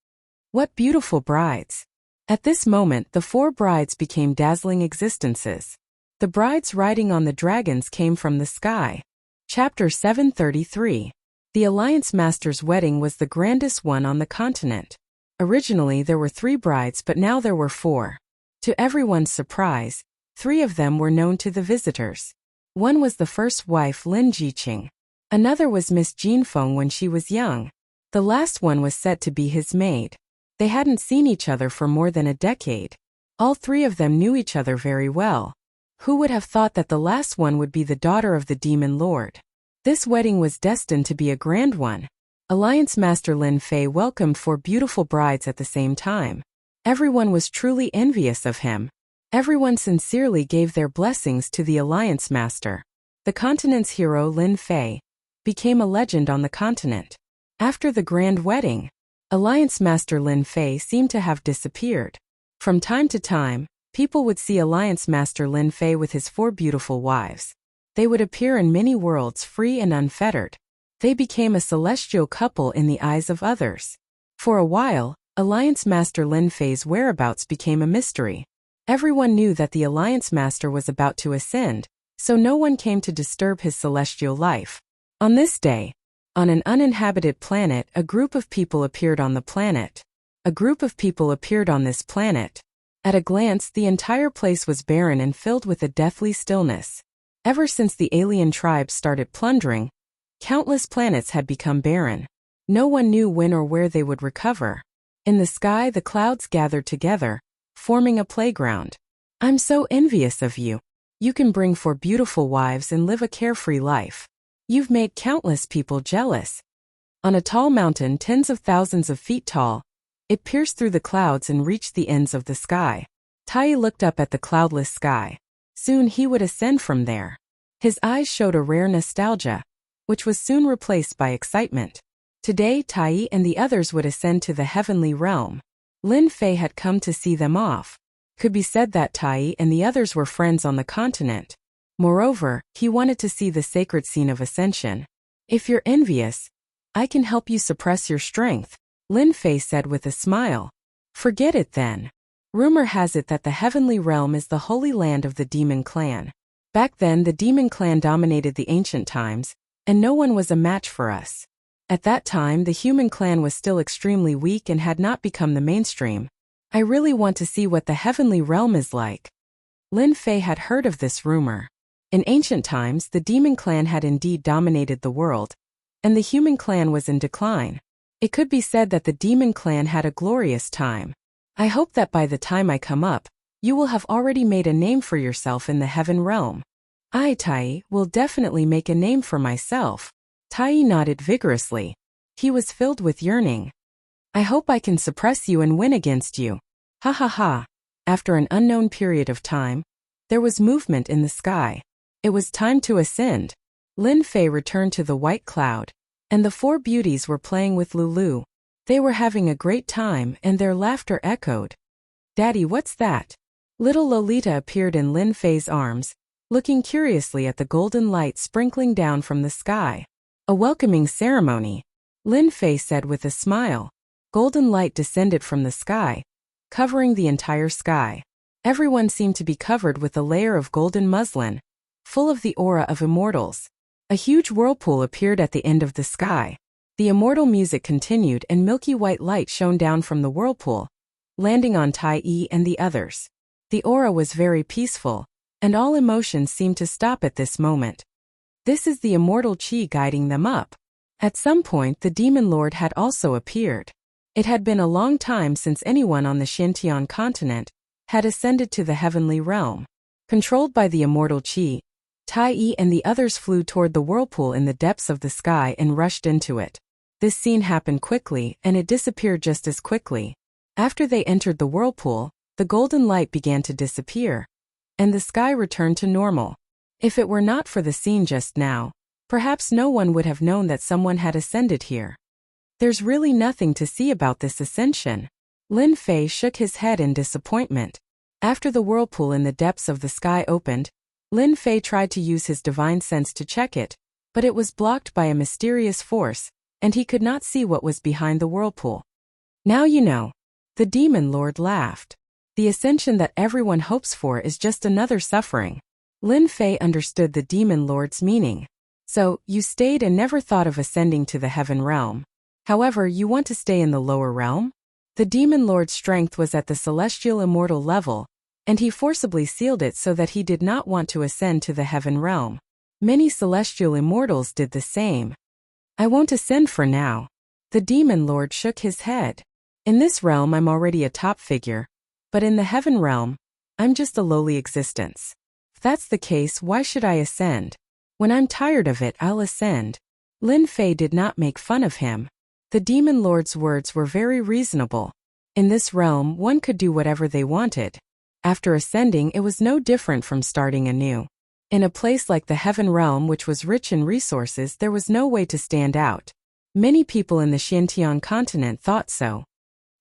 What beautiful brides! At this moment, the 4 brides became dazzling existences. The brides riding on the dragons came from the sky. Chapter 733. The Alliance Master's wedding was the grandest one on the continent. Originally there were 3 brides, but now there were 4. To everyone's surprise, 3 of them were known to the visitors. One was the first wife, Lin Jiqing. Another was Miss Jinfeng when she was young. The last one was said to be his maid. They hadn't seen each other for more than a decade. All 3 of them knew each other very well. Who would have thought that the last one would be the daughter of the Demon Lord? This wedding was destined to be a grand one. Alliance Master Lin Fei welcomed 4 beautiful brides at the same time. Everyone was truly envious of him. Everyone sincerely gave their blessings to the Alliance Master. The continent's hero Lin Fei became a legend on the continent. After the grand wedding, Alliance Master Lin Fei seemed to have disappeared. From time to time, people would see Alliance Master Lin Fei with his 4 beautiful wives. They would appear in many worlds free and unfettered. They became a celestial couple in the eyes of others. For a while, Alliance Master Lin Fei's whereabouts became a mystery. Everyone knew that the Alliance Master was about to ascend, so no one came to disturb his celestial life. On this day, on an uninhabited planet, a group of people appeared on the planet. A group of people appeared on this planet. At a glance, the entire place was barren and filled with a deathly stillness. Ever since the alien tribes started plundering, countless planets had become barren. No one knew when or where they would recover. In the sky, the clouds gathered together, forming a playground. I'm so envious of you. You can bring 4 beautiful wives and live a carefree life. You've made countless people jealous. On a tall mountain tens of thousands of feet tall, it pierced through the clouds and reached the ends of the sky. Tai looked up at the cloudless sky. Soon he would ascend from there. His eyes showed a rare nostalgia, which was soon replaced by excitement. Today Tai and the others would ascend to the heavenly realm. Lin Fei had come to see them off. Could be said that Tai and the others were friends on the continent. Moreover, he wanted to see the sacred scene of ascension. If you're envious, I can help you suppress your strength, Lin Fei said with a smile. Forget it then. Rumor has it that the heavenly realm is the holy land of the demon clan. Back then the demon clan dominated the ancient times, and no one was a match for us. At that time the human clan was still extremely weak and had not become the mainstream. I really want to see what the heavenly realm is like. Lin Fei had heard of this rumor. In ancient times the demon clan had indeed dominated the world, and the human clan was in decline. It could be said that the demon clan had a glorious time. I hope that by the time I come up, you will have already made a name for yourself in the heaven realm. I, Tai, will definitely make a name for myself. Tai nodded vigorously. He was filled with yearning. I hope I can suppress you and win against you. Ha ha ha. After an unknown period of time, there was movement in the sky. It was time to ascend. Lin Fei returned to the white cloud, and the 4 beauties were playing with Lulu. They were having a great time and their laughter echoed. Daddy, what's that? Little Lolita appeared in Lin Fei's arms, looking curiously at the golden light sprinkling down from the sky. A welcoming ceremony, Lin Fei said with a smile. Golden light descended from the sky, covering the entire sky. Everyone seemed to be covered with a layer of golden muslin, full of the aura of immortals. A huge whirlpool appeared at the end of the sky. The immortal music continued and milky white light shone down from the whirlpool, landing on Tai and the others. The aura was very peaceful, and all emotions seemed to stop at this moment. This is the immortal chi guiding them up. At some point the demon lord had also appeared. It had been a long time since anyone on the Xintian continent had ascended to the heavenly realm. Controlled by the immortal chi, Tai and the others flew toward the whirlpool in the depths of the sky and rushed into it. This scene happened quickly and it disappeared just as quickly. After they entered the whirlpool, the golden light began to disappear, and the sky returned to normal. If it were not for the scene just now, perhaps no one would have known that someone had ascended here. There's really nothing to see about this ascension. Lin Fei shook his head in disappointment. After the whirlpool in the depths of the sky opened, Lin Fei tried to use his divine sense to check it, but it was blocked by a mysterious force, and he could not see what was behind the whirlpool. Now you know. The demon lord laughed. The ascension that everyone hopes for is just another suffering. Lin Fei understood the demon lord's meaning. So, you stayed and never thought of ascending to the heaven realm. However, you want to stay in the lower realm? The demon lord's strength was at the celestial immortal level, and he forcibly sealed it so that he did not want to ascend to the heaven realm. Many celestial immortals did the same. I won't ascend for now. The demon lord shook his head. In this realm I'm already a top figure, but in the heaven realm, I'm just a lowly existence. If that's the case, why should I ascend? When I'm tired of it, I'll ascend. Lin Fei did not make fun of him. The demon lord's words were very reasonable. In this realm, one could do whatever they wanted. After ascending, it was no different from starting anew. In a place like the heaven realm, which was rich in resources, there was no way to stand out. Many people in the Xinjiang continent thought so.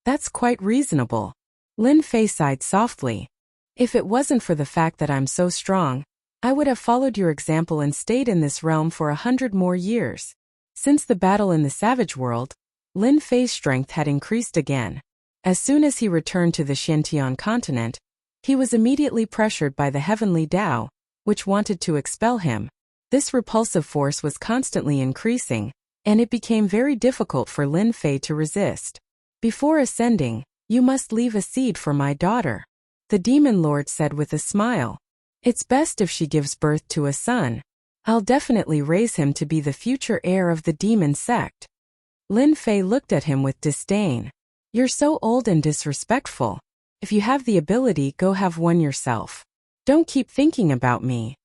That's quite reasonable. Lin Fei sighed softly. If it wasn't for the fact that I'm so strong, I would have followed your example and stayed in this realm for 100 more years. Since the battle in the savage world, Lin Fei's strength had increased again. As soon as he returned to the Xinjiang continent, he was immediately pressured by the heavenly Tao, which wanted to expel him. This repulsive force was constantly increasing, and it became very difficult for Lin Fei to resist. Before ascending, you must leave a seed for my daughter, the demon lord said with a smile. It's best if she gives birth to a son. I'll definitely raise him to be the future heir of the demon sect. Lin Fei looked at him with disdain. You're so old and disrespectful. If you have the ability, go have one yourself. Don't keep thinking about me.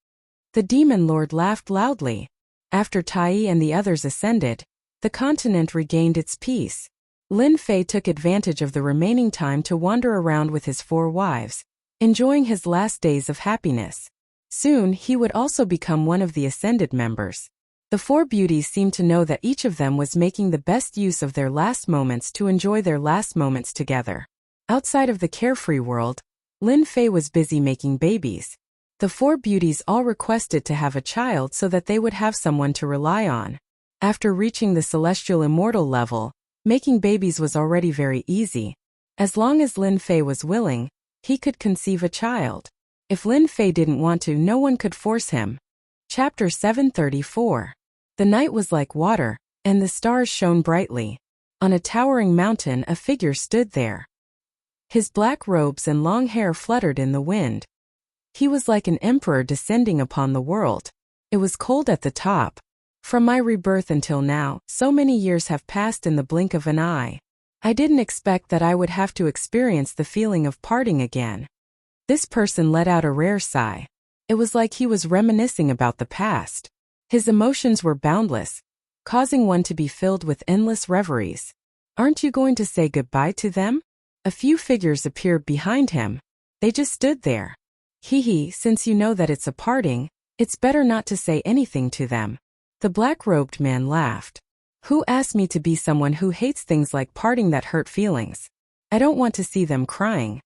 The demon lord laughed loudly. After Tai and the others ascended, the continent regained its peace. Lin Fei took advantage of the remaining time to wander around with his 4 wives, enjoying his last days of happiness. Soon, he would also become one of the ascended members. The 4 beauties seemed to know that each of them was making the best use of their last moments to enjoy their last moments together. Outside of the carefree world, Lin Fei was busy making babies. The 4 beauties all requested to have a child so that they would have someone to rely on. After reaching the celestial immortal level, making babies was already very easy. As long as Lin Fei was willing, he could conceive a child. If Lin Fei didn't want to, no one could force him. Chapter 734. The night was like water, and the stars shone brightly. On a towering mountain, a figure stood there. His black robes and long hair fluttered in the wind. He was like an emperor descending upon the world. It was cold at the top. From my rebirth until now, so many years have passed in the blink of an eye. I didn't expect that I would have to experience the feeling of parting again. This person let out a rare sigh. It was like he was reminiscing about the past. His emotions were boundless, causing one to be filled with endless reveries. Aren't you going to say goodbye to them? A few figures appeared behind him. They just stood there. Hee, since you know that it's a parting, it's better not to say anything to them. The black-robed man laughed. Who asked me to be someone who hates things like parting that hurt feelings? I don't want to see them crying.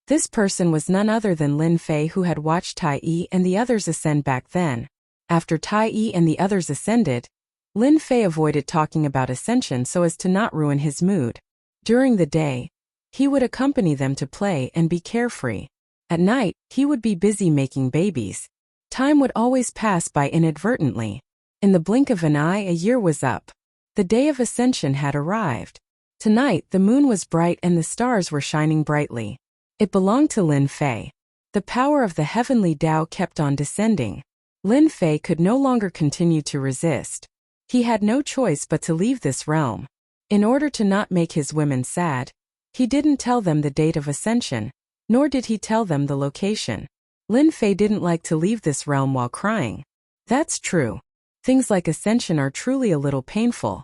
This person was none other than Lin Fei, who had watched Tai and the others ascend back then. After Tai and the others ascended, Lin Fei avoided talking about ascension so as to not ruin his mood. During the day, he would accompany them to play and be carefree. At night, he would be busy making babies. Time would always pass by inadvertently. In the blink of an eye, a year was up. The day of ascension had arrived. Tonight, the moon was bright and the stars were shining brightly. It belonged to Lin Fei. The power of the heavenly Tao kept on descending. Lin Fei could no longer continue to resist. He had no choice but to leave this realm. In order to not make his women sad, he didn't tell them the date of ascension, nor did he tell them the location. Lin Fei didn't like to leave this realm while crying. That's true. Things like ascension are truly a little painful.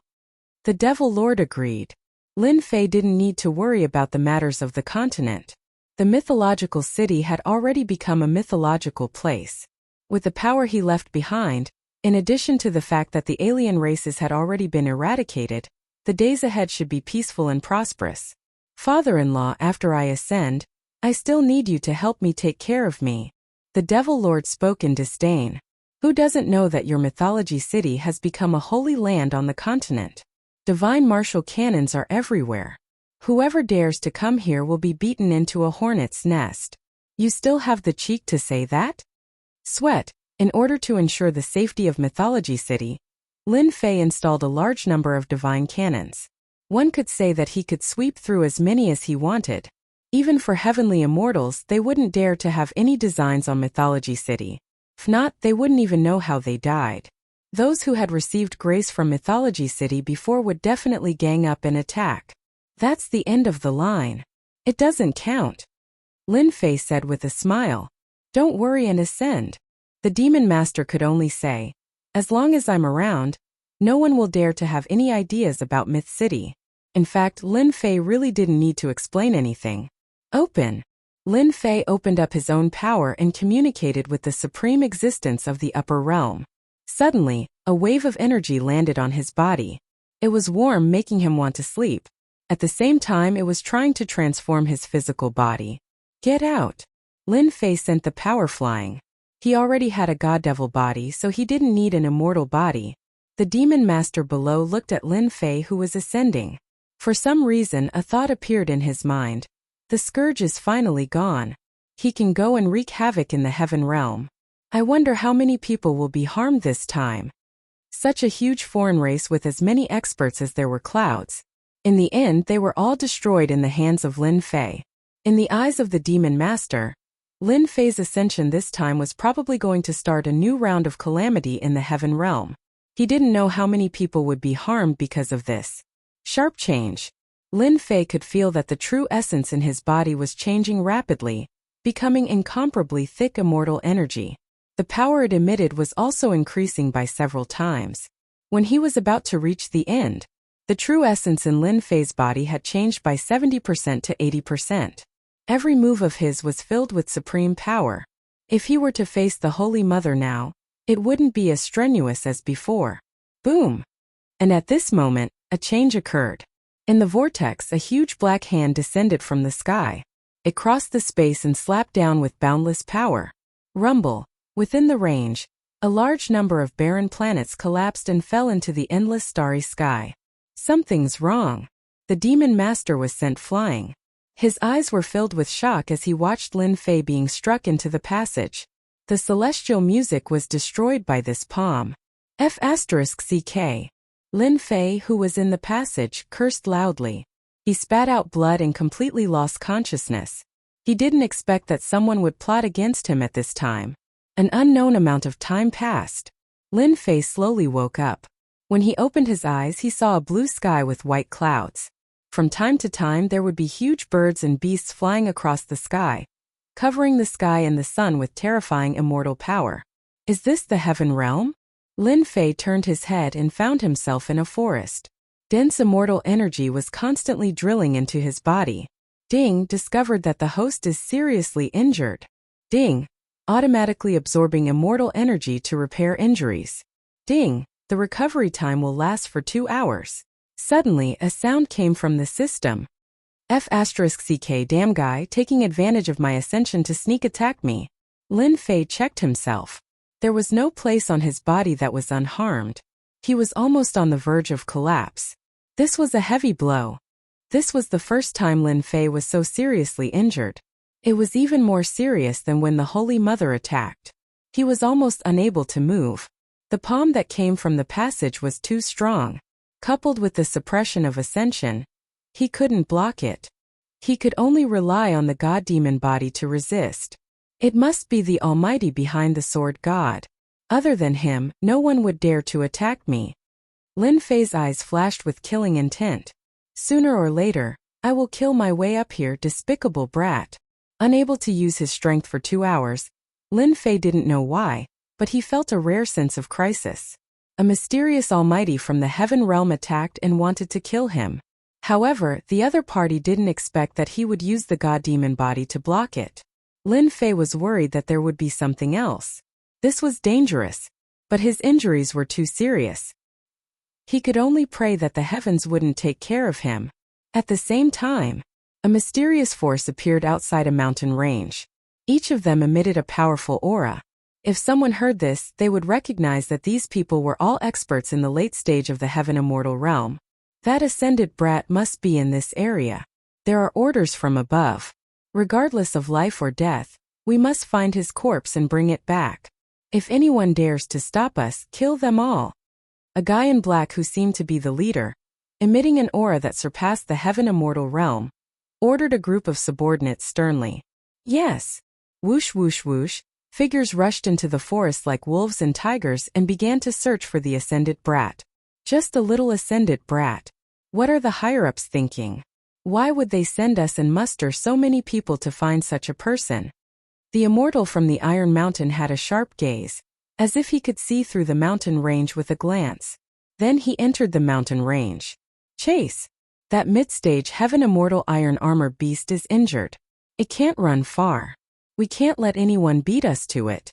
The Devil Lord agreed. Lin Fei didn't need to worry about the matters of the continent. The mythological city had already become a mythological place. With the power he left behind, in addition to the fact that the alien races had already been eradicated, the days ahead should be peaceful and prosperous. Father-in-law, after I ascend, I still need you to help me take care of me. The Devil Lord spoke in disdain. Who doesn't know that your mythology city has become a holy land on the continent? Divine martial cannons are everywhere. Whoever dares to come here will be beaten into a hornet's nest. You still have the cheek to say that? Sweat. In order to ensure the safety of Mythology City, Lin Fei installed a large number of divine cannons. One could say that he could sweep through as many as he wanted. Even for heavenly immortals, they wouldn't dare to have any designs on Mythology City. If not, they wouldn't even know how they died. Those who had received grace from Mythology City before would definitely gang up and attack. That's the end of the line. It doesn't count. Lin Fei said with a smile. Don't worry and ascend. The demon master could only say, as long as I'm around, no one will dare to have any ideas about Myth City. In fact, Lin Fei really didn't need to explain anything. Open. Lin Fei opened up his own power and communicated with the supreme existence of the upper realm. Suddenly, a wave of energy landed on his body. It was warm, making him want to sleep. At the same time, it was trying to transform his physical body. Get out. Lin Fei sent the power flying. He already had a god-devil body, so he didn't need an immortal body. The demon master below looked at Lin Fei, who was ascending. For some reason, a thought appeared in his mind. The scourge is finally gone. He can go and wreak havoc in the heaven realm. I wonder how many people will be harmed this time. Such a huge foreign race with as many experts as there were clouds. In the end, they were all destroyed in the hands of Lin Fei. In the eyes of the demon master, Lin Fei's ascension this time was probably going to start a new round of calamity in the heaven realm. He didn't know how many people would be harmed because of this. Sharp change. Lin Fei could feel that the true essence in his body was changing rapidly, becoming incomparably thick immortal energy. The power it emitted was also increasing by several times. When he was about to reach the end, the true essence in Lin Fei's body had changed by 70% to 80%. Every move of his was filled with supreme power. If he were to face the Holy Mother now, it wouldn't be as strenuous as before. Boom! And at this moment, a change occurred. In the vortex, a huge black hand descended from the sky. It crossed the space and slapped down with boundless power. Rumble. Within the range, a large number of barren planets collapsed and fell into the endless starry sky. Something's wrong. The demon master was sent flying. His eyes were filled with shock as he watched Lin Fei being struck into the passage. The celestial music was destroyed by this palm. F***ck. Lin Fei, who was in the passage, cursed loudly. He spat out blood and completely lost consciousness. He didn't expect that someone would plot against him at this time. An unknown amount of time passed. Lin Fei slowly woke up. When he opened his eyes, he saw a blue sky with white clouds. From time to time, there would be huge birds and beasts flying across the sky, covering the sky and the sun with terrifying immortal power. Is this the heaven realm? Lin Fei turned his head and found himself in a forest. Dense immortal energy was constantly drilling into his body. Ding discovered that the host is seriously injured. Ding, automatically absorbing immortal energy to repair injuries. Ding, the recovery time will last for 2 hours. Suddenly, a sound came from the system. F***ck damn guy taking advantage of my ascension to sneak attack me. Lin Fei checked himself. There was no place on his body that was unharmed. He was almost on the verge of collapse. This was a heavy blow. This was the first time Lin Fei was so seriously injured. It was even more serious than when the Holy Mother attacked. He was almost unable to move. The palm that came from the passage was too strong. Coupled with the suppression of ascension, he couldn't block it. He could only rely on the god-demon body to resist. It must be the Almighty behind the sword god. Other than him, no one would dare to attack me. Lin Fei's eyes flashed with killing intent. Sooner or later, I will kill my way up here, despicable brat. Unable to use his strength for 2 hours, Lin Fei didn't know why, but he felt a rare sense of crisis. A mysterious almighty from the heaven realm attacked and wanted to kill him. However, the other party didn't expect that he would use the god-demon body to block it. Lin Fei was worried that there would be something else. This was dangerous, but his injuries were too serious. He could only pray that the heavens wouldn't take care of him. At the same time, a mysterious force appeared outside a mountain range. Each of them emitted a powerful aura. If someone heard this, they would recognize that these people were all experts in the late stage of the heaven immortal realm. That ascended brat must be in this area. There are orders from above. Regardless of life or death, we must find his corpse and bring it back. If anyone dares to stop us, kill them all. A guy in black who seemed to be the leader, emitting an aura that surpassed the heaven immortal realm, ordered a group of subordinates sternly. Yes. Whoosh whoosh whoosh, figures rushed into the forest like wolves and tigers and began to search for the ascended brat. Just a little ascended brat. What are the higher-ups thinking? Why would they send us and muster so many people to find such a person? The immortal from the Iron Mountain had a sharp gaze, as if he could see through the mountain range with a glance. Then he entered the mountain range. Chase! That mid-stage heaven immortal iron armor beast is injured. It can't run far. We can't let anyone beat us to it.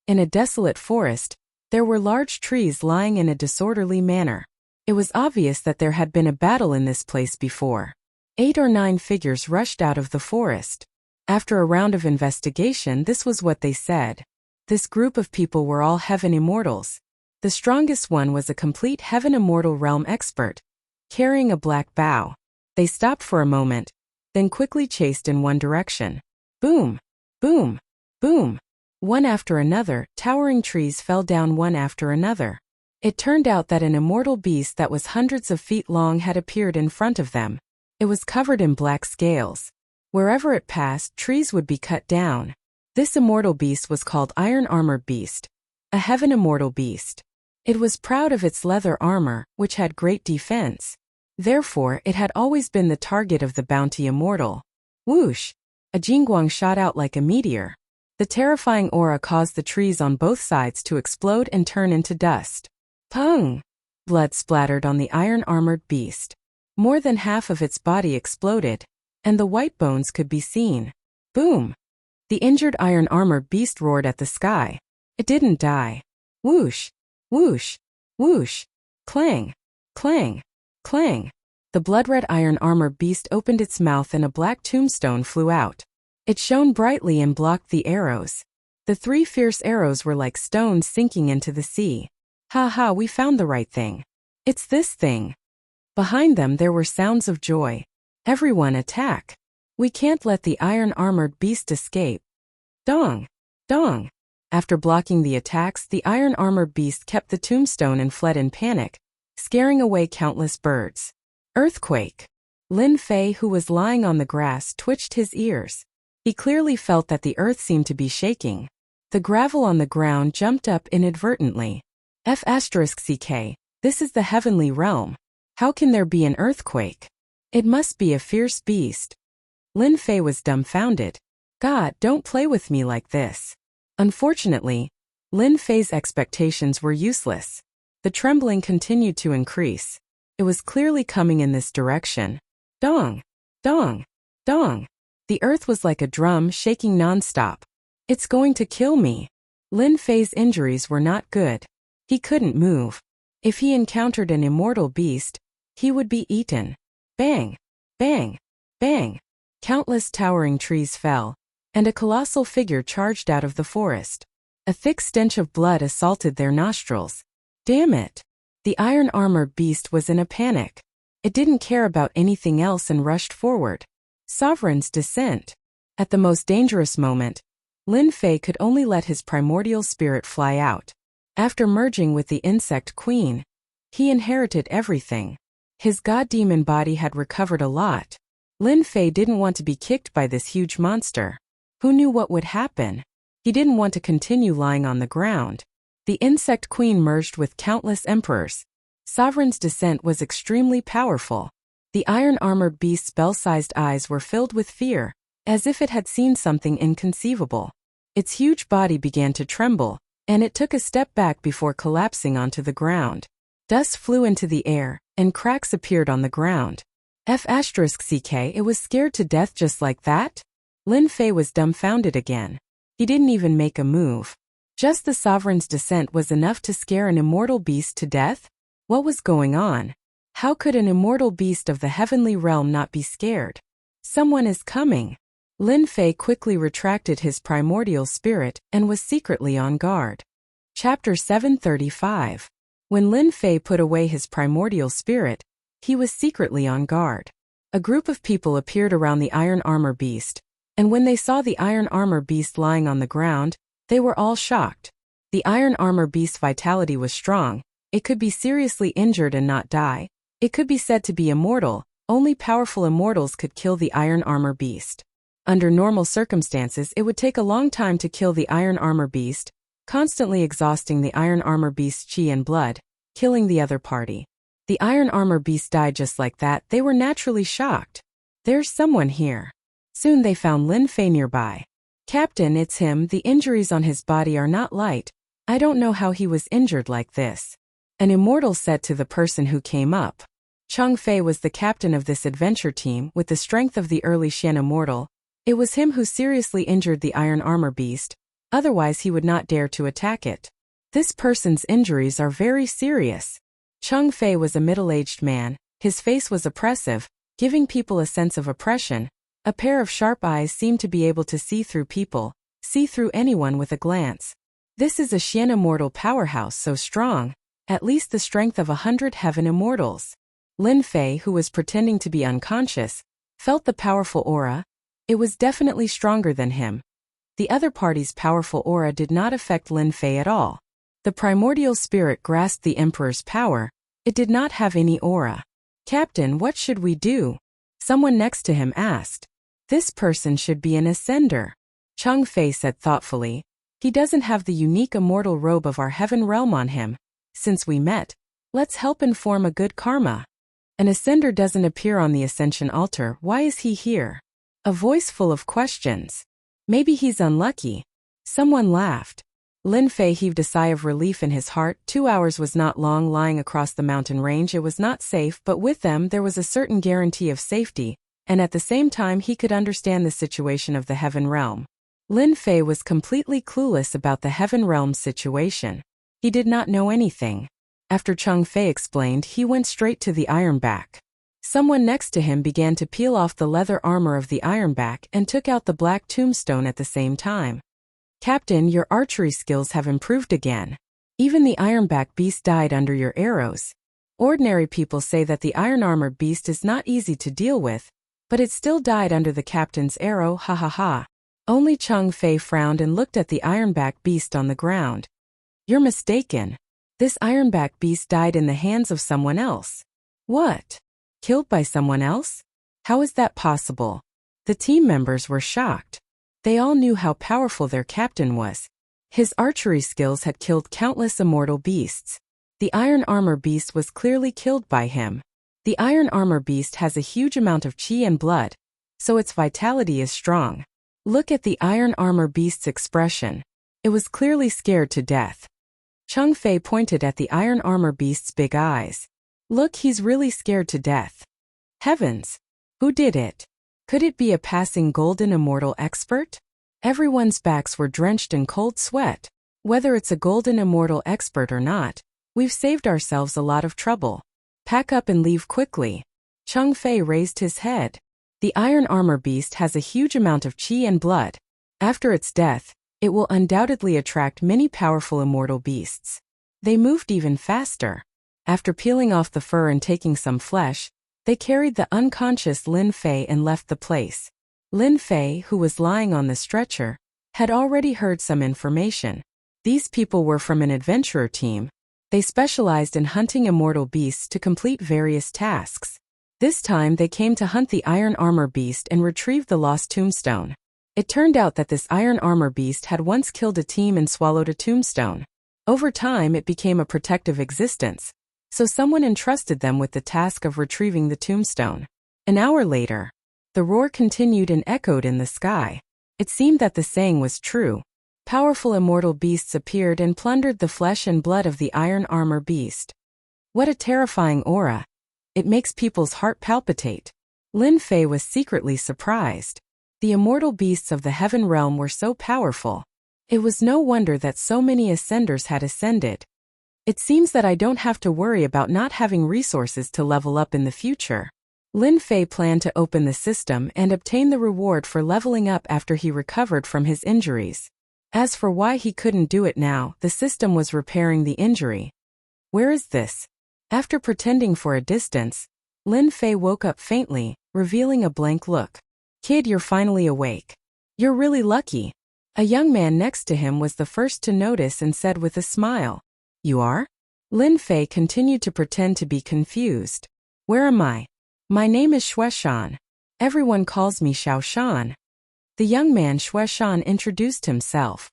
In a desolate forest, there were large trees lying in a disorderly manner. It was obvious that there had been a battle in this place before. 8 or 9 figures rushed out of the forest. After a round of investigation, this was what they said. This group of people were all heaven immortals. The strongest one was a complete heaven immortal realm expert, carrying a black bow. They stopped for a moment, then quickly chased in one direction. Boom! Boom! Boom! One after another, towering trees fell down one after another. It turned out that an immortal beast that was hundreds of feet long had appeared in front of them. It was covered in black scales. Wherever it passed, trees would be cut down. This immortal beast was called Iron Armor Beast, a heaven immortal beast. It was proud of its leather armor, which had great defense. Therefore, it had always been the target of the bounty immortal. Whoosh! A jingguang shot out like a meteor. The terrifying aura caused the trees on both sides to explode and turn into dust. Pung! Blood splattered on the iron-armored beast. More than half of its body exploded, and the white bones could be seen. Boom! The injured iron armor beast roared at the sky. It didn't die. Whoosh! Whoosh! Whoosh! Clang! Clang! Clang! The blood-red iron armor beast opened its mouth and a black tombstone flew out. It shone brightly and blocked the arrows. The 3 fierce arrows were like stones sinking into the sea. Ha ha, we found the right thing. It's this thing. Behind them there were sounds of joy. Everyone attack. We can't let the iron-armored beast escape. Dong! Dong! After blocking the attacks, the iron-armored beast kept the tombstone and fled in panic, scaring away countless birds. Earthquake! Lin Fei, who was lying on the grass, twitched his ears. He clearly felt that the earth seemed to be shaking. The gravel on the ground jumped up inadvertently. F***ck, this is the heavenly realm. How can there be an earthquake? It must be a fierce beast. Lin Fei was dumbfounded. God, don't play with me like this. Unfortunately, Lin Fei's expectations were useless. The trembling continued to increase. It was clearly coming in this direction. Dong! Dong! Dong! The earth was like a drum shaking non-stop. It's going to kill me. Lin Fei's injuries were not good. He couldn't move. If he encountered an immortal beast, he would be eaten. Bang! Bang! Bang! Countless towering trees fell, and a colossal figure charged out of the forest. A thick stench of blood assaulted their nostrils. Damn it! The iron armor beast was in a panic. It didn't care about anything else and rushed forward. Sovereign's descent. At the most dangerous moment, Lin Fei could only let his primordial spirit fly out. After merging with the insect queen, he inherited everything. His god-demon body had recovered a lot. Lin Fei didn't want to be kicked by this huge monster. Who knew what would happen? He didn't want to continue lying on the ground. The insect queen merged with countless emperors. Sovereign's descent was extremely powerful. The iron armor beast's bell-sized eyes were filled with fear, as if it had seen something inconceivable. Its huge body began to tremble, and it took a step back before collapsing onto the ground. Dust flew into the air, and cracks appeared on the ground. F***ck, it was scared to death just like that? Lin Fei was dumbfounded again. He didn't even make a move. Just the sovereign's descent was enough to scare an immortal beast to death? What was going on? How could an immortal beast of the heavenly realm not be scared? Someone is coming. Lin Fei quickly retracted his primordial spirit and was secretly on guard. Chapter 735. When Lin Fei put away his primordial spirit, he was secretly on guard. A group of people appeared around the iron armor beast, and when they saw the iron armor beast lying on the ground, they were all shocked. The iron armor beast's vitality was strong. It could be seriously injured and not die. It could be said to be immortal. Only powerful immortals could kill the iron armor beast. Under normal circumstances, it would take a long time to kill the iron armor beast, constantly exhausting the iron armor beast's chi and blood, killing the other party. The iron armor beast died just like that. They were naturally shocked. There's someone here. Soon they found Lin Fei nearby. Captain, it's him. The injuries on his body are not light. I don't know how he was injured like this. An immortal said to the person who came up. Chang Fei was the captain of this adventure team with the strength of the early Xian immortal. It was him who seriously injured the iron armor beast, otherwise he would not dare to attack it. This person's injuries are very serious. Chang Fei was a middle-aged man. His face was oppressive, giving people a sense of oppression. A pair of sharp eyes seemed to be able to see through people, see through anyone with a glance. This is a Xian immortal powerhouse so strong, at least the strength of 100 heaven immortals. Lin Fei, who was pretending to be unconscious, felt the powerful aura. It was definitely stronger than him. The other party's powerful aura did not affect Lin Fei at all. The primordial spirit grasped the emperor's power. It did not have any aura. Captain, what should we do? Someone next to him asked. This person should be an ascender. Chang Fei said thoughtfully. He doesn't have the unique immortal robe of our heaven realm on him. Since we met, let's help and form a good karma. An ascender doesn't appear on the ascension altar. Why is he here? A voice full of questions. Maybe he's unlucky. Someone laughed. Lin Fei heaved a sigh of relief in his heart. 2 hours was not long lying across the mountain range. It was not safe, but with them there was a certain guarantee of safety, and at the same time he could understand the situation of the heaven realm. Lin Fei was completely clueless about the heaven realm's situation. He did not know anything. After Chang Fei explained, he went straight to the ironback. Someone next to him began to peel off the leather armor of the ironback and took out the black tombstone at the same time. Captain, your archery skills have improved again. Even the ironback beast died under your arrows. Ordinary people say that the iron armor beast is not easy to deal with, but it still died under the captain's arrow, ha ha ha. Only Chang Fei frowned and looked at the ironback beast on the ground. You're mistaken. This ironback beast died in the hands of someone else. What? Killed by someone else? How is that possible? The team members were shocked. They all knew how powerful their captain was. His archery skills had killed countless immortal beasts. The iron armor beast was clearly killed by him. The iron armor beast has a huge amount of chi and blood, so its vitality is strong. Look at the iron armor beast's expression. It was clearly scared to death. Chang Fei pointed at the iron armor beast's big eyes. Look, he's really scared to death. Heavens! Who did it? Could it be a passing golden immortal expert? Everyone's backs were drenched in cold sweat. Whether it's a golden immortal expert or not, we've saved ourselves a lot of trouble. Pack up and leave quickly. Chang Fei raised his head. The iron armor beast has a huge amount of chi and blood. After its death, it will undoubtedly attract many powerful immortal beasts. They moved even faster. After peeling off the fur and taking some flesh, they carried the unconscious Lin Fei and left the place. Lin Fei, who was lying on the stretcher, had already heard some information. These people were from an adventurer team. They specialized in hunting immortal beasts to complete various tasks. This time they came to hunt the iron armor beast and retrieve the lost tombstone. It turned out that this iron armor beast had once killed a team and swallowed a tombstone. Over time it became a protective existence, so someone entrusted them with the task of retrieving the tombstone. An hour later, the roar continued and echoed in the sky. It seemed that the saying was true. Powerful immortal beasts appeared and plundered the flesh and blood of the iron armor beast. What a terrifying aura. It makes people's heart palpitate. Lin Fei was secretly surprised. The immortal beasts of the heaven realm were so powerful. It was no wonder that so many ascenders had ascended. It seems that I don't have to worry about not having resources to level up in the future. Lin Fei planned to open the system and obtain the reward for leveling up after he recovered from his injuries. As for why he couldn't do it now, the system was repairing the injury. Where is this? After pretending for a distance, Lin Fei woke up faintly, revealing a blank look. Kid, you're finally awake. You're really lucky. A young man next to him was the first to notice and said with a smile, "You are?" Lin Fei continued to pretend to be confused. "Where am I?" "My name is Xueshan. Everyone calls me Xiao Shan." The young man Xueshan introduced himself.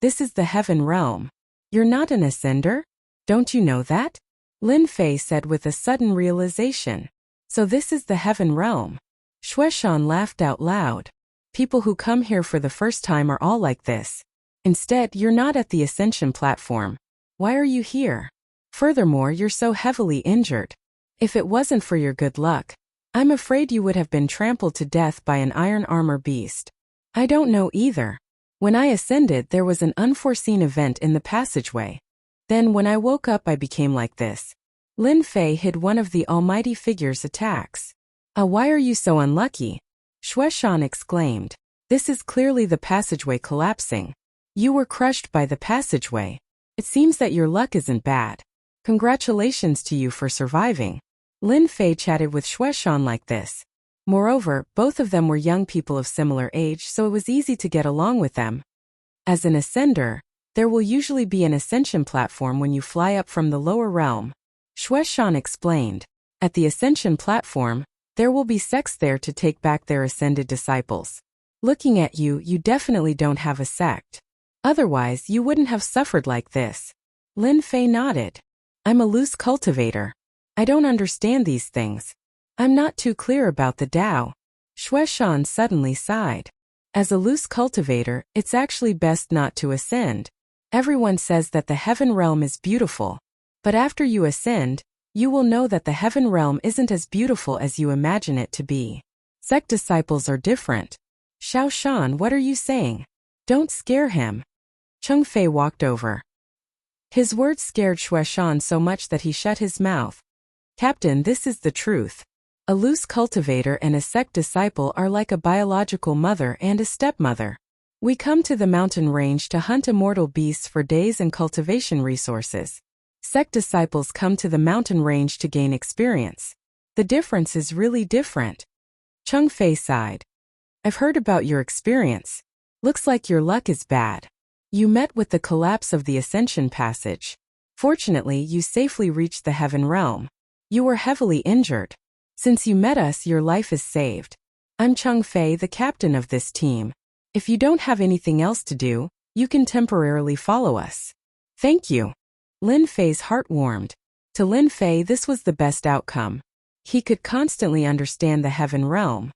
"This is the heaven realm. You're not an ascender? Don't you know that?" Lin Fei said with a sudden realization. "So this is the heaven realm." Xueshan laughed out loud. "People who come here for the first time are all like this. Instead, you're not at the ascension platform. Why are you here? Furthermore, you're so heavily injured. If it wasn't for your good luck, I'm afraid you would have been trampled to death by an iron armor beast." "I don't know either. When I ascended, there was an unforeseen event in the passageway. Then when I woke up, I became like this." Lin Fei hid one of the almighty figure's attacks. Why are you so unlucky?" Xueshan exclaimed. "This is clearly the passageway collapsing. You were crushed by the passageway. It seems that your luck isn't bad. Congratulations to you for surviving." Lin Fei chatted with Xueshan like this. Moreover, both of them were young people of similar age, so it was easy to get along with them. As an ascender, there will usually be an ascension platform when you fly up from the lower realm. Xueshan explained. At the ascension platform, there will be sects there to take back their ascended disciples. Looking at you, you definitely don't have a sect. Otherwise, you wouldn't have suffered like this. Lin Fei nodded. "I'm a loose cultivator. I don't understand these things. I'm not too clear about the Tao." Xueshan suddenly sighed. "As a loose cultivator, it's actually best not to ascend. Everyone says that the heaven realm is beautiful. But after you ascend, you will know that the heaven realm isn't as beautiful as you imagine it to be. Sect disciples are different." "Xiao Shan, what are you saying? Don't scare him." Cheng Fei walked over. His words scared Xueshan so much that he shut his mouth. "Captain, this is the truth. A loose cultivator and a sect disciple are like a biological mother and a stepmother. We come to the mountain range to hunt immortal beasts for days and cultivation resources. Sect disciples come to the mountain range to gain experience. The difference is really different." Cheng Fei sighed. "I've heard about your experience. Looks like your luck is bad. You met with the collapse of the ascension passage. Fortunately, you safely reached the heaven realm. You were heavily injured. Since you met us, your life is saved. I'm Cheng Fei, the captain of this team. If you don't have anything else to do, you can temporarily follow us." "Thank you." Lin Fei's heart warmed. To Lin Fei, this was the best outcome. He could constantly understand the heaven realm.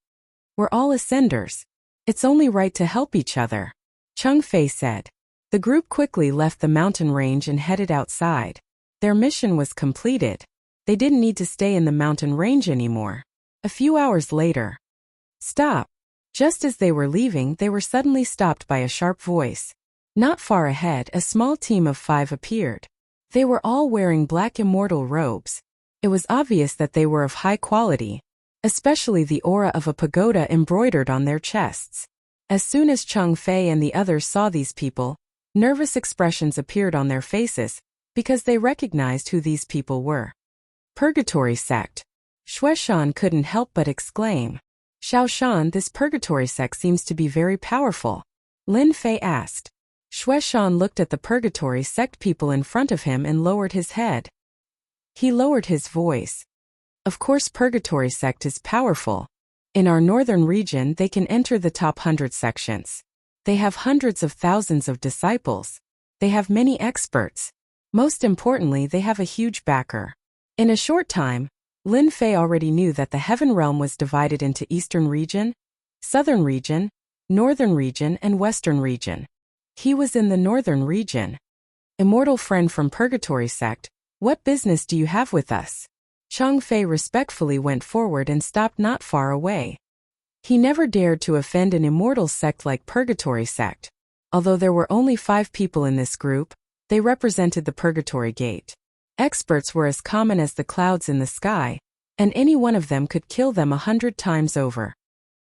"We're all ascenders. It's only right to help each other," Cheng Fei said. The group quickly left the mountain range and headed outside. Their mission was completed. They didn't need to stay in the mountain range anymore. A few hours later. "Stop." Just as they were leaving, they were suddenly stopped by a sharp voice. Not far ahead, a small team of 5 appeared. They were all wearing black immortal robes. It was obvious that they were of high quality, especially the aura of a pagoda embroidered on their chests. As soon as Cheng Fei and the others saw these people, nervous expressions appeared on their faces, because they recognized who these people were. "Purgatory sect." Xueshan couldn't help but exclaim. "Xiao Shan, this purgatory sect seems to be very powerful," Lin Fei asked. Xueshan looked at the purgatory sect people in front of him and lowered his head. He lowered his voice. "Of course, purgatory sect is powerful. In our northern region, they can enter the top 100 sections. They have hundreds of thousands of disciples. They have many experts. Most importantly, they have a huge backer." In a short time, Lin Fei already knew that the heaven realm was divided into Eastern region, Southern region, Northern region, and Western region. He was in the Northern region. "Immortal friend from Purgatory sect, what business do you have with us?" Cheng Fei respectfully went forward and stopped not far away. He never dared to offend an immortal sect like Purgatory sect. Although there were only 5 people in this group, they represented the Purgatory Gate. Experts were as common as the clouds in the sky, and any one of them could kill them 100 times over.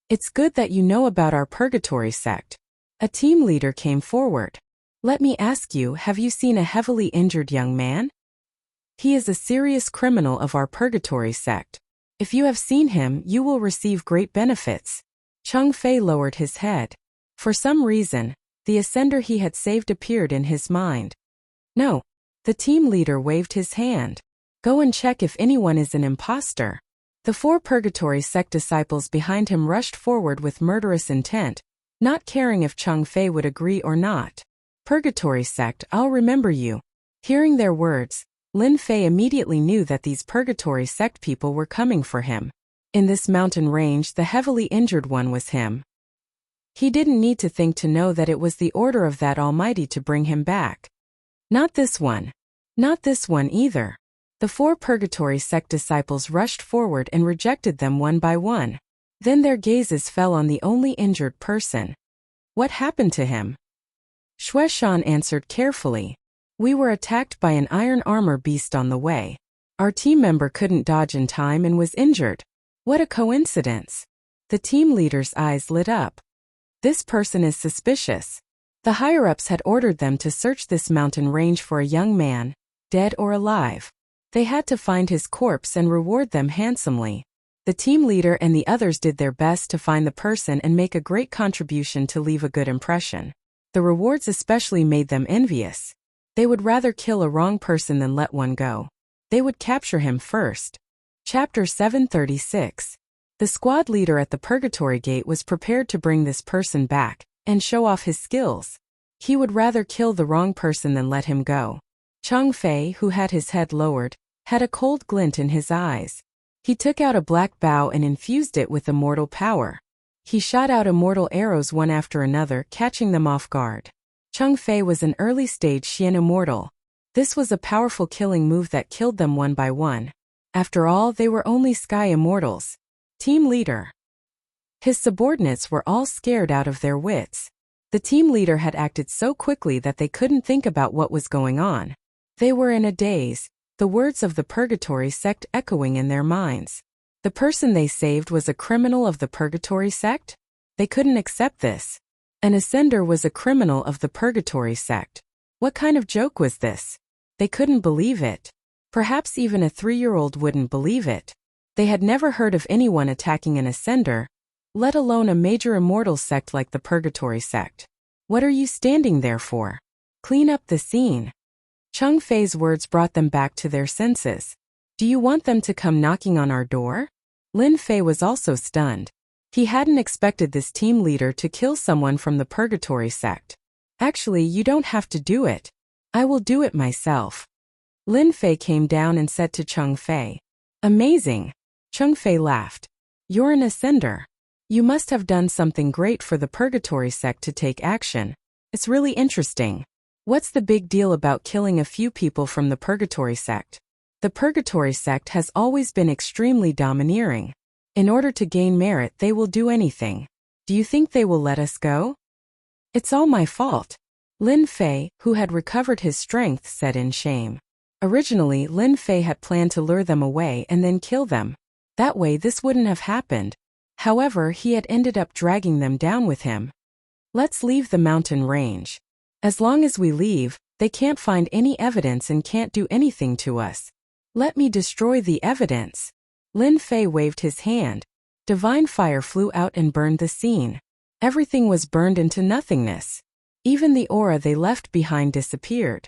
"It's good that you know about our Purgatory sect." A team leader came forward. "Let me ask you, have you seen a heavily injured young man? He is a serious criminal of our Purgatory sect. If you have seen him, you will receive great benefits." Cheng Fei lowered his head. For some reason, The ascender he had saved appeared in his mind. No. The team leader waved his hand. Go and check if anyone is an imposter. The 4 Purgatory sect disciples behind him rushed forward with murderous intent, not caring if Chang Fei would agree or not. Purgatory sect, I'll remember you. Hearing their words, Lin Fei immediately knew that these Purgatory sect people were coming for him. In this mountain range, the heavily injured one was him. He didn't need to think to know that it was the order of that Almighty to bring him back. Not this one. Not this one either. The 4 Purgatory sect disciples rushed forward and rejected them one by one. Then their gazes fell on the only injured person. What happened to him? Xue Shan answered carefully. We were attacked by an iron armor beast on the way. Our team member couldn't dodge in time and was injured. What a coincidence. The team leader's eyes lit up. This person is suspicious. The higher-ups had ordered them to search this mountain range for a young man, dead or alive. They had to find his corpse and reward them handsomely. The team leader and the others did their best to find the person and make a great contribution to leave a good impression. The rewards especially made them envious. They would rather kill a wrong person than let one go. They would capture him first. Chapter 736. The squad leader at the Purgatory Gate was prepared to bring this person back and show off his skills. He would rather kill the wrong person than let him go. Chang Fei, who had his head lowered, had a cold glint in his eyes. He took out a black bow and infused it with immortal power. He shot out immortal arrows one after another, catching them off guard. Chang Fei was an early-stage Xian immortal. This was a powerful killing move that killed them one by one. After all, they were only sky immortals. Team leader. His subordinates were all scared out of their wits. The team leader had acted so quickly that they couldn't think about what was going on. They were in a daze, the words of the Purgatory sect echoing in their minds. The person they saved was a criminal of the Purgatory sect? They couldn't accept this. An ascender was a criminal of the Purgatory sect. What kind of joke was this? They couldn't believe it. Perhaps even a 3-year-old wouldn't believe it. They had never heard of anyone attacking an ascender, let alone a major immortal sect like the Purgatory sect. What are you standing there for? Clean up the scene. Chang Fei's words brought them back to their senses. Do you want them to come knocking on our door? Lin Fei was also stunned. He hadn't expected this team leader to kill someone from the Purgatory sect. Actually, you don't have to do it. I will do it myself. Lin Fei came down and said to Chang Fei. Amazing. Chang Fei laughed. You're an ascender. You must have done something great for the Purgatory sect to take action. It's really interesting. What's the big deal about killing a few people from the Purgatory sect? The Purgatory sect has always been extremely domineering. In order to gain merit, they will do anything. Do you think they will let us go? It's all my fault. Lin Fei, who had recovered his strength, said in shame. Originally, Lin Fei had planned to lure them away and then kill them. That way this wouldn't have happened. However, he had ended up dragging them down with him. Let's leave the mountain range. As long as we leave, they can't find any evidence and can't do anything to us. Let me destroy the evidence. Lin Fei waved his hand. Divine fire flew out and burned the scene. Everything was burned into nothingness. Even the aura they left behind disappeared.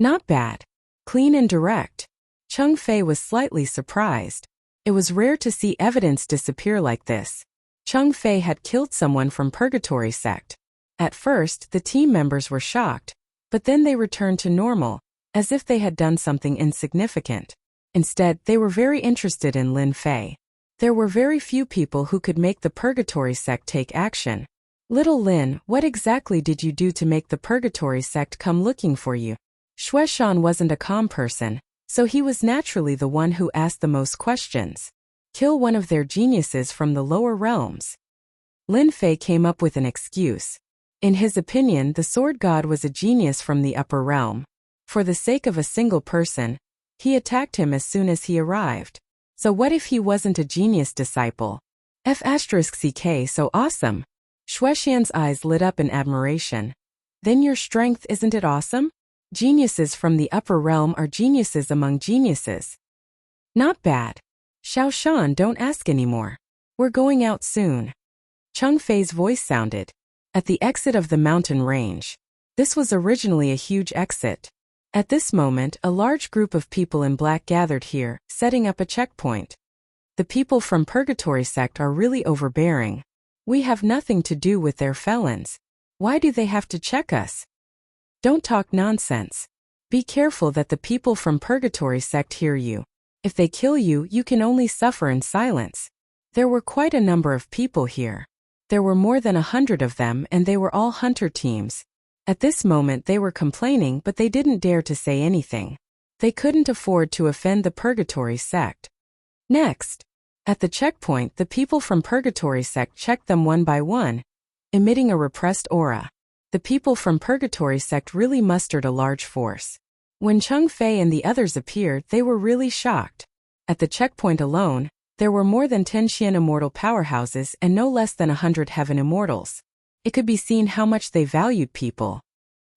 Not bad. Clean and direct. Chang Fei was slightly surprised. It was rare to see evidence disappear like this. Chang Fei had killed someone from Purgatory sect. At first, the team members were shocked, but then they returned to normal, as if they had done something insignificant. Instead, they were very interested in Lin Fei. There were very few people who could make the Purgatory sect take action. Little Lin, what exactly did you do to make the Purgatory sect come looking for you? Xue Shan wasn't a calm person, so he was naturally the one who asked the most questions. Kill one of their geniuses from the lower realms. Lin Fei came up with an excuse. In his opinion, the sword god was a genius from the upper realm. For the sake of a single person, he attacked him as soon as he arrived. So what if he wasn't a genius disciple? F***ck, so awesome. Xue Shan's eyes lit up in admiration. Then your strength, isn't it awesome? Geniuses from the upper realm are geniuses among geniuses. Not bad. Xiao Shan, don't ask anymore. We're going out soon. Chang Fei's voice sounded. at the exit of the mountain range. This was originally a huge exit. At this moment, a large group of people in black gathered here, setting up a checkpoint. The people from Purgatory sect are really overbearing. We have nothing to do with their felons. Why do they have to check us? Don't talk nonsense. Be careful that the people from Purgatory sect hear you. If they kill you, you can only suffer in silence. There were quite a number of people here. There were more than 100 of them, and they were all hunter teams. At this moment they were complaining, but they didn't dare to say anything. They couldn't afford to offend the Purgatory sect. Next, at the checkpoint, the people from Purgatory sect checked them one by one, emitting a repressed aura. The people from Purgatory sect really mustered a large force. When Cheng Fei and the others appeared, they were really shocked. At the checkpoint alone, there were more than 10 Xian immortal powerhouses and no less than 100 heaven immortals. It could be seen how much they valued people.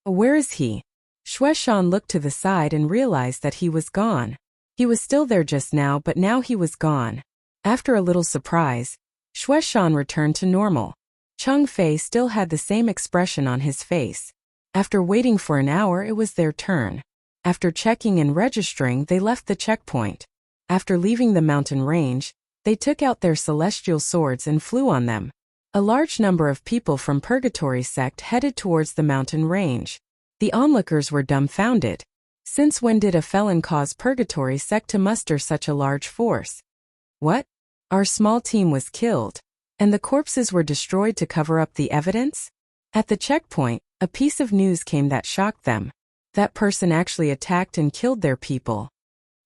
Where is he? Xueshan looked to the side and realized that he was gone. He was still there just now, but now he was gone. After a little surprise, Xueshan returned to normal. Cheng Fei still had the same expression on his face. After waiting for an hour, it was their turn. After checking and registering, they left the checkpoint. After leaving the mountain range, they took out their celestial swords and flew on them. A large number of people from Purgatory sect headed towards the mountain range. The onlookers were dumbfounded. Since when did a felon cause Purgatory sect to muster such a large force? What? Our small team was killed, and the corpses were destroyed to cover up the evidence? At the checkpoint, a piece of news came that shocked them. That person actually attacked and killed their people.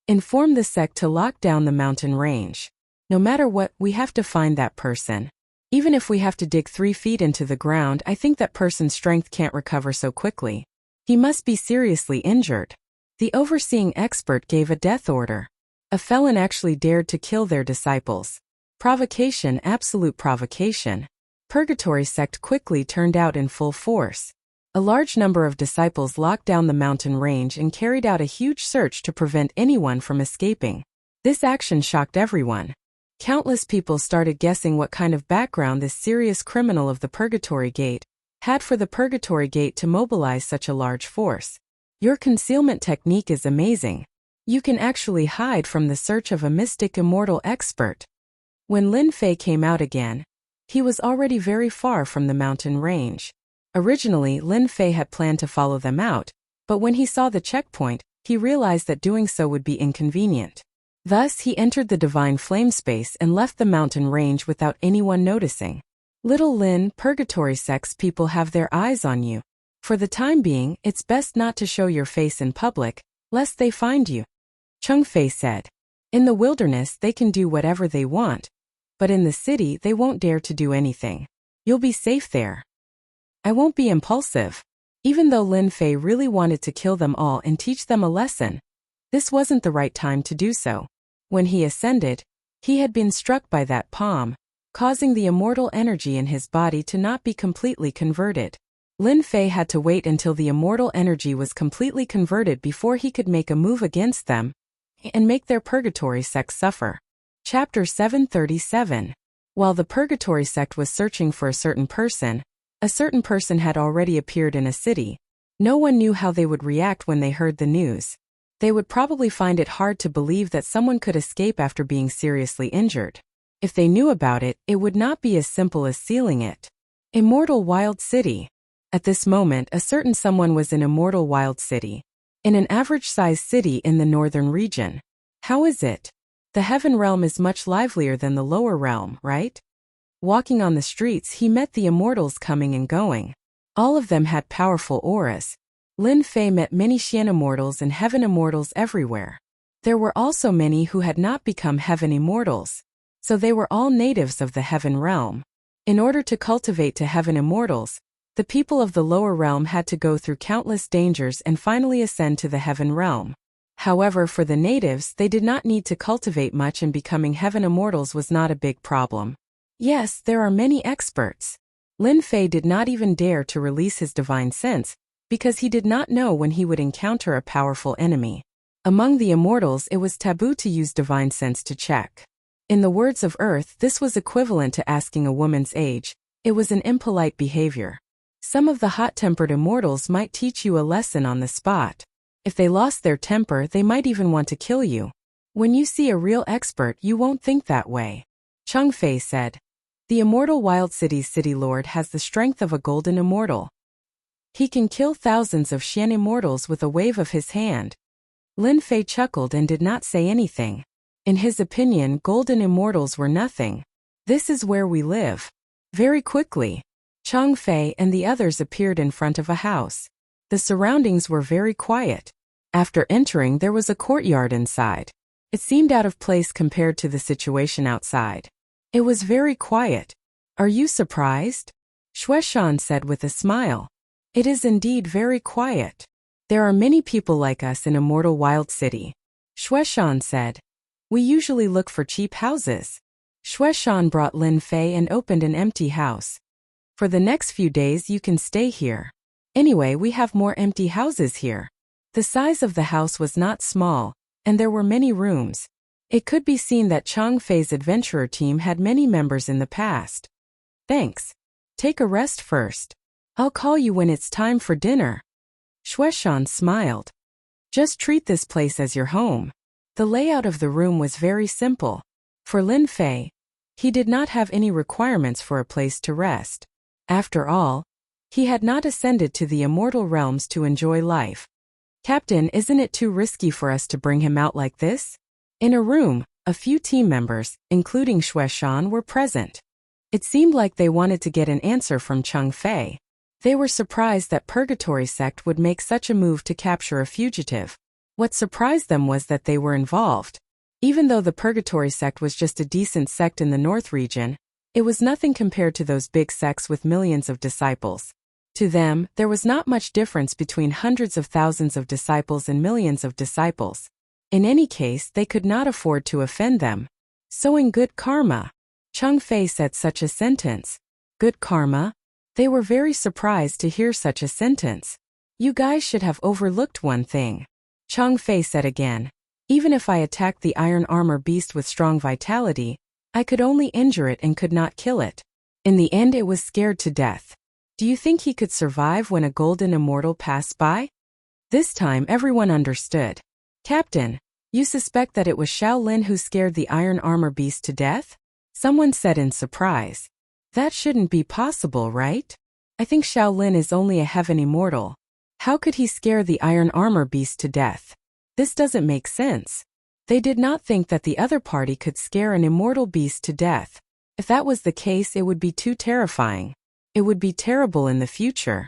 Inform the sect to lock down the mountain range. No matter what, we have to find that person. Even if we have to dig 3 feet into the ground, I think that person's strength can't recover so quickly. He must be seriously injured. The overseeing expert gave a death order. A felon actually dared to kill their disciples. Provocation, absolute provocation. Purgatory sect quickly turned out in full force. A large number of disciples locked down the mountain range and carried out a huge search to prevent anyone from escaping. This action shocked everyone. Countless people started guessing what kind of background this serious criminal of the Purgatory Gate had for the Purgatory Gate to mobilize such a large force. Your concealment technique is amazing. You can actually hide from the search of a mystic immortal expert. When Lin Fei came out again, he was already very far from the mountain range. Originally, Lin Fei had planned to follow them out, but when he saw the checkpoint, he realized that doing so would be inconvenient. Thus, he entered the divine flame space and left the mountain range without anyone noticing. Little Lin, Purgatory sect's people have their eyes on you. For the time being, it's best not to show your face in public, lest they find you. Cheng Fei said. In the wilderness, they can do whatever they want, but in the city, they won't dare to do anything. You'll be safe there. I won't be impulsive. Even though Lin Fei really wanted to kill them all and teach them a lesson, this wasn't the right time to do so. When he ascended, he had been struck by that palm, causing the immortal energy in his body to not be completely converted. Lin Fei had to wait until the immortal energy was completely converted before he could make a move against them and make their Purgatory sect suffer. Chapter 737. While the Purgatory sect was searching for a certain person had already appeared in a city. No one knew how they would react when they heard the news. They would probably find it hard to believe that someone could escape after being seriously injured. If they knew about it, it would not be as simple as sealing it. Immortal Wild City. At this moment, a certain someone was in Immortal Wild City, in an average-sized city in the northern region. How is it? The heaven realm is much livelier than the lower realm, right? Walking on the streets, he met the immortals coming and going. All of them had powerful auras. Lin Fei met many Xian immortals and heaven immortals everywhere. There were also many who had not become heaven immortals, so they were all natives of the heaven realm. In order to cultivate to heaven immortals, the people of the lower realm had to go through countless dangers and finally ascend to the heaven realm. However, for the natives, they did not need to cultivate much, and becoming heaven immortals was not a big problem. Yes, there are many experts. Lin Fei did not even dare to release his divine sense, because he did not know when he would encounter a powerful enemy. Among the immortals, it was taboo to use divine sense to check. In the words of Earth, this was equivalent to asking a woman's age, It was an impolite behavior. Some of the hot-tempered immortals might teach you a lesson on the spot. If they lost their temper, they might even want to kill you. When you see a real expert, you won't think that way. Chang Fei said. The immortal Wild City's city lord has the strength of a golden immortal. He can kill thousands of Xian immortals with a wave of his hand. Lin Fei chuckled and did not say anything. In his opinion, golden immortals were nothing. This is where we live. Very quickly, Chang Fei and the others appeared in front of a house. The surroundings were very quiet. After entering, there was a courtyard inside. It seemed out of place compared to the situation outside. It was very quiet. Are you surprised? Xueshan said with a smile. It is indeed very quiet. There are many people like us in Immortal Wild City. Xueshan said. We usually look for cheap houses. Xueshan brought Lin Fei and opened an empty house. For the next few days you can stay here. Anyway, we have more empty houses here. The size of the house was not small, and there were many rooms. It could be seen that Chang Fei's adventurer team had many members in the past. Thanks. Take a rest first. I'll call you when it's time for dinner. Xueshan smiled. Just treat this place as your home. The layout of the room was very simple. For Lin Fei, he did not have any requirements for a place to rest. After all, he had not ascended to the immortal realms to enjoy life. Captain, isn't it too risky for us to bring him out like this? In a room, a few team members, including Xueshan, were present. It seemed like they wanted to get an answer from Chang Fei. They were surprised that Purgatory Sect would make such a move to capture a fugitive. What surprised them was that they were involved. Even though the Purgatory Sect was just a decent sect in the North region, it was nothing compared to those big sects with millions of disciples. To them, there was not much difference between hundreds of thousands of disciples and millions of disciples. In any case, they could not afford to offend them. Sowing good karma. Chang Fei said such a sentence. Good karma? They were very surprised to hear such a sentence. You guys should have overlooked one thing. Chang Fei said again. Even if I attacked the iron armor beast with strong vitality, I could only injure it and could not kill it. In the end, it was scared to death. Do you think he could survive when a golden immortal passed by? This time everyone understood. Captain, you suspect that it was Shaolin who scared the iron armor beast to death? Someone said in surprise. That shouldn't be possible, right? I think Shaolin is only a heaven immortal. How could he scare the iron armor beast to death? This doesn't make sense. They did not think that the other party could scare an immortal beast to death. If that was the case, it would be too terrifying. It would be terrible in the future.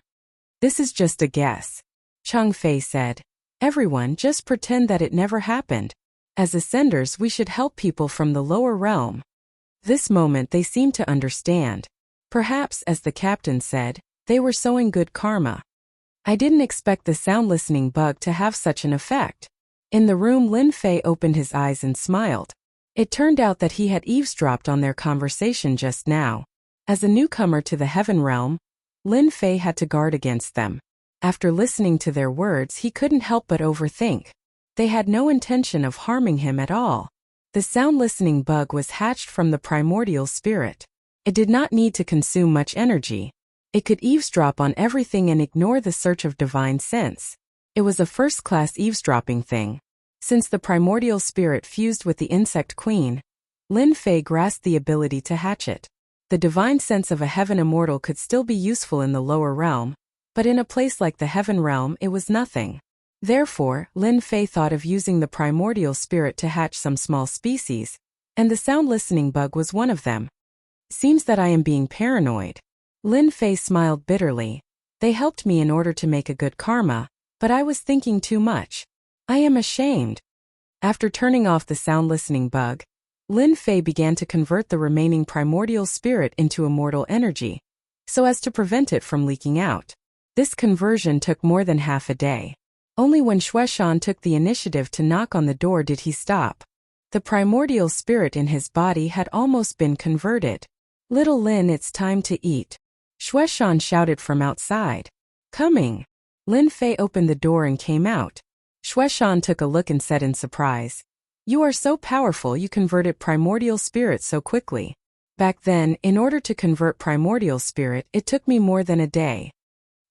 This is just a guess. Chang Fei said. Everyone, just pretend that it never happened. As ascenders, we should help people from the lower realm. This moment they seemed to understand. Perhaps, as the captain said, they were sowing good karma. I didn't expect the sound listening bug to have such an effect. In the room, Lin Fei opened his eyes and smiled. It turned out that he had eavesdropped on their conversation just now. As a newcomer to the heaven realm, Lin Fei had to guard against them. After listening to their words, he couldn't help but overthink. They had no intention of harming him at all. The sound listening bug was hatched from the primordial spirit. It did not need to consume much energy. It could eavesdrop on everything and ignore the search of divine sense. It was a first-class eavesdropping thing. Since the primordial spirit fused with the insect queen, Lin Fei grasped the ability to hatch it. The divine sense of a heaven immortal could still be useful in the lower realm, but in a place like the heaven realm it was nothing. Therefore, Lin Fei thought of using the primordial spirit to hatch some small species, and the sound listening bug was one of them. Seems that I am being paranoid. Lin Fei smiled bitterly. They helped me in order to make a good karma, but I was thinking too much. I am ashamed. After turning off the sound listening bug, Lin Fei began to convert the remaining primordial spirit into immortal energy, so as to prevent it from leaking out. This conversion took more than half a day. Only when Xueshan took the initiative to knock on the door did he stop. The primordial spirit in his body had almost been converted. Little Lin, it's time to eat. Xueshan shouted from outside. Coming. Lin Fei opened the door and came out. Xueshan took a look and said in surprise, You are so powerful, you converted primordial spirit so quickly. Back then, in order to convert primordial spirit, it took me more than a day.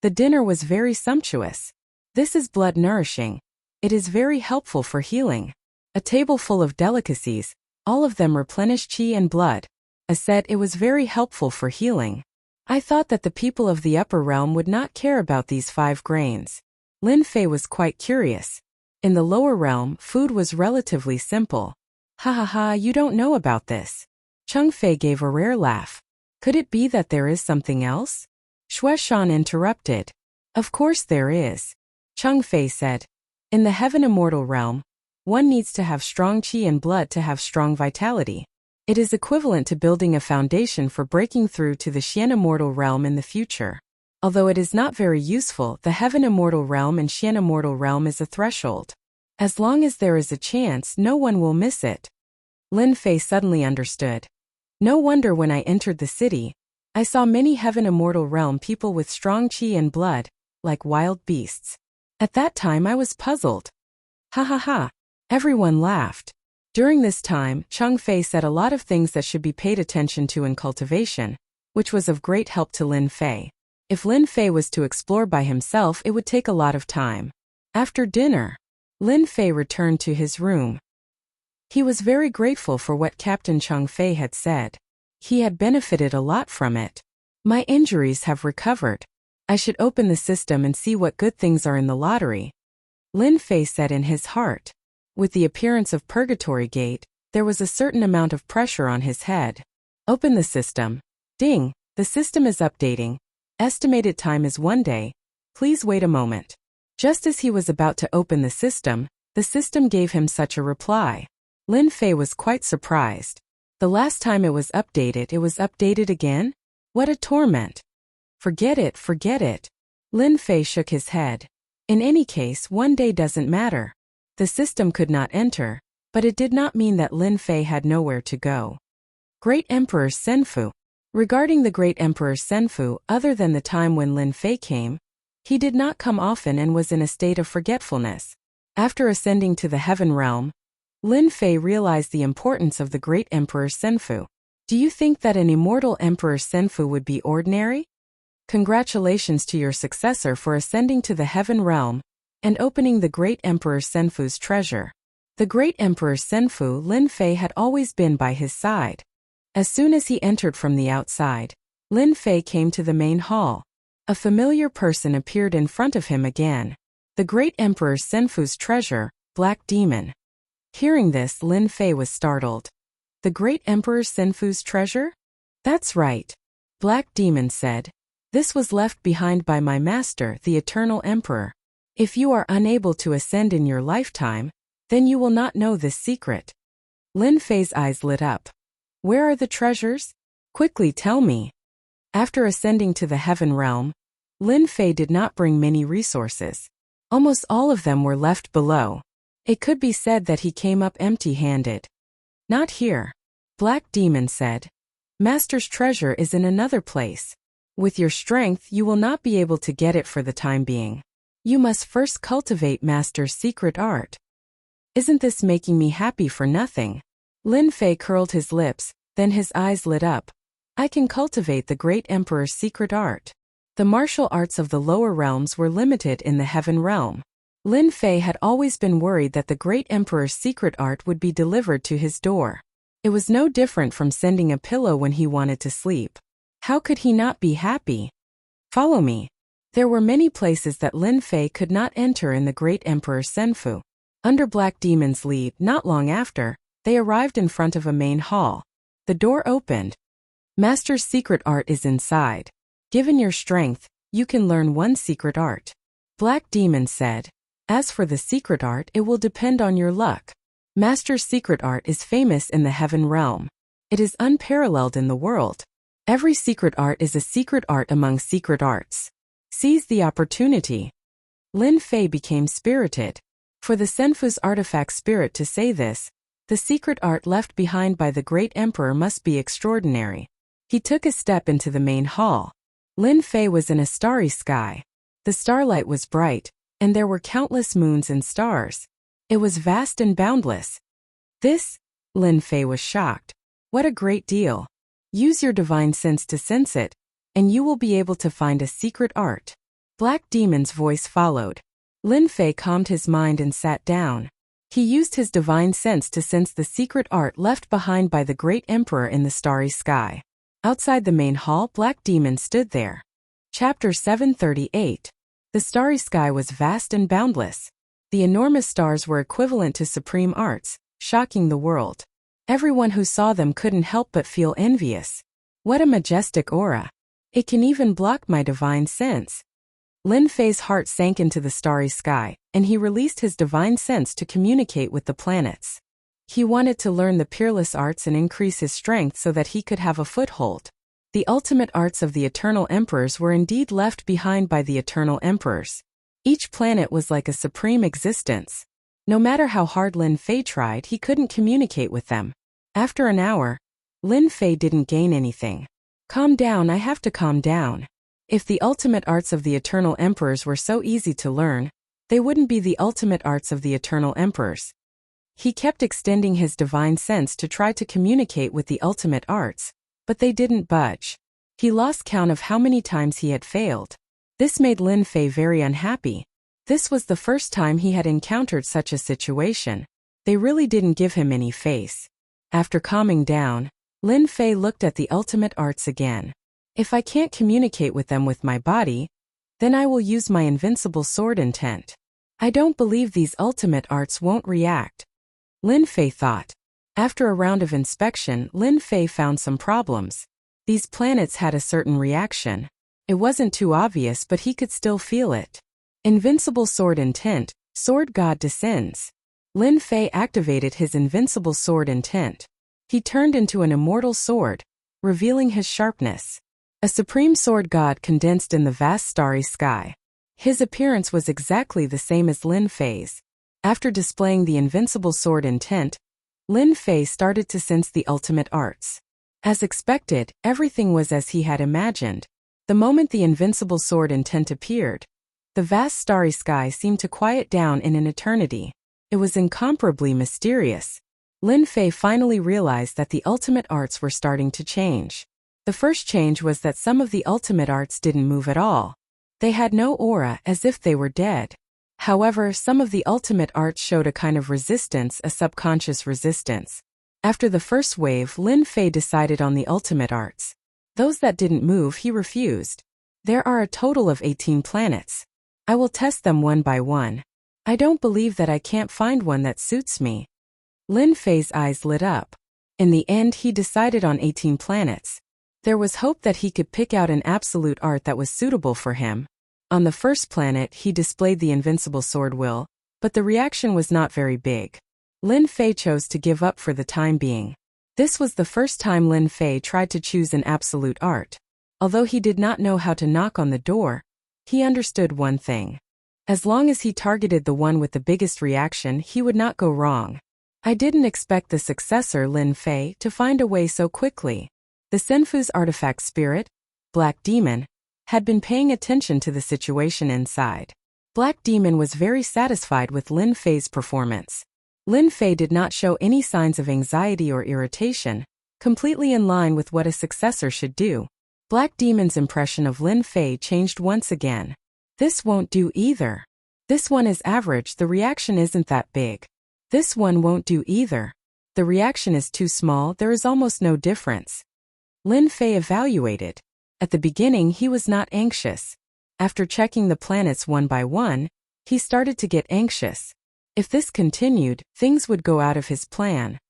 The dinner was very sumptuous. This is blood nourishing. It is very helpful for healing. A table full of delicacies, all of them replenish qi and blood. I said it was very helpful for healing. I thought that the people of the upper realm would not care about these 5 grains. Lin Fei was quite curious. In the lower realm, food was relatively simple. Ha ha ha, you don't know about this. Cheng Fei gave a rare laugh. Could it be that there is something else? Xue Shan interrupted. Of course there is. Cheng Fei said. In the heaven immortal realm, one needs to have strong qi and blood to have strong vitality. It is equivalent to building a foundation for breaking through to the Xian immortal realm in the future. Although it is not very useful, the heaven immortal realm and Xian immortal realm is a threshold. As long as there is a chance, no one will miss it. Lin Fei suddenly understood. No wonder when I entered the city, I saw many heaven immortal realm people with strong qi and blood, like wild beasts. At that time I was puzzled. Ha ha ha. Everyone laughed. During this time, Cheng Fei said a lot of things that should be paid attention to in cultivation, which was of great help to Lin Fei. If Lin Fei was to explore by himself, it would take a lot of time. After dinner, Lin Fei returned to his room. He was very grateful for what Captain Cheng Fei had said. He had benefited a lot from it. My injuries have recovered. I should open the system and see what good things are in the lottery. Lin Fei said in his heart. With the appearance of Purgatory Gate, there was a certain amount of pressure on his head. Open the system. Ding, the system is updating. Estimated time is 1 day. Please wait a moment. Just as he was about to open the system gave him such a reply. Lin Fei was quite surprised. The last time it was updated again? What a torment. Forget it, forget it. Lin Fei shook his head. In any case, 1 day doesn't matter. The system could not enter, but it did not mean that Lin Fei had nowhere to go. Great Emperor Senfu. Regarding the Great Emperor Senfu, other than the time when Lin Fei came, he did not come often and was in a state of forgetfulness. After ascending to the heaven realm, Lin Fei realized the importance of the Great Emperor Senfu. Do you think that an immortal Emperor Senfu would be ordinary? Congratulations to your successor for ascending to the heaven realm and opening the Great Emperor Senfu's treasure. The Great Emperor Senfu, Lin Fei had always been by his side. As soon as he entered from the outside, Lin Fei came to the main hall. A familiar person appeared in front of him again. The Great Emperor Senfu's treasure, Black Demon. Hearing this, Lin Fei was startled. The Great Emperor Senfu's treasure? That's right. Black Demon said. This was left behind by my master, the Eternal Emperor. If you are unable to ascend in your lifetime, then you will not know this secret. Lin Fei's eyes lit up. Where are the treasures? Quickly tell me. After ascending to the heaven realm, Lin Fei did not bring many resources. Almost all of them were left below. It could be said that he came up empty-handed. Not here. Black Demon said. Master's treasure is in another place. With your strength, you will not be able to get it for the time being. You must first cultivate Master's secret art. Isn't this making me happy for nothing? Lin Fei curled his lips, then his eyes lit up. I can cultivate the Great Emperor's secret art. The martial arts of the lower realms were limited in the heaven realm. Lin Fei had always been worried that the Great Emperor's secret art would be delivered to his door. It was no different from sending a pillow when he wanted to sleep. How could he not be happy? Follow me. There were many places that Lin Fei could not enter in the Great Emperor Senfu. Under Black Demon's lead, not long after, they arrived in front of a main hall. The door opened. Master's secret art is inside. Given your strength, you can learn one secret art. Black Demon said. As for the secret art, it will depend on your luck. Master's secret art is famous in the heaven realm. It is unparalleled in the world. Every secret art is a secret art among secret arts. Seize the opportunity. Lin Fei became spirited. For the Senfu's artifact spirit to say this, the secret art left behind by the Great Emperor must be extraordinary. He took a step into the main hall. Lin Fei was in a starry sky. The starlight was bright, and there were countless moons and stars. It was vast and boundless. This? Lin Fei was shocked. What a great deal. Use your divine sense to sense it, and you will be able to find a secret art. Black Demon's voice followed. Lin Fei calmed his mind and sat down. He used his divine sense to sense the secret art left behind by the great emperor in the starry sky. Outside the main hall, Black Demon stood there. Chapter 738. The starry sky was vast and boundless. The enormous stars were equivalent to supreme arts, shocking the world. Everyone who saw them couldn't help but feel envious. What a majestic aura. It can even block my divine sense. Lin Fei's heart sank into the starry sky, and he released his divine sense to communicate with the planets. He wanted to learn the peerless arts and increase his strength so that he could have a foothold. The ultimate arts of the eternal emperors were indeed left behind by the eternal emperors. Each planet was like a supreme existence. No matter how hard Lin Fei tried, he couldn't communicate with them. After an hour, Lin Fei didn't gain anything. Calm down, I have to calm down. If the ultimate arts of the eternal emperors were so easy to learn, they wouldn't be the ultimate arts of the eternal emperors. He kept extending his divine sense to try to communicate with the ultimate arts, but they didn't budge. He lost count of how many times he had failed. This made Lin Fei very unhappy. This was the first time he had encountered such a situation. They really didn't give him any face. After calming down, Lin Fei looked at the ultimate arts again. If I can't communicate with them with my body, then I will use my invincible sword intent. I don't believe these ultimate arts won't react. Lin Fei thought. After a round of inspection, Lin Fei found some problems. These planets had a certain reaction. It wasn't too obvious, but he could still feel it. Invincible sword intent, sword god descends. Lin Fei activated his invincible sword intent. He turned into an immortal sword, revealing his sharpness. A supreme sword god condensed in the vast starry sky. His appearance was exactly the same as Lin Fei's. After displaying the invincible sword intent, Lin Fei started to sense the ultimate arts. As expected, everything was as he had imagined. The moment the invincible sword intent appeared, the vast starry sky seemed to quiet down in an eternity. It was incomparably mysterious. Lin Fei finally realized that the ultimate arts were starting to change. The first change was that some of the ultimate arts didn't move at all. They had no aura, as if they were dead. However, some of the ultimate arts showed a kind of resistance, a subconscious resistance. After the first wave, Lin Fei decided on the ultimate arts. Those that didn't move, he refused. There are a total of 18 planets. I will test them one by one. I don't believe that I can't find one that suits me. Lin Fei's eyes lit up. In the end, he decided on 18 planets. There was hope that he could pick out an absolute art that was suitable for him. On the first planet, he displayed the invincible sword will, but the reaction was not very big. Lin Fei chose to give up for the time being. This was the first time Lin Fei tried to choose an absolute art. Although he did not know how to knock on the door, he understood one thing. As long as he targeted the one with the biggest reaction, he would not go wrong. I didn't expect the successor, Lin Fei, to find a way so quickly. The Senfu's artifact spirit, Black Demon, had been paying attention to the situation inside. Black Demon was very satisfied with Lin Fei's performance. Lin Fei did not show any signs of anxiety or irritation, completely in line with what a successor should do. Black Demon's impression of Lin Fei changed once again. This won't do either. This one is average, the reaction isn't that big. This one won't do either. The reaction is too small, there is almost no difference. Lin Fei evaluated. At the beginning, he was not anxious. After checking the planets one by one, he started to get anxious. If this continued, things would go out of his plan.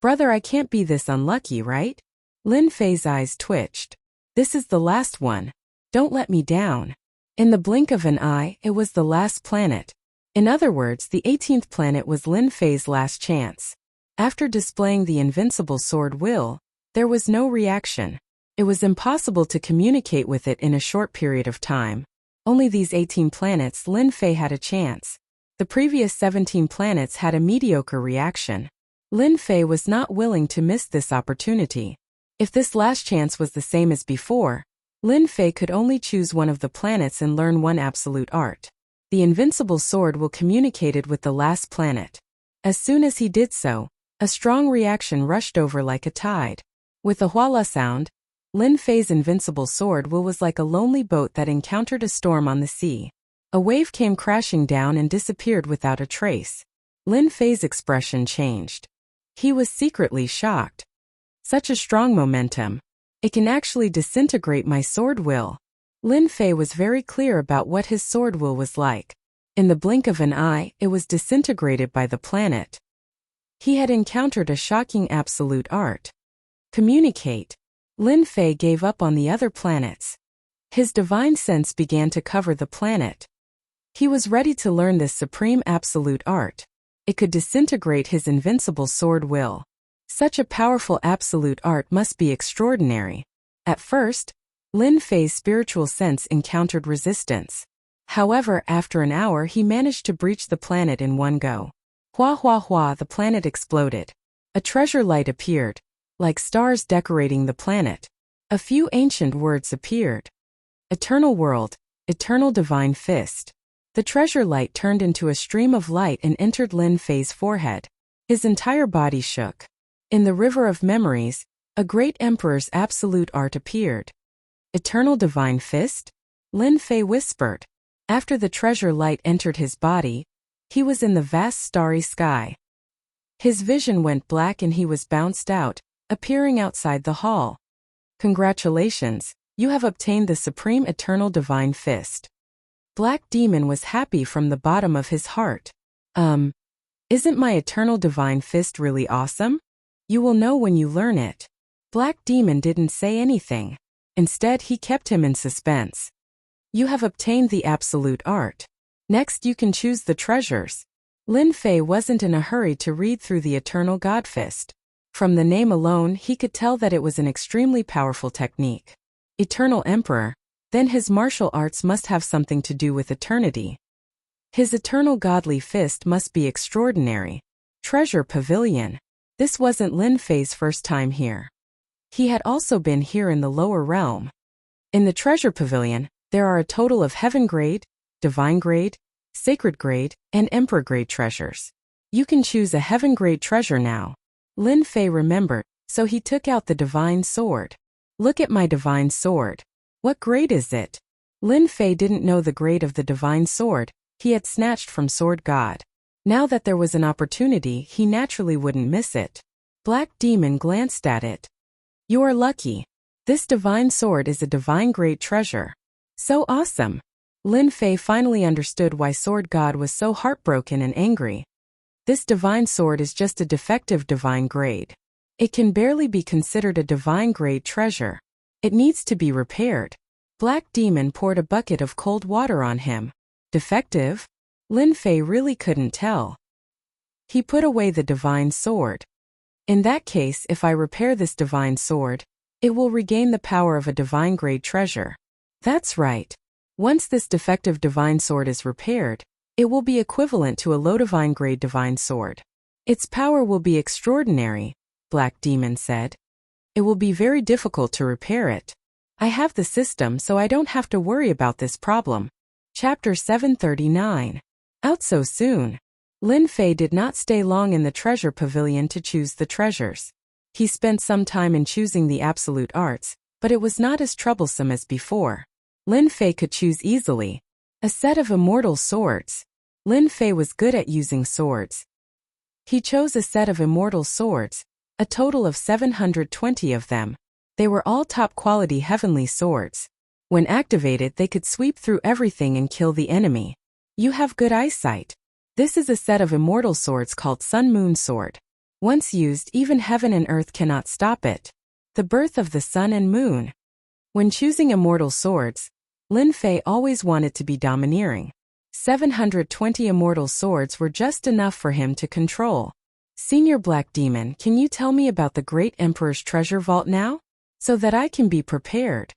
Brother, I can't be this unlucky, right? Lin Fei's eyes twitched. This is the last one. Don't let me down. In the blink of an eye, it was the last planet. In other words, the 18th planet was Lin Fei's last chance. After displaying the invincible sword will, there was no reaction. It was impossible to communicate with it in a short period of time. Only these 18 planets Lin Fei had a chance. The previous 17 planets had a mediocre reaction. Lin Fei was not willing to miss this opportunity. If this last chance was the same as before, Lin Fei could only choose one of the planets and learn one absolute art. The invincible sword will communicate it with the last planet. As soon as he did so, a strong reaction rushed over like a tide. With a huala sound, Lin Fei's invincible sword will was like a lonely boat that encountered a storm on the sea. A wave came crashing down and disappeared without a trace. Lin Fei's expression changed. He was secretly shocked. Such a strong momentum. It can actually disintegrate my sword will. Lin Fei was very clear about what his sword will was like. In the blink of an eye, it was disintegrated by the planet. He had encountered a shocking absolute art. Communicate. Lin Fei gave up on the other planets. His divine sense began to cover the planet. He was ready to learn this supreme absolute art. It could disintegrate his invincible sword will. Such a powerful absolute art must be extraordinary. At first, Lin Fei's spiritual sense encountered resistance. However, after an hour he managed to breach the planet in one go. Hua hua hua, the planet exploded. A treasure light appeared, like stars decorating the planet. A few ancient words appeared. Eternal world, eternal divine fist. The treasure light turned into a stream of light and entered Lin Fei's forehead. His entire body shook. In the river of memories, a great emperor's absolute art appeared. Eternal divine fist? Lin Fei whispered. After the treasure light entered his body, he was in the vast starry sky. His vision went black and he was bounced out, appearing outside the hall. Congratulations, you have obtained the supreme eternal divine fist. Black Demon was happy from the bottom of his heart. Isn't my eternal divine fist really awesome? You will know when you learn it. Black Demon didn't say anything. Instead, he kept him in suspense. You have obtained the absolute art. Next you can choose the treasures. Lin Fei wasn't in a hurry to read through the eternal God fist. From the name alone he could tell that it was an extremely powerful technique. Eternal Emperor. Then his martial arts must have something to do with eternity. His eternal godly fist must be extraordinary. Treasure Pavilion. This wasn't Lin Fei's first time here. He had also been here in the lower realm. In the Treasure Pavilion, there are a total of Heaven Grade, Divine Grade, Sacred Grade, and Emperor Grade treasures. You can choose a Heaven Grade treasure now. Lin Fei remembered, so he took out the Divine Sword. Look at my Divine Sword. What grade is it? Lin Fei didn't know the grade of the Divine Sword he had snatched from Sword God. Now that there was an opportunity, he naturally wouldn't miss it. Black Demon glanced at it. You are lucky. This Divine Sword is a Divine Grade treasure. So awesome. Lin Fei finally understood why Sword God was so heartbroken and angry. This Divine Sword is just a defective Divine Grade. It can barely be considered a Divine Grade treasure. It needs to be repaired. Black Demon poured a bucket of cold water on him. Defective? Lin Fei really couldn't tell. He put away the Divine Sword. In that case, if I repair this Divine Sword, it will regain the power of a Divine Grade treasure. That's right. Once this defective Divine Sword is repaired, it will be equivalent to a low Divine Grade Divine Sword. Its power will be extraordinary, Black Demon said. It will be very difficult to repair it. I have the system, so I don't have to worry about this problem. Chapter 739. Out so soon. Lin Fei did not stay long in the Treasure Pavilion to choose the treasures. He spent some time in choosing the absolute arts, but it was not as troublesome as before. Lin Fei could choose easily. A set of immortal swords. Lin Fei was good at using swords. He chose a set of immortal swords, a total of 720 of them. They were all top-quality heavenly swords. When activated, they could sweep through everything and kill the enemy. You have good eyesight. This is a set of immortal swords called Sun Moon Sword. Once used, even heaven and earth cannot stop it. The birth of the sun and moon. When choosing immortal swords, Lin Fei always wanted to be domineering. 720 immortal swords were just enough for him to control. Senior Black Demon, can you tell me about the Great Emperor's treasure vault now? So that I can be prepared.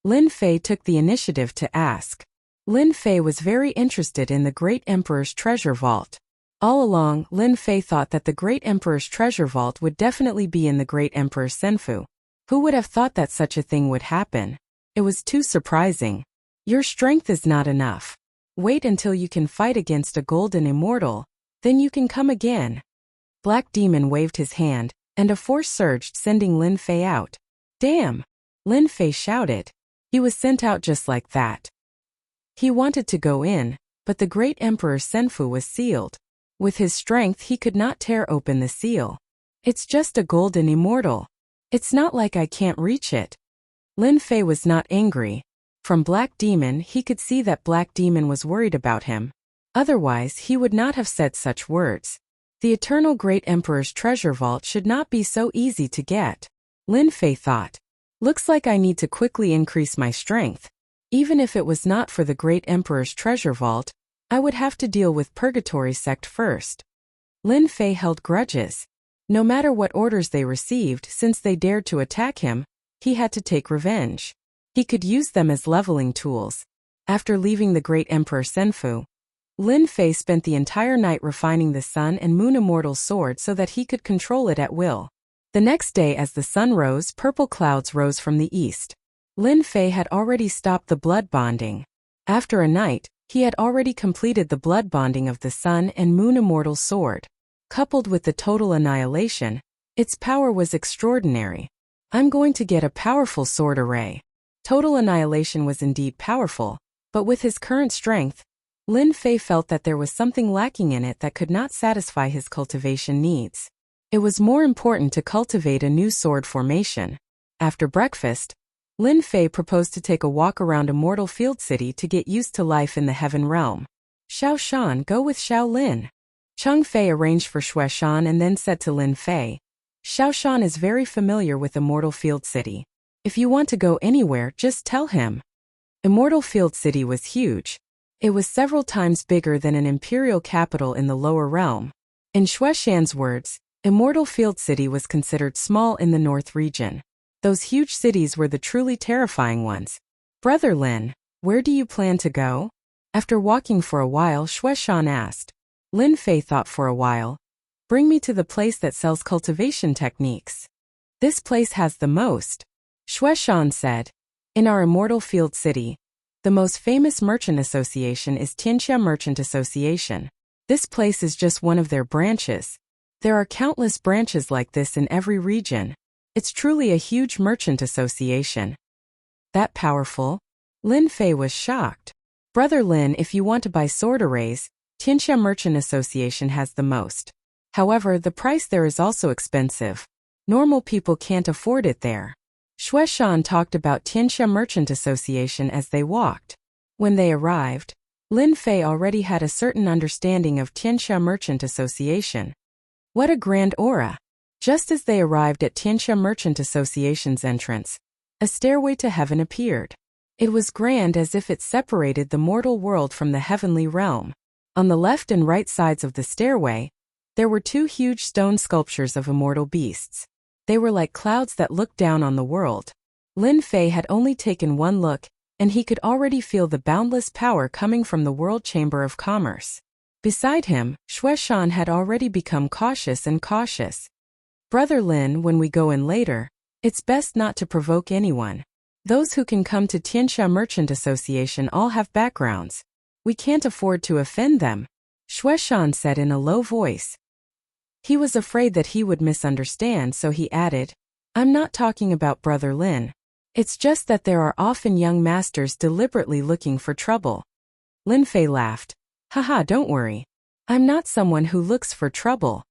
Lin Fei took the initiative to ask. Lin Fei was very interested in the Great Emperor's treasure vault. All along, Lin Fei thought that the Great Emperor's treasure vault would definitely be in the Great Emperor's Senfu. Who would have thought that such a thing would happen? It was too surprising. Your strength is not enough. Wait until you can fight against a golden immortal, then you can come again. Black Demon waved his hand, and a force surged, sending Lin Fei out. Damn! Lin Fei shouted. He was sent out just like that. He wanted to go in, but the great Emperor Senfu was sealed. With his strength he could not tear open the seal. It's just a golden immortal. It's not like I can't reach it. Lin Fei was not angry. From Black Demon he could see that Black Demon was worried about him. Otherwise he would not have said such words. The Eternal Great Emperor's treasure vault should not be so easy to get. Lin Fei thought. Looks like I need to quickly increase my strength. Even if it was not for the Great Emperor's treasure vault, I would have to deal with Purgatory sect first. Lin Fei held grudges. No matter what orders they received, since they dared to attack him, he had to take revenge. He could use them as leveling tools. After leaving the Great Emperor Senfu, Lin Fei spent the entire night refining the Sun and Moon Immortal Sword so that he could control it at will. The next day as the sun rose, purple clouds rose from the east. Lin Fei had already stopped the blood bonding. After a night, he had already completed the blood bonding of the Sun and Moon Immortal Sword. Coupled with the total annihilation, its power was extraordinary. I'm going to get a powerful sword array. Total annihilation was indeed powerful, but with his current strength, Lin Fei felt that there was something lacking in it that could not satisfy his cultivation needs. It was more important to cultivate a new sword formation. After breakfast, Lin Fei proposed to take a walk around Immortal Field City to get used to life in the Heaven Realm. Xiao Shan, go with Xiao Lin. Cheng Fei arranged for Xue Shan and then said to Lin Fei, Xiao Shan is very familiar with Immortal Field City. If you want to go anywhere, just tell him. Immortal Field City was huge. It was several times bigger than an imperial capital in the lower realm. In Xue Shan's words, Immortal Field City was considered small in the north region. Those huge cities were the truly terrifying ones. Brother Lin, where do you plan to go? After walking for a while, Xue Shan asked. Lin Fei thought for a while. Bring me to the place that sells cultivation techniques. This place has the most. Xue Shan said. In our Immortal Field City, the most famous merchant association is Tianxia Merchant Association. This place is just one of their branches. There are countless branches like this in every region. It's truly a huge merchant association. That powerful? Lin Fei was shocked. Brother Lin, if you want to buy sword arrays, Tianxia Merchant Association has the most. However, the price there is also expensive. Normal people can't afford it there. Xue Shan talked about Tianxia Merchant Association as they walked. When they arrived, Lin Fei already had a certain understanding of Tianxia Merchant Association. What a grand aura! Just as they arrived at Tianxia Merchant Association's entrance, a stairway to heaven appeared. It was grand as if it separated the mortal world from the heavenly realm. On the left and right sides of the stairway, there were two huge stone sculptures of immortal beasts. They were like clouds that looked down on the world. Lin Fei had only taken one look, and he could already feel the boundless power coming from the World Chamber of Commerce. Beside him, Xue Shan had already become cautious. Brother Lin, when we go in later, it's best not to provoke anyone. Those who can come to Tianxia Merchant Association all have backgrounds. We can't afford to offend them, Xue Shan said in a low voice. He was afraid that he would misunderstand, so he added, I'm not talking about Brother Lin. It's just that there are often young masters deliberately looking for trouble. Lin Fei laughed. Haha, don't worry. I'm not someone who looks for trouble.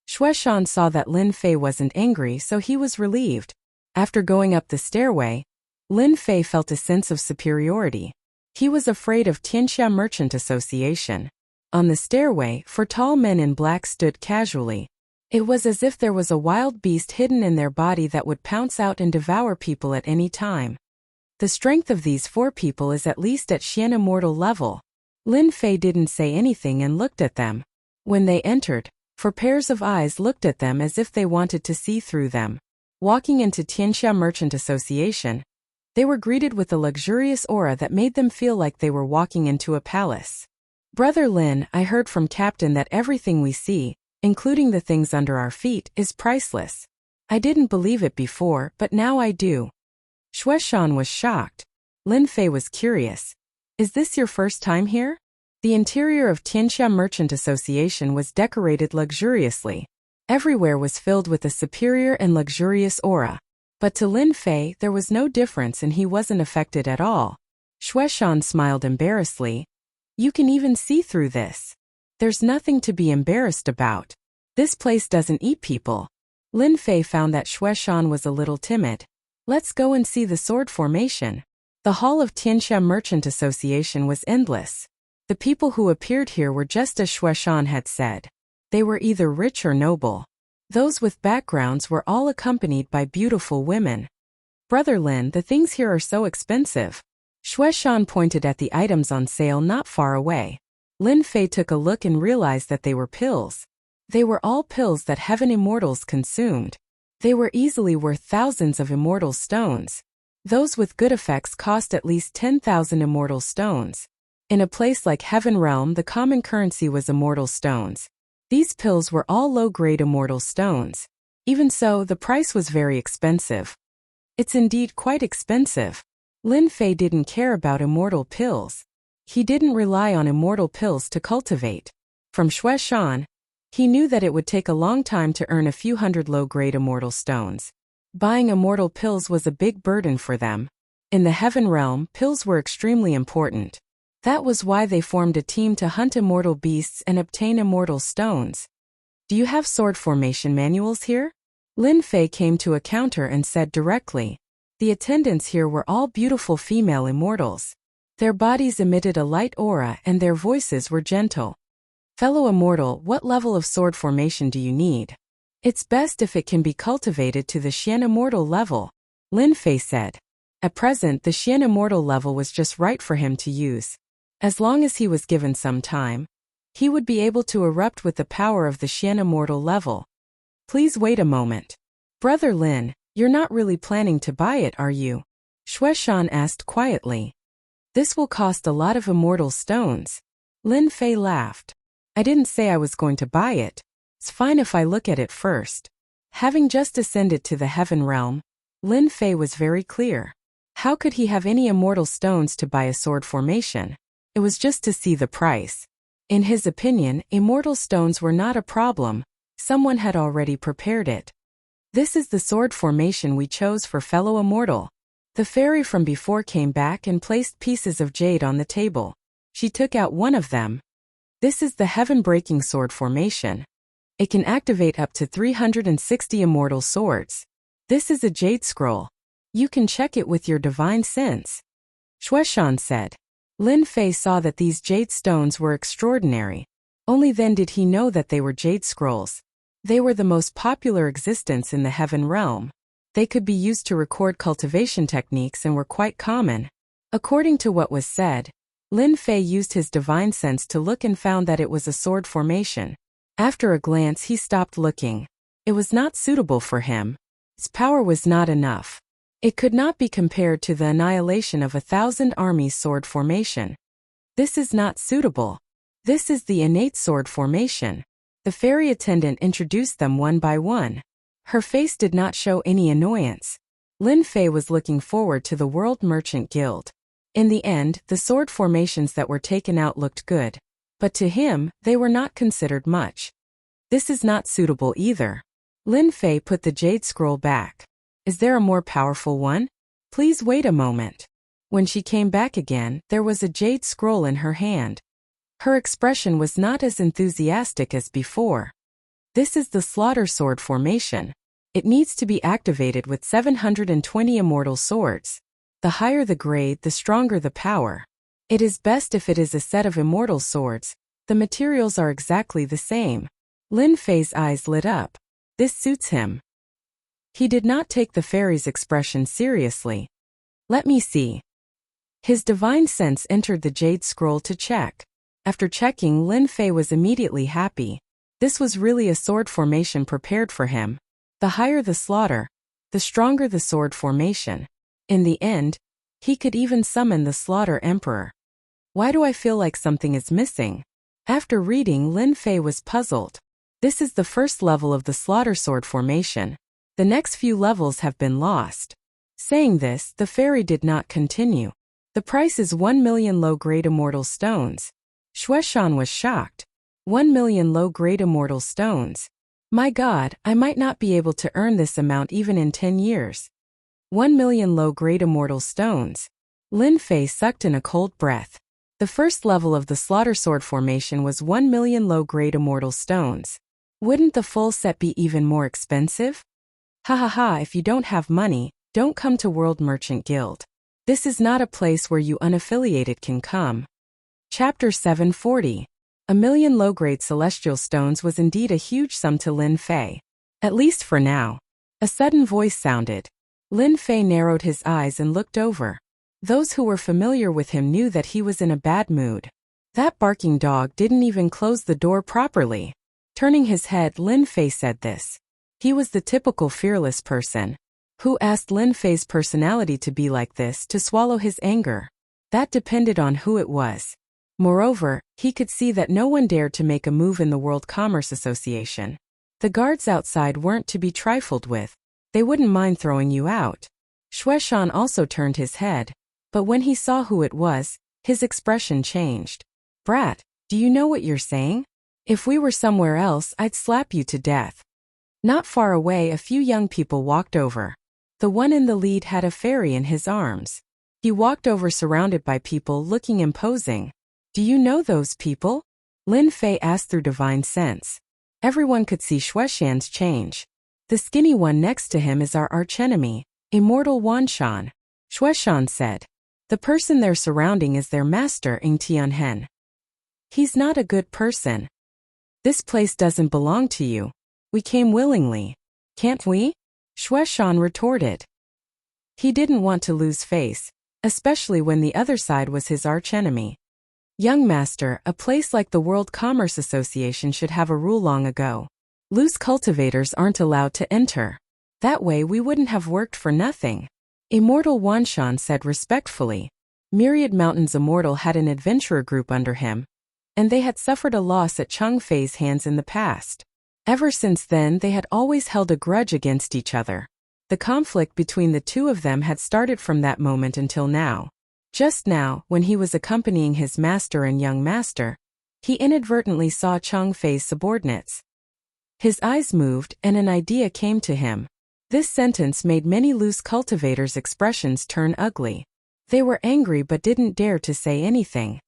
Xue Shan saw that Lin Fei wasn't angry, so he was relieved. After going up the stairway, Lin Fei felt a sense of superiority. He was afraid of Tianxia Merchant Association. On the stairway, four tall men in black stood casually. It was as if there was a wild beast hidden in their body that would pounce out and devour people at any time. The strength of these four people is at least at Xian Immortal level. Lin Fei didn't say anything and looked at them. When they entered, four pairs of eyes looked at them as if they wanted to see through them. Walking into Tianxia Merchant Association, they were greeted with a luxurious aura that made them feel like they were walking into a palace. Brother Lin, I heard from Captain that everything we see, including the things under our feet, is priceless. I didn't believe it before, but now I do. Xue Shan was shocked. Lin Fei was curious. Is this your first time here? The interior of Tianxia Merchant Association was decorated luxuriously. Everywhere was filled with a superior and luxurious aura. But to Lin Fei there was no difference and he wasn't affected at all. Xueshan smiled embarrassedly. You can even see through this. There's nothing to be embarrassed about. This place doesn't eat people. Lin Fei found that Xueshan was a little timid. Let's go and see the sword formation. The hall of Tianxia Merchant Association was endless. The people who appeared here were just as Xueshan had said. They were either rich or noble. Those with backgrounds were all accompanied by beautiful women. Brother Lin, the things here are so expensive. Xueshan pointed at the items on sale not far away. Lin Fei took a look and realized that they were pills. They were all pills that heaven immortals consumed. They were easily worth thousands of immortal stones. Those with good effects cost at least 10,000 immortal stones. In a place like Heaven Realm, the common currency was immortal stones. These pills were all low-grade immortal stones. Even so, the price was very expensive. It's indeed quite expensive. Lin Fei didn't care about immortal pills. He didn't rely on immortal pills to cultivate. From Xueshan, he knew that it would take a long time to earn a few hundred low-grade immortal stones. Buying immortal pills was a big burden for them. In the Heaven Realm, pills were extremely important. That was why they formed a team to hunt immortal beasts and obtain immortal stones. Do you have sword formation manuals here? Lin Fei came to a counter and said directly. The attendants here were all beautiful female immortals. Their bodies emitted a light aura and their voices were gentle. Fellow immortal, what level of sword formation do you need? It's best if it can be cultivated to the Xian immortal level, Lin Fei said. At present, the Xian immortal level was just right for him to use. As long as he was given some time, he would be able to erupt with the power of the Xian immortal level. Please wait a moment. Brother Lin, you're not really planning to buy it, are you? Xueshan asked quietly. This will cost a lot of immortal stones. Lin Fei laughed. I didn't say I was going to buy it. It's fine if I look at it first. Having just ascended to the Heaven Realm, Lin Fei was very clear. How could he have any immortal stones to buy a sword formation? It was just to see the price. In his opinion, immortal stones were not a problem. Someone had already prepared it. This is the sword formation we chose for fellow immortal. The fairy from before came back and placed pieces of jade on the table. She took out one of them. This is the heaven-breaking sword formation. It can activate up to 360 immortal swords. This is a jade scroll. You can check it with your divine sense. Xueshan said. Lin Fei saw that these jade stones were extraordinary. Only then did he know that they were jade scrolls. They were the most popular existence in the Heaven Realm. They could be used to record cultivation techniques and were quite common. According to what was said, Lin Fei used his divine sense to look and found that it was a sword formation. After a glance he stopped looking. It was not suitable for him. Its power was not enough. It could not be compared to the annihilation of 1,000 armies sword formation. This is not suitable. This is the innate sword formation. The fairy attendant introduced them one by one. Her face did not show any annoyance. Lin Fei was looking forward to the World Merchant Guild. In the end, the sword formations that were taken out looked good. But to him, they were not considered much. This is not suitable either. Lin Fei put the jade scroll back. Is there a more powerful one? Please wait a moment. When she came back again, there was a jade scroll in her hand. Her expression was not as enthusiastic as before. This is the slaughter sword formation. It needs to be activated with 720 immortal swords. The higher the grade, the stronger the power. It is best if it is a set of immortal swords. The materials are exactly the same. Lin Fei's eyes lit up. This suits him. He did not take the fairy's expression seriously. Let me see. His divine sense entered the jade scroll to check. After checking, Lin Fei was immediately happy. This was really a sword formation prepared for him. The higher the slaughter, the stronger the sword formation. In the end, he could even summon the Slaughter Emperor. Why do I feel like something is missing? After reading, Lin Fei was puzzled. This is the first level of the Slaughter Sword formation. The next few levels have been lost. Saying this, the fairy did not continue. The price is 1 million low-grade immortal stones. Xueshan was shocked. 1 million low-grade immortal stones. My God, I might not be able to earn this amount even in 10 years. 1,000,000 low-grade immortal stones. Lin Fei sucked in a cold breath. The first level of the slaughter sword formation was 1,000,000 low-grade immortal stones. Wouldn't the full set be even more expensive? Ha ha ha, if you don't have money, don't come to World Merchant Guild. This is not a place where you unaffiliated can come. Chapter 740. 1,000,000 low-grade celestial stones was indeed a huge sum to Lin Fei. At least for now. A sudden voice sounded. Lin Fei narrowed his eyes and looked over. Those who were familiar with him knew that he was in a bad mood. That barking dog didn't even close the door properly. Turning his head, Lin Fei said this. He was the typical fearless person. Who asked Lin Fei's personality to be like this to swallow his anger? That depended on who it was. Moreover, he could see that no one dared to make a move in the World Commerce Association. The guards outside weren't to be trifled with. They wouldn't mind throwing you out. Xueshan also turned his head. But when he saw who it was, his expression changed. Brat, do you know what you're saying? If we were somewhere else, I'd slap you to death. Not far away, a few young people walked over. The one in the lead had a fairy in his arms. He walked over surrounded by people looking imposing. Do you know those people? Lin Fei asked through divine sense. Everyone could see Xueshan's change. The skinny one next to him is our archenemy, immortal Wanshan. Xueshan said. The person they're surrounding is their master, Ing Tianhen. He's not a good person. This place doesn't belong to you. We came willingly. Can't we? Xueshan retorted. He didn't want to lose face, especially when the other side was his archenemy. Young master, a place like the World Commerce Association should have a rule long ago. Loose cultivators aren't allowed to enter. That way we wouldn't have worked for nothing. Immortal Wanshan said respectfully. Myriad Mountain's Immortal had an adventurer group under him, and they had suffered a loss at Cheng Fei's hands in the past. Ever since then they had always held a grudge against each other. The conflict between the two of them had started from that moment until now. Just now, when he was accompanying his master and young master, he inadvertently saw Cheng Fei's subordinates. His eyes moved and an idea came to him. This sentence made many loose cultivators' expressions turn ugly. They were angry but didn't dare to say anything.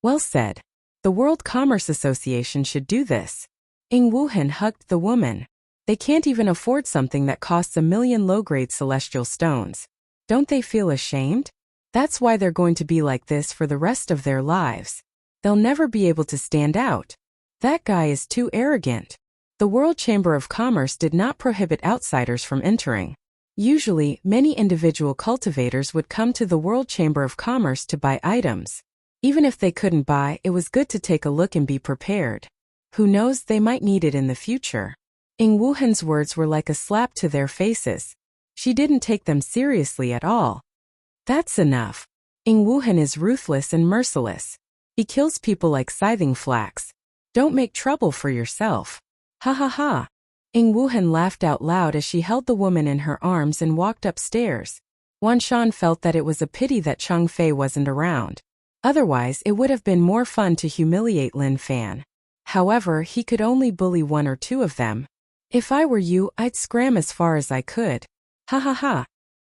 Well said. The World Commerce Association should do this. Ing Wuhan hugged the woman. They can't even afford something that costs 1,000,000 low-grade celestial stones. Don't they feel ashamed? That's why they're going to be like this for the rest of their lives. They'll never be able to stand out. That guy is too arrogant. The World Chamber of Commerce did not prohibit outsiders from entering. Usually, many individual cultivators would come to the World Chamber of Commerce to buy items. Even if they couldn't buy, it was good to take a look and be prepared. Who knows, they might need it in the future. Ing Wuhan's words were like a slap to their faces. She didn't take them seriously at all. That's enough. Ing Wuhan is ruthless and merciless. He kills people like scything flax. Don't make trouble for yourself. Ha ha ha. Ing Wuhan laughed out loud as she held the woman in her arms and walked upstairs. Wanshan felt that it was a pity that Cheng Fei wasn't around. Otherwise, it would have been more fun to humiliate Lin Fan. However, he could only bully one or two of them. If I were you, I'd scram as far as I could. Ha ha ha.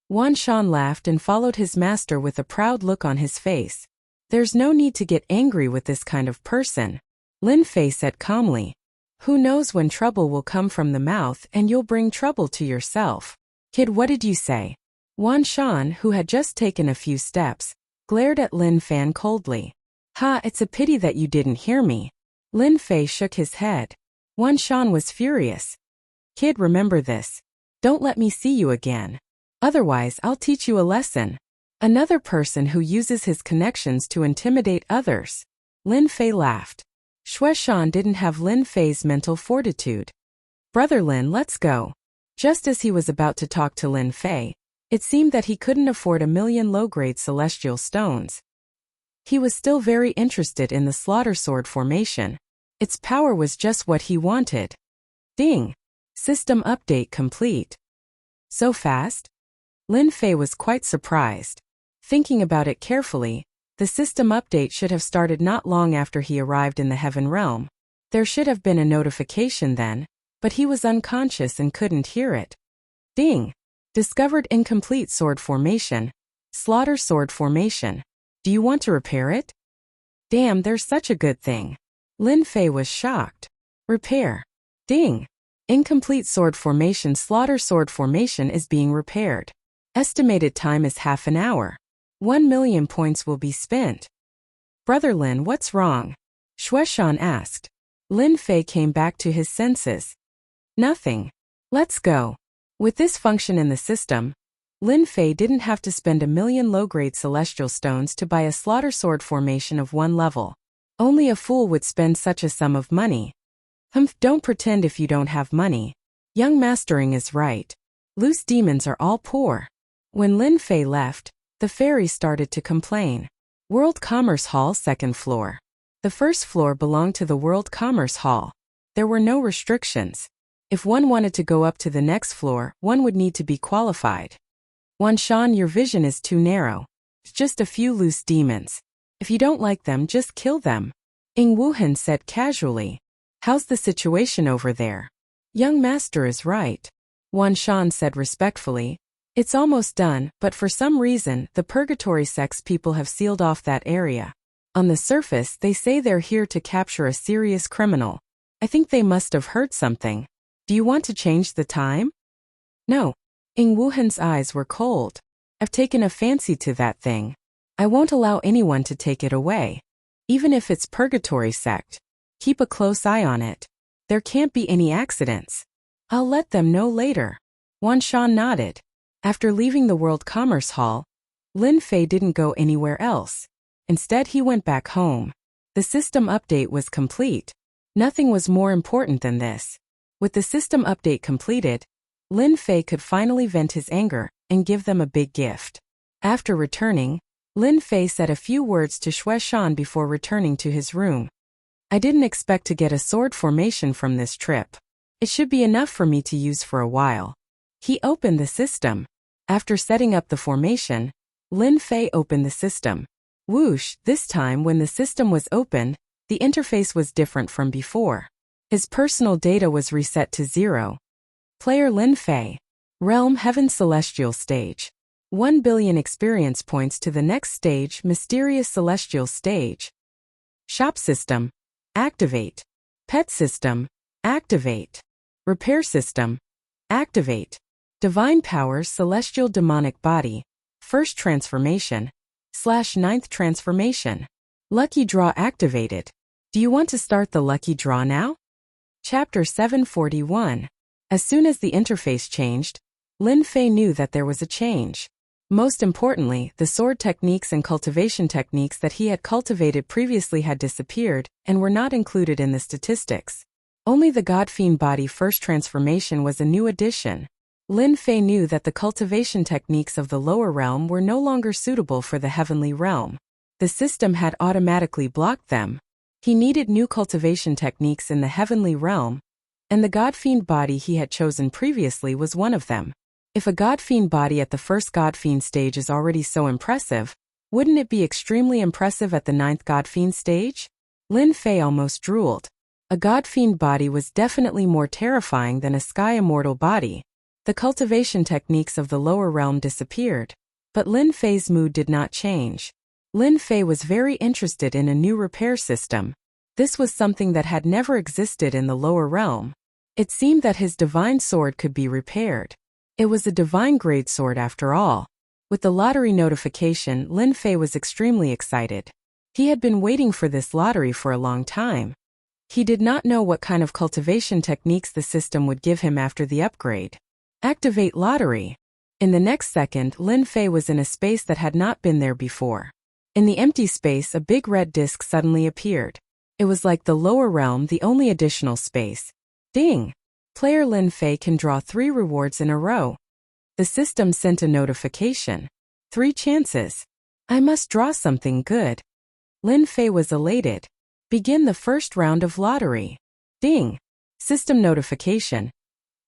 Wanshan laughed and followed his master with a proud look on his face. There's no need to get angry with this kind of person. Lin Fei said calmly. Who knows when trouble will come from the mouth and you'll bring trouble to yourself. Kid, what did you say? Wanshan, who had just taken a few steps, glared at Lin Fan coldly. Ha, it's a pity that you didn't hear me. Lin Fei shook his head. Wanshan was furious. Kid, remember this. Don't let me see you again. Otherwise, I'll teach you a lesson. Another person who uses his connections to intimidate others. Lin Fei laughed. Xueshan didn't have Lin Fei's mental fortitude. Brother Lin, let's go. Just as he was about to talk to Lin Fei, it seemed that he couldn't afford 1,000,000 low-grade celestial stones. He was still very interested in the slaughter sword formation. Its power was just what he wanted. Ding! System update complete. So fast? Lin Fei was quite surprised. Thinking about it carefully, the system update should have started not long after he arrived in the Heaven Realm. There should have been a notification then, but he was unconscious and couldn't hear it. Ding! Discovered incomplete sword formation. Slaughter sword formation. Do you want to repair it? Damn, there's such a good thing. Lin Fei was shocked. Repair. Ding! Incomplete sword formation. Slaughter sword formation is being repaired. Estimated time is half an hour. 1 million points will be spent. Brother Lin, what's wrong? Shueshan asked. Lin Fei came back to his senses. Nothing. Let's go. With this function in the system, Lin Fei didn't have to spend 1 million low-grade celestial stones to buy a slaughter sword formation of 1 level. Only a fool would spend such a sum of money. Don't pretend if you don't have money. Young Mastering is right. Loose demons are all poor. When Lin Fei left, the fairy started to complain. World Commerce Hall, 2nd floor. The first floor belonged to the World Commerce Hall. There were no restrictions. If one wanted to go up to the next floor, one would need to be qualified. Wanshan, your vision is too narrow. Just a few loose demons. If you don't like them, just kill them. Ing Wuhan said casually. How's the situation over there? Young Master is right. Wanshan said respectfully. It's almost done, but for some reason, the Purgatory Sect's people have sealed off that area. On the surface, they say they're here to capture a serious criminal. I think they must have heard something. Do you want to change the time? No. Ing Wuhan's eyes were cold. I've taken a fancy to that thing. I won't allow anyone to take it away. Even if it's Purgatory Sect. Keep a close eye on it. There can't be any accidents. I'll let them know later. Wanshan nodded. After leaving the World Commerce Hall, Lin Fei didn't go anywhere else. Instead, he went back home. The system update was complete. Nothing was more important than this. With the system update completed, Lin Fei could finally vent his anger and give them a big gift. After returning, Lin Fei said a few words to Shueshan before returning to his room. I didn't expect to get a sword formation from this trip. It should be enough for me to use for a while. He opened the system. After setting up the formation, Lin Fei opened the system. Whoosh, this time when the system was open, the interface was different from before. His personal data was reset to 0. Player Lin Fei. Realm Heaven Celestial Stage. 1 billion experience points to the next stage, Mysterious Celestial Stage. Shop System. Activate. Pet System. Activate. Repair System. Activate. Divine Powers Celestial Demonic Body. First Transformation. / 9th Transformation. Lucky Draw activated. Do you want to start the lucky draw now? Chapter 741. As soon as the interface changed, Lin Fei knew that there was a change. Most importantly, the sword techniques and cultivation techniques that he had cultivated previously had disappeared and were not included in the statistics. Only the God-Fiend Body First Transformation was a new addition. Lin Fei knew that the cultivation techniques of the lower realm were no longer suitable for the heavenly realm. The system had automatically blocked them. He needed new cultivation techniques in the heavenly realm, and the God-Fiend Body he had chosen previously was one of them. If a God-Fiend Body at the first God-Fiend stage is already so impressive, wouldn't it be extremely impressive at the 9th God-Fiend stage? Lin Fei almost drooled. A God-Fiend Body was definitely more terrifying than a Sky Immortal Body. The cultivation techniques of the lower realm disappeared, but Lin Fei's mood did not change. Lin Fei was very interested in a new repair system. This was something that had never existed in the lower realm. It seemed that his divine sword could be repaired. It was a divine grade sword after all. With the lottery notification, Lin Fei was extremely excited. He had been waiting for this lottery for a long time. He did not know what kind of cultivation techniques the system would give him after the upgrade. Activate lottery. In the next second, Lin Fei was in a space that had not been there before. In the empty space, a big red disc suddenly appeared. It was like the lower realm, the only additional space. Ding! Player Lin Fei can draw 3 rewards in a row. The system sent a notification. 3 chances. I must draw something good. Lin Fei was elated. Begin the first round of lottery. Ding! System notification.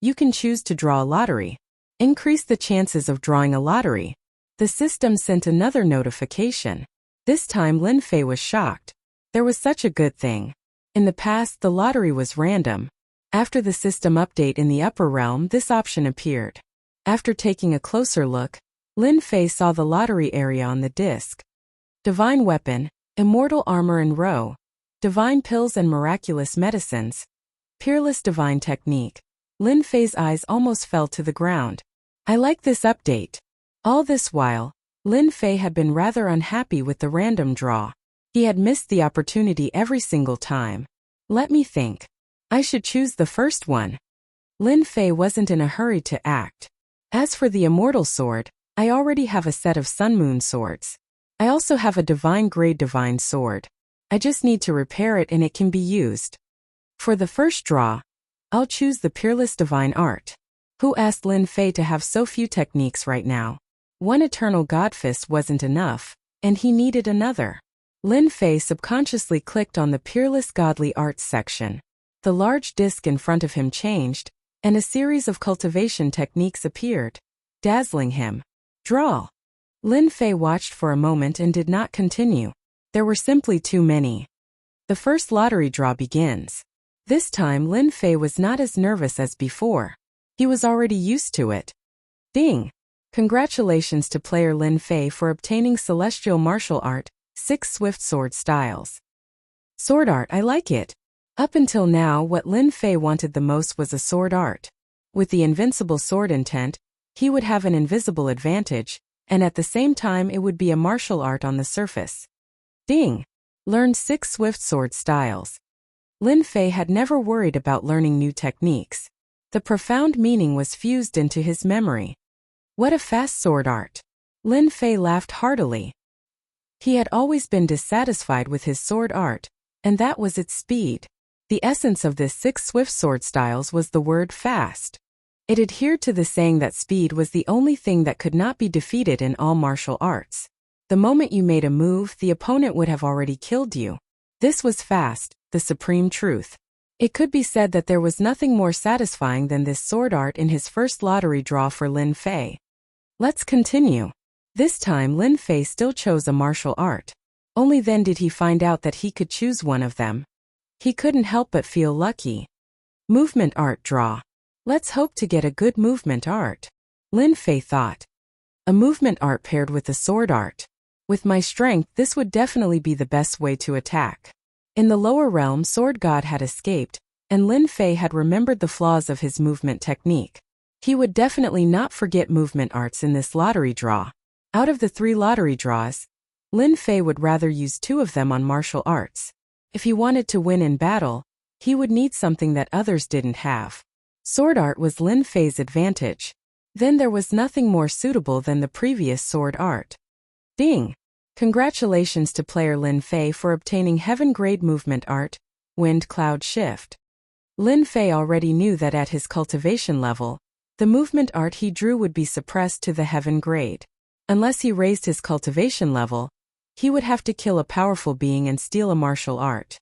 You can choose to draw a lottery. Increase the chances of drawing a lottery. The system sent another notification. This time Lin Fei was shocked. There was such a good thing. In the past, the lottery was random. After the system update in the upper realm, this option appeared. After taking a closer look, Lin Fei saw the lottery area on the disc. Divine Weapon, Immortal Armor and Row, Divine Pills and Miraculous Medicines, Peerless Divine Technique. Lin Fei's eyes almost fell to the ground. I like this update. All this while, Lin Fei had been rather unhappy with the random draw. He had missed the opportunity every single time. Let me think. I should choose the first one. Lin Fei wasn't in a hurry to act. As for the Immortal Sword, I already have a set of Sun Moon swords. I also have a Divine Grade Divine Sword. I just need to repair it and it can be used. For the first draw, I'll choose the Peerless Divine Art. Who asked Lin Fei to have so few techniques right now? One Eternal Godfist wasn't enough, and he needed another. Lin Fei subconsciously clicked on the Peerless Godly Arts section. The large disc in front of him changed, and a series of cultivation techniques appeared, dazzling him. Draw. Lin Fei watched for a moment and did not continue. There were simply too many. The first lottery draw begins. This time Lin Fei was not as nervous as before. He was already used to it. Ding! Congratulations to player Lin Fei for obtaining Celestial Martial Art, 6 Swift Sword Styles. Sword art, I like it. Up until now, what Lin Fei wanted the most was a sword art. With the invincible sword intent, he would have an invisible advantage, and at the same time it would be a martial art on the surface. Ding! Learned 6 Swift Sword Styles. Lin Fei had never worried about learning new techniques. The profound meaning was fused into his memory. What a fast sword art! Lin Fei laughed heartily. He had always been dissatisfied with his sword art, and that was its speed. The essence of this 6 Swift Sword Styles was the word fast. It adhered to the saying that speed was the only thing that could not be defeated in all martial arts. The moment you made a move, the opponent would have already killed you. This was fast, the supreme truth. It could be said that there was nothing more satisfying than this sword art in his first lottery draw for Lin Fei. Let's continue. This time Lin Fei still chose a martial art. Only then did he find out that he could choose one of them. He couldn't help but feel lucky. Movement art draw. Let's hope to get a good movement art. Lin Fei thought. A movement art paired with a sword art. With my strength, this would definitely be the best way to attack. In the lower realm, Sword God had escaped, and Lin Fei had remembered the flaws of his movement technique. He would definitely not forget movement arts in this lottery draw. Out of the 3 lottery draws, Lin Fei would rather use 2 of them on martial arts. If he wanted to win in battle, he would need something that others didn't have. Sword art was Lin Fei's advantage. Then there was nothing more suitable than the previous sword art. Ding! Congratulations to player Lin Fei for obtaining Heaven Grade Movement Art, Wind Cloud Shift. Lin Fei already knew that at his cultivation level, the movement art he drew would be suppressed to the Heaven Grade. Unless he raised his cultivation level, he would have to kill a powerful being and steal a martial art.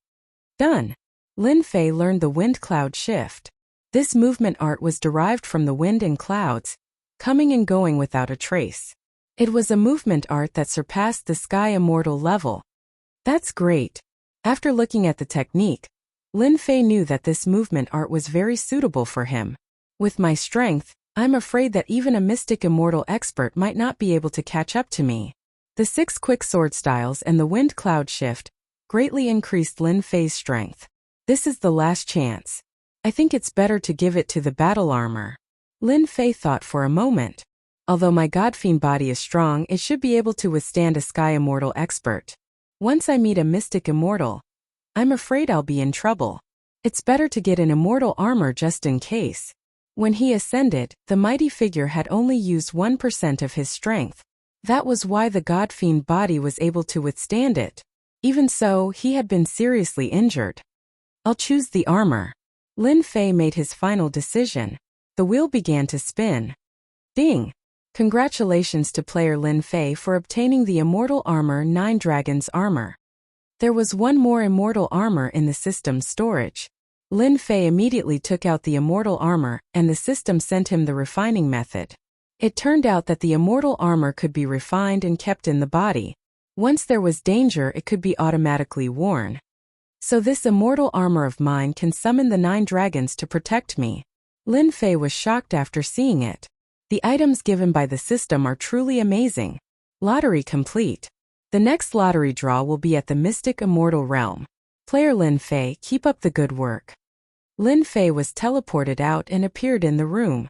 Done. Lin Fei learned the Wind Cloud Shift. This movement art was derived from the wind and clouds, coming and going without a trace. It was a movement art that surpassed the Sky Immortal level. That's great. After looking at the technique, Lin Fei knew that this movement art was very suitable for him. With my strength, I'm afraid that even a Mystic Immortal expert might not be able to catch up to me. The 6 quick sword styles and the Wind Cloud Shift greatly increased Lin Fei's strength. This is the last chance. I think it's better to give it to the battle armor. Lin Fei thought for a moment. Although my Godfiend body is strong, it should be able to withstand a Sky Immortal expert. Once I meet a Mystic Immortal, I'm afraid I'll be in trouble. It's better to get an immortal armor just in case. When he ascended, the mighty figure had only used 1% of his strength. That was why the Godfiend body was able to withstand it. Even so, he had been seriously injured. I'll choose the armor. Lin Fei made his final decision. The wheel began to spin. Ding! Congratulations to player Lin Fei for obtaining the Immortal Armor 9 Dragons Armor. There was one more immortal armor in the system's storage. Lin Fei immediately took out the immortal armor, and the system sent him the refining method. It turned out that the immortal armor could be refined and kept in the body. Once there was danger, it could be automatically worn. So this immortal armor of mine can summon the 9 dragons to protect me. Lin Fei was shocked after seeing it. The items given by the system are truly amazing. Lottery complete. The next lottery draw will be at the Mystic Immortal Realm. Player Lin Fei, keep up the good work. Lin Fei was teleported out and appeared in the room.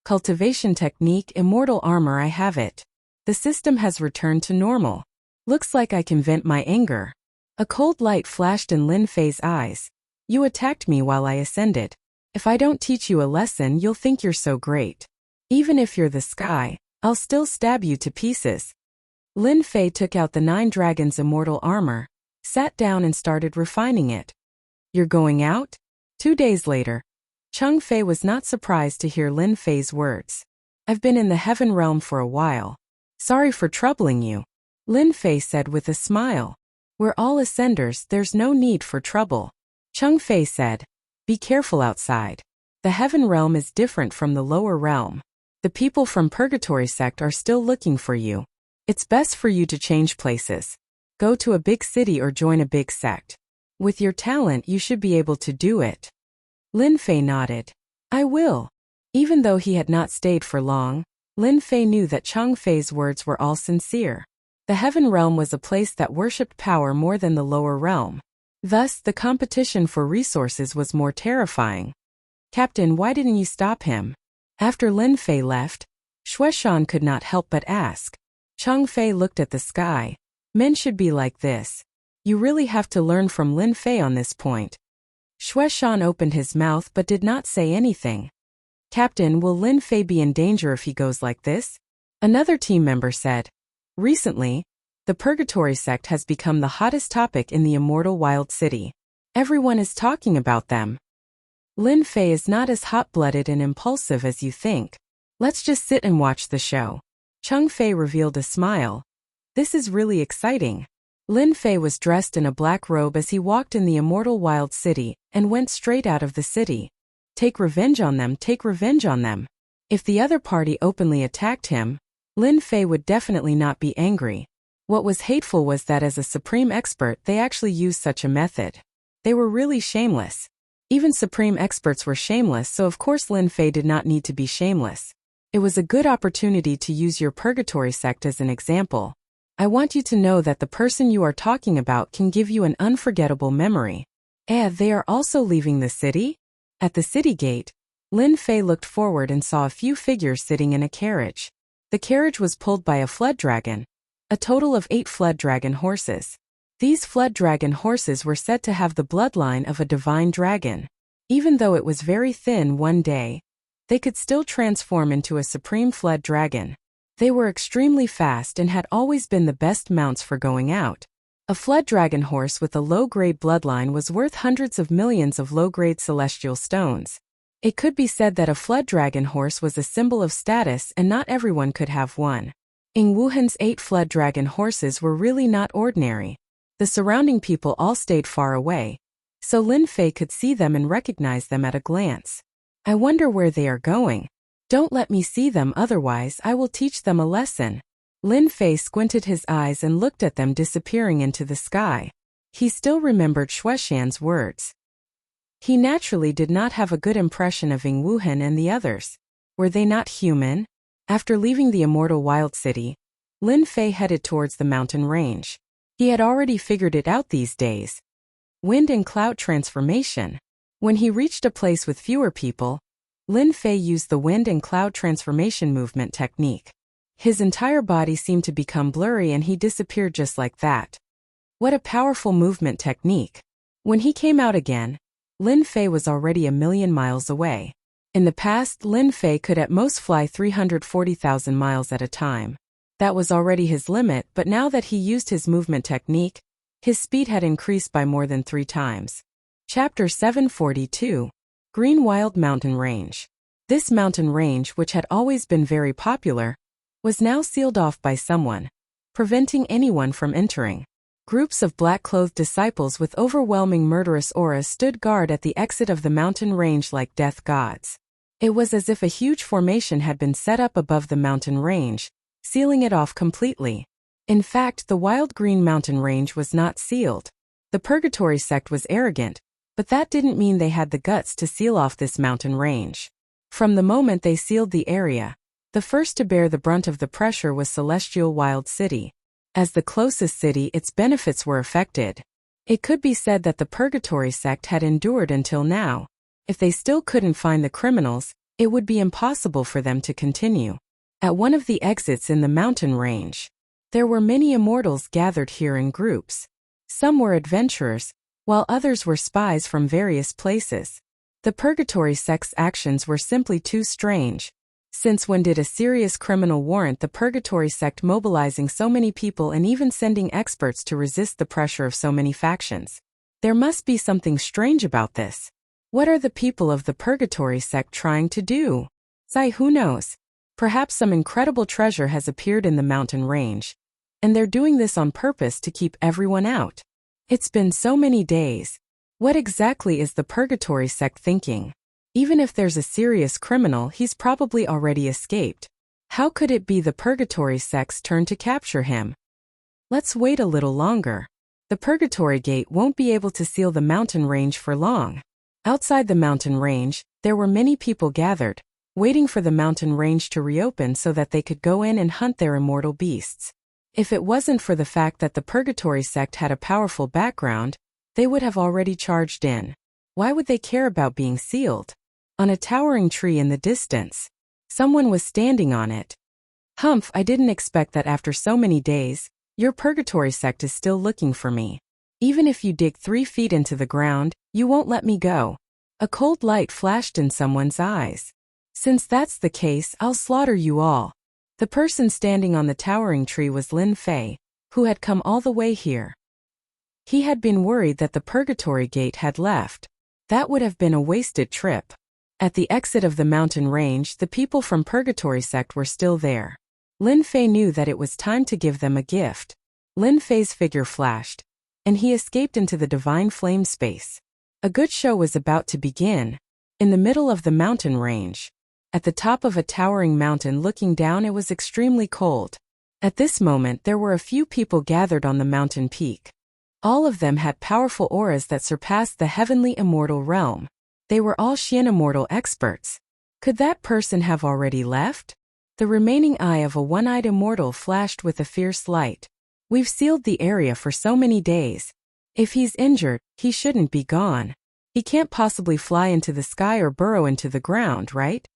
Cultivation technique Immortal armor, I have it. The system has returned to normal. Looks like I can vent my anger. A cold light flashed in Lin Fei's eyes. You attacked me while I ascended. If I don't teach you a lesson, you'll think you're so great. Even if you're the sky, I'll still stab you to pieces. Lin Fei took out the 9 dragons' immortal armor, sat down and started refining it. You're going out? 2 days later. Cheng Fei was not surprised to hear Lin Fei's words. I've been in the heaven realm for a while. Sorry for troubling you. Lin Fei said with a smile. We're all ascenders, there's no need for trouble. Cheng Fei said, be careful outside. The heaven realm is different from the lower realm. The people from Purgatory sect are still looking for you. It's best for you to change places. Go to a big city or join a big sect. With your talent, you should be able to do it. Lin Fei nodded. I will. Even though he had not stayed for long, Lin Fei knew that Cheng Fei's words were all sincere. The heaven realm was a place that worshipped power more than the lower realm. Thus, the competition for resources was more terrifying. Captain, why didn't you stop him? After Lin Fei left, Xueshan could not help but ask. Cheng Fei looked at the sky. Men should be like this. You really have to learn from Lin Fei on this point. Xueshan opened his mouth but did not say anything. Captain, will Lin Fei be in danger if he goes like this? Another team member said. Recently, the Purgatory sect has become the hottest topic in the immortal wild city. Everyone is talking about them. Lin Fei is not as hot-blooded and impulsive as you think. Let's just sit and watch the show. Cheng Fei revealed a smile. This is really exciting. Lin Fei was dressed in a black robe as he walked in the immortal wild city and went straight out of the city. Take revenge on them, take revenge on them. If the other party openly attacked him, Lin Fei would definitely not be angry. What was hateful was that as a supreme expert they actually used such a method. They were really shameless. Even supreme experts were shameless, so of course Lin Fei did not need to be shameless. It was a good opportunity to use your Purgatory sect as an example. I want you to know that the person you are talking about can give you an unforgettable memory. They are also leaving the city? At the city gate, Lin Fei looked forward and saw a few figures sitting in a carriage. The carriage was pulled by a flood dragon. A total of 8 flood dragon horses. These flood dragon horses were said to have the bloodline of a divine dragon. Even though it was very thin one day, they could still transform into a supreme flood dragon. They were extremely fast and had always been the best mounts for going out. A flood dragon horse with a low-grade bloodline was worth hundreds of millions of low-grade celestial stones. It could be said that a flood dragon horse was a symbol of status and not everyone could have one. Ying Wuhan's 8 flood dragon horses were really not ordinary. The surrounding people all stayed far away, so Lin Fei could see them and recognize them at a glance. I wonder where they are going. Don't let me see them, otherwise I will teach them a lesson. Lin Fei squinted his eyes and looked at them disappearing into the sky. He still remembered Xueshan's words. He naturally did not have a good impression of Ying Wuhan and the others. Were they not human? After leaving the immortal wild city, Lin Fei headed towards the mountain range. He had already figured it out these days. Wind and cloud transformation. When he reached a place with fewer people, Lin Fei used the wind and cloud transformation movement technique. His entire body seemed to become blurry and he disappeared just like that. What a powerful movement technique. When he came out again, Lin Fei was already 1,000,000 miles away. In the past, Lin Fei could at most fly 340,000 miles at a time. That was already his limit, but now that he used his movement technique, his speed had increased by more than 3 times. Chapter 742. Green Wild Mountain Range. This mountain range, which had always been very popular, was now sealed off by someone, preventing anyone from entering. Groups of black-clothed disciples with overwhelming murderous auras stood guard at the exit of the mountain range like death gods. It was as if a huge formation had been set up above the mountain range, sealing it off completely. In fact, the wild green mountain range was not sealed. The Purgatory sect was arrogant, but that didn't mean they had the guts to seal off this mountain range. From the moment they sealed the area, the first to bear the brunt of the pressure was Celestial Wild City. As the closest city, its benefits were affected. It could be said that the Purgatory sect had endured until now. If they still couldn't find the criminals, it would be impossible for them to continue. At one of the exits in the mountain range, there were many immortals gathered here in groups. Some were adventurers, while others were spies from various places. The Purgatory sect's actions were simply too strange. Since when did a serious criminal warrant the Purgatory sect mobilizing so many people and even sending experts to resist the pressure of so many factions? There must be something strange about this. What are the people of the Purgatory sect trying to do? Who knows? Perhaps some incredible treasure has appeared in the mountain range, and they're doing this on purpose to keep everyone out. It's been so many days. What exactly is the Purgatory sect thinking? Even if there's a serious criminal, he's probably already escaped. How could it be the Purgatory sect's turn to capture him? Let's wait a little longer. The Purgatory Gate won't be able to seal the mountain range for long. Outside the mountain range, there were many people gathered, waiting for the mountain range to reopen so that they could go in and hunt their immortal beasts. If it wasn't for the fact that the Purgatory sect had a powerful background, they would have already charged in. Why would they care about being sealed? On a towering tree in the distance, someone was standing on it. Humph, I didn't expect that after so many days, your Purgatory sect is still looking for me. Even if you dig 3 feet into the ground, you won't let me go. A cold light flashed in someone's eyes. Since that's the case, I'll slaughter you all. The person standing on the towering tree was Lin Fei, who had come all the way here. He had been worried that the Purgatory Gate had left. That would have been a wasted trip. At the exit of the mountain range, the people from Purgatory sect were still there. Lin Fei knew that it was time to give them a gift. Lin Fei's figure flashed, and he escaped into the divine flame space. A good show was about to begin. In the middle of the mountain range, at the top of a towering mountain looking down, it was extremely cold. At this moment, there were a few people gathered on the mountain peak. All of them had powerful auras that surpassed the heavenly immortal realm. They were all Xian immortal experts. Could that person have already left? The remaining eye of a one-eyed immortal flashed with a fierce light. We've sealed the area for so many days. If he's injured, he shouldn't be gone. He can't possibly fly into the sky or burrow into the ground, right?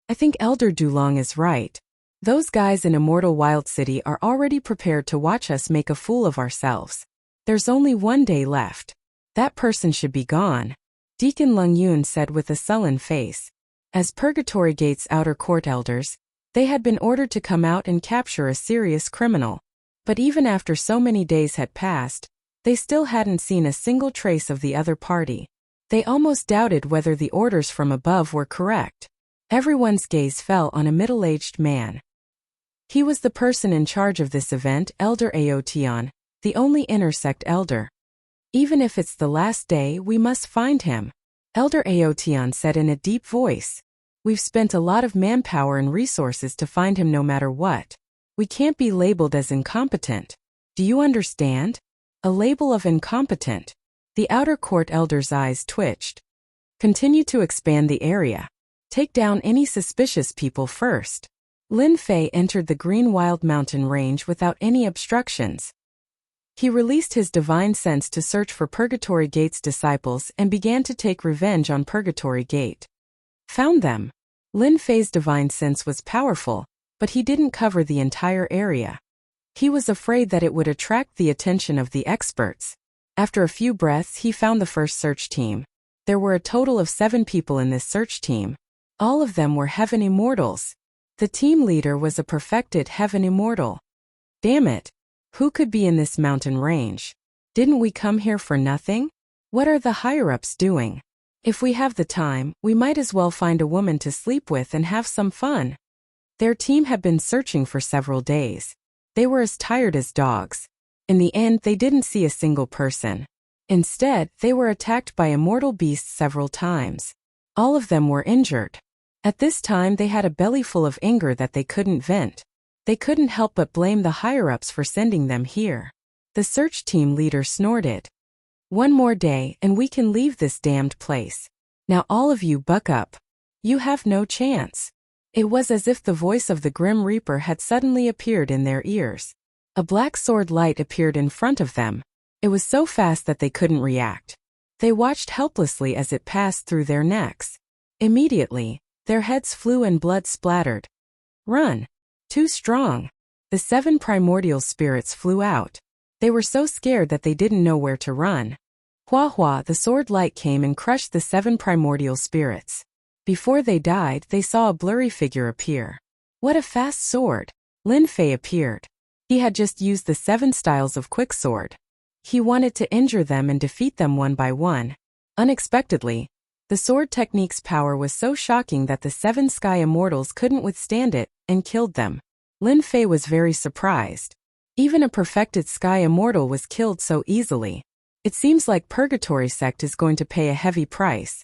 I think Elder Dulong is right. Those guys in Immortal Wild City are already prepared to watch us make a fool of ourselves. There's only 1 day left. That person should be gone, Deacon Lung Yun said with a sullen face. As Purgatory Gate's outer court elders, they had been ordered to come out and capture a serious criminal. But even after so many days had passed, they still hadn't seen a single trace of the other party. They almost doubted whether the orders from above were correct. Everyone's gaze fell on a middle-aged man. He was the person in charge of this event, Elder Aotian, the only intersect elder. Even if it's the last day, we must find him, Elder Aotian said in a deep voice. We've spent a lot of manpower and resources to find him no matter what. We can't be labeled as incompetent. Do you understand? A label of incompetent. The outer court elder's eyes twitched. Continue to expand the area. Take down any suspicious people first. Lin Fei entered the Green Wild Mountain Range without any obstructions. He released his divine sense to search for Purgatory Gate's disciples and began to take revenge on Purgatory Gate. Found them. Lin Fei's divine sense was powerful, but he didn't cover the entire area. He was afraid that it would attract the attention of the experts. After a few breaths, he found the first search team. There were a total of 7 people in this search team. All of them were Heaven Immortals. The team leader was a perfected Heaven Immortal. Damn it! Who could be in this mountain range? Didn't we come here for nothing? What are the higher-ups doing? If we have the time, we might as well find a woman to sleep with and have some fun. Their team had been searching for several days. They were as tired as dogs. In the end, they didn't see a single person. Instead, they were attacked by immortal beasts several times. All of them were injured. At this time, they had a belly full of anger that they couldn't vent. They couldn't help but blame the higher-ups for sending them here. The search team leader snorted. One more day and we can leave this damned place. Now all of you buck up. You have no chance. It was as if the voice of the Grim Reaper had suddenly appeared in their ears. A black sword light appeared in front of them. It was so fast that they couldn't react. They watched helplessly as it passed through their necks. Immediately, their heads flew and blood splattered. Run! Too strong. The 7 primordial spirits flew out. They were so scared that they didn't know where to run. Hua hua, the sword light came and crushed the 7 primordial spirits. Before they died, they saw a blurry figure appear. What a fast sword! Lin Fei appeared. He had just used the 7 styles of quicksword. He wanted to injure them and defeat them one by one. Unexpectedly, the sword technique's power was so shocking that the 7 sky immortals couldn't withstand it, and killed them. Lin Fei was very surprised. Even a perfected sky immortal was killed so easily. It seems like Purgatory Sect is going to pay a heavy price.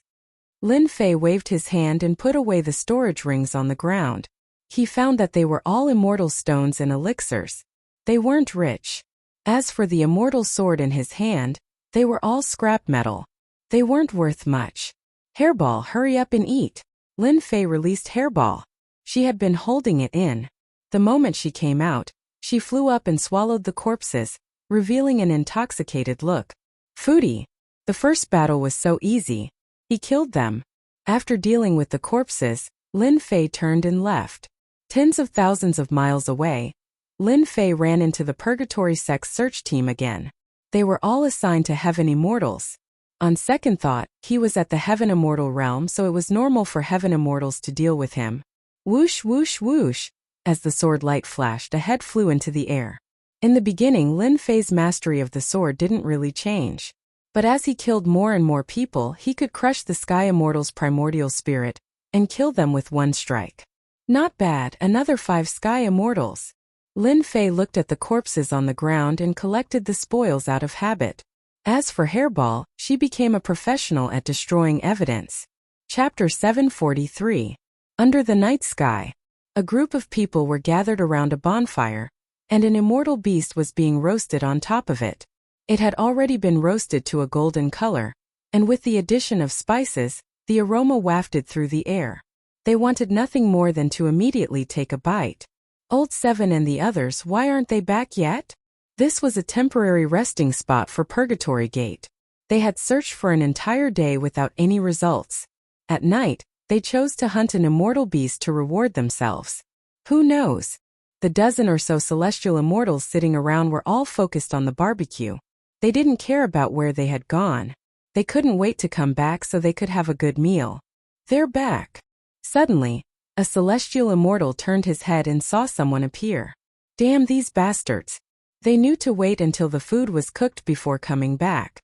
Lin Fei waved his hand and put away the storage rings on the ground. He found that they were all immortal stones and elixirs. They weren't rich. As for the immortal sword in his hand, they were all scrap metal. They weren't worth much. Hairball, hurry up and eat. Lin Fei released Hairball. She had been holding it in. The moment she came out, she flew up and swallowed the corpses, revealing an intoxicated look. Foodie. The first battle was so easy. He killed them. After dealing with the corpses, Lin Fei turned and left. Tens of thousands of miles away, Lin Fei ran into the Purgatory Sect search team again. They were all assigned to Heaven Immortals. On second thought, he was at the Heaven Immortal realm, so it was normal for Heaven Immortals to deal with him. Whoosh whoosh whoosh. As the sword light flashed, a head flew into the air. In the beginning, Lin Fei's mastery of the sword didn't really change. But as he killed more and more people, he could crush the Sky Immortals' primordial spirit and kill them with one strike. Not bad, another 5 Sky Immortals. Lin Fei looked at the corpses on the ground and collected the spoils out of habit. As for Hairball, she became a professional at destroying evidence. Chapter 743. Under the night sky. A group of people were gathered around a bonfire, and an immortal beast was being roasted on top of it. It had already been roasted to a golden color, and with the addition of spices, the aroma wafted through the air. They wanted nothing more than to immediately take a bite. Old 7 and the others, why aren't they back yet? This was a temporary resting spot for Purgatory Gate. They had searched for an entire day without any results. At night, they chose to hunt an immortal beast to reward themselves. Who knows? The dozen or so celestial immortals sitting around were all focused on the barbecue. They didn't care about where they had gone. They couldn't wait to come back so they could have a good meal. They're back. Suddenly, a celestial immortal turned his head and saw someone appear. Damn these bastards. They knew to wait until the food was cooked before coming back.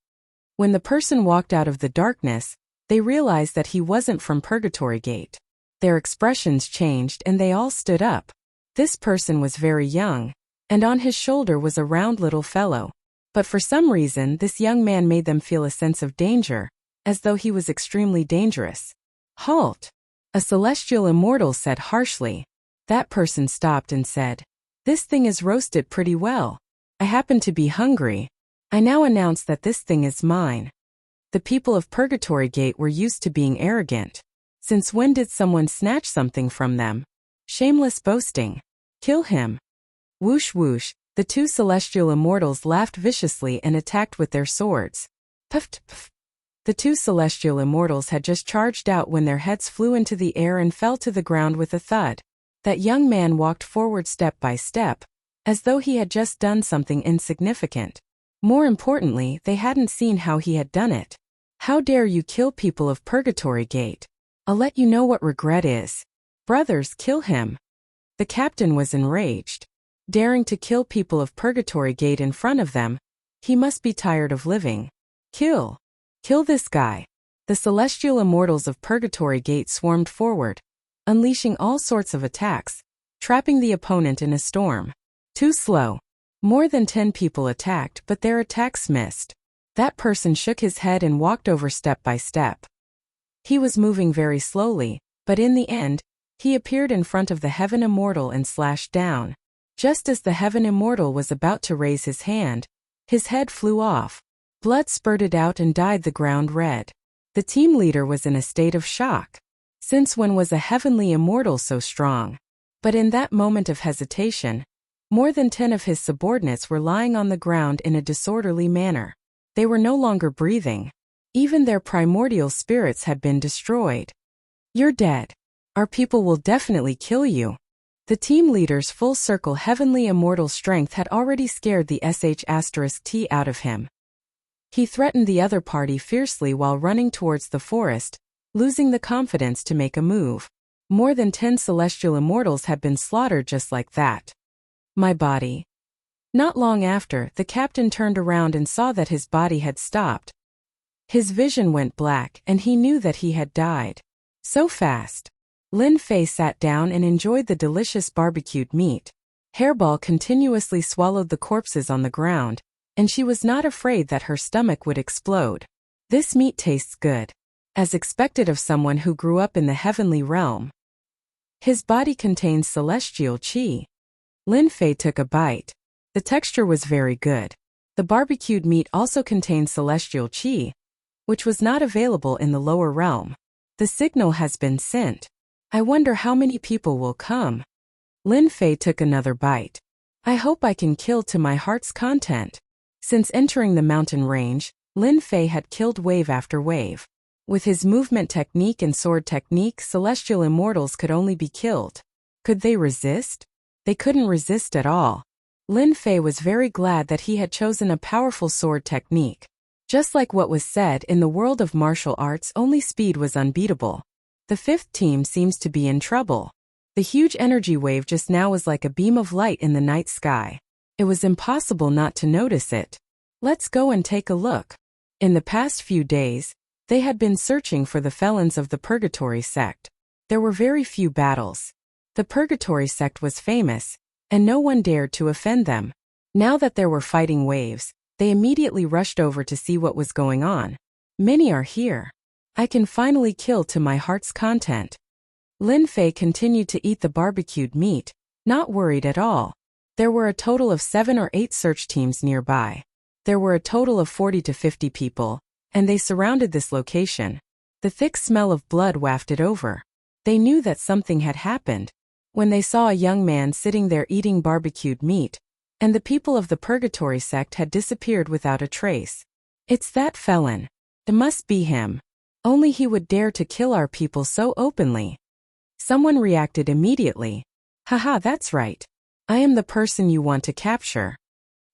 When the person walked out of the darkness, they realized that he wasn't from Purgatory Gate. Their expressions changed and they all stood up. This person was very young, and on his shoulder was a round little fellow. But for some reason, this young man made them feel a sense of danger, as though he was extremely dangerous. Halt! A celestial immortal said harshly. That person stopped and said, "This thing is roasted pretty well. I happen to be hungry. I now announce that this thing is mine." The people of Purgatory Gate were used to being arrogant. Since when did someone snatch something from them? Shameless boasting. Kill him. Whoosh whoosh, the 2 celestial immortals laughed viciously and attacked with their swords. Puff puff. The 2 celestial immortals had just charged out when their heads flew into the air and fell to the ground with a thud. That young man walked forward step by step, as though he had just done something insignificant. More importantly, they hadn't seen how he had done it. How dare you kill people of Purgatory Gate? I'll let you know what regret is. Brothers, kill him. The captain was enraged. Daring to kill people of Purgatory Gate in front of them, he must be tired of living. Kill. Kill this guy. The celestial immortals of Purgatory Gate swarmed forward, unleashing all sorts of attacks, trapping the opponent in a storm. Too slow. More than 10 people attacked, but their attacks missed. That person shook his head and walked over step by step. He was moving very slowly, but in the end, he appeared in front of the Heaven Immortal and slashed down. Just as the Heaven Immortal was about to raise his hand, his head flew off. Blood spurted out and dyed the ground red. The team leader was in a state of shock. Since when was a heavenly immortal so strong? But in that moment of hesitation, more than 10 of his subordinates were lying on the ground in a disorderly manner. They were no longer breathing. Even their primordial spirits had been destroyed. You're dead. Our people will definitely kill you. The team leader's full-circle heavenly immortal strength had already scared the sh*t out of him. He threatened the other party fiercely while running towards the forest, losing the confidence to make a move. More than 10 celestial immortals had been slaughtered just like that. My body. Not long after, the captain turned around and saw that his body had stopped. His vision went black and he knew that he had died. So fast. Lin Fei sat down and enjoyed the delicious barbecued meat. Hairball continuously swallowed the corpses on the ground, and she was not afraid that her stomach would explode. This meat tastes good. As expected of someone who grew up in the heavenly realm. His body contains celestial qi. Lin Fei took a bite. The texture was very good. The barbecued meat also contained celestial qi, which was not available in the lower realm. The signal has been sent. I wonder how many people will come. Lin Fei took another bite. I hope I can kill to my heart's content. Since entering the mountain range, Lin Fei had killed wave after wave. With his movement technique and sword technique, celestial immortals could only be killed. Could they resist? They couldn't resist at all. Lin Fei was very glad that he had chosen a powerful sword technique. Just like what was said, in the world of martial arts, only speed was unbeatable. The fifth team seems to be in trouble. The huge energy wave just now was like a beam of light in the night sky. It was impossible not to notice it. Let's go and take a look. In the past few days, they had been searching for the felons of the Purgatory sect. There were very few battles. The Purgatory sect was famous, and no one dared to offend them. Now that there were fighting waves, they immediately rushed over to see what was going on. Many are here. I can finally kill to my heart's content. Lin Fei continued to eat the barbecued meat, not worried at all. There were a total of 7 or 8 search teams nearby. There were a total of 40 to 50 people, and they surrounded this location. The thick smell of blood wafted over. They knew that something had happened. When they saw a young man sitting there eating barbecued meat, and the people of the Purgatory sect had disappeared without a trace. It's that felon. It must be him. Only he would dare to kill our people so openly. Someone reacted immediately. Haha, that's right. I am the person you want to capture.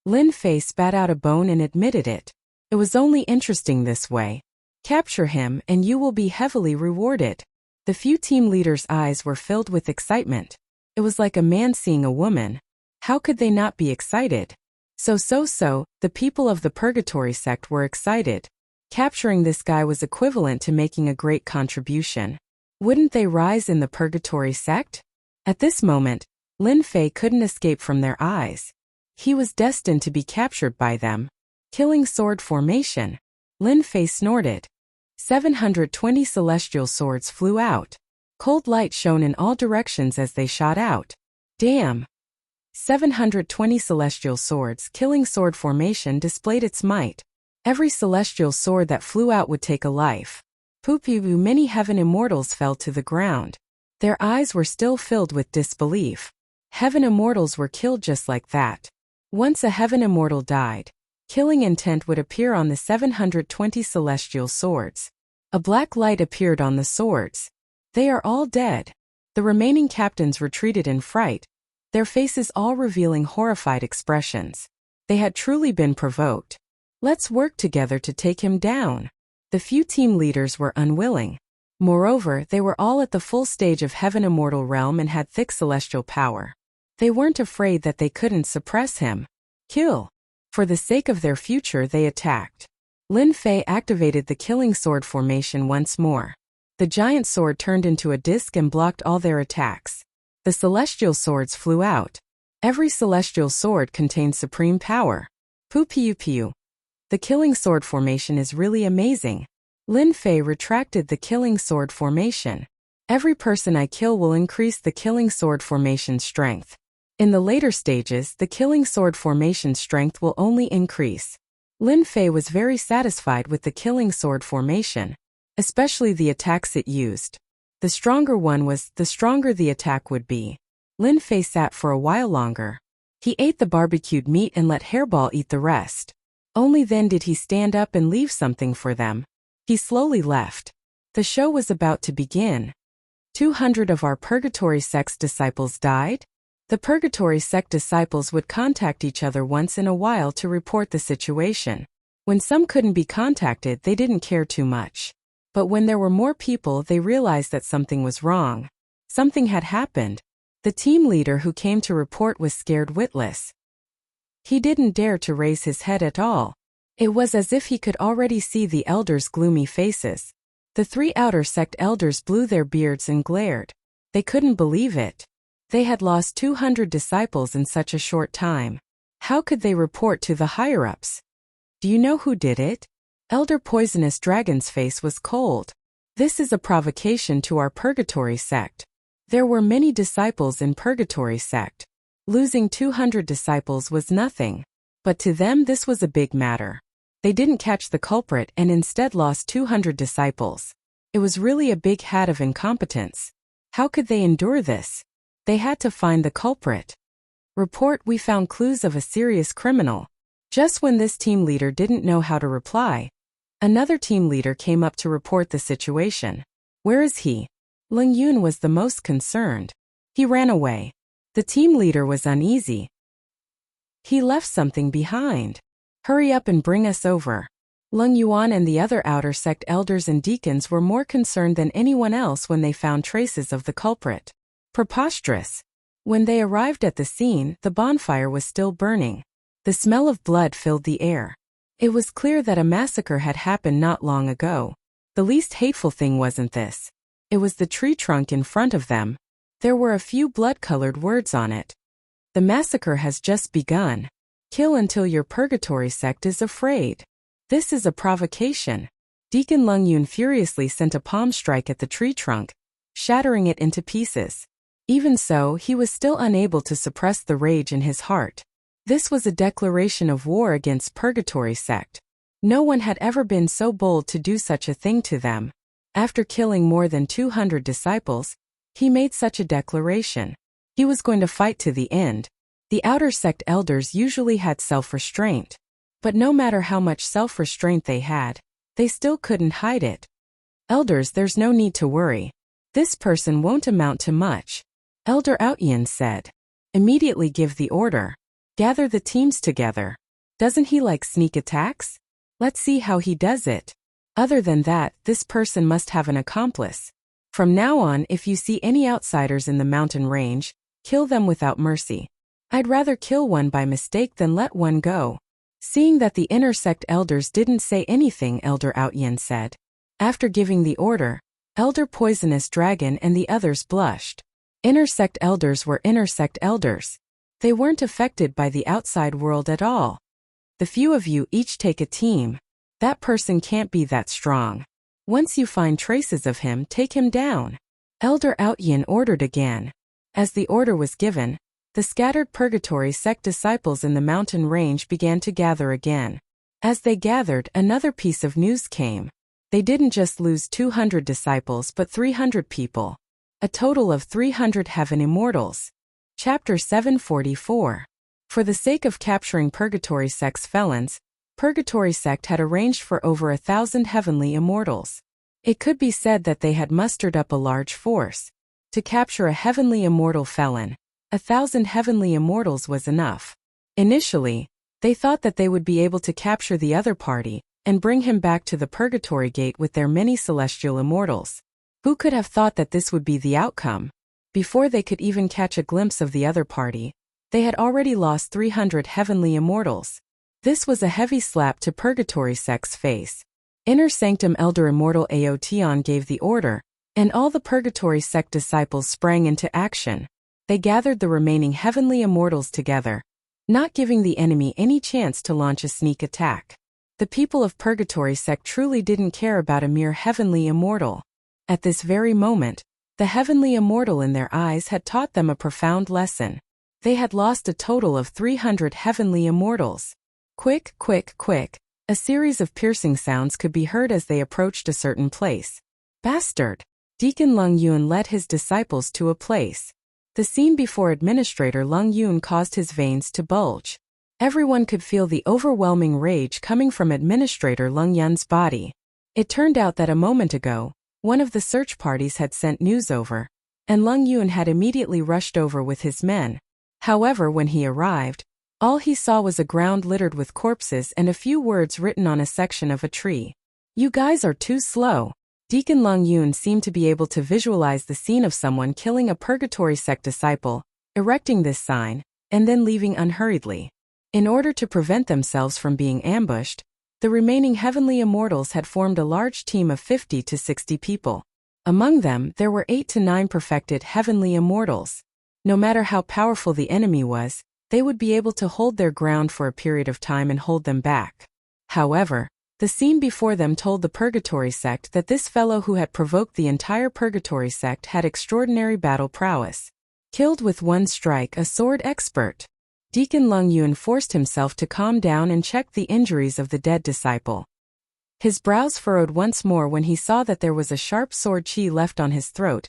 Lin Fei spat out a bone and admitted it. It was only interesting this way. Capture him and you will be heavily rewarded. The few team leaders' eyes were filled with excitement. It was like a man seeing a woman. How could they not be excited? So, the people of the Purgatory sect were excited. Capturing this guy was equivalent to making a great contribution. Wouldn't they rise in the Purgatory sect? At this moment, Lin Fei couldn't escape from their eyes. He was destined to be captured by them. Killing sword formation. Lin Fei snorted. 720 celestial swords flew out. Cold light shone in all directions as they shot out. Damn! 720 celestial swords killing sword formation displayed its might. Every celestial sword that flew out would take a life. Poo-poo, many heaven immortals fell to the ground. Their eyes were still filled with disbelief. Heaven immortals were killed just like that. Once a heaven immortal died, killing intent would appear on the 720 celestial swords. A black light appeared on the swords. They are all dead. The remaining captains retreated in fright, their faces all revealing horrified expressions. They had truly been provoked. Let's work together to take him down. The few team leaders were unwilling. Moreover, they were all at the full stage of heaven immortal realm and had thick celestial power. They weren't afraid that they couldn't suppress him. Kill. For the sake of their future, they attacked. Lin Fei activated the killing sword formation once more. The giant sword turned into a disc and blocked all their attacks. The celestial swords flew out. Every celestial sword contained supreme power. Poo-poo-poo. The killing sword formation is really amazing. Lin Fei retracted the killing sword formation. Every person I kill will increase the killing sword formation strength. In the later stages, the killing sword formation strength will only increase. Lin Fei was very satisfied with the killing sword formation, especially the attacks it used. The stronger one was, the stronger the attack would be. Lin Fei sat for a while longer. He ate the barbecued meat and let Hairball eat the rest. Only then did he stand up and leave something for them. He slowly left. The show was about to begin. 200 of our Purgatory Sect's disciples died? The Purgatory Sect disciples would contact each other once in a while to report the situation. When some couldn't be contacted, they didn't care too much. But when there were more people, they realized that something was wrong. Something had happened. The team leader who came to report was scared witless. He didn't dare to raise his head at all. It was as if he could already see the elders' gloomy faces. The 3 outer sect elders blew their beards and glared. They couldn't believe it. They had lost 200 disciples in such a short time. How could they report to the higher-ups? Do you know who did it? Elder Poisonous Dragon's face was cold. This is a provocation to our Purgatory Sect. There were many disciples in Purgatory Sect. Losing 200 disciples was nothing. But to them this was a big matter. They didn't catch the culprit and instead lost 200 disciples. It was really a big hat of incompetence. How could they endure this? They had to find the culprit. Report, we found clues of a serious criminal. Just when this team leader didn't know how to reply, another team leader came up to report the situation. Where is he? Ling Yun was the most concerned. He ran away. The team leader was uneasy. He left something behind. Hurry up and bring us over. Leng Yuan and the other outer sect elders and deacons were more concerned than anyone else when they found traces of the culprit. Preposterous. When they arrived at the scene, the bonfire was still burning. The smell of blood filled the air. It was clear that a massacre had happened not long ago. The least hateful thing wasn't this. It was the tree trunk in front of them. There were a few blood-colored words on it. The massacre has just begun. Kill until your Purgatory Sect is afraid. This is a provocation. Deacon Leng Yun furiously sent a palm strike at the tree trunk, shattering it into pieces. Even so, he was still unable to suppress the rage in his heart. This was a declaration of war against Purgatory Sect. No one had ever been so bold to do such a thing to them. After killing more than 200 disciples, he made such a declaration. He was going to fight to the end. The outer sect elders usually had self-restraint. But no matter how much self-restraint they had, they still couldn't hide it. Elders, there's no need to worry. This person won't amount to much. Elder Outyin said. Immediately give the order. Gather the teams together. Doesn't he like sneak attacks? Let's see how he does it. Other than that, this person must have an accomplice. From now on, if you see any outsiders in the mountain range, kill them without mercy. I'd rather kill one by mistake than let one go. Seeing that the inner sect elders didn't say anything, Elder Outyin said. After giving the order, Elder Poisonous Dragon and the others blushed. Inner sect elders were inner sect elders. They weren't affected by the outside world at all. The few of you each take a team. That person can't be that strong. Once you find traces of him, take him down. Elder Outyin ordered again. As the order was given, the scattered Purgatory Sect disciples in the mountain range began to gather again. As they gathered, another piece of news came. They didn't just lose 200 disciples but 300 people. A total of 300 heaven immortals. Chapter 744. For the sake of capturing Purgatory Sect's felons, Purgatory Sect had arranged for over 1,000 heavenly immortals. It could be said that they had mustered up a large force. To capture a heavenly immortal felon, 1,000 heavenly immortals was enough. Initially, they thought that they would be able to capture the other party and bring him back to the Purgatory Gate with their many celestial immortals. Who could have thought that this would be the outcome? Before they could even catch a glimpse of the other party, they had already lost 300 heavenly immortals. This was a heavy slap to Purgatory Sect's face. Inner Sanctum Elder Immortal Aotion gave the order, and all the Purgatory Sect disciples sprang into action. They gathered the remaining heavenly immortals together, not giving the enemy any chance to launch a sneak attack. The people of Purgatory Sect truly didn't care about a mere heavenly immortal. At this very moment, the heavenly immortal in their eyes had taught them a profound lesson. They had lost a total of 300 heavenly immortals. Quick, quick, quick. A series of piercing sounds could be heard as they approached a certain place. Bastard! Deacon Lung Yun led his disciples to a place. The scene before Administrator Lung Yun caused his veins to bulge. Everyone could feel the overwhelming rage coming from Administrator Lung Yun's body. It turned out that a moment ago, one of the search parties had sent news over, and Lung Yun had immediately rushed over with his men. However, when he arrived, all he saw was a ground littered with corpses and a few words written on a section of a tree. "You guys are too slow." Deacon Lung Yun seemed to be able to visualize the scene of someone killing a Purgatory Sect disciple, erecting this sign, and then leaving unhurriedly. In order to prevent themselves from being ambushed, the remaining heavenly immortals had formed a large team of 50 to 60 people. Among them, there were 8 to 9 perfected heavenly immortals. No matter how powerful the enemy was, they would be able to hold their ground for a period of time and hold them back. However, the scene before them told the Purgatory Sect that this fellow who had provoked the entire Purgatory Sect had extraordinary battle prowess. Killed with one strike, a sword expert. Deacon Lung Yun forced himself to calm down and check the injuries of the dead disciple. His brows furrowed once more when he saw that there was a sharp sword chi left on his throat,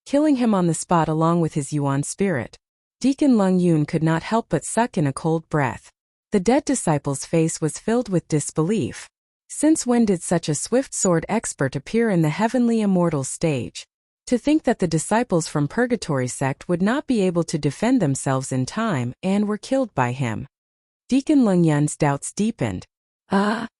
killing him on the spot along with his Yuan spirit. Deacon Lung Yun could not help but suck in a cold breath. The dead disciple's face was filled with disbelief. Since when did such a swift sword expert appear in the heavenly immortal stage? To think that the disciples from Purgatory Sect would not be able to defend themselves in time and were killed by him. Deacon Lung Yun's doubts deepened.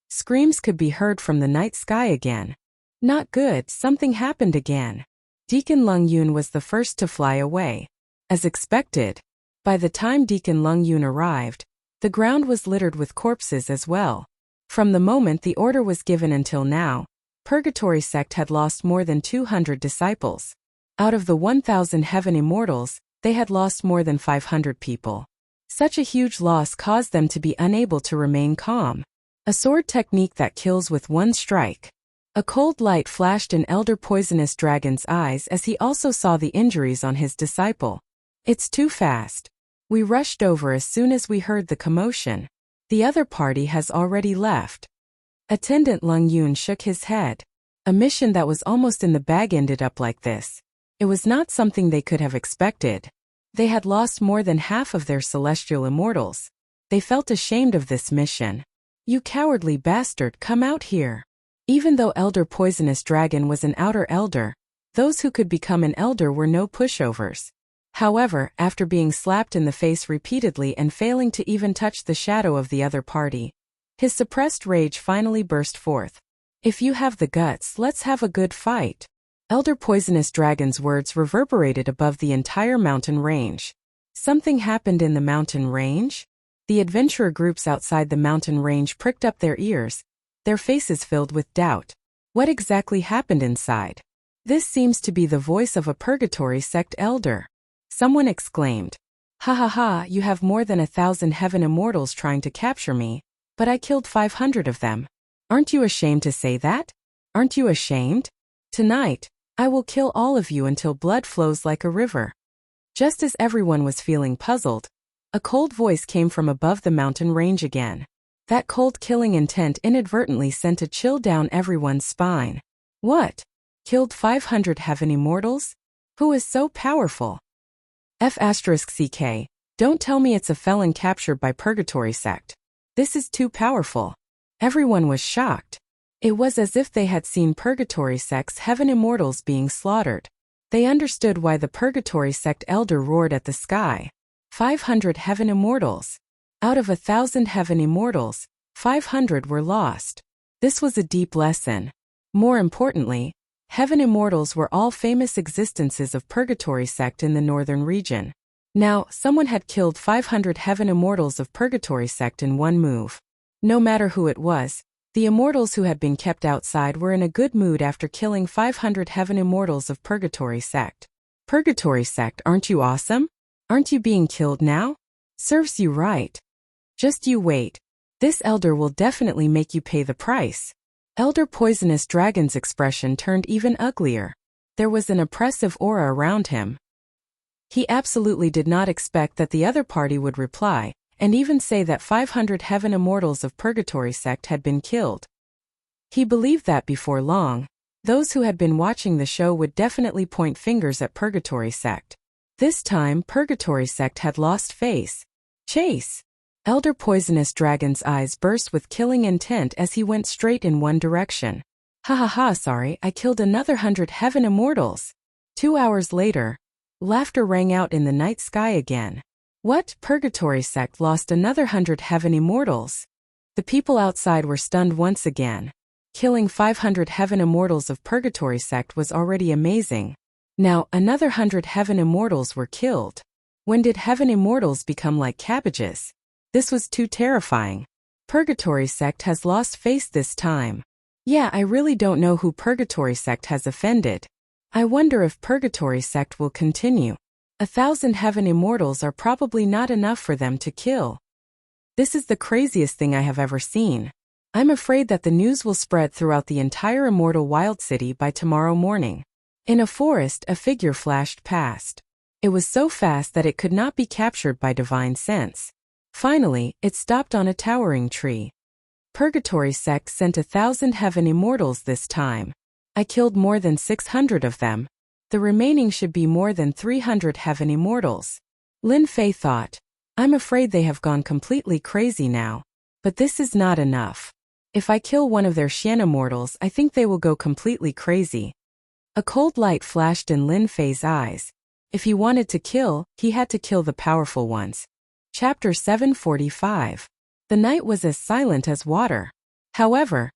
Screams could be heard from the night sky again. Not good, something happened again. Deacon Lung Yun was the first to fly away. As expected, by the time Deacon Lung Yun arrived, the ground was littered with corpses as well. From the moment the order was given until now, Purgatory Sect had lost more than 200 disciples. Out of the 1,000 heaven immortals, they had lost more than 500 people. Such a huge loss caused them to be unable to remain calm. A sword technique that kills with one strike. A cold light flashed in Elder Poisonous Dragon's eyes as he also saw the injuries on his disciple. "It's too fast. We rushed over as soon as we heard the commotion. The other party has already left." Attendant Lung Yun shook his head. A mission that was almost in the bag ended up like this. It was not something they could have expected. They had lost more than half of their celestial immortals. They felt ashamed of this mission. "You cowardly bastard, come out here." Even though Elder Poisonous Dragon was an outer elder, those who could become an elder were no pushovers. However, after being slapped in the face repeatedly and failing to even touch the shadow of the other party, his suppressed rage finally burst forth. "If you have the guts, let's have a good fight." Elder Poisonous Dragon's words reverberated above the entire mountain range. Something happened in the mountain range? The adventurer groups outside the mountain range pricked up their ears, their faces filled with doubt. What exactly happened inside? "This seems to be the voice of a Purgatory Sect elder." Someone exclaimed. "Ha ha ha, you have more than 1,000 heaven immortals trying to capture me, but I killed 500 of them. Aren't you ashamed to say that? Aren't you ashamed? Tonight, I will kill all of you until blood flows like a river." Just as everyone was feeling puzzled, a cold voice came from above the mountain range again. That cold killing intent inadvertently sent a chill down everyone's spine. What? Killed 500 heaven immortals? Who is so powerful? F***CK, don't tell me it's a felon captured by Purgatory Sect. This is too powerful. Everyone was shocked. It was as if they had seen Purgatory Sect's heaven immortals being slaughtered. They understood why the Purgatory Sect elder roared at the sky. 500 heaven immortals. Out of 1,000 heaven immortals, 500 were lost. This was a deep lesson. More importantly, heaven immortals were all famous existences of Purgatory Sect in the northern region. Now, someone had killed 500 heaven immortals of Purgatory Sect in one move. No matter who it was, the immortals who had been kept outside were in a good mood after killing 500 heaven immortals of Purgatory Sect. Purgatory Sect, aren't you awesome? Aren't you being killed now? Serves you right. Just you wait. This elder will definitely make you pay the price. Elder Poisonous Dragon's expression turned even uglier. There was an oppressive aura around him. He absolutely did not expect that the other party would reply, and even say that 500 heaven immortals of Purgatory sect had been killed. He believed that before long, those who had been watching the show would definitely point fingers at Purgatory sect. This time, Purgatory sect had lost face. Chase! Elder Poisonous Dragon's eyes burst with killing intent as he went straight in one direction. Ha ha ha, sorry, I killed another 100 heaven immortals. 2 hours later, laughter rang out in the night sky again. What? Purgatory sect lost another 100 heaven immortals? The people outside were stunned once again. Killing 500 heaven immortals of Purgatory sect was already amazing. Now, another 100 heaven immortals were killed. When did heaven immortals become like cabbages? This was too terrifying. Purgatory sect has lost face this time. Yeah, I really don't know who Purgatory sect has offended. I wonder if Purgatory sect will continue. 1,000 heaven immortals are probably not enough for them to kill. This is the craziest thing I have ever seen. I'm afraid that the news will spread throughout the entire immortal wild city by tomorrow morning. In a forest, a figure flashed past. It was so fast that it could not be captured by divine sense. Finally, it stopped on a towering tree. Purgatory sect sent 1,000 heaven immortals this time. I killed more than 600 of them. The remaining should be more than 300 heaven immortals. Lin Fei thought, I'm afraid they have gone completely crazy now. But this is not enough. If I kill one of their Xian immortals, I think they will go completely crazy. A cold light flashed in Lin Fei's eyes. If he wanted to kill, he had to kill the powerful ones. Chapter 745. The night was as silent as water. However,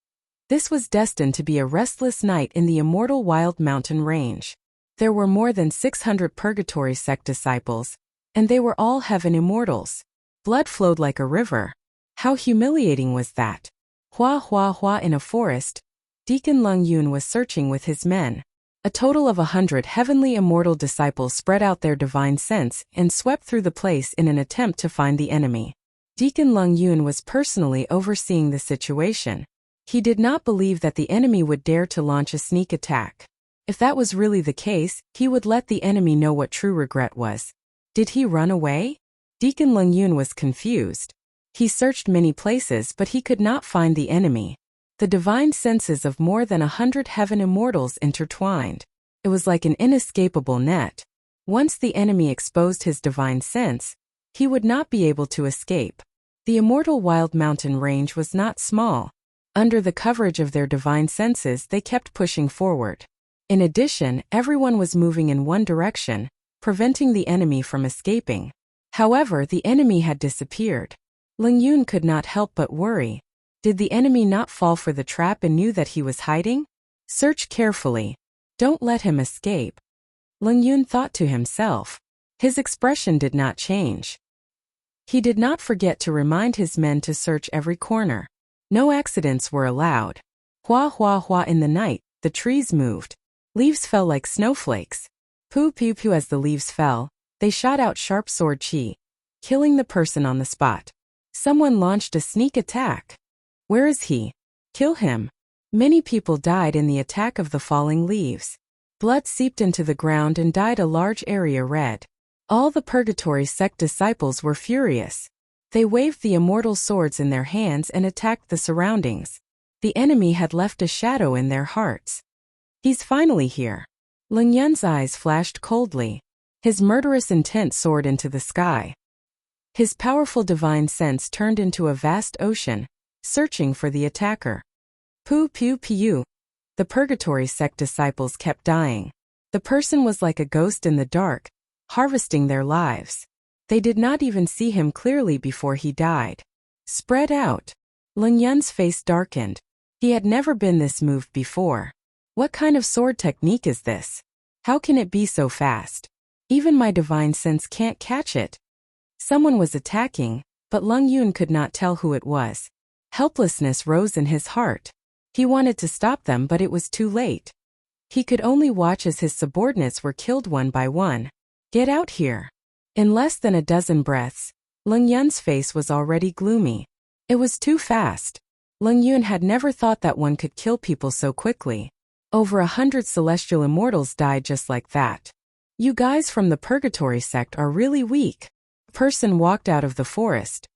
this was destined to be a restless night in the immortal wild mountain range. There were more than 600 Purgatory sect disciples, and they were all heaven immortals. Blood flowed like a river. How humiliating was that? Hua hua hua. In a forest, Deacon Lung Yun was searching with his men. A total of 100 heavenly immortal disciples spread out their divine sense and swept through the place in an attempt to find the enemy. Deacon Lung Yun was personally overseeing the situation. He did not believe that the enemy would dare to launch a sneak attack. If that was really the case, he would let the enemy know what true regret was. Did he run away? Deacon Lung Yun was confused. He searched many places but he could not find the enemy. The divine senses of more than 100 heaven immortals intertwined. It was like an inescapable net. Once the enemy exposed his divine sense, he would not be able to escape. The immortal wild mountain range was not small. Under the coverage of their divine senses, they kept pushing forward. In addition, everyone was moving in one direction, preventing the enemy from escaping. However, the enemy had disappeared. Lung Yun could not help but worry. Did the enemy not fall for the trap and knew that he was hiding? Search carefully. Don't let him escape. Lung Yun thought to himself. His expression did not change. He did not forget to remind his men to search every corner. No accidents were allowed. Hua hua hua. In the night, the trees moved. Leaves fell like snowflakes. Poo pew pew. As the leaves fell, they shot out sharp sword chi, killing the person on the spot. Someone launched a sneak attack. Where is he? Kill him. Many people died in the attack of the falling leaves. Blood seeped into the ground and dyed a large area red. All the Purgatory sect disciples were furious. They waved the immortal swords in their hands and attacked the surroundings. The enemy had left a shadow in their hearts. He's finally here. Lung Yun's eyes flashed coldly. His murderous intent soared into the sky. His powerful divine sense turned into a vast ocean, searching for the attacker. Poo pew pew. The Purgatory sect disciples kept dying. The person was like a ghost in the dark, harvesting their lives. They did not even see him clearly before he died. Spread out. Lung Yun's face darkened. He had never been this moved before. What kind of sword technique is this? How can it be so fast? Even my divine sense can't catch it. Someone was attacking, but Lung Yun could not tell who it was. Helplessness rose in his heart. He wanted to stop them, but it was too late. He could only watch as his subordinates were killed one by one. Get out here. In less than a dozen breaths, Lung Yun's face was already gloomy. It was too fast. Lung Yun had never thought that one could kill people so quickly. Over 100 celestial immortals died just like that. You guys from the Purgatory sect are really weak. A person walked out of the forest.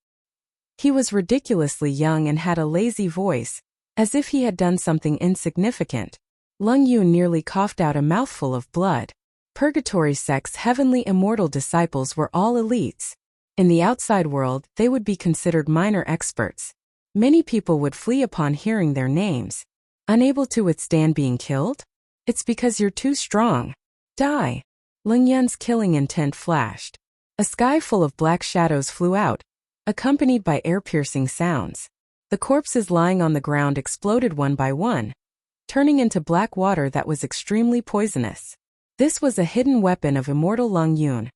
He was ridiculously young and had a lazy voice, as if he had done something insignificant. Lung Yun nearly coughed out a mouthful of blood. Purgatory sect's heavenly immortal disciples were all elites. In the outside world, they would be considered minor experts. Many people would flee upon hearing their names. Unable to withstand being killed? It's because you're too strong. Die. Lung Yun's killing intent flashed. A sky full of black shadows flew out, accompanied by ear-piercing sounds. The corpses lying on the ground exploded one by one, turning into black water that was extremely poisonous. This was a hidden weapon of immortal Lung Yun,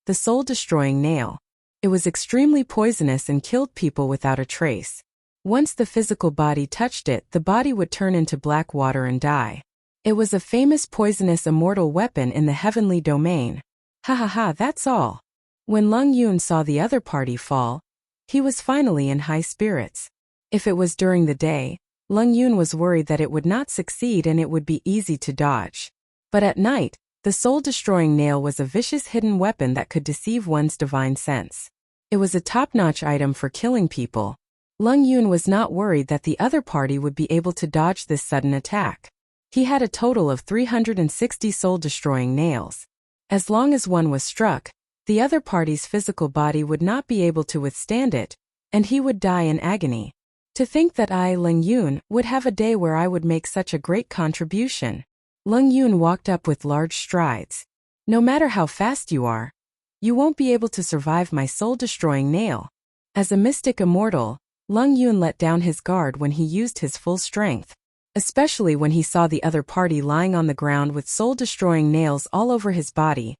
the soul-destroying nail. It was extremely poisonous and killed people without a trace. Once the physical body touched it, the body would turn into black water and die. It was a famous poisonous immortal weapon in the heavenly domain. Ha ha ha, that's all. When Lung Yun saw the other party fall, he was finally in high spirits. If it was during the day, Lung Yun was worried that it would not succeed and it would be easy to dodge. But at night, the soul-destroying nail was a vicious hidden weapon that could deceive one's divine sense. It was a top-notch item for killing people. Lung Yun was not worried that the other party would be able to dodge this sudden attack. He had a total of 360 soul-destroying nails. As long as one was struck, the other party's physical body would not be able to withstand it, and he would die in agony. To think that I, Lung Yun, would have a day where I would make such a great contribution. Lung Yun walked up with large strides. No matter how fast you are, you won't be able to survive my soul-destroying nail. As a mystic immortal, Lung Yun let down his guard when he used his full strength, especially when he saw the other party lying on the ground with soul-destroying nails all over his body.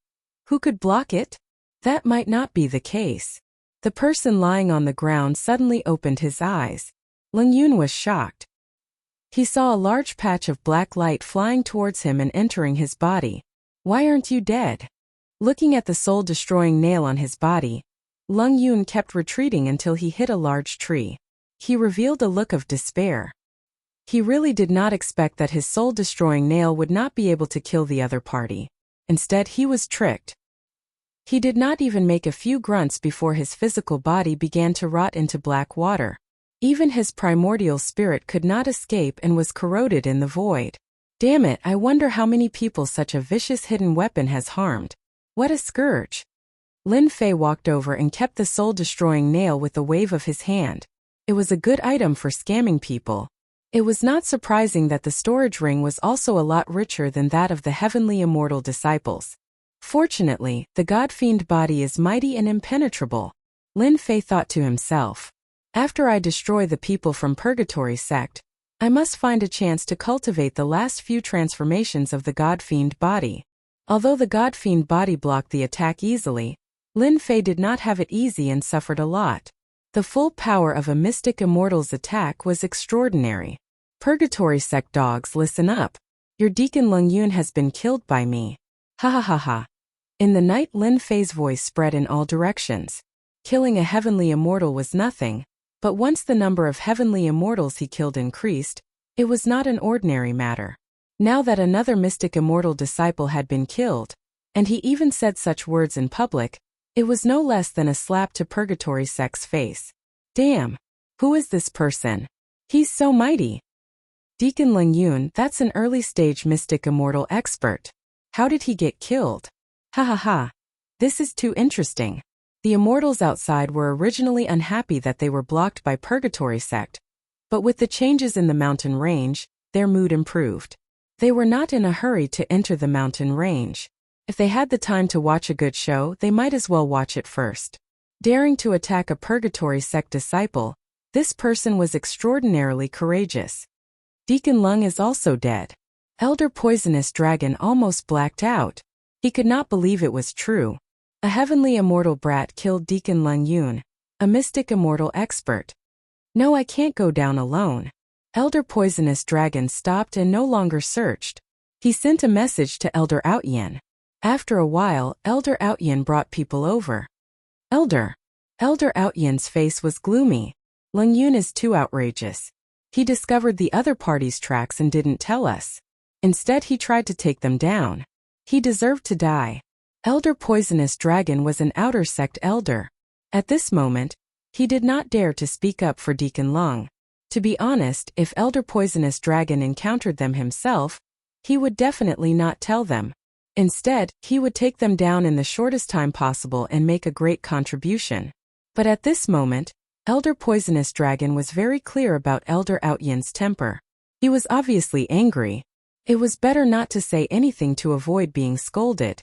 Who could block it? That might not be the case. The person lying on the ground suddenly opened his eyes. Lung Yun was shocked. He saw a large patch of black light flying towards him and entering his body. Why aren't you dead? Looking at the soul-destroying nail on his body, Lung Yun kept retreating until he hit a large tree. He revealed a look of despair. He really did not expect that his soul-destroying nail would not be able to kill the other party. Instead, he was tricked. He did not even make a few grunts before his physical body began to rot into black water. Even his primordial spirit could not escape and was corroded in the void. Damn it, I wonder how many people such a vicious hidden weapon has harmed. What a scourge. Lin Fei walked over and kept the soul-destroying nail with a wave of his hand. It was a good item for scamming people. It was not surprising that the storage ring was also a lot richer than that of the heavenly immortal disciples. Fortunately, the god-fiend body is mighty and impenetrable. Lin Fei thought to himself. After I destroy the people from Purgatory sect, I must find a chance to cultivate the last few transformations of the god-fiend body. Although the god-fiend body blocked the attack easily, Lin Fei did not have it easy and suffered a lot. The full power of a mystic immortal's attack was extraordinary. Purgatory sect dogs, listen up. Your deacon Lung Yun has been killed by me. Ha ha ha ha. In the night, Lin Fei's voice spread in all directions. Killing a heavenly immortal was nothing, but once the number of heavenly immortals he killed increased, it was not an ordinary matter. Now that another mystic immortal disciple had been killed, and he even said such words in public, it was no less than a slap to Purgatory sect's face. Damn! Who is this person? He's so mighty. Deacon Lung Yun, that's an early-stage mystic immortal expert. How did he get killed? Ha ha ha. This is too interesting. The immortals outside were originally unhappy that they were blocked by Purgatory sect, but with the changes in the mountain range, their mood improved. They were not in a hurry to enter the mountain range. If they had the time to watch a good show, they might as well watch it first. Daring to attack a Purgatory sect disciple, this person was extraordinarily courageous. Deacon Lung is also dead. Elder Poisonous Dragon almost blacked out. He could not believe it was true. A heavenly immortal brat killed Deacon Lung Yun, a mystic immortal expert. No, I can't go down alone. Elder Poisonous Dragon stopped and no longer searched. He sent a message to Elder Outyen. After a while, Elder Outyen brought people over. Elder Outyen's face was gloomy. Lung Yun is too outrageous. He discovered the other party's tracks and didn't tell us. Instead, he tried to take them down. He deserved to die. Elder Poisonous Dragon was an outer sect elder. At this moment, He did not dare to speak up for Deacon Lung. To be honest, if Elder Poisonous Dragon encountered them himself, he would definitely not tell them. Instead, he would take them down in the shortest time possible and make a great contribution. But at this moment, Elder Poisonous Dragon was very clear about Elder Outyen's temper. He was obviously angry. It was better not to say anything to avoid being scolded.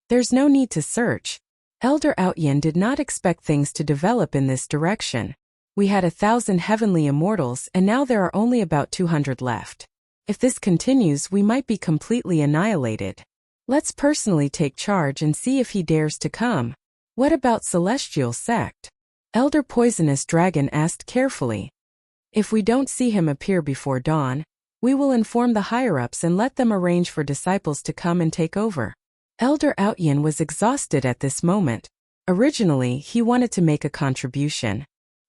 There's no need to search. Elder Outyen did not expect things to develop in this direction. We had 1,000 heavenly immortals and now there are only about 200 left. If this continues, we might be completely annihilated. Let's personally take charge and see if he dares to come. What about Celestial Sect? Elder Poisonous Dragon asked carefully. If we don't see him appear before dawn, we will inform the higher-ups and let them arrange for disciples to come and take over. Elder Outyen was exhausted at this moment. Originally, he wanted to make a contribution.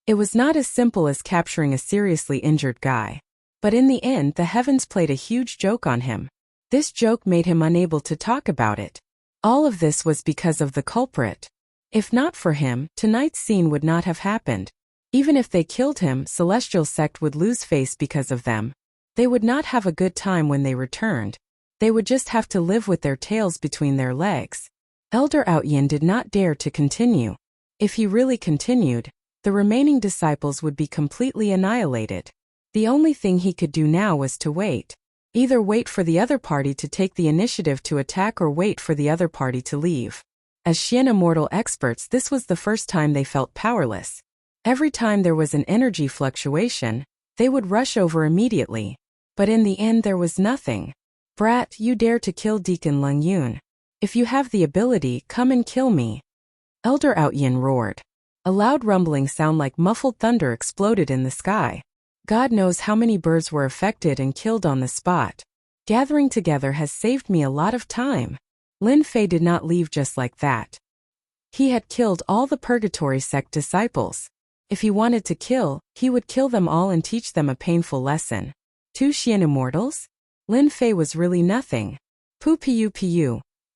It was not as simple as capturing a seriously injured guy. But in the end, the heavens played a huge joke on him. This joke made him unable to talk about it. All of this was because of the culprit. If not for him, tonight's scene would not have happened. Even if they killed him, Celestial Sect would lose face because of them. They would not have a good time when they returned. They would just have to live with their tails between their legs. Elder Outyen did not dare to continue. If he really continued, the remaining disciples would be completely annihilated. The only thing he could do now was to wait. Either wait for the other party to take the initiative to attack or wait for the other party to leave. As Xian Immortal experts, this was the first time they felt powerless. Every time there was an energy fluctuation, they would rush over immediately. But in the end there was nothing. Brat, you dare to kill Deacon Lung Yun. If you have the ability, come and kill me. Elder Outyen roared. A loud rumbling sound like muffled thunder exploded in the sky. God knows how many birds were affected and killed on the spot. Gathering together has saved me a lot of time. Lin Fei did not leave just like that. He had killed all the Purgatory Sect disciples. If he wanted to kill, he would kill them all and teach them a painful lesson. 2 Xian Immortals? Lin Fei was really nothing. Pu.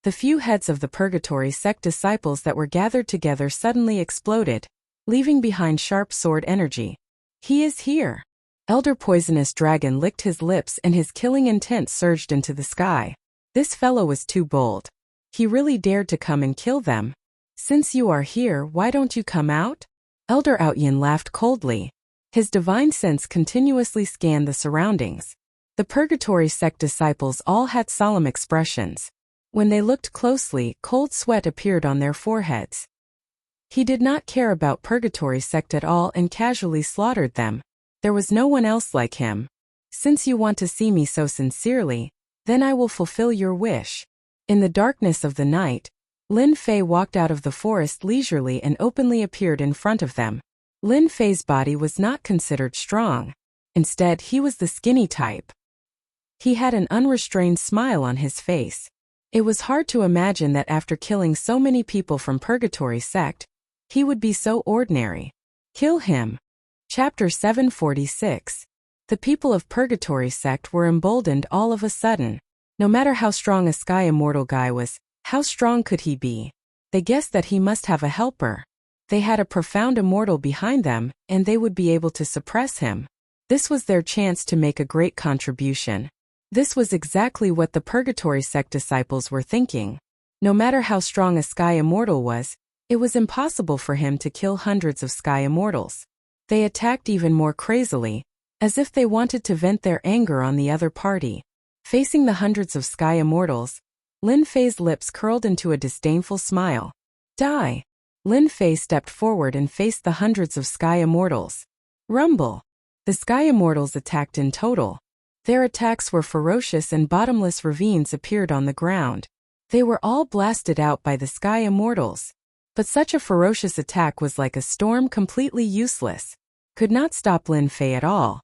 The few heads of the Purgatory Sect disciples that were gathered together suddenly exploded, leaving behind sharp sword energy. He is here. Elder Poisonous Dragon licked his lips and his killing intent surged into the sky. This fellow was too bold. He really dared to come and kill them. Since you are here, why don't you come out? Elder Outyen laughed coldly. His divine sense continuously scanned the surroundings. The Purgatory Sect disciples all had solemn expressions. When they looked closely, cold sweat appeared on their foreheads. He did not care about Purgatory Sect at all and casually slaughtered them. There was no one else like him. Since you want to see me so sincerely, then I will fulfill your wish. In the darkness of the night, Lin Fei walked out of the forest leisurely and openly appeared in front of them. Lin Fei's body was not considered strong. Instead, he was the skinny type. He had an unrestrained smile on his face. It was hard to imagine that after killing so many people from Purgatory Sect, he would be so ordinary. Kill him. Chapter 746. The people of Purgatory Sect were emboldened all of a sudden. No matter how strong a Sky Immortal guy was, how strong could he be? They guessed that he must have a helper. They had a profound immortal behind them, and they would be able to suppress him. This was their chance to make a great contribution. This was exactly what the Purgatory Sect disciples were thinking. No matter how strong a Sky Immortal was, it was impossible for him to kill hundreds of Sky Immortals. They attacked even more crazily, as if they wanted to vent their anger on the other party. Facing the hundreds of Sky Immortals, Lin Fei's lips curled into a disdainful smile. Die! Lin Fei stepped forward and faced the hundreds of Sky Immortals. Rumble! The Sky Immortals attacked in total. Their attacks were ferocious and bottomless ravines appeared on the ground. They were all blasted out by the Sky Immortals. But such a ferocious attack was like a storm, completely useless. Could not stop Lin Fei at all.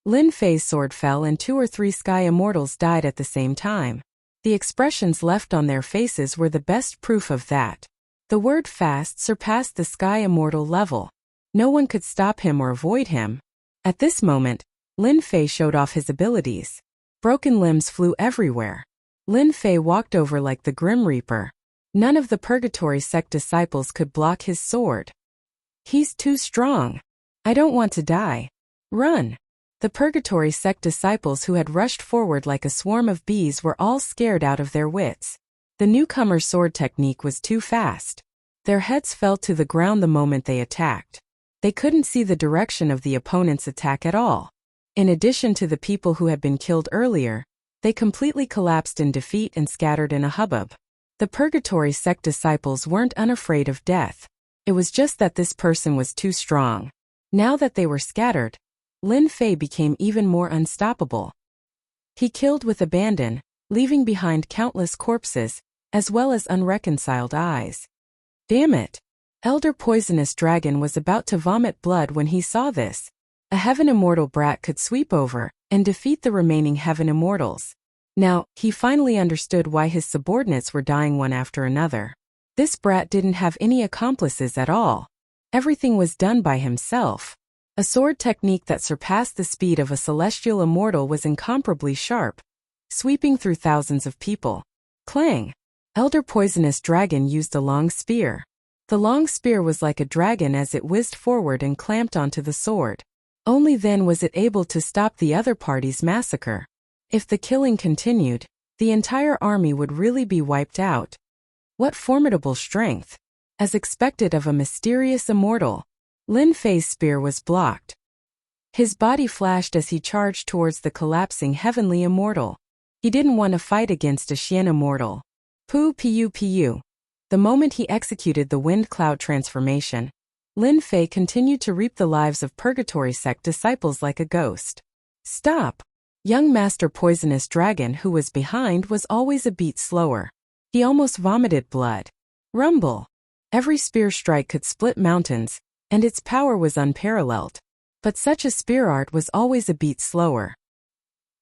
Lin Fei's sword fell and 2 or 3 Sky Immortals died at the same time. The expressions left on their faces were the best proof of that. The word fast surpassed the Sky Immortal level. No one could stop him or avoid him. At this moment, Lin Fei showed off his abilities. Broken limbs flew everywhere. Lin Fei walked over like the Grim Reaper. None of the Purgatory Sect disciples could block his sword. He's too strong. I don't want to die. Run. The purgatory sect disciples who had rushed forward like a swarm of bees were all scared out of their wits. The newcomer's sword technique was too fast. Their heads fell to the ground the moment they attacked. They couldn't see the direction of the opponent's attack at all. In addition to the people who had been killed earlier, they completely collapsed in defeat and scattered in a hubbub. The purgatory sect disciples weren't unafraid of death. It was just that this person was too strong. Now that they were scattered, Lin Fei became even more unstoppable. He killed with abandon, leaving behind countless corpses, as well as unreconciled eyes. Damn it! Elder Poisonous Dragon was about to vomit blood when he saw this. A Heaven Immortal brat could sweep over and defeat the remaining Heaven Immortals. Now, he finally understood why his subordinates were dying one after another. This brat didn't have any accomplices at all. Everything was done by himself. A sword technique that surpassed the speed of a celestial immortal was incomparably sharp, sweeping through thousands of people. Clang! Elder Poisonous Dragon used a long spear. The long spear was like a dragon as it whizzed forward and clamped onto the sword. Only then was it able to stop the other party's massacre. If the killing continued, the entire army would really be wiped out. What formidable strength! As expected of a mysterious immortal, Lin Fei's spear was blocked. His body flashed as he charged towards the collapsing heavenly immortal. He didn't want to fight against a Xian immortal. Pu. The moment he executed the wind cloud transformation, Lin Fei continued to reap the lives of purgatory sect disciples like a ghost. Stop! Young Master Poisonous Dragon, who was behind, was always a beat slower. He almost vomited blood. Rumble! Every spear strike could split mountains, and its power was unparalleled. But such a spear art was always a beat slower.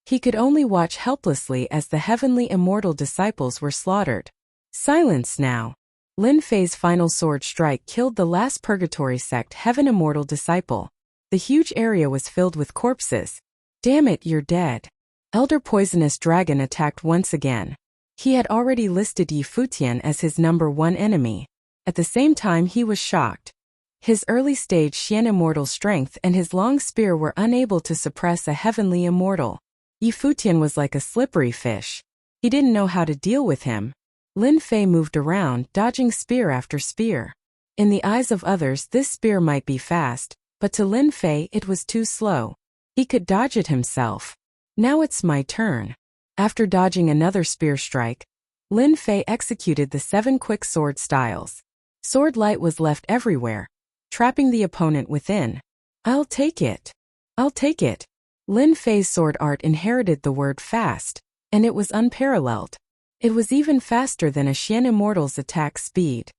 He could only watch helplessly as the heavenly immortal disciples were slaughtered. Silence now! Lin Fei's final sword strike killed the last purgatory sect heaven immortal disciple. The huge area was filled with corpses. Damn it, you're dead. Elder Poisonous Dragon attacked once again. He had already listed Yi Futian as his #1 enemy. At the same time, he was shocked. His early-stage Xian immortal strength and his long spear were unable to suppress a heavenly immortal. Yi Futian was like a slippery fish. He didn't know how to deal with him. Lin Fei moved around, dodging spear after spear. In the eyes of others, this spear might be fast, but to Lin Fei it was too slow. He could dodge it himself. Now it's my turn. After dodging another spear strike, Lin Fei executed the 7 quick sword styles. Sword light was left everywhere, trapping the opponent within. I'll take it. I'll take it. Lin Fei's sword art inherited the word fast, and it was unparalleled. It was even faster than a Xian immortal's attack speed.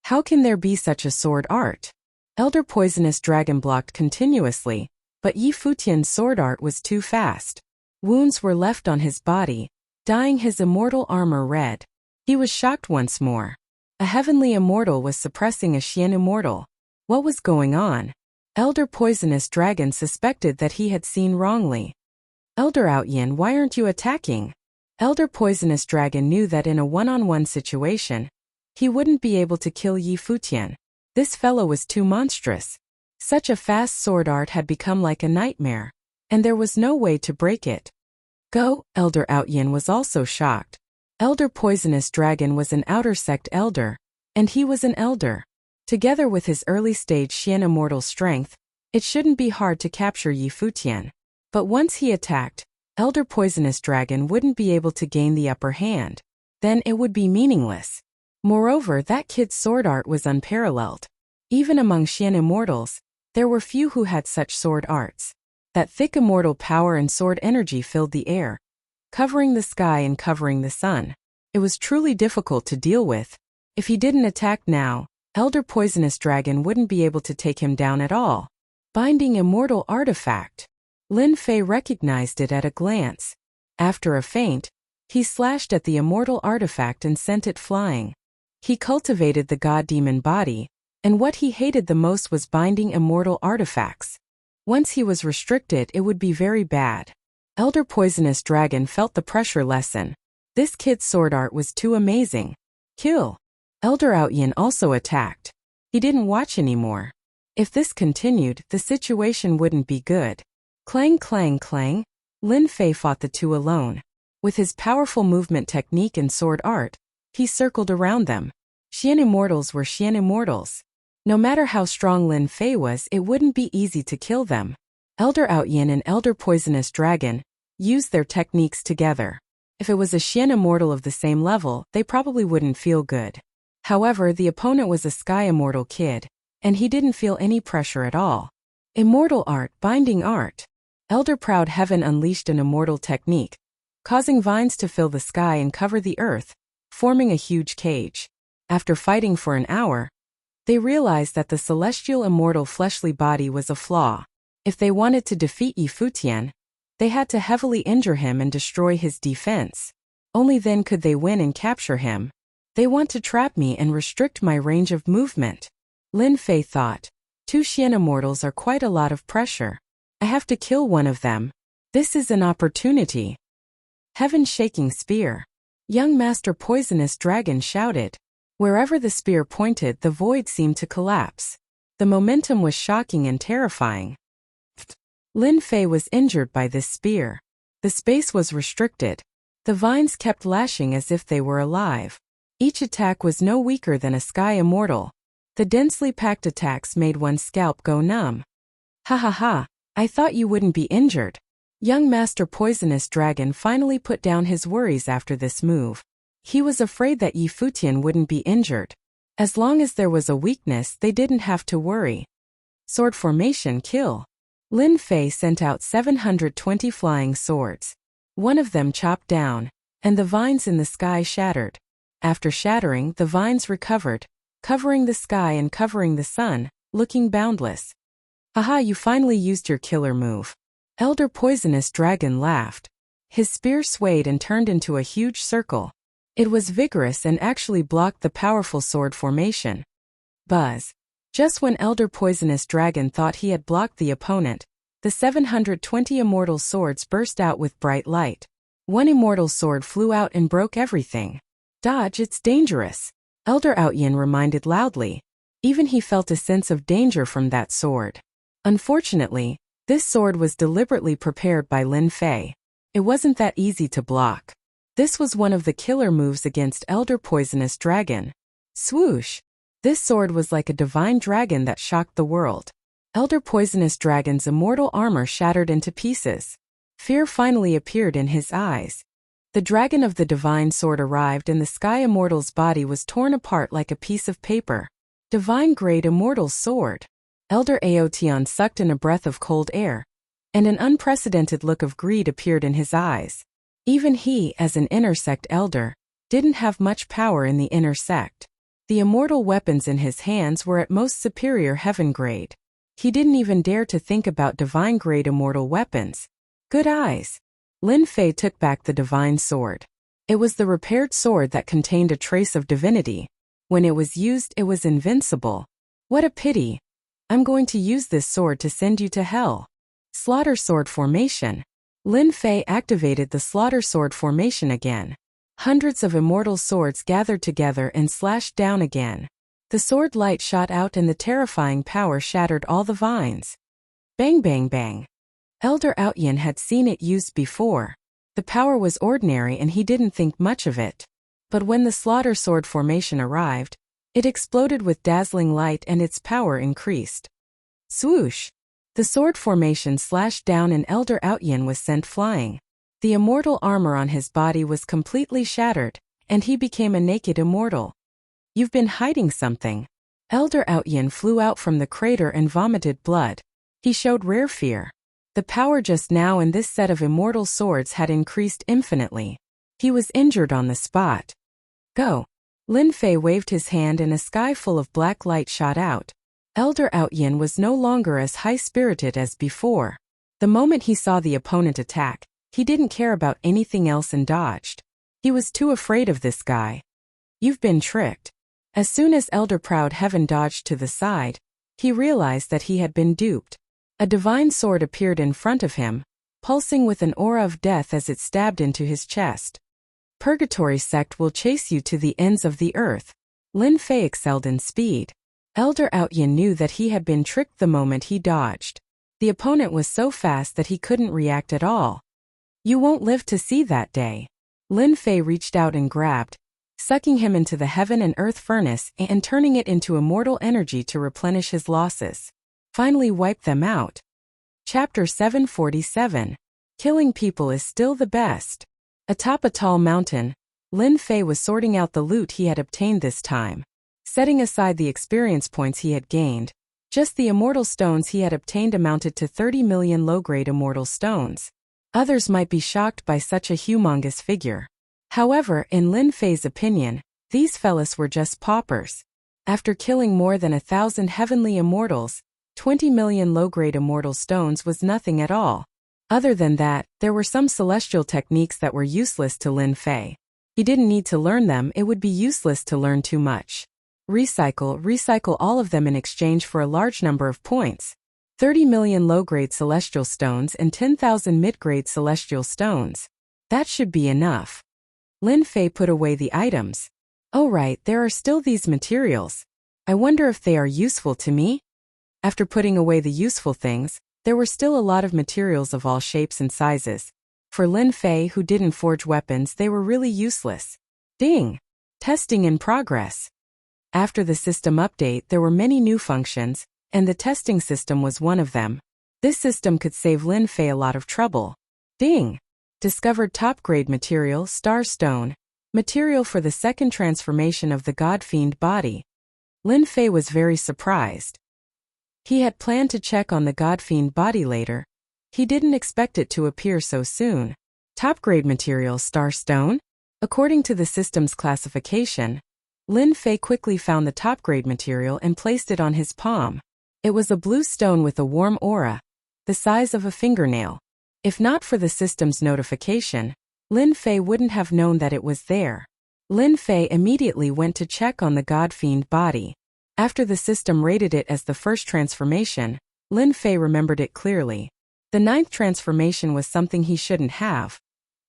How can there be such a sword art? Elder Poisonous Dragon blocked continuously, but Yi Futian's sword art was too fast. Wounds were left on his body, dyeing his immortal armor red. He was shocked once more. A heavenly immortal was suppressing a Xian immortal. What was going on? Elder Poisonous Dragon suspected that he had seen wrongly. Elder Outyin, why aren't you attacking? Elder Poisonous Dragon knew that in a one-on-one situation, he wouldn't be able to kill Yi Futian. This fellow was too monstrous. Such a fast sword art had become like a nightmare, and there was no way to break it. Go! Elder Outyin was also shocked. Elder Poisonous Dragon was an outer sect elder, and he was an elder. Together with his early-stage Xian immortal strength, it shouldn't be hard to capture Yi Futian. But once he attacked, Elder Poisonous Dragon wouldn't be able to gain the upper hand. Then it would be meaningless. Moreover, that kid's sword art was unparalleled. Even among Xian immortals, there were few who had such sword arts. That thick immortal power and sword energy filled the air, covering the sky and covering the sun. It was truly difficult to deal with. If he didn't attack now, Elder Poisonous Dragon wouldn't be able to take him down at all. Binding immortal artifact. Lin Fei recognized it at a glance. After a feint, he slashed at the immortal artifact and sent it flying. He cultivated the god-demon body, and what he hated the most was binding immortal artifacts. Once he was restricted, it would be very bad. Elder Poisonous Dragon felt the pressure lessen. This kid's sword art was too amazing. Kill! Elder Outyin also attacked. He didn't watch anymore. If this continued, the situation wouldn't be good. Clang clang clang. Lin Fei fought the two alone. With his powerful movement technique and sword art, he circled around them. Xian immortals were Xian immortals. No matter how strong Lin Fei was, it wouldn't be easy to kill them. Elder Outyin and Elder Poisonous Dragon used their techniques together. If it was a Xian immortal of the same level, they probably wouldn't feel good. However, the opponent was a Sky Immortal kid, and he didn't feel any pressure at all. Immortal art, binding art. Elder Proud Heaven unleashed an immortal technique, causing vines to fill the sky and cover the earth, forming a huge cage. After fighting for an hour, they realized that the celestial immortal fleshly body was a flaw. If they wanted to defeat Yi Futian, they had to heavily injure him and destroy his defense. Only then could they win and capture him. They want to trap me and restrict my range of movement. Lin Fei thought. Two Xian immortals are quite a lot of pressure. I have to kill one of them. This is an opportunity. Heaven-shaking spear. Young Master Poisonous Dragon shouted. Wherever the spear pointed, the void seemed to collapse. The momentum was shocking and terrifying. Lin Fei was injured by this spear. The space was restricted. The vines kept lashing as if they were alive. Each attack was no weaker than a Sky Immortal. The densely packed attacks made one's scalp go numb. Ha ha ha, I thought you wouldn't be injured. Young Master Poisonous Dragon finally put down his worries after this move. He was afraid that Yi Futian wouldn't be injured. As long as there was a weakness, they didn't have to worry. Sword formation kill. Lin Fei sent out 720 flying swords. One of them chopped down, and the vines in the sky shattered. After shattering, the vines recovered, covering the sky and covering the sun, looking boundless. Haha, you finally used your killer move. Elder Poisonous Dragon laughed. His spear swayed and turned into a huge circle. It was vigorous and actually blocked the powerful sword formation. Buzz. Just when Elder Poisonous Dragon thought he had blocked the opponent, the 720 immortal swords burst out with bright light. One immortal sword flew out and broke everything. Dodge, it's dangerous. Elder Outyin reminded loudly. Even he felt a sense of danger from that sword. Unfortunately, this sword was deliberately prepared by Lin Fei. It wasn't that easy to block. This was one of the killer moves against Elder Poisonous Dragon. Swoosh! This sword was like a divine dragon that shocked the world. Elder Poisonous Dragon's immortal armor shattered into pieces. Fear finally appeared in his eyes. The dragon of the divine sword arrived and the Sky Immortal's body was torn apart like a piece of paper. Divine-grade immortal sword. Elder Aotion sucked in a breath of cold air, and an unprecedented look of greed appeared in his eyes. Even he, as an inner sect elder, didn't have much power in the inner sect. The immortal weapons in his hands were at most superior heaven grade. He didn't even dare to think about divine grade immortal weapons. Good eyes. Lin Fei took back the divine sword. It was the repaired sword that contained a trace of divinity. When it was used, it was invincible. What a pity. I'm going to use this sword to send you to hell. Slaughter sword formation. Lin Fei activated the slaughter sword formation again. Hundreds of immortal swords gathered together and slashed down again. The sword light shot out and the terrifying power shattered all the vines. Bang bang bang. Elder Outyin had seen it used before. The power was ordinary and he didn't think much of it. But when the slaughter sword formation arrived, it exploded with dazzling light and its power increased. Swoosh! The sword formation slashed down and Elder Outyin was sent flying. The immortal armor on his body was completely shattered, and he became a naked immortal. You've been hiding something. Elder Outyin flew out from the crater and vomited blood. He showed rare fear. The power just now in this set of immortal swords had increased infinitely. He was injured on the spot. Go. Lin Fei waved his hand and a sky full of black light shot out. Elder Outyin was no longer as high-spirited as before. The moment he saw the opponent attack, he didn't care about anything else and dodged. He was too afraid of this guy. You've been tricked. As soon as Elder Proud Heaven dodged to the side, he realized that he had been duped. A divine sword appeared in front of him, pulsing with an aura of death as it stabbed into his chest. Purgatory sect will chase you to the ends of the earth. Lin Fei excelled in speed. Elder Outyin knew that he had been tricked the moment he dodged. The opponent was so fast that he couldn't react at all. You won't live to see that day. Lin Fei reached out and grabbed, sucking him into the heaven and earth furnace and turning it into immortal energy to replenish his losses. Finally wiped them out. Chapter 747. Killing people is still the best. Atop a tall mountain, Lin Fei was sorting out the loot he had obtained this time. Setting aside the experience points he had gained, just the immortal stones he had obtained amounted to 30 million low-grade immortal stones. Others might be shocked by such a humongous figure. However, in Lin Fei's opinion, these fellas were just paupers. After killing more than 1,000 heavenly immortals, 20 million low-grade immortal stones was nothing at all. Other than that, there were some celestial techniques that were useless to Lin Fei. He didn't need to learn them, it would be useless to learn too much. Recycle all of them in exchange for a large number of points. 30 million low-grade celestial stones and 10,000 mid-grade celestial stones. That should be enough. Lin Fei put away the items. Oh right, there are still these materials. I wonder if they are useful to me? After putting away the useful things, there were still a lot of materials of all shapes and sizes. For Lin Fei, who didn't forge weapons, they were really useless. Ding! Testing in progress. After the system update, there were many new functions, and the testing system was one of them. This system could save Lin Fei a lot of trouble. Ding! Discovered top-grade material, Star Stone. Material for the second transformation of the God-Fiend body. Lin Fei was very surprised. He had planned to check on the God-Fiend body later. He didn't expect it to appear so soon. Top-grade material, Star Stone? According to the system's classification, Lin Fei quickly found the top-grade material and placed it on his palm. It was a blue stone with a warm aura, the size of a fingernail. If not for the system's notification, Lin Fei wouldn't have known that it was there. Lin Fei immediately went to check on the God-Fiend body. After the system rated it as the first transformation, Lin Fei remembered it clearly. The 9th transformation was something he shouldn't have,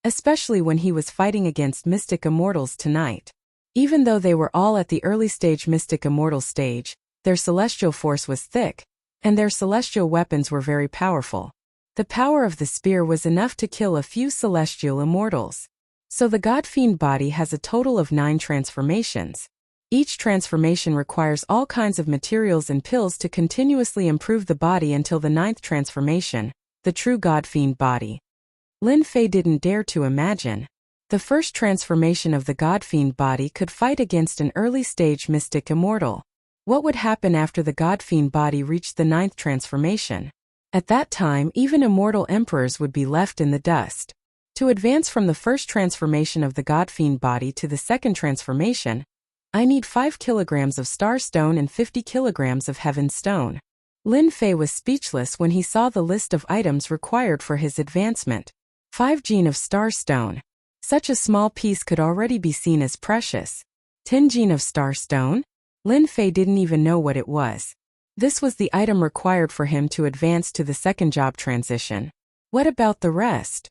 especially when he was fighting against Mystic Immortals tonight. Even though they were all at the early stage Mystic Immortal stage, their celestial force was thick, and their celestial weapons were very powerful. The power of the spear was enough to kill a few celestial immortals. So the God-Fiend body has a total of 9 transformations. Each transformation requires all kinds of materials and pills to continuously improve the body until the 9th transformation, the true God-Fiend body. Lin Fei didn't dare to imagine. The first transformation of the God-Fiend body could fight against an early-stage Mystic Immortal. What would happen after the God-Fiend body reached the 9th transformation? At that time, even immortal emperors would be left in the dust. To advance from the first transformation of the God-Fiend body to the second transformation, I need 5 kilograms of Star Stone and 50 kilograms of Heaven Stone. Lin Fei was speechless when he saw the list of items required for his advancement. 5 gene of Star Stone. Such a small piece could already be seen as precious. 10 gene of Star Stone? Lin Fei didn't even know what it was. This was the item required for him to advance to the second job transition. What about the rest?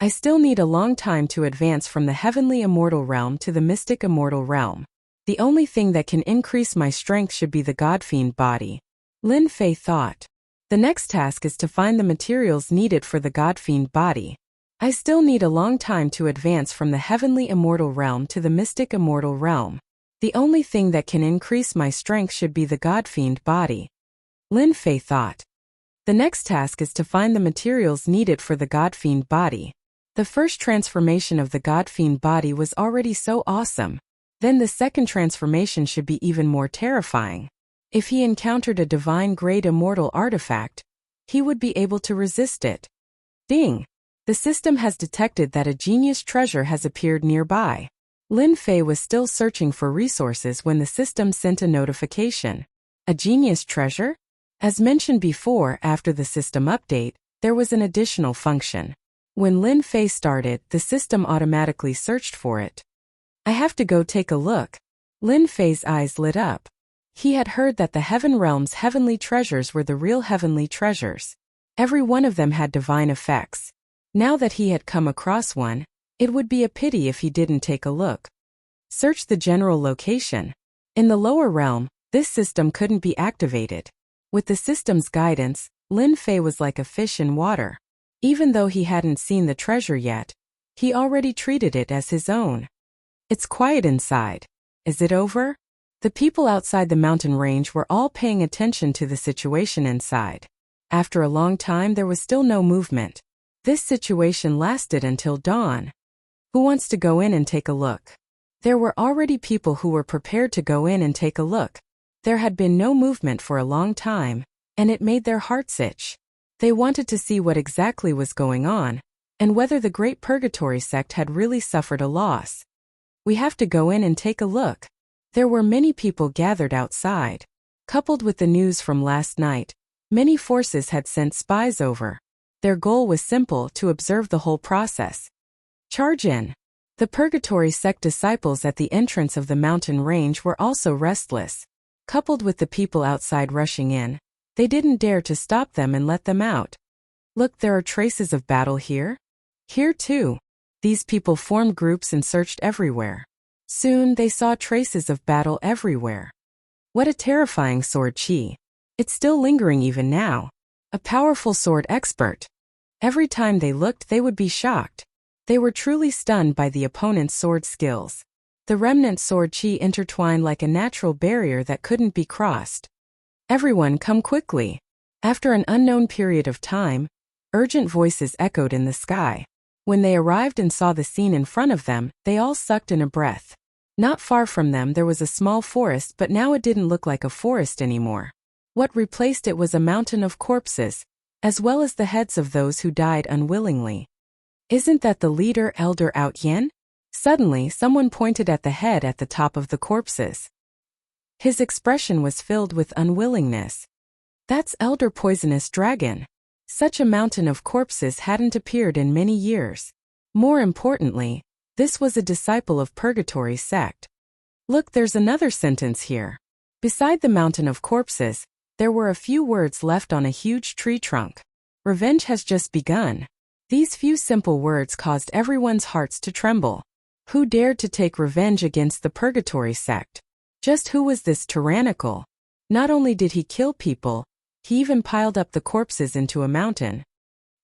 I still need a long time to advance from the Heavenly Immortal Realm to the Mystic Immortal Realm. The only thing that can increase my strength should be the God-Fiend body. Lin Fei thought. The next task is to find the materials needed for the God-Fiend body. I still need a long time to advance from the Heavenly Immortal Realm to the Mystic Immortal Realm. The only thing that can increase my strength should be the God-Fiend body. Lin Fei thought. The next task is to find the materials needed for the God-Fiend body. The first transformation of the God-Fiend body was already so awesome. Then the second transformation should be even more terrifying. If he encountered a divine-grade immortal artifact, he would be able to resist it. Ding! The system has detected that a genius treasure has appeared nearby. Lin Fei was still searching for resources when the system sent a notification. A genius treasure? As mentioned before, after the system update, there was an additional function. When Lin Fei started, the system automatically searched for it. I have to go take a look. Lin Fei's eyes lit up. He had heard that the Heaven Realm's heavenly treasures were the real heavenly treasures. Every one of them had divine effects. Now that he had come across one, it would be a pity if he didn't take a look. Search the general location. In the lower realm, This system couldn't be activated. With the system's guidance, Lin Fei was like a fish in water. Even though he hadn't seen the treasure yet, he already treated it as his own. It's quiet inside. Is it over? The people outside the mountain range were all paying attention to the situation inside. After a long time there was still no movement. This situation lasted until dawn. Who wants to go in and take a look? There were already people who were prepared to go in and take a look. There had been no movement for a long time, and it made their hearts itch. They wanted to see what exactly was going on, and whether the Great Purgatory sect had really suffered a loss. We have to go in and take a look. There were many people gathered outside. Coupled with the news from last night, many forces had sent spies over. Their goal was simple: to observe the whole process. Charge in. The Purgatory sect disciples at the entrance of the mountain range were also restless. Coupled with the people outside rushing in, they didn't dare to stop them and let them out. Look, there are traces of battle here. Here too. These people formed groups and searched everywhere. Soon they saw traces of battle everywhere. What a terrifying sword chi. It's still lingering even now. A powerful sword expert. Every time they looked they would be shocked. They were truly stunned by the opponent's sword skills. The remnant sword chi intertwined like a natural barrier that couldn't be crossed. Everyone come quickly. After an unknown period of time, urgent voices echoed in the sky. When they arrived and saw the scene in front of them, they all sucked in a breath. Not far from them there was a small forest, but now it didn't look like a forest anymore. What replaced it was a mountain of corpses, as well as the heads of those who died unwillingly. Isn't that the leader, Elder Out Yen? Suddenly someone pointed at the head at the top of the corpses. His expression was filled with unwillingness. That's Elder Poisonous Dragon. Such a mountain of corpses hadn't appeared in many years. More importantly, this was a disciple of Purgatory sect. Look, there's another sentence here. Beside the mountain of corpses, there were a few words left on a huge tree trunk. Revenge has just begun. These few simple words caused everyone's hearts to tremble. Who dared to take revenge against the Purgatory sect? Just who was this tyrannical? Not only did he kill people, he even piled up the corpses into a mountain.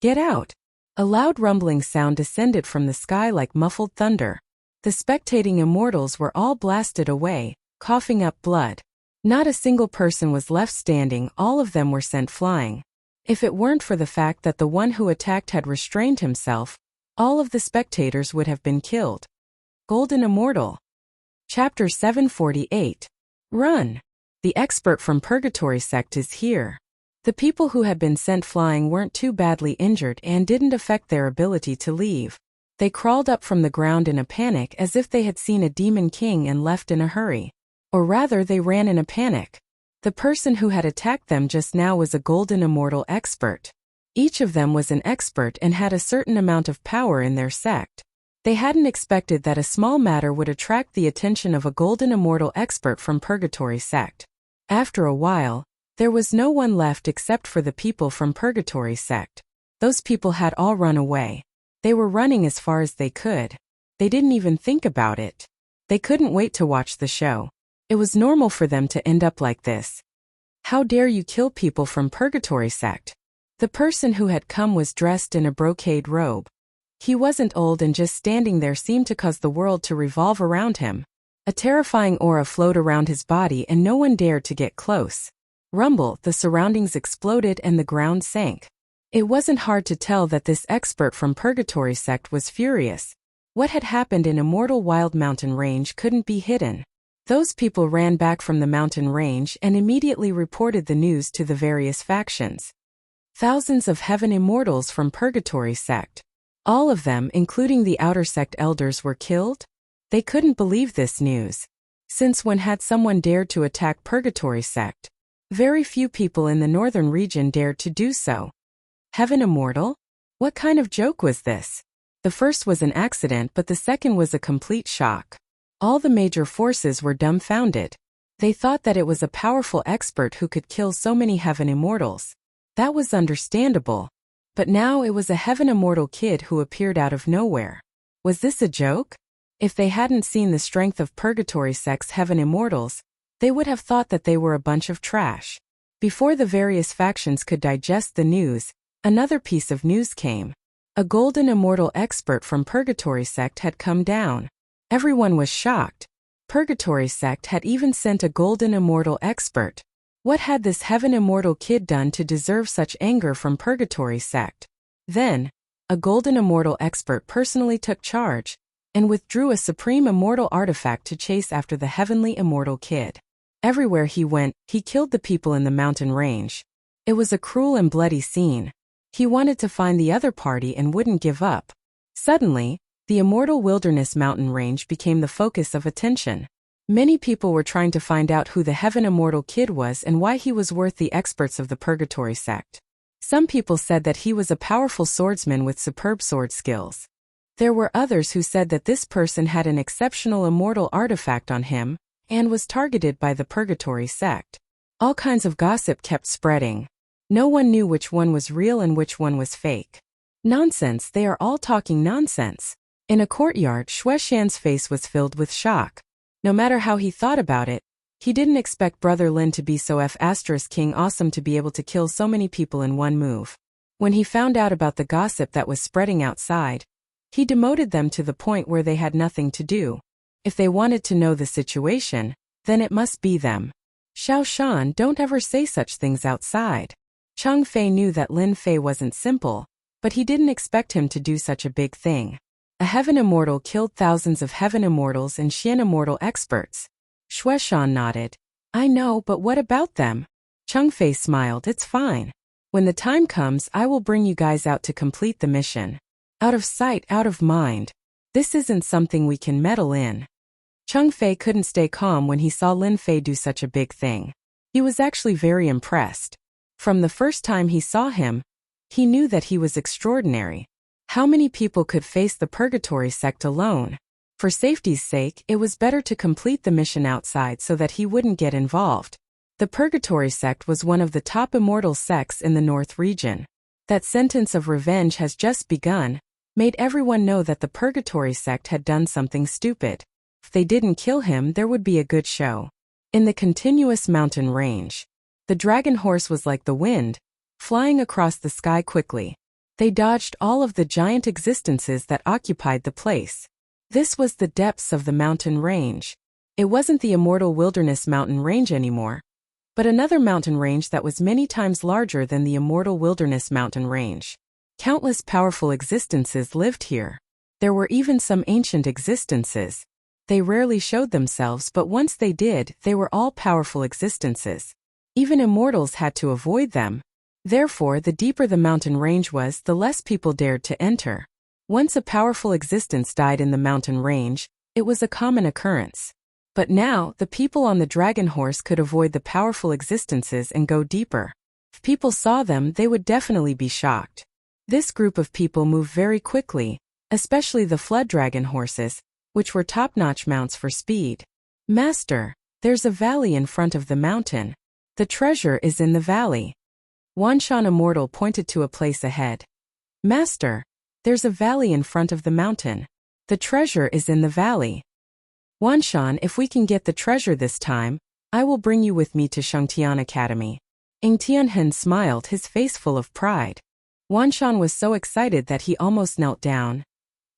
Get out! A loud rumbling sound descended from the sky like muffled thunder. The spectating immortals were all blasted away, coughing up blood. Not a single person was left standing, all of them were sent flying. If it weren't for the fact that the one who attacked had restrained himself, all of the spectators would have been killed. Golden Immortal. Chapter 748. Run! The expert from Purgatory sect is here. The people who had been sent flying weren't too badly injured and didn't affect their ability to leave. They crawled up from the ground in a panic as if they had seen a demon king and left in a hurry. Or rather, they ran in a panic. The person who had attacked them just now was a Golden Immortal expert. Each of them was an expert and had a certain amount of power in their sect. They hadn't expected that a small matter would attract the attention of a Golden Immortal expert from Purgatory sect. After a while, there was no one left except for the people from Purgatory sect. Those people had all run away. They were running as far as they could. They didn't even think about it. They couldn't wait to watch the show. It was normal for them to end up like this. How dare you kill people from Purgatory sect? The person who had come was dressed in a brocade robe. He wasn't old and just standing there seemed to cause the world to revolve around him. A terrifying aura flowed around his body and no one dared to get close. Rumble, the surroundings exploded and the ground sank. It wasn't hard to tell that this expert from Purgatory sect was furious. What had happened in Immortal Wild Mountain Range couldn't be hidden. Those people ran back from the mountain range and immediately reported the news to the various factions. Thousands of heaven immortals from Purgatory sect. All of them, including the outer sect elders, were killed? They couldn't believe this news. Since when had someone dared to attack Purgatory sect? Very few people in the northern region dared to do so. Heaven immortal? What kind of joke was this? The first was an accident, but the second was a complete shock. All the major forces were dumbfounded. They thought that it was a powerful expert who could kill so many heaven immortals. That was understandable. But now it was a heaven immortal kid who appeared out of nowhere. Was this a joke? If they hadn't seen the strength of Purgatory sect's heaven immortals, They would have thought that they were a bunch of trash. Before the various factions could digest the news, another piece of news came. A golden immortal expert from Purgatory sect had come down. Everyone was shocked. Purgatory sect had even sent a golden immortal expert. What had this heaven immortal kid done to deserve such anger from Purgatory sect? Then, a golden immortal expert personally took charge and withdrew a supreme immortal artifact to chase after the heavenly immortal kid. Everywhere he went, he killed the people in the mountain range. It was a cruel and bloody scene. He wanted to find the other party and wouldn't give up. Suddenly, the immortal wilderness mountain range became the focus of attention. Many people were trying to find out who the heaven immortal kid was and why he was worth the experts of the Purgatory sect. Some people said that he was a powerful swordsman with superb sword skills. There were others who said that this person had an exceptional immortal artifact on him and was targeted by the Purgatory sect. All kinds of gossip kept spreading. No one knew which one was real and which one was fake. Nonsense, they are all talking nonsense. In a courtyard, Shueshan's face was filled with shock. No matter how he thought about it, he didn't expect Brother Lin to be so King awesome to be able to kill so many people in one move. When he found out about the gossip that was spreading outside, he demoted them to the point where they had nothing to do. If they wanted to know the situation, then it must be them. Xiao Shan, don't ever say such things outside. Chang Fei knew that Lin Fei wasn't simple, but he didn't expect him to do such a big thing. A heaven immortal killed thousands of heaven immortals and Xian immortal experts. Shueshan nodded. I know, but what about them? Chang Fei smiled. It's fine. When the time comes, I will bring you guys out to complete the mission. Out of sight, out of mind. This isn't something we can meddle in. Chang Fei couldn't stay calm when he saw Lin Fei do such a big thing. He was actually very impressed. From the first time he saw him, he knew that he was extraordinary. How many people could face the Purgatory sect alone? For safety's sake, it was better to complete the mission outside so that he wouldn't get involved. The Purgatory sect was one of the top immortal sects in the North region. That sentence of revenge has just begun, made everyone know that the Purgatory sect had done something stupid. If they didn't kill him, there would be a good show. In the continuous mountain range, the dragon horse was like the wind, flying across the sky quickly. They dodged all of the giant existences that occupied the place. This was the depths of the mountain range. It wasn't the immortal wilderness mountain range anymore, but another mountain range that was many times larger than the immortal wilderness mountain range. Countless powerful existences lived here. There were even some ancient existences. They rarely showed themselves, but once they did, they were all powerful existences. Even immortals had to avoid them. Therefore, the deeper the mountain range was, the less people dared to enter. Once a powerful existence died in the mountain range, it was a common occurrence. But now, the people on the dragon horse could avoid the powerful existences and go deeper. If people saw them, they would definitely be shocked. This group of people moved very quickly, especially the flood dragon horses, which were top-notch mounts for speed. Master, there's a valley in front of the mountain. The treasure is in the valley. Wanshan Immortal pointed to a place ahead. Master, there's a valley in front of the mountain. The treasure is in the valley. Wanshan, if we can get the treasure this time, I will bring you with me to Shangtian Academy. Ng Tianhen smiled, his face full of pride. Wanshan was so excited that he almost knelt down.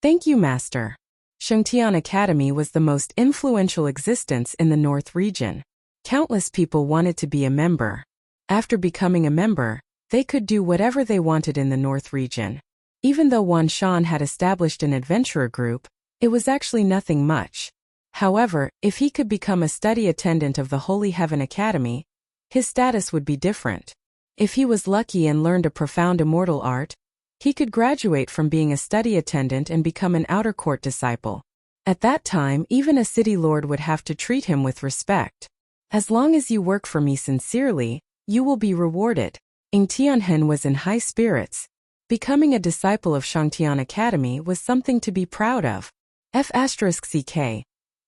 Thank you, Master. Shangtian Academy was the most influential existence in the North region. Countless people wanted to be a member. After becoming a member, they could do whatever they wanted in the North region. Even though Wanshan had established an adventurer group, it was actually nothing much. However, if he could become a study attendant of the Holy Heaven Academy, his status would be different. If he was lucky and learned a profound immortal art, he could graduate from being a study attendant and become an outer court disciple. At that time, even a city lord would have to treat him with respect. As long as you work for me sincerely, you will be rewarded. Ng Tianhen was in high spirits. Becoming a disciple of Shangtian Academy was something to be proud of. F*CK.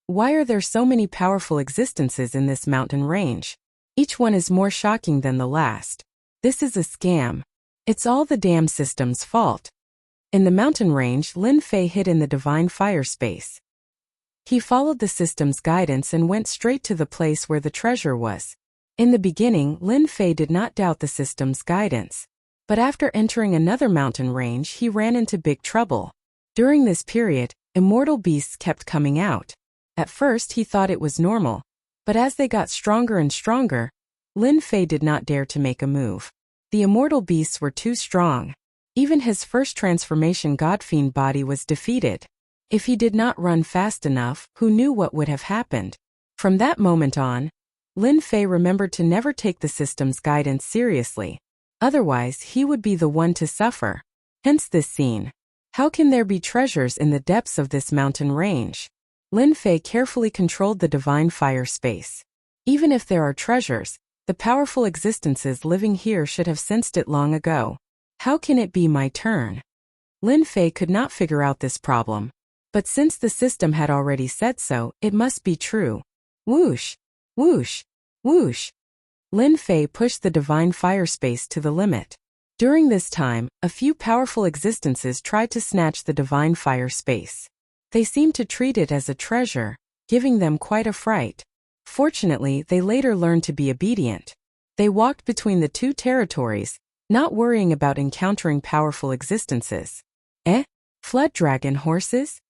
Why are there so many powerful existences in this mountain range? Each one is more shocking than the last. This is a scam. It's all the dam system's fault. In the mountain range, Lin Fei hid in the divine fire space. He followed the system's guidance and went straight to the place where the treasure was. In the beginning, Lin Fei did not doubt the system's guidance. But after entering another mountain range, he ran into big trouble. During this period, immortal beasts kept coming out. At first he thought it was normal, but as they got stronger and stronger, Lin Fei did not dare to make a move. The immortal beasts were too strong. Even his first transformation God-fiend body was defeated. If he did not run fast enough, who knew what would have happened? From that moment on, Lin Fei remembered to never take the system's guidance seriously. Otherwise, he would be the one to suffer. Hence this scene. How can there be treasures in the depths of this mountain range? Lin Fei carefully controlled the divine fire space. Even if there are treasures, the powerful existences living here should have sensed it long ago. How can it be my turn? Lin Fei could not figure out this problem. But since the system had already said so, it must be true. Whoosh! Whoosh! Whoosh! Lin Fei pushed the divine fire space to the limit. During this time, a few powerful existences tried to snatch the divine fire space. They seemed to treat it as a treasure, giving them quite a fright. Fortunately, they later learned to be obedient. They walked between the two territories, not worrying about encountering powerful existences. Flood dragon horses?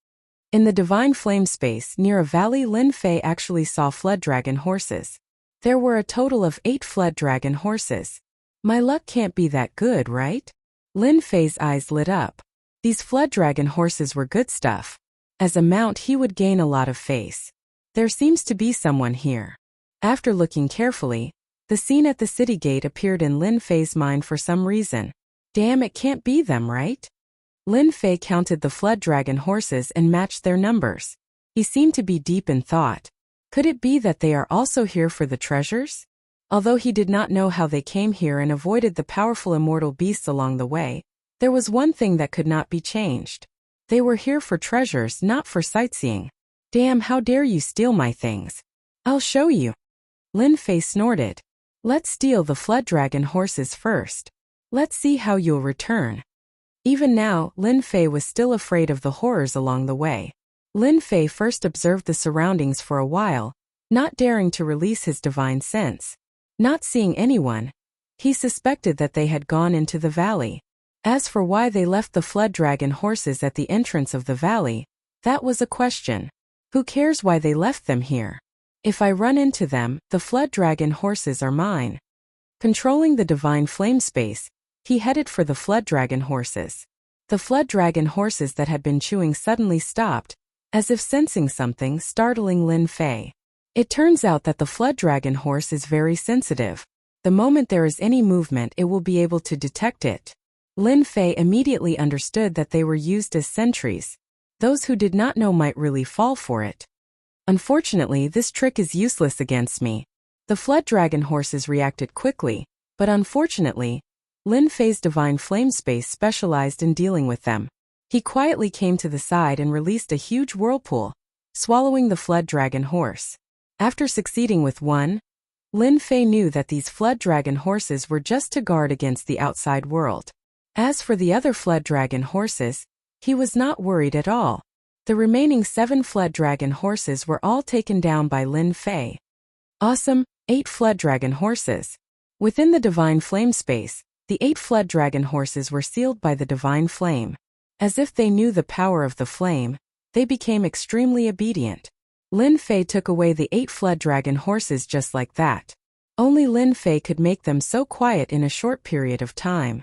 In the divine flame space near a valley, Lin Fei actually saw flood dragon horses. There were a total of 8 flood dragon horses. My luck can't be that good, right? Lin Fei's eyes lit up. These flood dragon horses were good stuff. As a mount, he would gain a lot of face. There seems to be someone here. After looking carefully, the scene at the city gate appeared in Lin Fei's mind for some reason. Damn, it can't be them, right? Lin Fei counted the flood dragon horses and matched their numbers. He seemed to be deep in thought. Could it be that they are also here for the treasures? Although he did not know how they came here and avoided the powerful immortal beasts along the way, there was one thing that could not be changed. They were here for treasures, not for sightseeing. Damn, how dare you steal my things? I'll show you. Lin Fei snorted. Let's steal the flood dragon horses first. Let's see how you'll return. Even now, Lin Fei was still afraid of the horrors along the way. Lin Fei first observed the surroundings for a while, not daring to release his divine sense. Not seeing anyone, he suspected that they had gone into the valley. As for why they left the flood dragon horses at the entrance of the valley, that was a question. Who cares why they left them here? If I run into them, the flood dragon horses are mine. Controlling the divine flame space, he headed for the flood dragon horses. The flood dragon horses that had been chewing suddenly stopped, as if sensing something, startling Lin Fei. It turns out that the flood dragon horse is very sensitive. The moment there is any movement, it will be able to detect it. Lin Fei immediately understood that they were used as sentries. Those who did not know might really fall for it. Unfortunately, this trick is useless against me. The flood dragon horses reacted quickly, but unfortunately, Lin Fei's divine flame space specialized in dealing with them. He quietly came to the side and released a huge whirlpool, swallowing the flood dragon horse. After succeeding with one, Lin Fei knew that these flood dragon horses were just to guard against the outside world. As for the other flood dragon horses, he was not worried at all. The remaining 7 flood dragon horses were all taken down by Lin Fei. Awesome, 8 flood dragon horses. Within the divine flame space, the 8 flood dragon horses were sealed by the divine flame. As if they knew the power of the flame, they became extremely obedient. Lin Fei took away the 8 flood dragon horses just like that. Only Lin Fei could make them so quiet in a short period of time.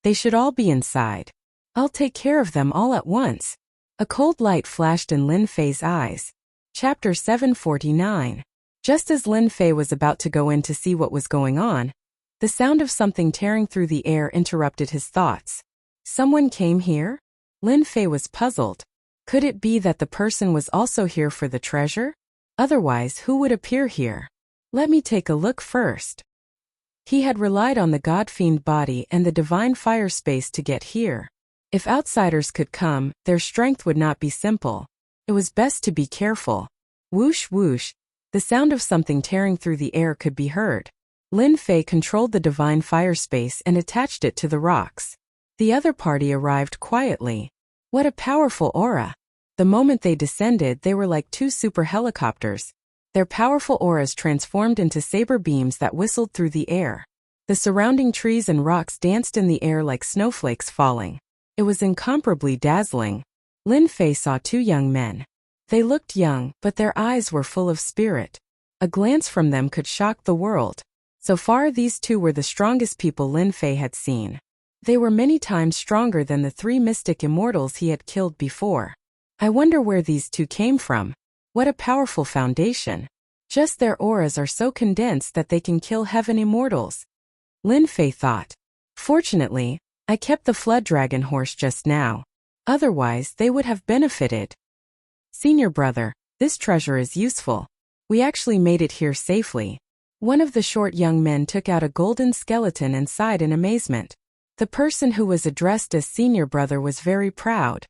They should all be inside. I'll take care of them all at once. A cold light flashed in Lin Fei's eyes. Chapter 749. Just as Lin Fei was about to go in to see what was going on, the sound of something tearing through the air interrupted his thoughts. Someone came here? Lin Fei was puzzled. Could it be that the person was also here for the treasure? Otherwise, who would appear here? Let me take a look first. He had relied on the God-fiend body and the divine fire space to get here. If outsiders could come, their strength would not be simple. It was best to be careful. Whoosh whoosh, the sound of something tearing through the air could be heard. Lin Fei controlled the divine fire space and attached it to the rocks. The other party arrived quietly. What a powerful aura. The moment they descended, they were like two super helicopters. Their powerful auras transformed into saber beams that whistled through the air. The surrounding trees and rocks danced in the air like snowflakes falling. It was incomparably dazzling. Lin Fei saw two young men. They looked young, but their eyes were full of spirit. A glance from them could shock the world. So far, these two were the strongest people Lin Fei had seen. They were many times stronger than the three mystic immortals he had killed before. I wonder where these two came from. What a powerful foundation. Just their auras are so condensed that they can kill heaven immortals. Lin Fei thought. Fortunately, I kept the flood dragon horse just now. Otherwise, they would have benefited. Senior brother, this treasure is useful. We actually made it here safely. One of the short young men took out a golden skeleton and sighed in amazement. The person who was addressed as senior brother was very proud.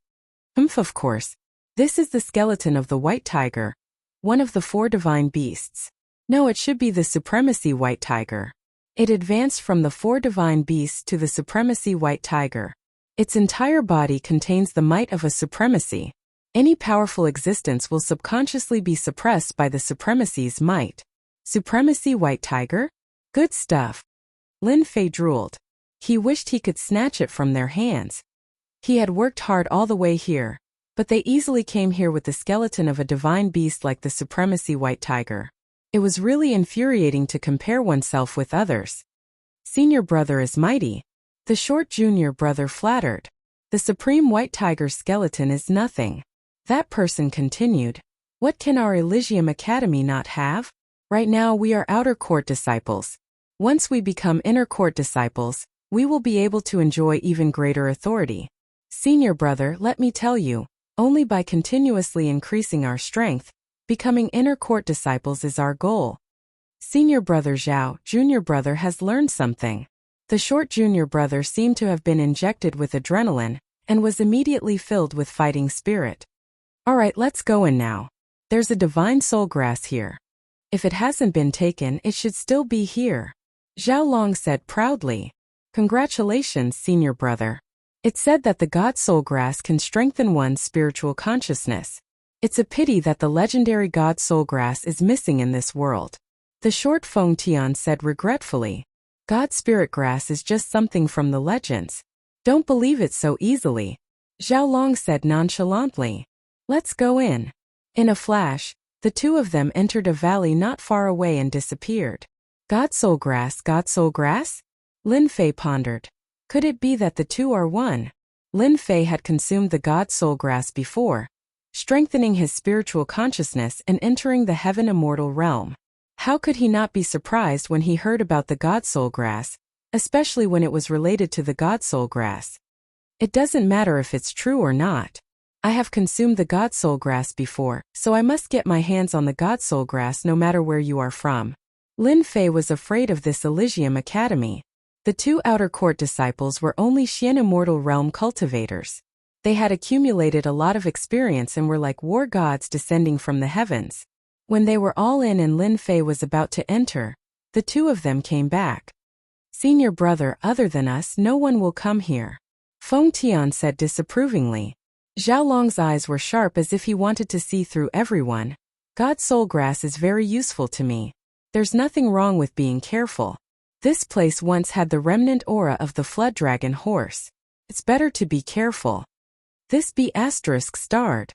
Of course. This is the skeleton of the white tiger, one of the four divine beasts. No, it should be the supremacy white tiger. It advanced from the four divine beasts to the supremacy white tiger. Its entire body contains the might of a supremacy. Any powerful existence will subconsciously be suppressed by the supremacy's might. Supremacy white tiger? Good stuff. Lin Fei drooled. He wished he could snatch it from their hands. He had worked hard all the way here, but they easily came here with the skeleton of a divine beast like the supremacy white tiger. It was really infuriating to compare oneself with others. Senior brother is mighty. The short junior brother flattered. The supreme white tiger skeleton is nothing. That person continued. What can our Elysium Academy not have? Right now we are outer court disciples. Once we become inner court disciples, we will be able to enjoy even greater authority. Senior brother, let me tell you, only by continuously increasing our strength, becoming inner court disciples is our goal. Senior brother Zhao, junior brother has learned something. The short junior brother seemed to have been injected with adrenaline, and was immediately filled with fighting spirit. Alright, let's go in now. There's a divine soul grass here. If it hasn't been taken, it should still be here. Zhao Long said proudly. Congratulations, senior brother. It's said that the God Soul Grass can strengthen one's spiritual consciousness. It's a pity that the legendary God Soul Grass is missing in this world. The short Feng Tian said regretfully. God Spirit Grass is just something from the legends. Don't believe it so easily. Zhao Long said nonchalantly. Let's go in. In a flash, the two of them entered a valley not far away and disappeared. God Soul Grass, God Soul Grass? Lin Fei pondered. Could it be that the two are one? Lin Fei had consumed the God Soul Grass before, strengthening his spiritual consciousness and entering the heaven immortal realm. How could he not be surprised when he heard about the God Soul Grass, especially when it was related to the God Soul Grass? It doesn't matter if it's true or not. I have consumed the God Soul Grass before, so I must get my hands on the God Soul Grass no matter where you are from. Lin Fei was afraid of this Elysium Academy. The two outer court disciples were only Xian immortal realm cultivators. They had accumulated a lot of experience and were like war gods descending from the heavens. When they were all in and Lin Fei was about to enter, the two of them came back. Senior brother, other than us, no one will come here. Feng Tian said disapprovingly. Zhao Long's eyes were sharp as if he wanted to see through everyone. God Soul Grass is very useful to me. There's nothing wrong with being careful. This place once had the remnant aura of the flood dragon horse. It's better to be careful. This be asterisk starred.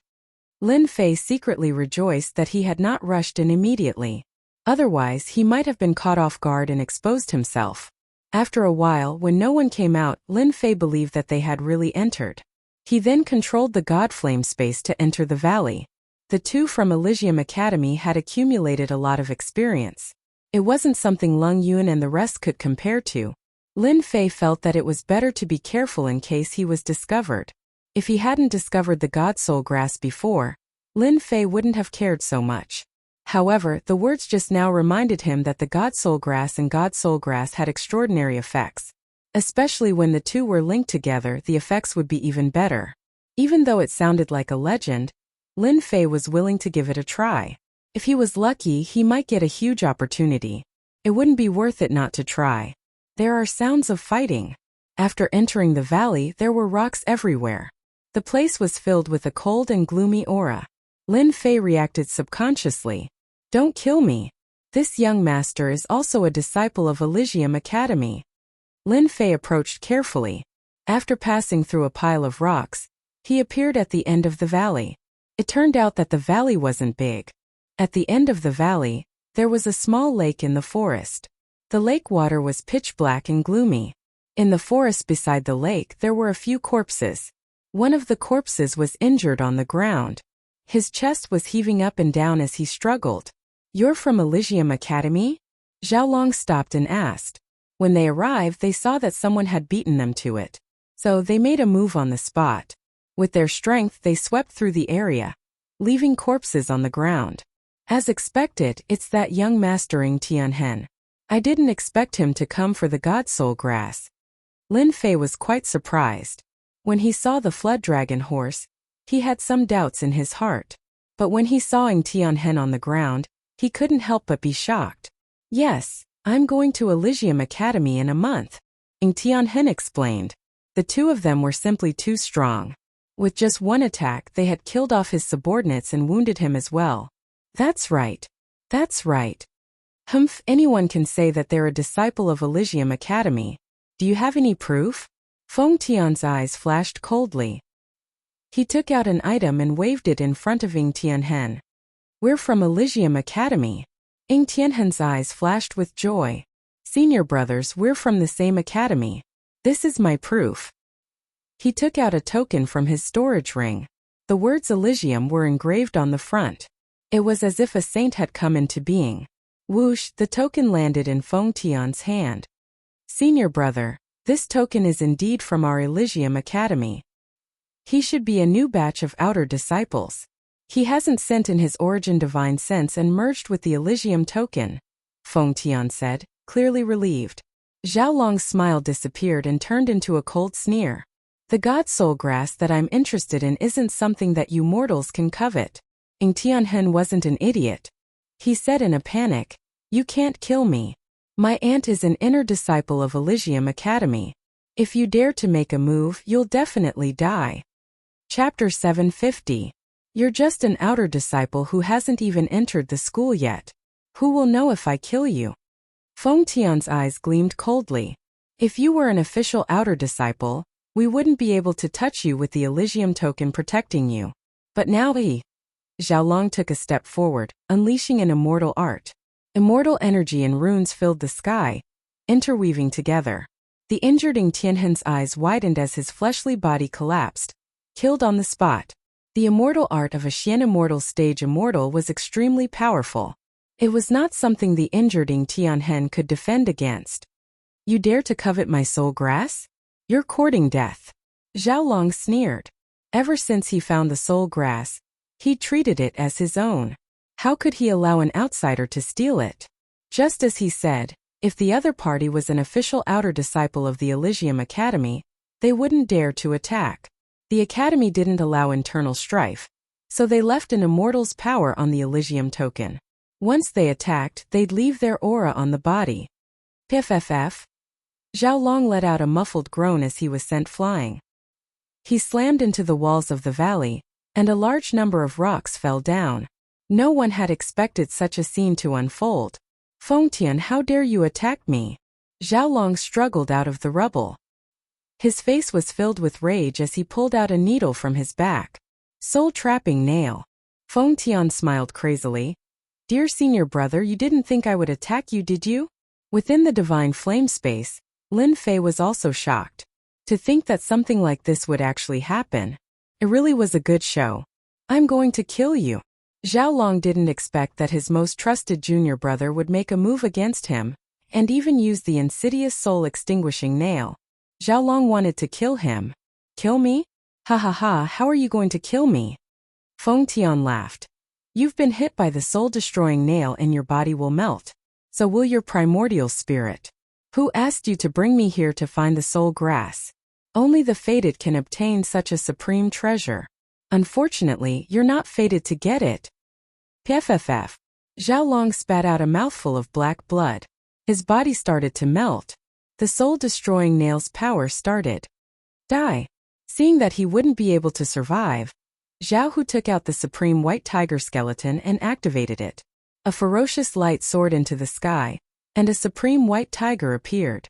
Lin Fei secretly rejoiced that he had not rushed in immediately. Otherwise, he might have been caught off guard and exposed himself. After a while, when no one came out, Lin Fei believed that they had really entered. He then controlled the God Flame space to enter the valley. The two from Elysium Academy had accumulated a lot of experience. It wasn't something Lung Yun and the rest could compare to. Lin Fei felt that it was better to be careful in case he was discovered. If he hadn't discovered the God Soul Grass before, Lin Fei wouldn't have cared so much. However, the words just now reminded him that the God Soul Grass and God Soul Grass had extraordinary effects. Especially when the two were linked together, the effects would be even better. Even though it sounded like a legend, Lin Fei was willing to give it a try. If he was lucky, he might get a huge opportunity. It wouldn't be worth it not to try. There are sounds of fighting. After entering the valley, there were rocks everywhere. The place was filled with a cold and gloomy aura. Lin Fei reacted subconsciously. Don't kill me. This young master is also a disciple of Elysium Academy. Lin Fei approached carefully. After passing through a pile of rocks, he appeared at the end of the valley. It turned out that the valley wasn't big. At the end of the valley, there was a small lake in the forest. The lake water was pitch black and gloomy. In the forest beside the lake there were a few corpses. One of the corpses was injured on the ground. His chest was heaving up and down as he struggled. You're from Elysium Academy? Xiaolong stopped and asked. When they arrived, they saw that someone had beaten them to it. So they made a move on the spot. With their strength, they swept through the area, leaving corpses on the ground. As expected, it's that young mastering Tianhen. I didn't expect him to come for the God Soul Grass. Lin Fei was quite surprised. When he saw the Flood Dragon horse, he had some doubts in his heart. But when he saw Ng Tianhen on the ground, he couldn't help but be shocked. Yes, I'm going to Elysium Academy in a month, Ng Tianhen explained. The two of them were simply too strong. With just one attack, they had killed off his subordinates and wounded him as well. That's right. That's right. Humph, anyone can say that they're a disciple of Elysium Academy. Do you have any proof? Feng Tian's eyes flashed coldly. He took out an item and waved it in front of Ng Tianhen. We're from Elysium Academy. Ng Tianhen's eyes flashed with joy. Senior brothers, we're from the same academy. This is my proof. He took out a token from his storage ring. The words Elysium were engraved on the front. It was as if a saint had come into being. Whoosh, the token landed in Feng Tian's hand. Senior brother, this token is indeed from our Elysium Academy. He should be a new batch of outer disciples. He hasn't sent in his origin divine sense and merged with the Elysium token, Feng Tian said, clearly relieved. Xiaolong's smile disappeared and turned into a cold sneer. The God Soul Grass that I'm interested in isn't something that you mortals can covet. Ng Tianhen wasn't an idiot. He said in a panic, you can't kill me. My aunt is an inner disciple of Elysium Academy. If you dare to make a move, you'll definitely die. Chapter 750. You're just an outer disciple who hasn't even entered the school yet. Who will know if I kill you? Feng Tian's eyes gleamed coldly. If you were an official outer disciple, we wouldn't be able to touch you with the Elysium token protecting you. But now Xiaolong took a step forward, unleashing an immortal art. Immortal energy and runes filled the sky, interweaving together. The injured Ng Tianhen's eyes widened as his fleshly body collapsed, killed on the spot. The immortal art of a Xian immortal stage immortal was extremely powerful. It was not something the injured Ng Tianhen could defend against. You dare to covet my soul grass? You're courting death. Xiaolong sneered. Ever since he found the soul grass, he treated it as his own. How could he allow an outsider to steal it? Just as he said, if the other party was an official outer disciple of the Elysium Academy, they wouldn't dare to attack. The Academy didn't allow internal strife, so they left an immortal's power on the Elysium token. Once they attacked, they'd leave their aura on the body. Piff. Xiaolong let out a muffled groan as he was sent flying. He slammed into the walls of the valley, and a large number of rocks fell down. No one had expected such a scene to unfold. Feng Tian, how dare you attack me? Xiaolong struggled out of the rubble. His face was filled with rage as he pulled out a needle from his back. Soul-trapping nail. Feng Tian smiled crazily. Dear senior brother, you didn't think I would attack you, did you? Within the divine flame space, Lin Fei was also shocked. To think that something like this would actually happen. It really was a good show. I'm going to kill you. Xiaolong didn't expect that his most trusted junior brother would make a move against him, and even use the insidious soul-extinguishing nail. Xiaolong wanted to kill him. Kill me? Ha ha ha, how are you going to kill me? Feng Tian laughed. You've been hit by the soul-destroying nail and your body will melt. So will your primordial spirit. Who asked you to bring me here to find the soul grass? Only the fated can obtain such a supreme treasure. Unfortunately, you're not fated to get it. Pff. Xiaolong spat out a mouthful of black blood. His body started to melt. The soul-destroying nail's power started. Die. Seeing that he wouldn't be able to survive, Zhao Hu took out the supreme white tiger skeleton and activated it. A ferocious light soared into the sky, and a supreme white tiger appeared.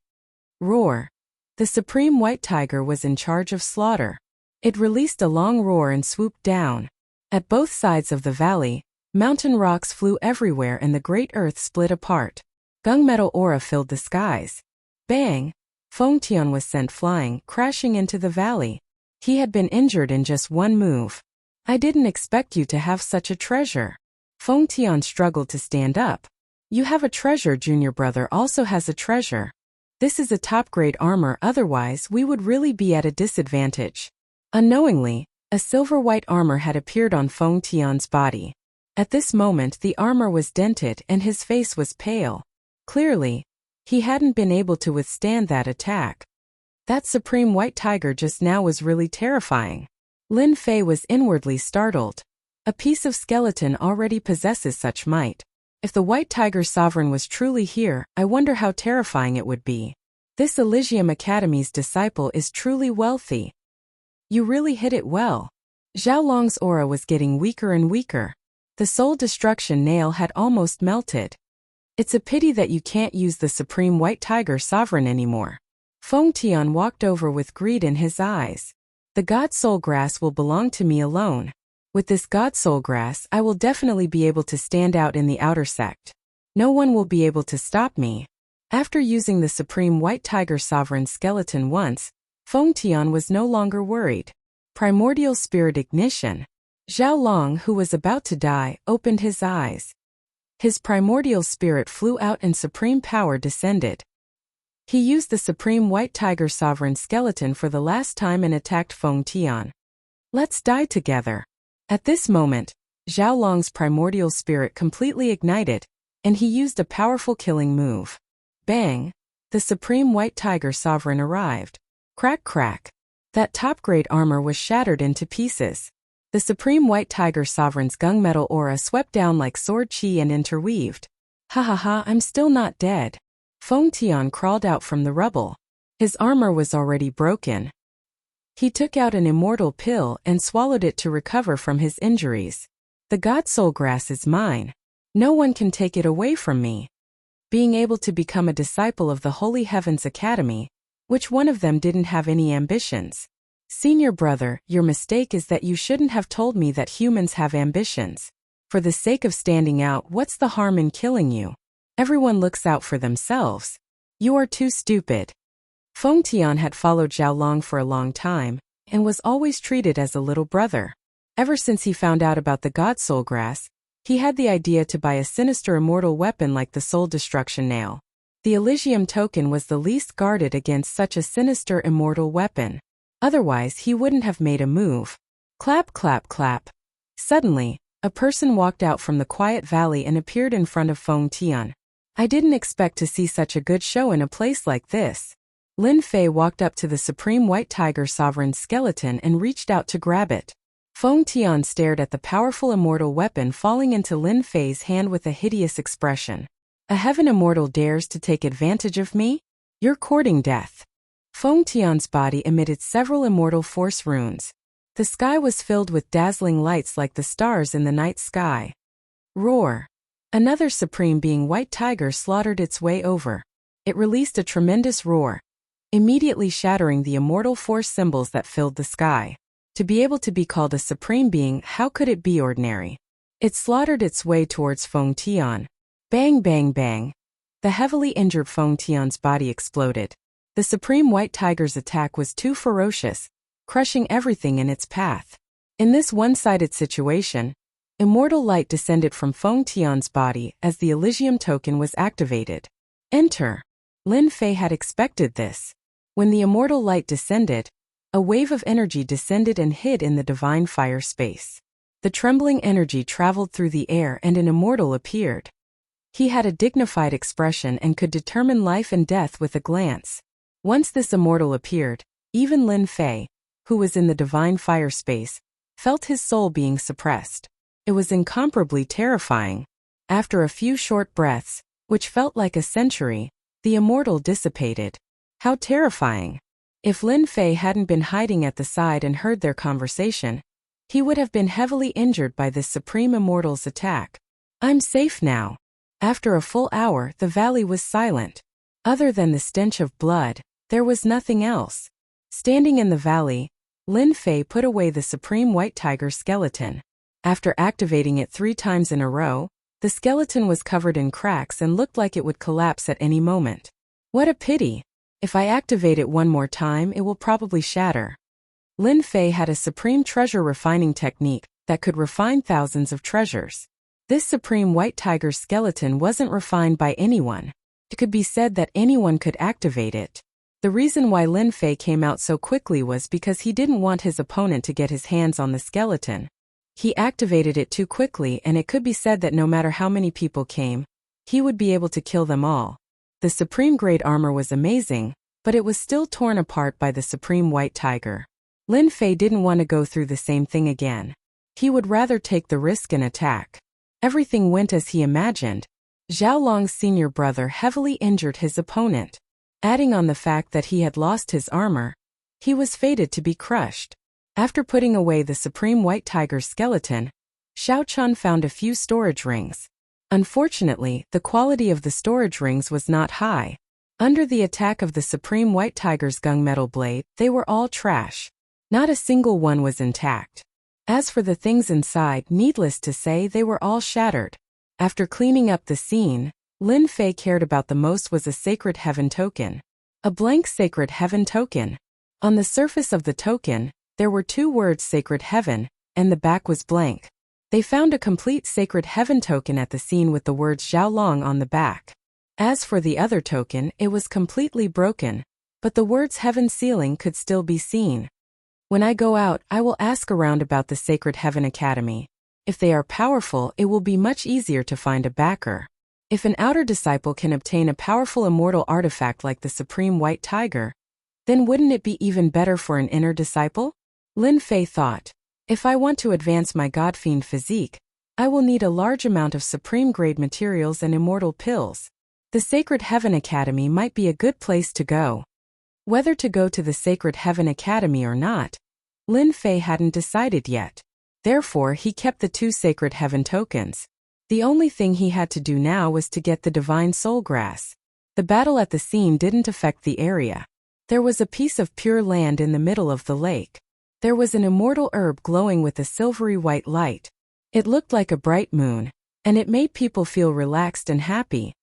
Roar. The supreme white tiger was in charge of slaughter. It released a long roar and swooped down. At both sides of the valley, mountain rocks flew everywhere and the great earth split apart. Gunmetal aura filled the skies. Bang! Feng Tian was sent flying, crashing into the valley. He had been injured in just one move. I didn't expect you to have such a treasure. Feng Tian struggled to stand up. You have a treasure, junior brother also has a treasure. This is a top-grade armor, otherwise we would really be at a disadvantage. Unknowingly, a silver-white armor had appeared on Feng Tian's body. At this moment the armor was dented and his face was pale. Clearly, he hadn't been able to withstand that attack. That supreme white tiger just now was really terrifying. Lin Fei was inwardly startled. A piece of skeleton already possesses such might. If the white tiger sovereign was truly here, I wonder how terrifying it would be. This Elysium Academy's disciple is truly wealthy. You really hit it well. Zhao Long's aura was getting weaker and weaker. The soul destruction nail had almost melted. It's a pity that you can't use the supreme white tiger sovereign anymore. Feng Tian walked over with greed in his eyes. The God Soul Grass will belong to me alone. With this God Soul Grass, I will definitely be able to stand out in the outer sect. No one will be able to stop me. After using the supreme white tiger sovereign skeleton once, Feng Tian was no longer worried. Primordial spirit ignition. Zhao Long, who was about to die, opened his eyes. His primordial spirit flew out and supreme power descended. He used the supreme white tiger sovereign skeleton for the last time and attacked Feng Tian. Let's die together. At this moment, Zhao Long's primordial spirit completely ignited, and he used a powerful killing move. Bang! The supreme white tiger sovereign arrived. Crack crack. That top-grade armor was shattered into pieces. The supreme white tiger sovereign's gunmetal aura swept down like sword chi and interweaved. Ha ha ha, I'm still not dead. Feng Tian crawled out from the rubble. His armor was already broken. He took out an immortal pill and swallowed it to recover from his injuries. The God Soul Grass is mine. No one can take it away from me. Being able to become a disciple of the Holy Heavens Academy, which one of them didn't have any ambitions? Senior brother, your mistake is that you shouldn't have told me that humans have ambitions. For the sake of standing out, what's the harm in killing you? Everyone looks out for themselves. You are too stupid. Feng Tian had followed Zhao Long for a long time, and was always treated as a little brother. Ever since he found out about the God Soul Grass, he had the idea to buy a sinister immortal weapon like the Soul Destruction Nail. The Elysium token was the least guarded against such a sinister immortal weapon. Otherwise he wouldn't have made a move. Clap clap clap. Suddenly, a person walked out from the quiet valley and appeared in front of Feng Tian. I didn't expect to see such a good show in a place like this. Lin Fei walked up to the supreme white tiger sovereign skeleton and reached out to grab it. Feng Tian stared at the powerful immortal weapon falling into Lin Fei's hand with a hideous expression. A heaven immortal dares to take advantage of me? You're courting death. Feng Tian's body emitted several immortal force runes. The sky was filled with dazzling lights like the stars in the night sky. Roar. Another supreme being white tiger slaughtered its way over. It released a tremendous roar, immediately shattering the immortal force symbols that filled the sky. To be able to be called a supreme being, how could it be ordinary? It slaughtered its way towards Feng Tian. Bang bang bang. The heavily injured Feng Tian's body exploded. The supreme white tiger's attack was too ferocious, crushing everything in its path. In this one-sided situation, immortal light descended from Feng Tian's body as the Elysium token was activated. Enter. Lin Fei had expected this. When the immortal light descended, a wave of energy descended and hid in the divine fire space. The trembling energy traveled through the air and an immortal appeared. He had a dignified expression and could determine life and death with a glance. Once this immortal appeared, even Lin Fei, who was in the divine fire space, felt his soul being suppressed. It was incomparably terrifying. After a few short breaths, which felt like a century, the immortal dissipated. How terrifying! If Lin Fei hadn't been hiding at the side and heard their conversation, he would have been heavily injured by this supreme immortal's attack. I'm safe now. After a full hour, the valley was silent. Other than the stench of blood, there was nothing else. Standing in the valley, Lin Fei put away the supreme white tiger skeleton. After activating it 3 times in a row, the skeleton was covered in cracks and looked like it would collapse at any moment. What a pity. If I activate it one more time, it will probably shatter. Lin Fei had a supreme treasure refining technique that could refine thousands of treasures. This supreme white tiger skeleton wasn't refined by anyone. It could be said that anyone could activate it. The reason why Lin Fei came out so quickly was because he didn't want his opponent to get his hands on the skeleton. He activated it too quickly, and it could be said that no matter how many people came, he would be able to kill them all. The supreme grade armor was amazing, but it was still torn apart by the supreme white tiger. Lin Fei didn't want to go through the same thing again. He would rather take the risk and attack. Everything went as he imagined. Zhao Long's senior brother heavily injured his opponent. Adding on the fact that he had lost his armor, he was fated to be crushed. After putting away the supreme white tiger's skeleton, Xiao Chun found a few storage rings. Unfortunately, the quality of the storage rings was not high. Under the attack of the supreme white tiger's gunmetal blade, they were all trash. Not a single one was intact. As for the things inside, needless to say, they were all shattered. After cleaning up the scene, Lin Fei cared about the most was a sacred heaven token. A blank sacred heaven token. On the surface of the token, there were 2 words sacred heaven, and the back was blank. They found a complete sacred heaven token at the scene with the words Zhao Long on the back. As for the other token, it was completely broken, but the words heaven ceiling could still be seen. When I go out, I will ask around about the Sacred Heaven Academy. If they are powerful, it will be much easier to find a backer. If an outer disciple can obtain a powerful immortal artifact like the Supreme White Tiger, then wouldn't it be even better for an inner disciple? Lin Fei thought. If I want to advance my godfiend physique, I will need a large amount of supreme-grade materials and immortal pills. The Sacred Heaven Academy might be a good place to go. Whether to go to the Sacred Heaven Academy or not, Lin Fei hadn't decided yet. Therefore, he kept the 2 Sacred Heaven tokens. The only thing he had to do now was to get the Divine Soul Grass. The battle at the scene didn't affect the area. There was a piece of pure land in the middle of the lake. There was an immortal herb glowing with a silvery white light. It looked like a bright moon, and it made people feel relaxed and happy.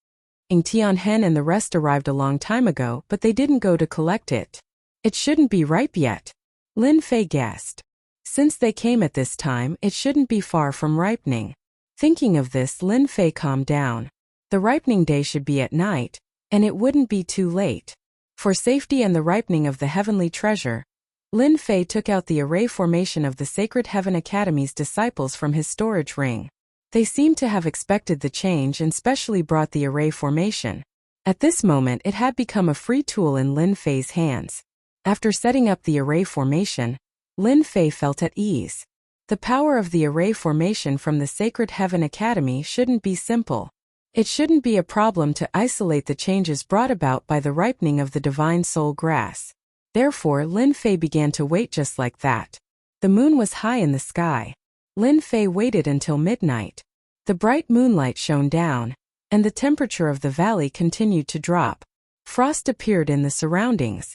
Ng Tianhen and the rest arrived a long time ago, but they didn't go to collect it. It shouldn't be ripe yet. Lin Fei guessed. Since they came at this time, it shouldn't be far from ripening. Thinking of this, Lin Fei calmed down. The ripening day should be at night, and it wouldn't be too late. For safety and the ripening of the heavenly treasure, Lin Fei took out the array formation of the Sacred Heaven Academy's disciples from his storage ring. They seemed to have expected the change and specially brought the array formation. At this moment, it had become a free tool in Lin Fei's hands. After setting up the array formation, Lin Fei felt at ease. The power of the array formation from the Sacred Heaven Academy shouldn't be simple. It shouldn't be a problem to isolate the changes brought about by the ripening of the Divine Soul Grass. Therefore, Lin Fei began to wait just like that. The moon was high in the sky. Lin Fei waited until midnight. The bright moonlight shone down, and the temperature of the valley continued to drop. Frost appeared in the surroundings.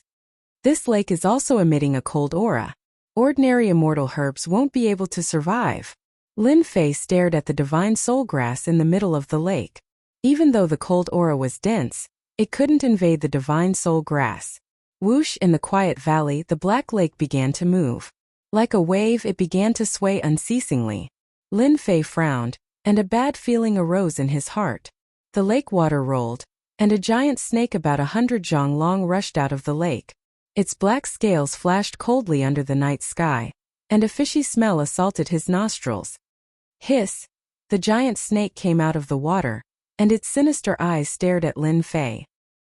This lake is also emitting a cold aura. Ordinary immortal herbs won't be able to survive. Lin Fei stared at the Divine Soul Grass in the middle of the lake. Even though the cold aura was dense, it couldn't invade the Divine Soul Grass. Whoosh, in the quiet valley, the black lake began to move. Like a wave, it began to sway unceasingly. Lin Fei frowned, and a bad feeling arose in his heart. The lake water rolled, and a giant snake about 100 zhang long rushed out of the lake. Its black scales flashed coldly under the night sky, and a fishy smell assaulted his nostrils. Hiss! The giant snake came out of the water, and its sinister eyes stared at Lin Fei.